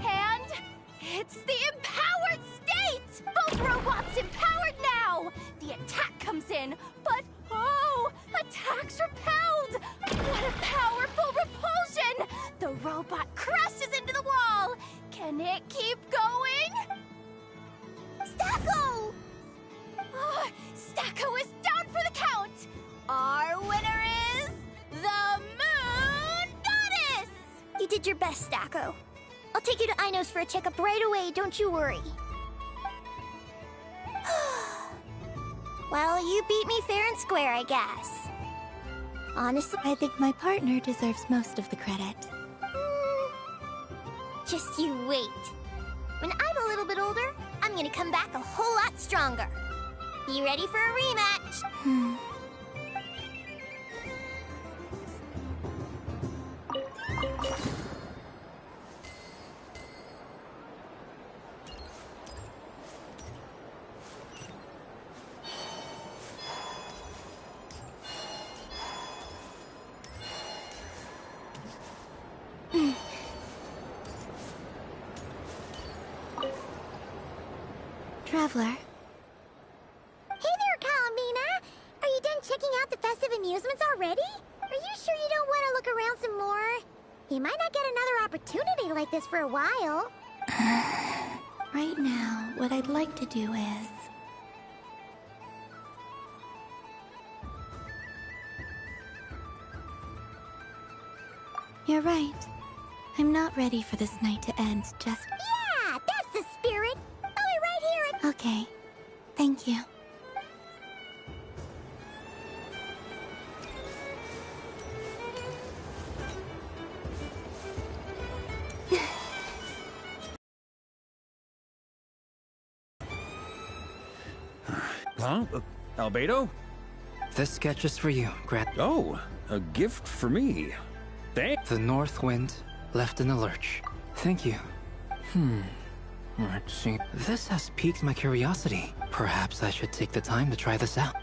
And it's the empowered state! Both robots empowered now! The attack comes in, but oh, attack's repelled! What a powerful repulsion! The robot crashes into the wall! Can it keep going? Stacko! Oh, Stacko is down for the count! Our winner is the Moon Goddess! You did your best, Stacko. I'll take you to Ainos for a checkup right away, don't you worry. Well, you beat me fair and square, I guess. Honestly, I think my partner deserves most of the credit. Just you wait. When I'm a little bit older, I'm gonna come back a whole lot stronger. Be ready for a rematch. Traveler. Hey there, Colomina! Are you done checking out the festive amusements already? Are you sure you don't want to look around some more? You might not get another opportunity like this for a while. Right now, what I'd like to do is... You're right. I'm not ready for this night to end just... Yeah, that's the spirit! I'll be right here and... Okay. Thank you. Huh? Albedo? This sketch is for you, Oh, a gift for me. Thanks. The North Wind left in a lurch. Thank you. Let's see. This has piqued my curiosity. Perhaps I should take the time to try this out.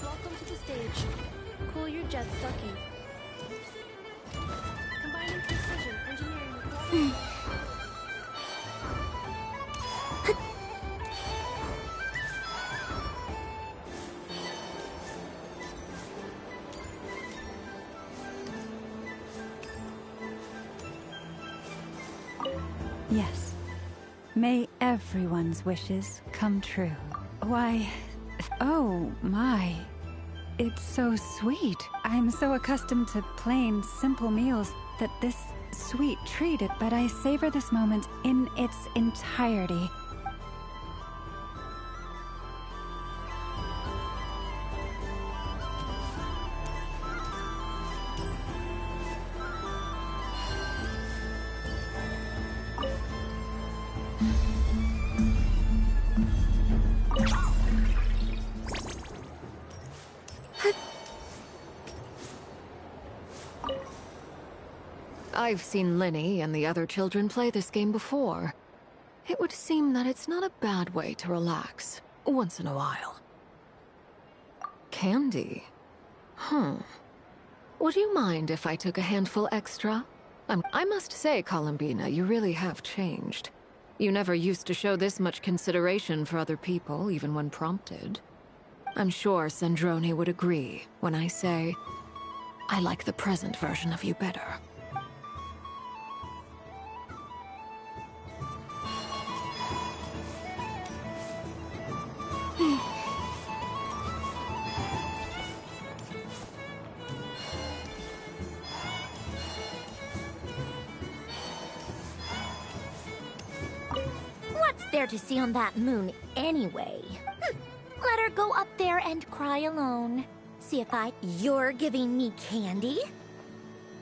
Welcome to the stage. Cool your jet stocking. Combining precision engineering with Yes. May everyone's wishes come true. Why, oh my. It's so sweet. I'm so accustomed to plain, simple meals that this sweet treat it, but I savor this moment in its entirety. I've seen Linny and the other children play this game before. It would seem that it's not a bad way to relax, once in a while. Candy? Would you mind if I took a handful extra? I must say, Columbina, you really have changed. You never used to show this much consideration for other people, even when prompted. I'm sure Sandrone would agree when I say, I like the present version of you better. What's there to see on that moon anyway? Let her go up there and cry alone. See if You're giving me candy?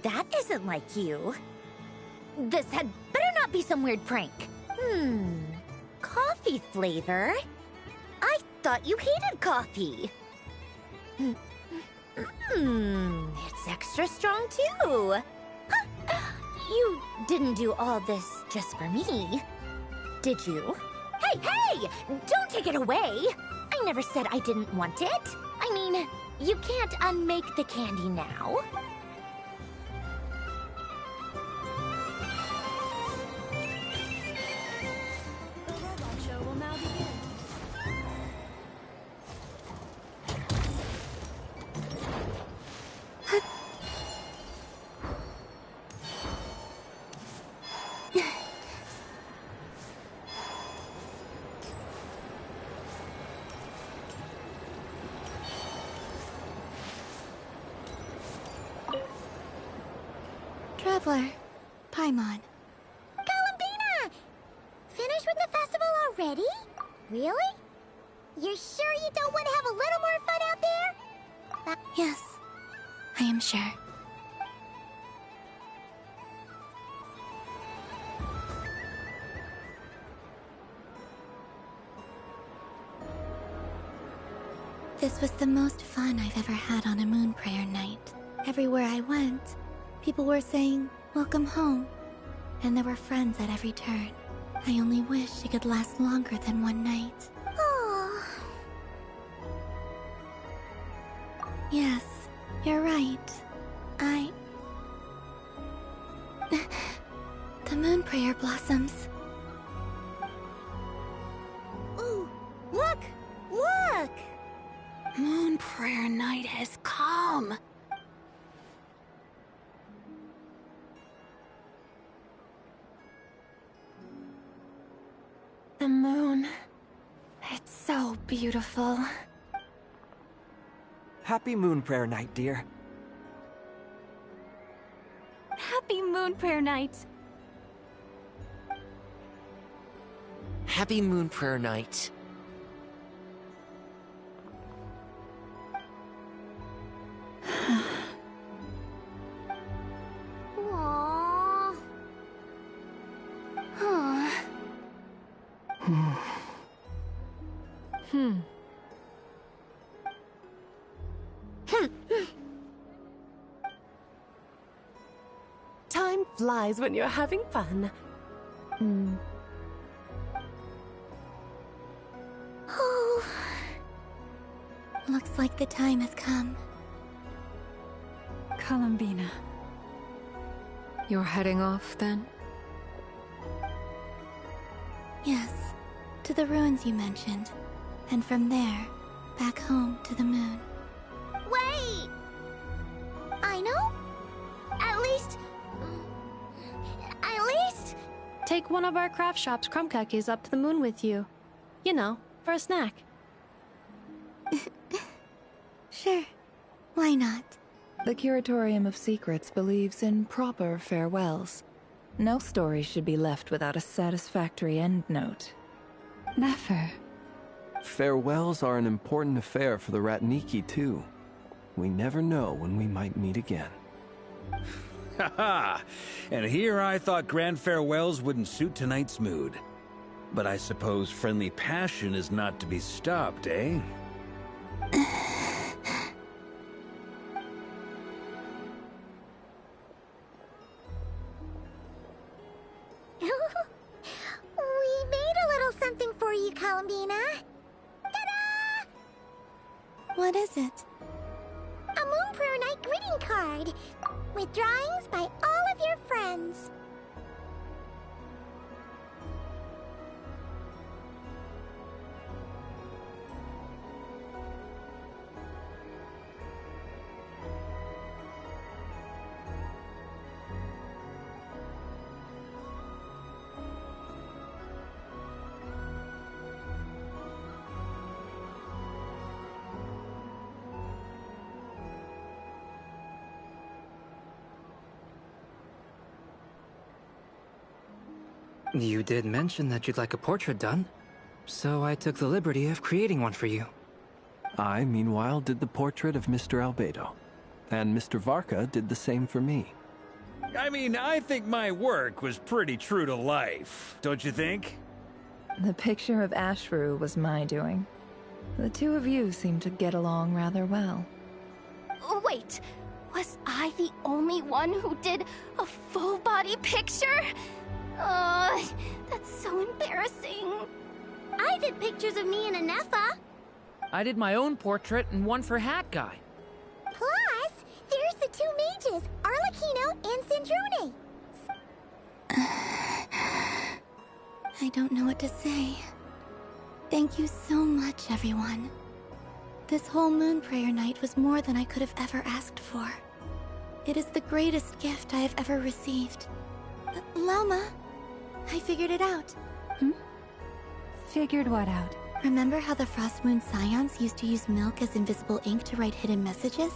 That isn't like you. This had better not be some weird prank. Coffee flavor? I thought you hated coffee. It's extra strong too. You didn't do all this just for me, did you? Hey! Don't take it away! I never said I didn't want it. I mean, you can't unmake the candy now. The robot show will now begin. Traveler, Paimon. Columbina! Finished with the festival already? Really? You're sure you don't want to have a little more fun out there? Yes, I am sure. This was the most fun I've ever had on a moon prayer night. Everywhere I went, people were saying, "Welcome home." And there were friends at every turn. I only wish it could last longer than one night. Oh. Yes, you're right. The moon prayer blossoms. Ooh, look! Look! Moon prayer night has come. The moon. It's so beautiful. Happy Moon Prayer Night, dear. Happy Moon Prayer Night. Happy Moon Prayer Night. Aww. Huh. Time flies when you're having fun. Oh. Looks like the time has come. Columbina. You're heading off, then? Yes, to the ruins you mentioned. And from there, back home to the moon. Wait! I know? At least... Take one of our craft shop's crumb cookies up to the moon with you. You know, for a snack. Sure. Why not? The Curatorium of Secrets believes in proper farewells. No story should be left without a satisfactory endnote. Never. Farewells are an important affair for the Ratniki, too. We never know when we might meet again. Haha! And here I thought grand farewells wouldn't suit tonight's mood. But I suppose friendly passion is not to be stopped, eh? We made a little something for you, Columbina. Ta-da! What is it? A moon greeting card with drawings by all of your friends. You did mention that you'd like a portrait done, so I took the liberty of creating one for you. I, meanwhile, did the portrait of Mr. Albedo, and Mr. Varka did the same for me. I mean, I think my work was pretty true to life, don't you think? The picture of Ashru was my doing. The two of you seem to get along rather well. Wait, was I the only one who did a full-body picture? That's so embarrassing. I did pictures of me and Anefa. I did my own portrait and one for Hat Guy. Plus, there's the two mages, Arlecchino and Sandrone. I don't know what to say. Thank you so much, everyone. This whole Moon Prayer night was more than I could have ever asked for. It is the greatest gift I have ever received. Lauma, I figured it out. Figured what out? Remember how the Frost Moon Scions used to use milk as invisible ink to write hidden messages?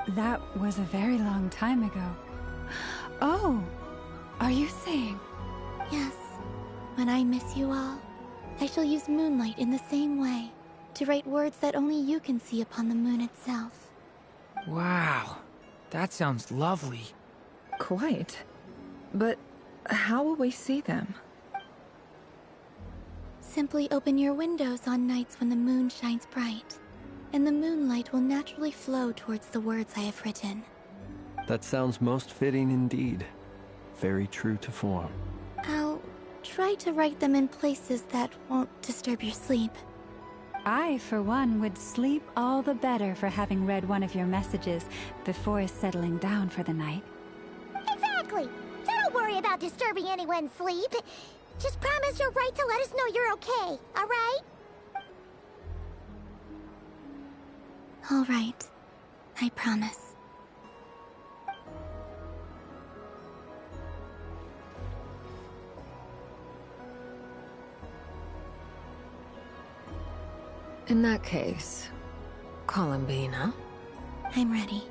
That was a very long time ago. Oh, are you saying? Yes. When I miss you all, I shall use moonlight in the same way, to write words that only you can see upon the moon itself. Wow, that sounds lovely. Quite. But how will we see them? Simply open your windows on nights when the moon shines bright, and the moonlight will naturally flow towards the words I have written. That sounds most fitting indeed. Very true to form. I'll try to write them in places that won't disturb your sleep. I, for one, would sleep all the better for having read one of your messages before settling down for the night. Exactly! So don't worry about disturbing anyone's sleep. Just promise you'll write to let us know you're okay, alright? Alright. I promise. In that case, Columbina. I'm ready.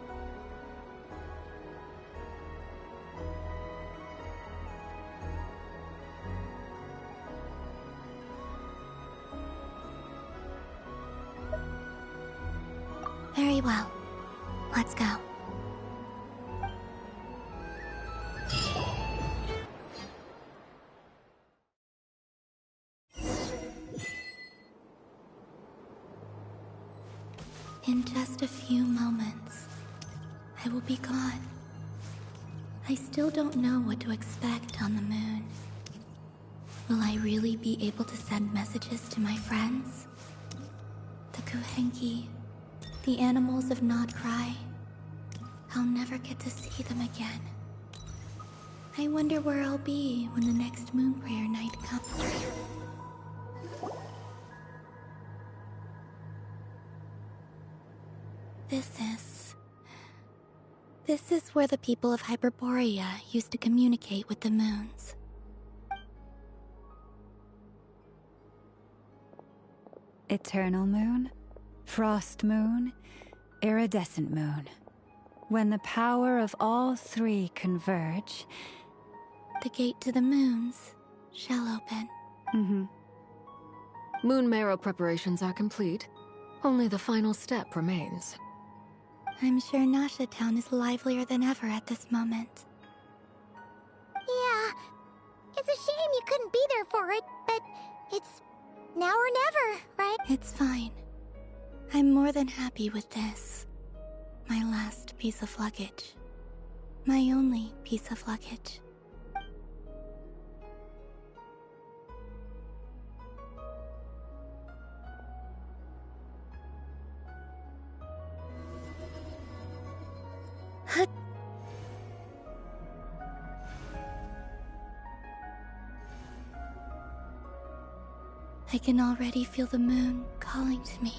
Very well. Let's go. In just a few moments, I will be gone. I still don't know what to expect on the moon. Will I really be able to send messages to my friends? The Kuhenki, the animals of Nod Cry. I'll never get to see them again. I wonder where I'll be when the next Moon Prayer night comes. This is where the people of Hyperborea used to communicate with the moons. Eternal moon, frost moon, iridescent moon. When the power of all three converge, the gate to the moons shall open. Moon marrow preparations are complete. Only the final step remains. I'm sure Nasha Town is livelier than ever at this moment. Yeah, it's a shame you couldn't be there for it, but it's now or never, right? It's fine. I'm more than happy with this. My last piece of luggage. My only piece of luggage. I can already feel the moon calling to me.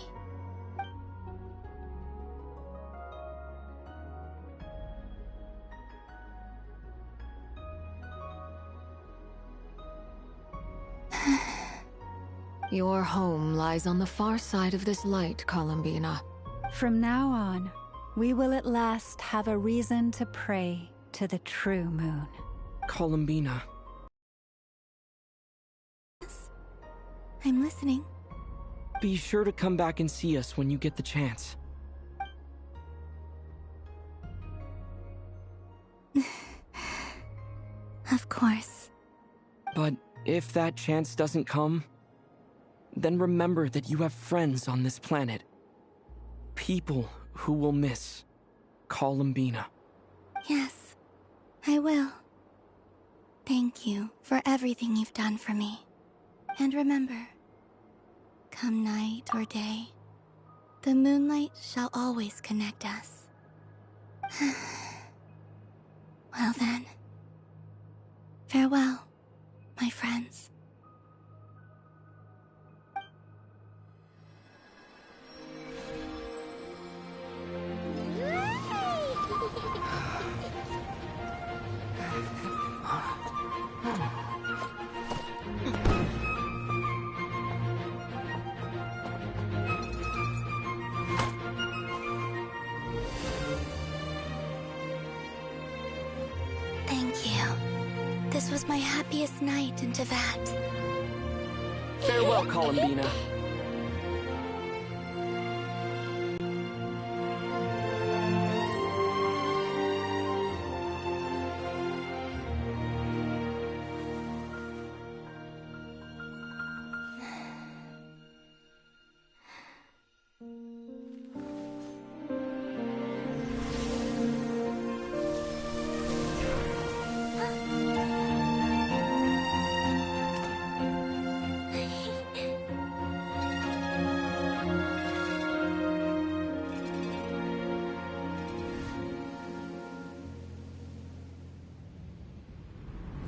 Your home lies on the far side of this light, Columbina. From now on, we will at last have a reason to pray to the true moon. Columbina. I'm listening. Be sure to come back and see us when you get the chance. Of course. But if that chance doesn't come, then remember that you have friends on this planet. People who will miss Columbina. Yes, I will. Thank you for everything you've done for me. And remember, come night or day, the moonlight shall always connect us. Well then, farewell, my friends. Thank you. This was my happiest night in Tevat. Farewell, Columbina.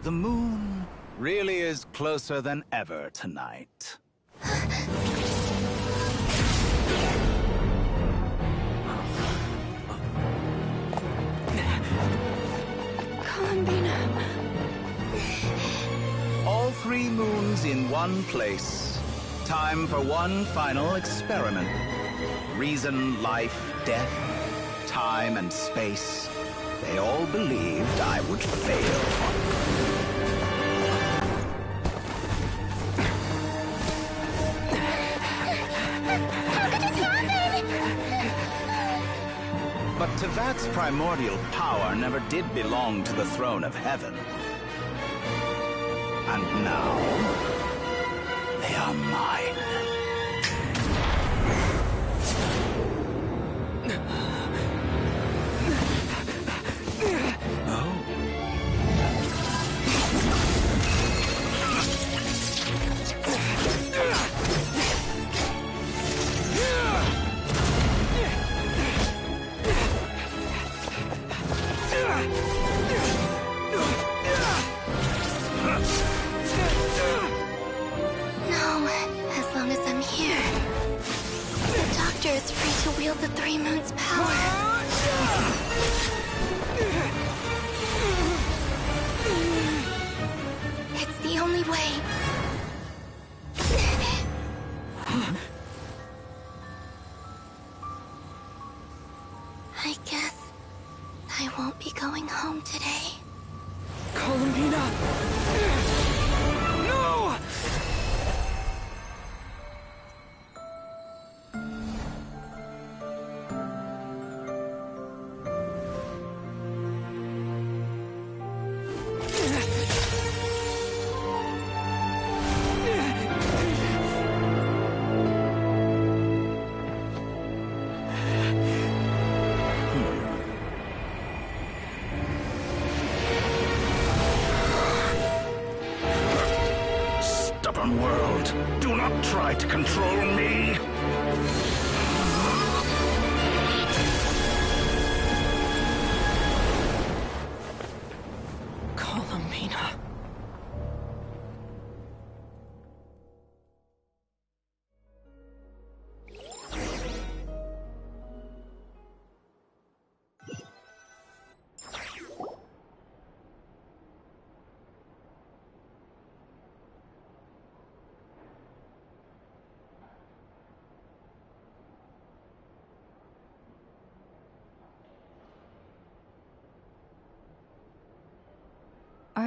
The moon really is closer than ever tonight. Columbina. All 3 moons in one place. Time for one final experiment. Reason, life, death, time and space. They all believed I would fail. But Tevat's primordial power never did belong to the throne of heaven. And now, they are mine. Is free to wield the 3 moons' power. It's the only way. I guess I won't be going home today. Columbina! No! World, do not try to control me. Columbina.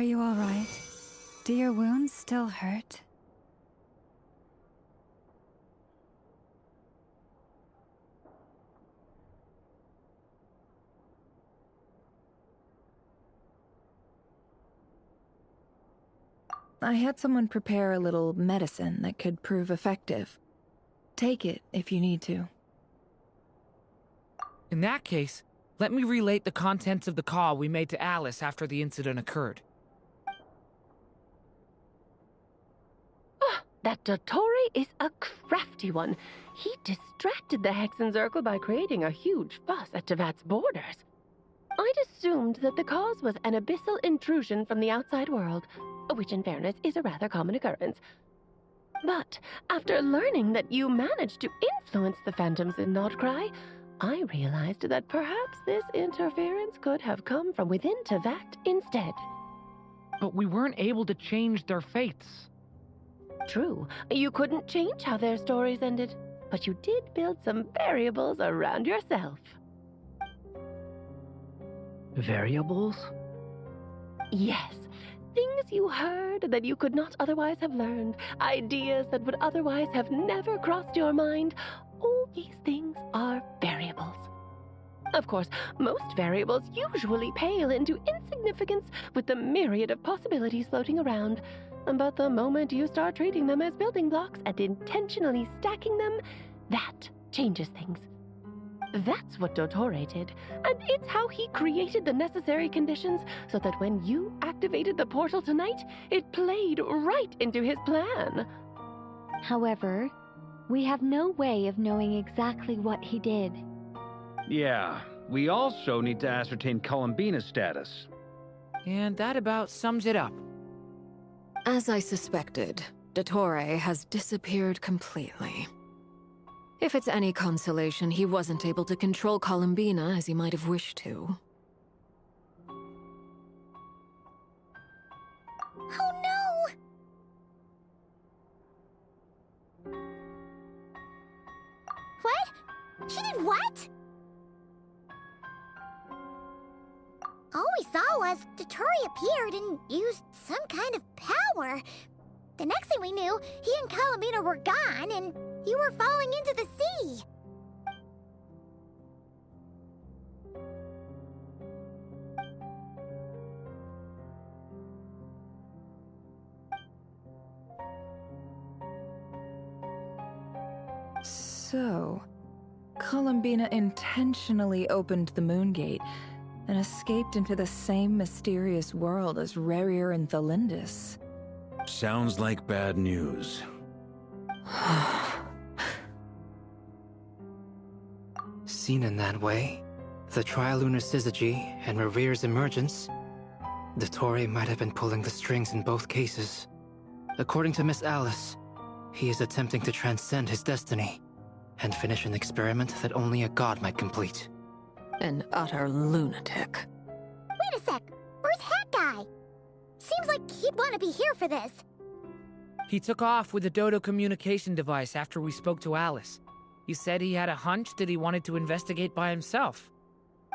Are you all right? Do your wounds still hurt? I had someone prepare a little medicine that could prove effective. Take it if you need to. In that case, let me relate the contents of the call we made to Alice after the incident occurred. That Dottore is a crafty one. He distracted the Hexen Circle by creating a huge fuss at Tevat's borders. I'd assumed that the cause was an abyssal intrusion from the outside world, which in fairness is a rather common occurrence. But after learning that you managed to influence the phantoms in Nocturne, I realized that perhaps this interference could have come from within Tevat instead. But we weren't able to change their fates. True, you couldn't change how their stories ended, but you did build some variables around yourself. Variables? Yes. Things you heard that you could not otherwise have learned. Ideas that would otherwise have never crossed your mind. All these things are variables. Of course, most variables usually pale into insignificance with the myriad of possibilities floating around. But the moment you start treating them as building blocks and intentionally stacking them, that changes things. That's what Dottore did, and it's how he created the necessary conditions so that when you activated the portal tonight, it played right into his plan. However, we have no way of knowing exactly what he did. Yeah, we also need to ascertain Columbina's status. And that about sums it up. As I suspected, Dottore has disappeared completely. If it's any consolation, he wasn't able to control Columbina as he might have wished to. Oh no! What? She did what? All we saw was Dottore appeared and used some kind of power. The next thing we knew, he and Columbina were gone and you were falling into the sea. So, Columbina intentionally opened the Moon Gate and escaped into the same mysterious world as Rerir and Thalindis. Sounds like bad news. Seen in that way, the trilunar syzygy and Revir's emergence, Dottore might have been pulling the strings in both cases. According to Miss Alice, he is attempting to transcend his destiny and finish an experiment that only a god might complete. An utter lunatic. Wait a sec, where's Hat Guy? Seems like he'd want to be here for this. He took off with the Dodo communication device after we spoke to Alice. He said he had a hunch that he wanted to investigate by himself.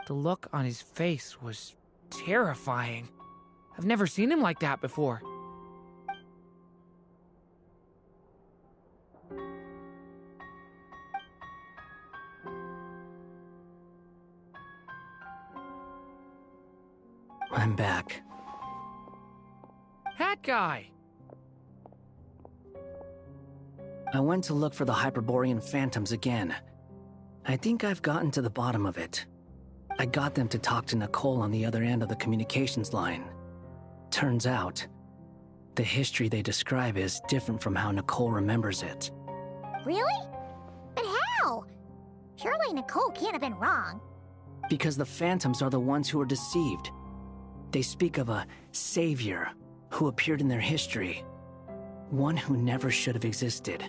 The look on his face was terrifying. I've never seen him like that before. I'm back. Hat Guy! I went to look for the Hyperborean phantoms again. I think I've gotten to the bottom of it. I got them to talk to Nicole on the other end of the communications line. Turns out, the history they describe is different from how Nicole remembers it. Really? But how? Surely Nicole can't have been wrong. Because the phantoms are the ones who were deceived. They speak of a savior who appeared in their history. One who never should have existed.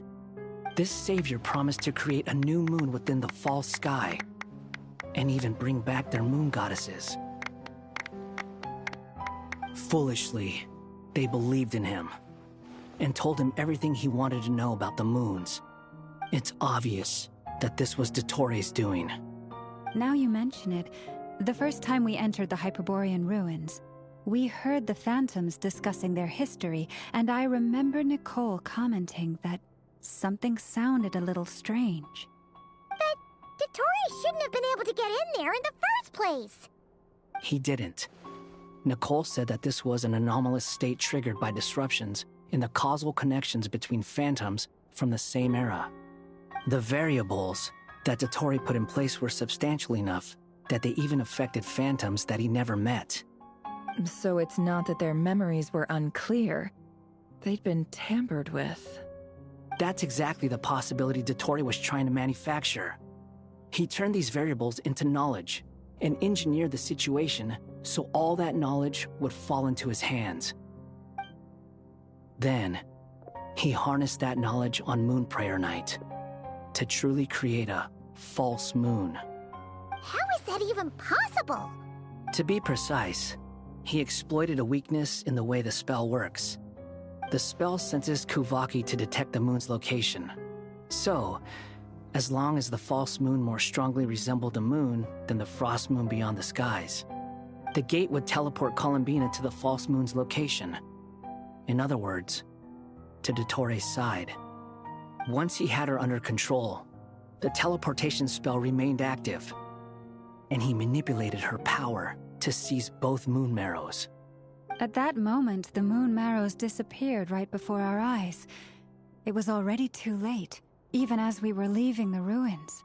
This savior promised to create a new moon within the false sky, and even bring back their moon goddesses. Foolishly, they believed in him, and told him everything he wanted to know about the moons. It's obvious that this was Dottore's doing. Now you mention it, the first time we entered the Hyperborean ruins, We heard the Phantoms discussing their history, and I remember Nicole commenting that something sounded a little strange. But Dottore shouldn't have been able to get in there in the first place. He didn't. Nicole said that this was an anomalous state triggered by disruptions in the causal connections between phantoms from the same era. The variables that Dottore put in place were substantial enough that they even affected phantoms that he never met. So it's not that their memories were unclear. They'd been tampered with. That's exactly the possibility Dottore was trying to manufacture. He turned these variables into knowledge and engineered the situation so all that knowledge would fall into his hands. Then, he harnessed that knowledge on Moon Prayer Night to truly create a false moon. How is that even possible? To be precise, he exploited a weakness in the way the spell works. The spell senses Kuvaki to detect the moon's location. So, as long as the false moon more strongly resembled the moon than the frost moon beyond the skies, the gate would teleport Columbina to the false moon's location. In other words, to Dottore's side. Once he had her under control, the teleportation spell remained active, and he manipulated her power to seize both moon marrows. At that moment, the moon marrows disappeared right before our eyes. It was already too late, even as we were leaving the ruins.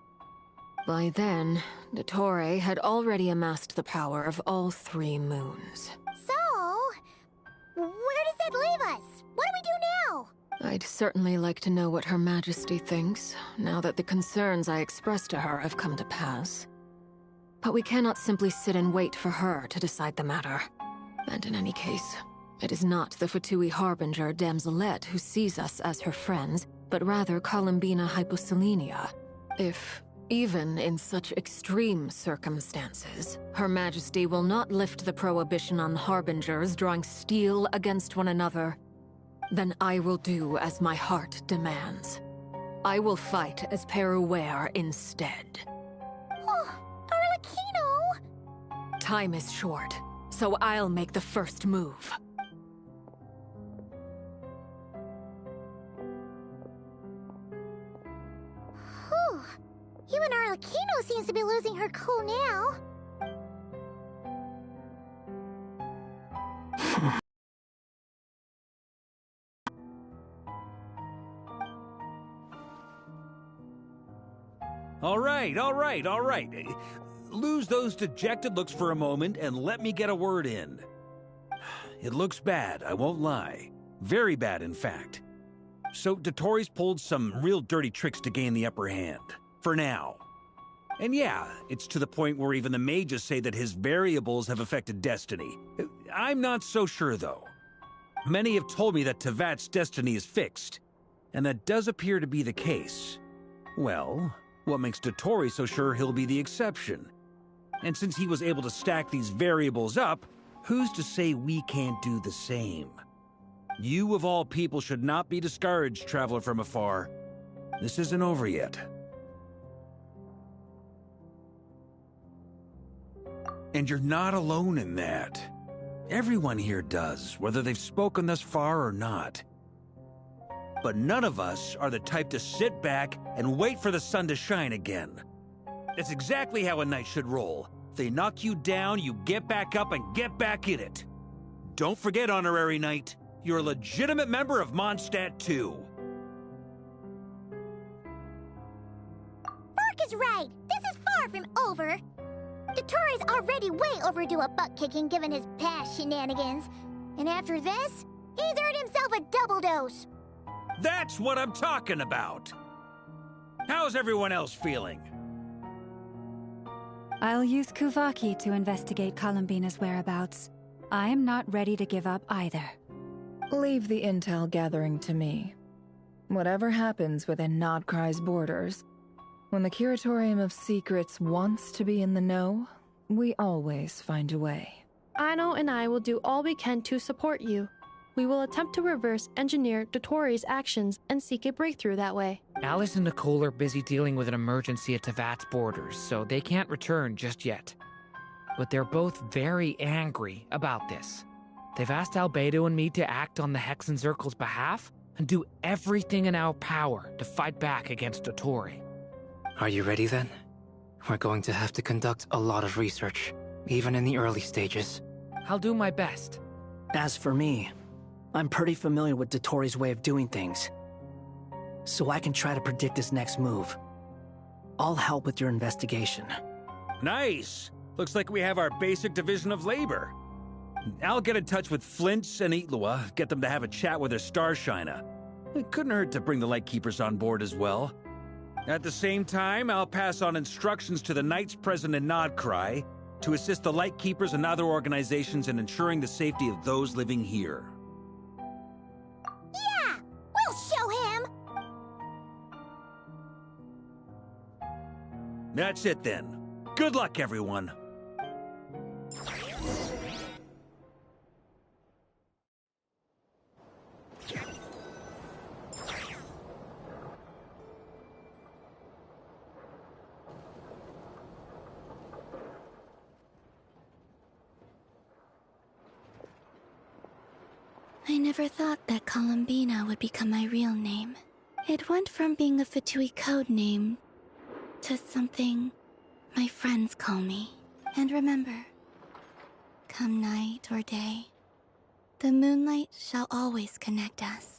By then, Dottore had already amassed the power of all 3 moons. So, where does that leave us? What do we do now? I'd certainly like to know what Her Majesty thinks, now that the concerns I expressed to her have come to pass. But we cannot simply sit and wait for her to decide the matter. And in any case, it is not the Fatui Harbinger Damselette who sees us as her friends, but rather Columbina Hyposelenia. If, even in such extreme circumstances, Her Majesty will not lift the prohibition on Harbingers drawing steel against one another, then I will do as my heart demands. I will fight as Peruware instead. Oh, Arlecchino! Time is short, so I'll make the first move. Whew. Even Arlecchino seems to be losing her cool now. All right. Lose those dejected looks for a moment and let me get a word in. It looks bad, I won't lie. Very bad, in fact. So Dottore's pulled some real dirty tricks to gain the upper hand. For now. And yeah, it's to the point where even the mages say that his variables have affected destiny. I'm not so sure, though. Many have told me that Tevat's destiny is fixed, and that does appear to be the case. Well, what makes Dottore so sure he'll be the exception? And since he was able to stack these variables up, who's to say we can't do the same? You of all people should not be discouraged, traveler from afar. This isn't over yet. And you're not alone in that. Everyone here does, whether they've spoken thus far or not. But none of us are the type to sit back and wait for the sun to shine again. That's exactly how a knight should roll. If they knock you down, you get back up and get back in it. Don't forget, Honorary Knight, you're a legitimate member of Mondstadt too. Mark is right. This is far from over. Dottore's already way overdue a butt-kicking given his past shenanigans. And after this, he's earned himself a double dose. That's what I'm talking about! How's everyone else feeling? I'll use Kuvaki to investigate Columbina's whereabouts. I'm not ready to give up either. Leave the intel gathering to me. Whatever happens within Nodcry's borders, when the Curatorium of Secrets wants to be in the know, we always find a way. Aino and I will do all we can to support you. We will attempt to reverse engineer Dottore's actions and seek a breakthrough that way. Alice and Nicole are busy dealing with an emergency at Tevat's borders, so they can't return just yet. But they're both very angry about this. They've asked Albedo and me to act on the Hexen Circle's behalf and do everything in our power to fight back against Dotori. Are you ready then? We're going to have to conduct a lot of research, even in the early stages. I'll do my best. As for me, I'm pretty familiar with Dotori's way of doing things, so I can try to predict his next move. I'll help with your investigation. Nice! Looks like we have our basic division of labor. I'll get in touch with Flints and Itlua, get them to have a chat with their Starshiner. It couldn't hurt to bring the Lightkeepers on board as well. At the same time, I'll pass on instructions to the Knights present in Nodcry to assist the Lightkeepers and other organizations in ensuring the safety of those living here. Yeah! We'll show him! That's it then. Good luck, everyone. I never thought that Columbina would become my real name. It went from being a Fatui code name to something my friends call me. And remember, come night or day, the moonlight shall always connect us.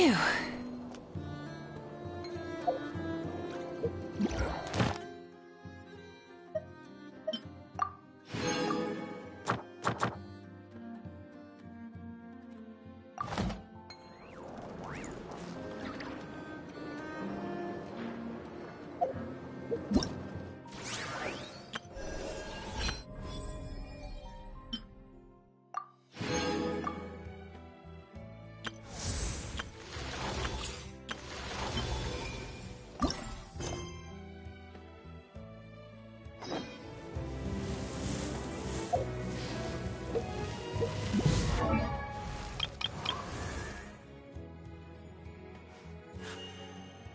Phew.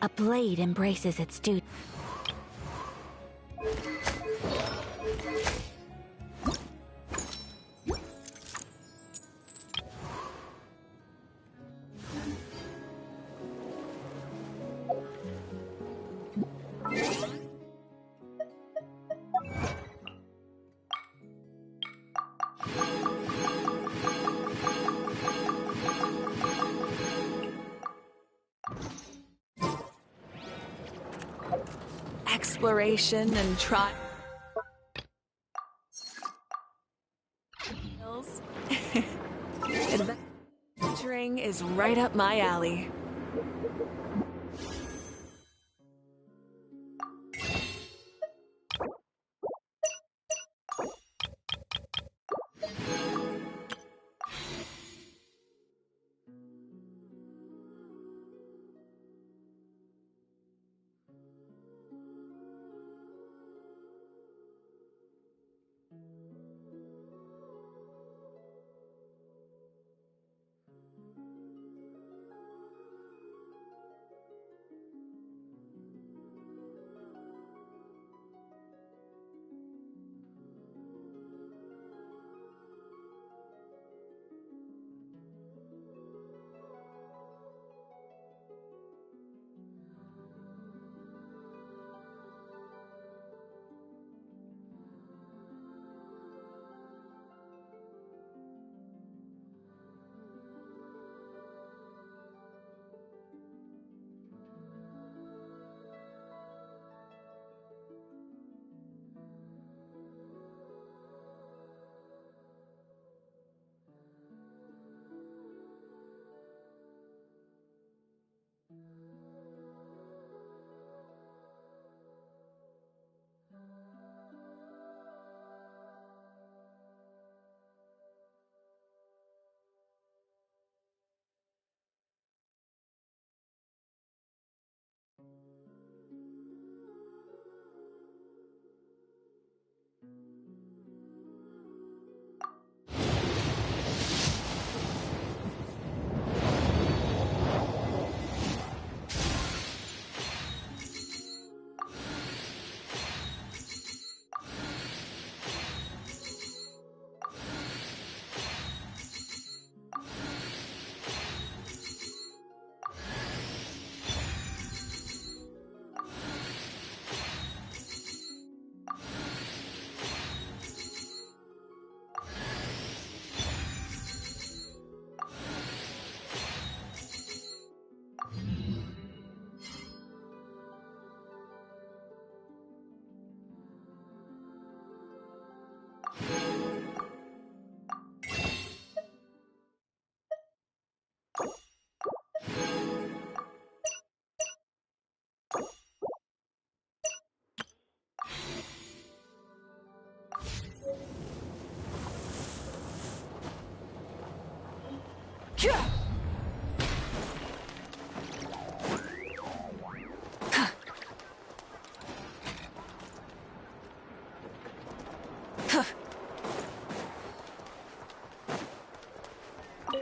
A blade embraces its duty. Exploration and trials. Adventuring is right up my alley.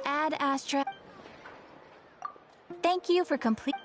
Ad Astra. Thank you for complete.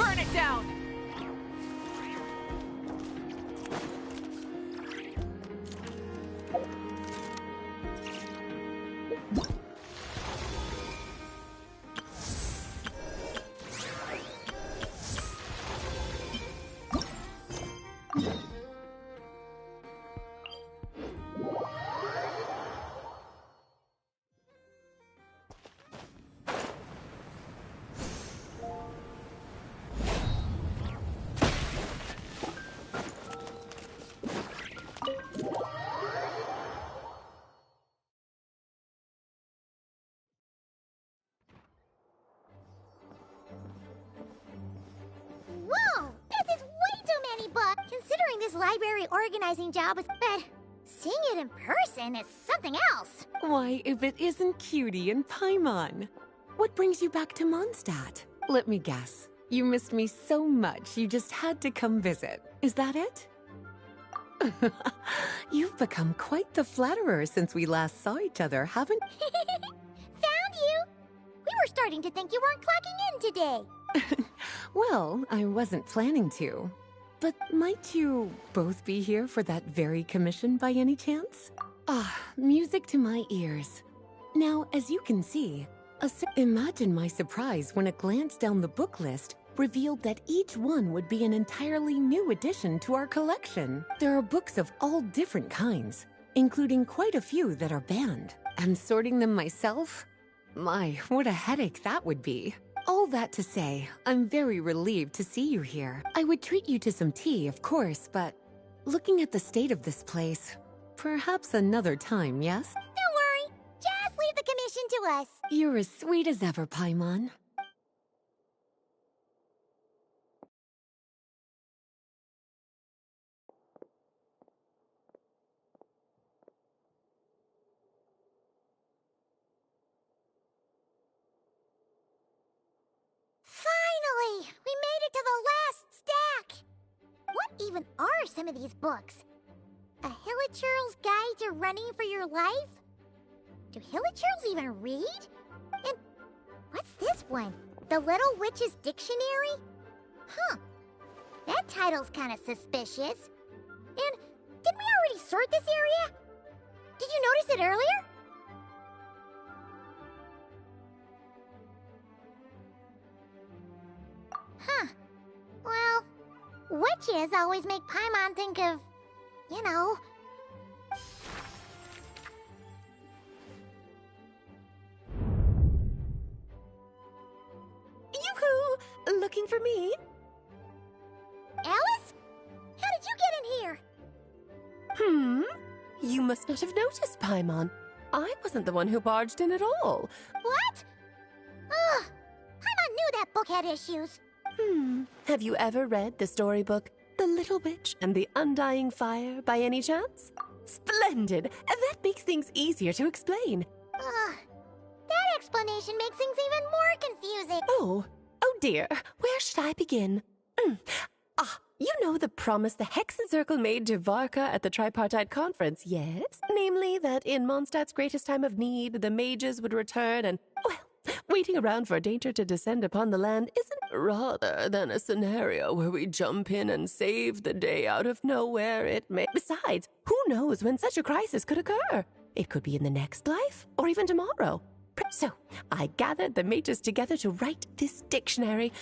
Burn it down! Whoa! This is way too many books, considering this library organizing job is... But seeing it in person is something else. Why, if it isn't Cutie and Paimon. What brings you back to Mondstadt? Let me guess. You missed me so much, you just had to come visit. Is that it? You've become quite the flatterer since we last saw each other, haven't you? Found you! We were starting to think you weren't clocking in today. Well, I wasn't planning to. But might you both be here for that very commission by any chance? Ah, music to my ears. Now, as you can see, imagine my surprise when a glance down the book list revealed that each one would be an entirely new addition to our collection. There are books of all different kinds, including quite a few that are banned. And sorting them myself? My, what a headache that would be. All that to say, I'm very relieved to see you here. I would treat you to some tea, of course, but looking at the state of this place, perhaps another time, yes? Don't worry, just leave the commission to us. You're as sweet as ever, Paimon. Finally! We made it to the last stack! What even are some of these books? A Hilichurl's Guide to Running for Your Life? Do Hilichurls even read? And what's this one? The Little Witch's Dictionary? Huh. That title's kind of suspicious. And didn't we already sort this area? Did you notice it earlier? Huh. Well, witches always make Paimon think of, you know... Yoo-hoo! Looking for me? Alice? How did you get in here? You must not have noticed, Paimon. I wasn't the one who barged in at all. What? Ugh! Paimon knew that book had issues. Have you ever read the storybook The Little Witch and the Undying Fire by any chance? Splendid! And that makes things easier to explain. Ugh. That explanation makes things even more confusing. Oh dear. Where should I begin? You know the promise the Hexen Circle made to Varka at the Tripartite Conference, yes? Namely, that in Mondstadt's greatest time of need, the mages would return and, well, waiting around for danger to descend upon the land isn't rather than a scenario where we jump in and save the day out of nowhere, it may. Besides, who knows when such a crisis could occur? It could be in the next life, or even tomorrow. So, I gathered the mages together to write this dictionary.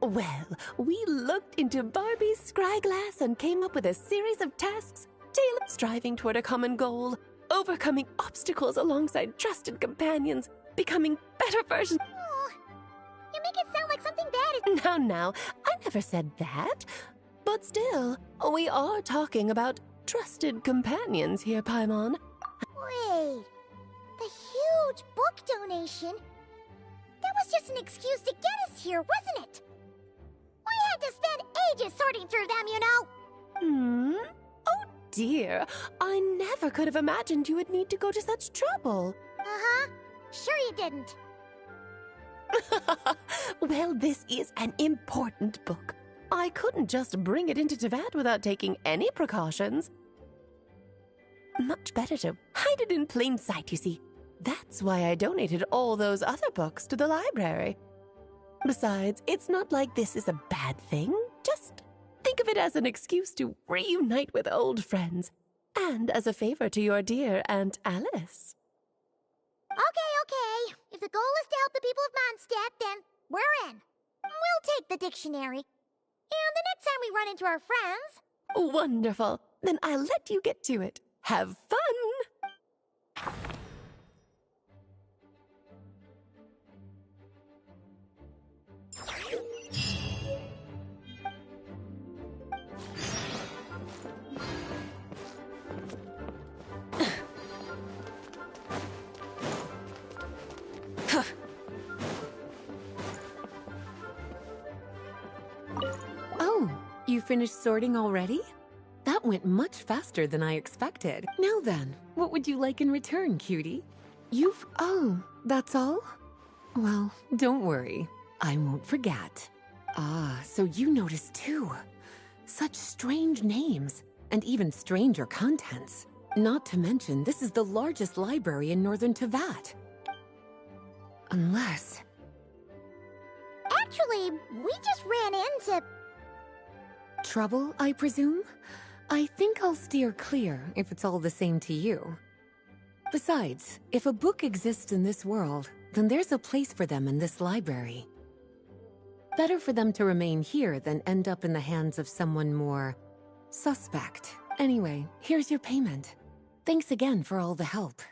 Well, we looked into Barbie's scryglass and came up with a series of tasks, tailored striving toward a common goal, overcoming obstacles alongside trusted companions, becoming better versions. Oh, you make it sound like something bad is... Now, I never said that. But still, we are talking about trusted companions here, Paimon. Wait, the huge book donation? That was just an excuse to get us here, wasn't it? We had to spend ages sorting through them, you know. Oh dear, I never could have imagined you would need to go to such trouble. Uh-huh. Sure you didn't. Well, this is an important book. I couldn't just bring it into Tevat without taking any precautions. Much better to hide it in plain sight, you see. That's why I donated all those other books to the library. Besides, it's not like this is a bad thing. Just think of it as an excuse to reunite with old friends, and as a favor to your dear Aunt Alice. Okay. If the goal is to help the people of Mondstadt, then we're in. We'll take the dictionary. And the next time we run into our friends... Wonderful. Then I'll let you get to it. Have fun! Oh, you finished sorting already? That went much faster than I expected. Now then, what would you like in return, cutie? Oh, that's all? Well, don't worry. I won't forget. Ah, so you noticed too. Such strange names, and even stranger contents. Not to mention, this is the largest library in Northern Tevat. Unless... Actually, we just ran into... Trouble, I presume? I think I'll steer clear if it's all the same to you. Besides, if a book exists in this world, then there's a place for them in this library. Better for them to remain here than end up in the hands of someone more suspect. Anyway, here's your payment. Thanks again for all the help.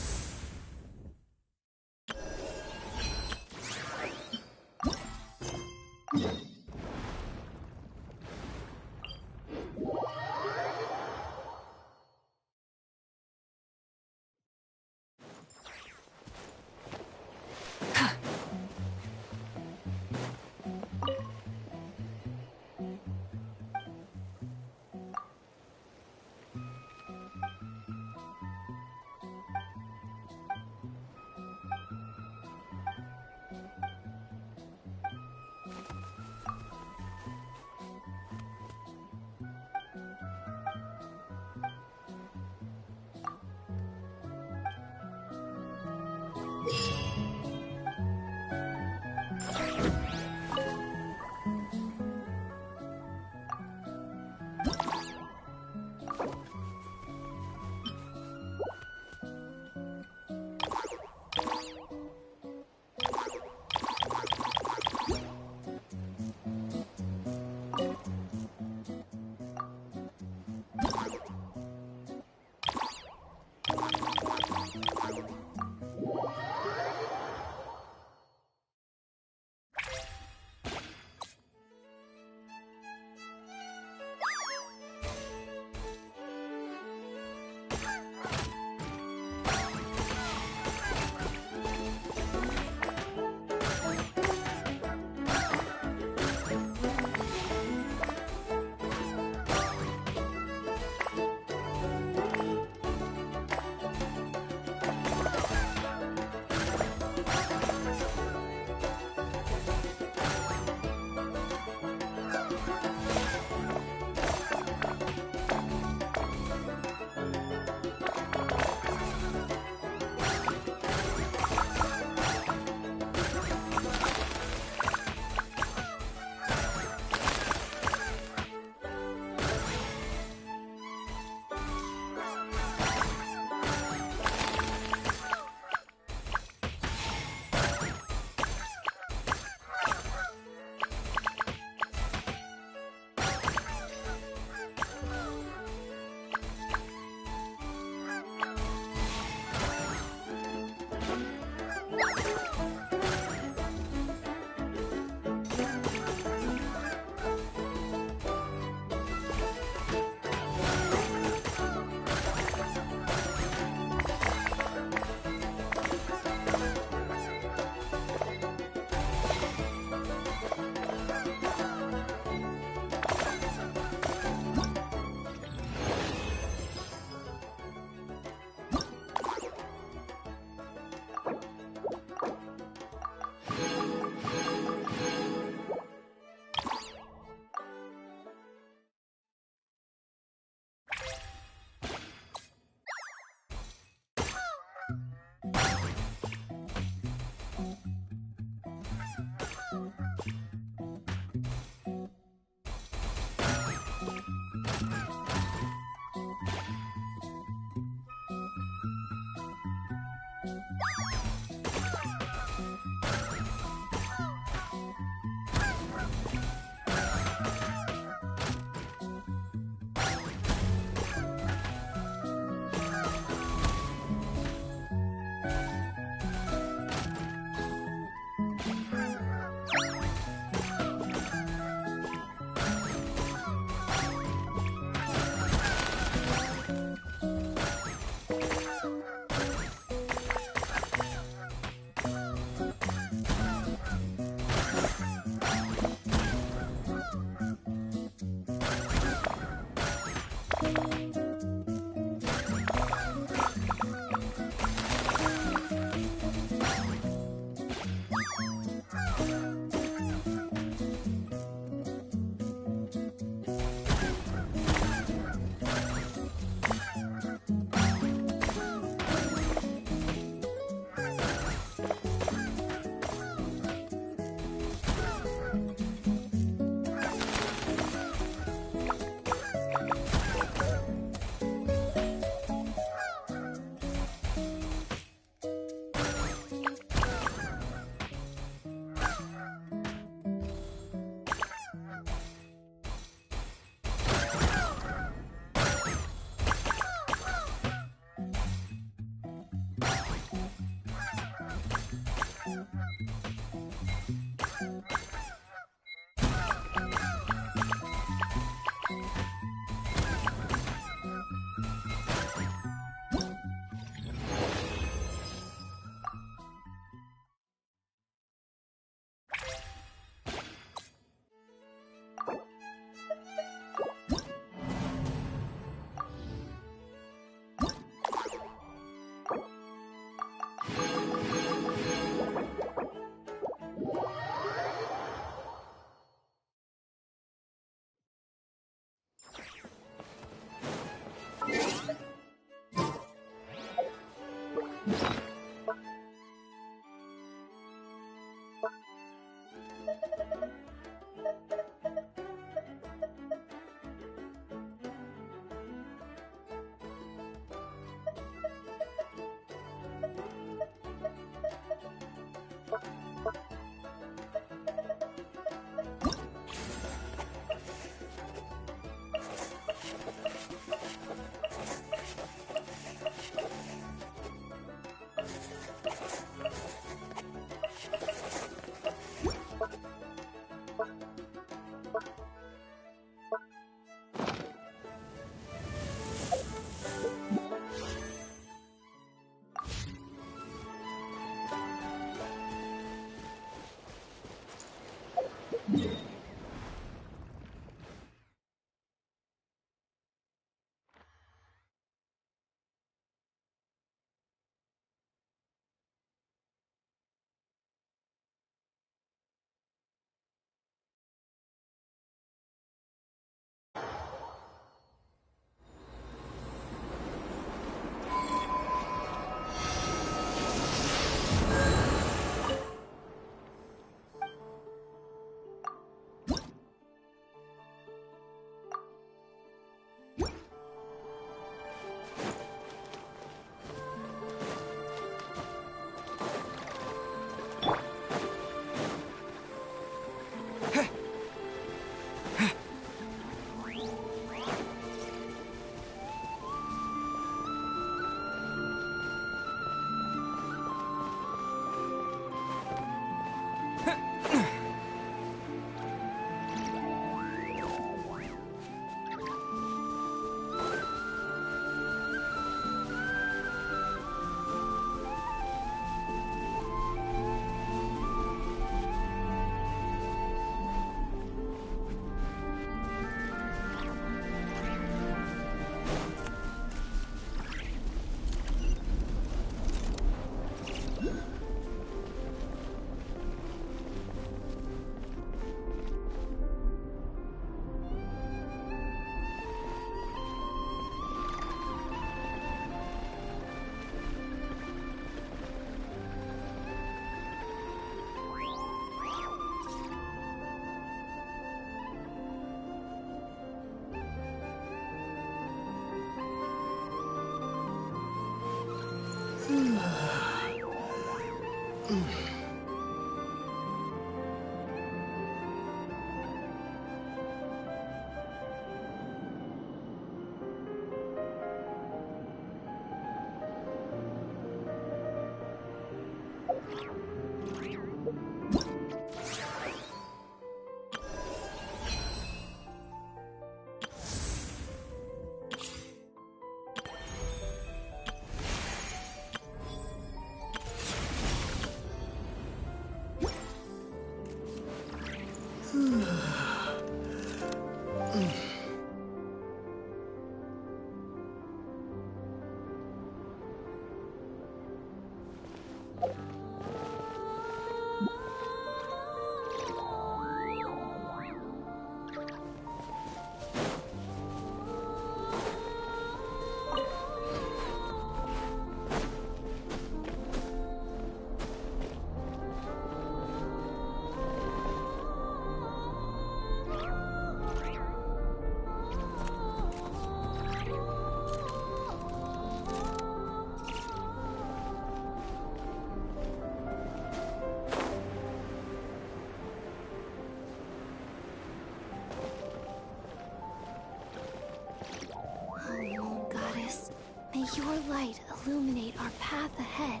May your light illuminate our path ahead.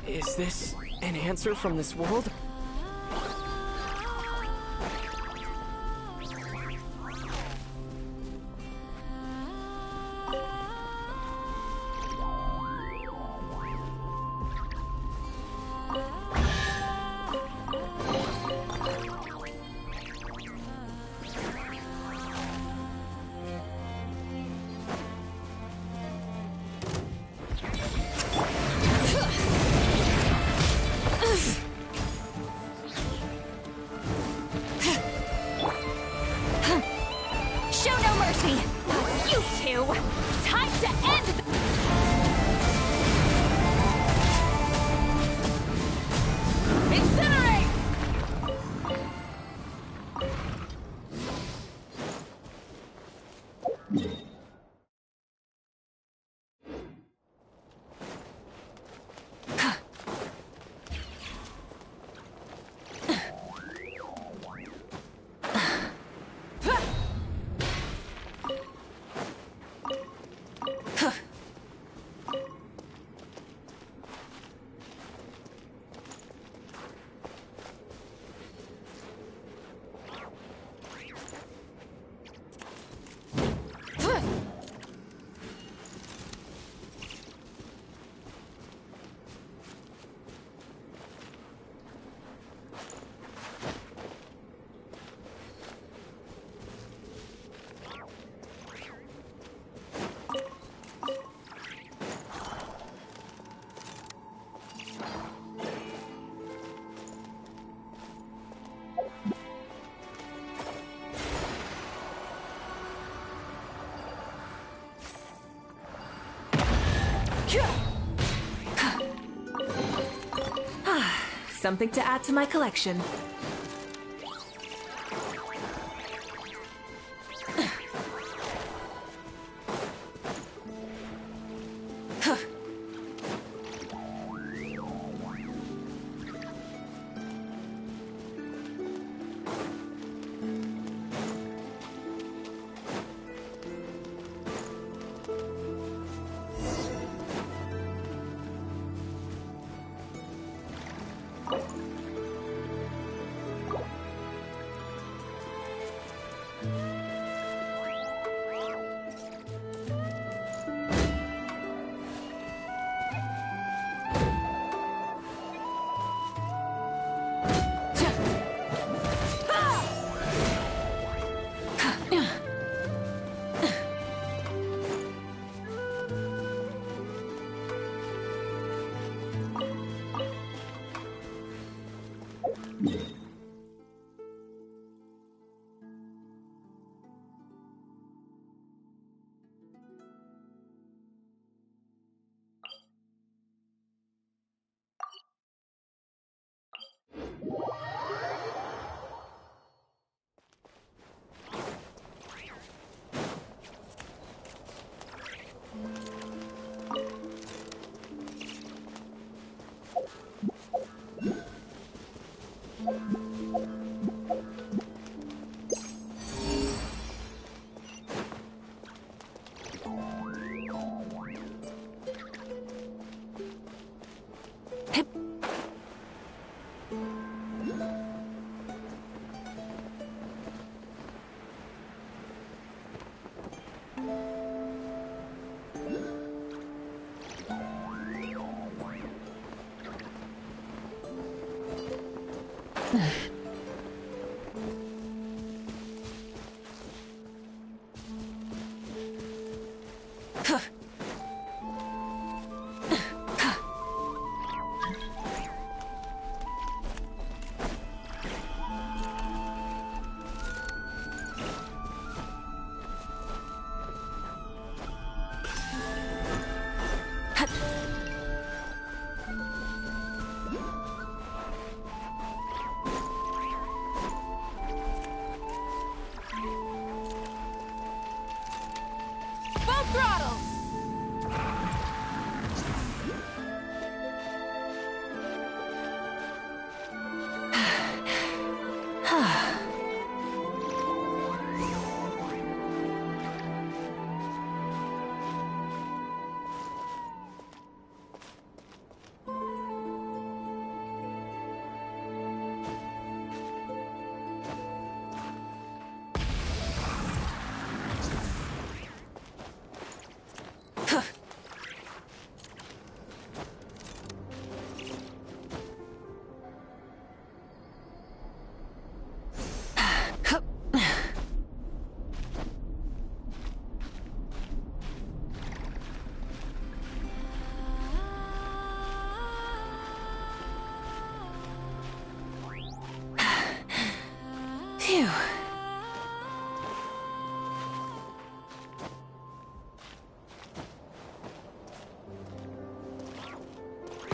Is this an answer from this world? Something to add to my collection. Phew.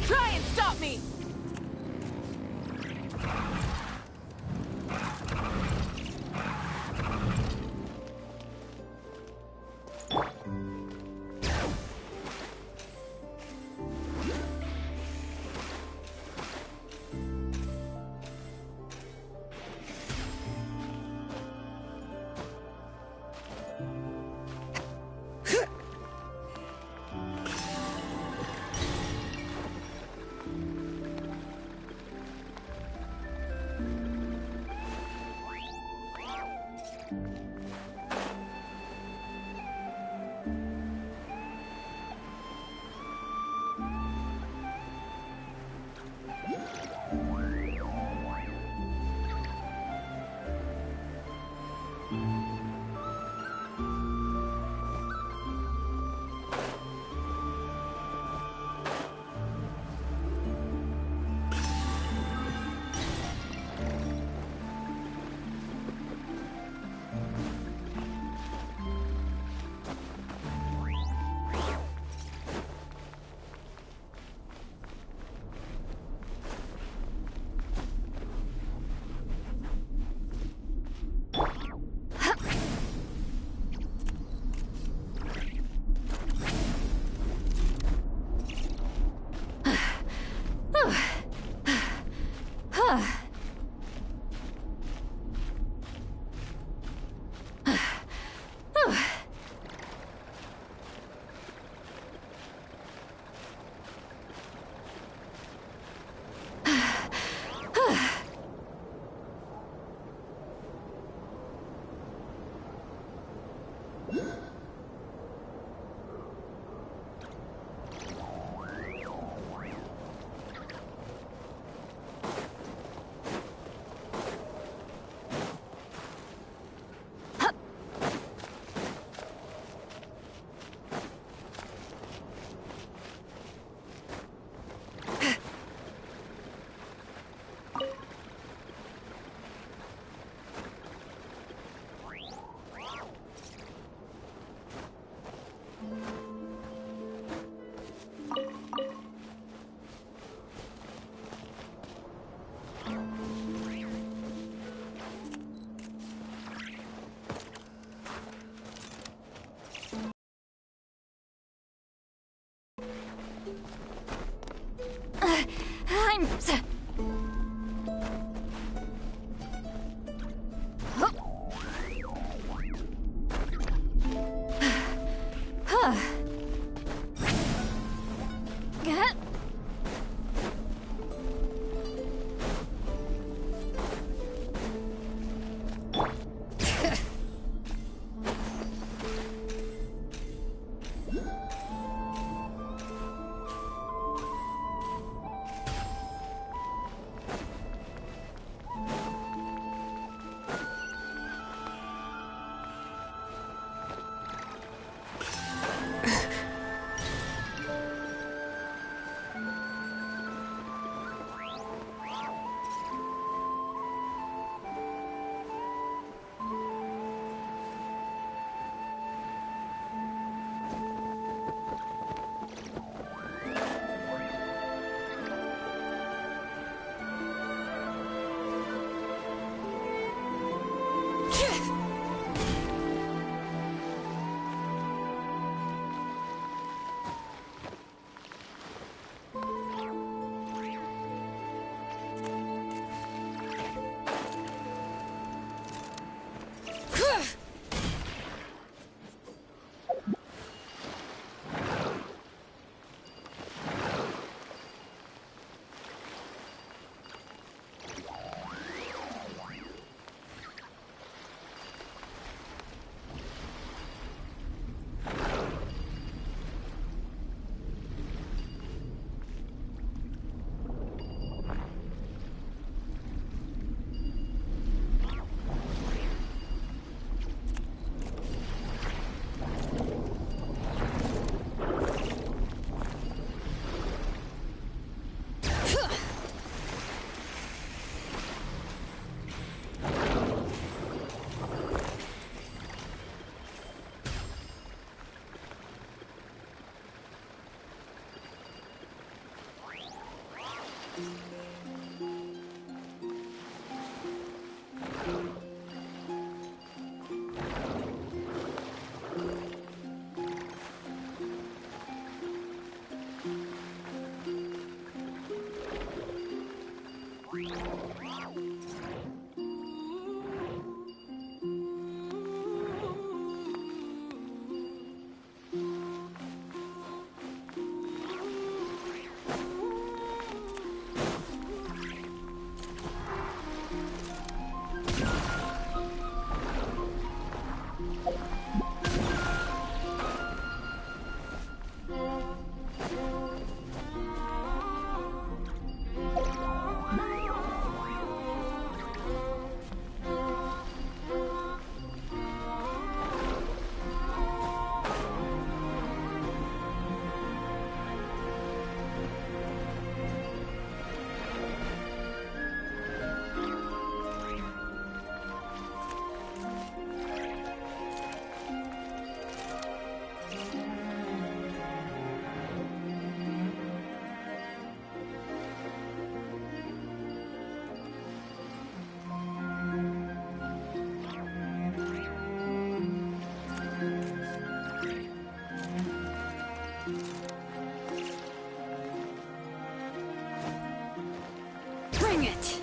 Try and stop me! I'm... Bring it!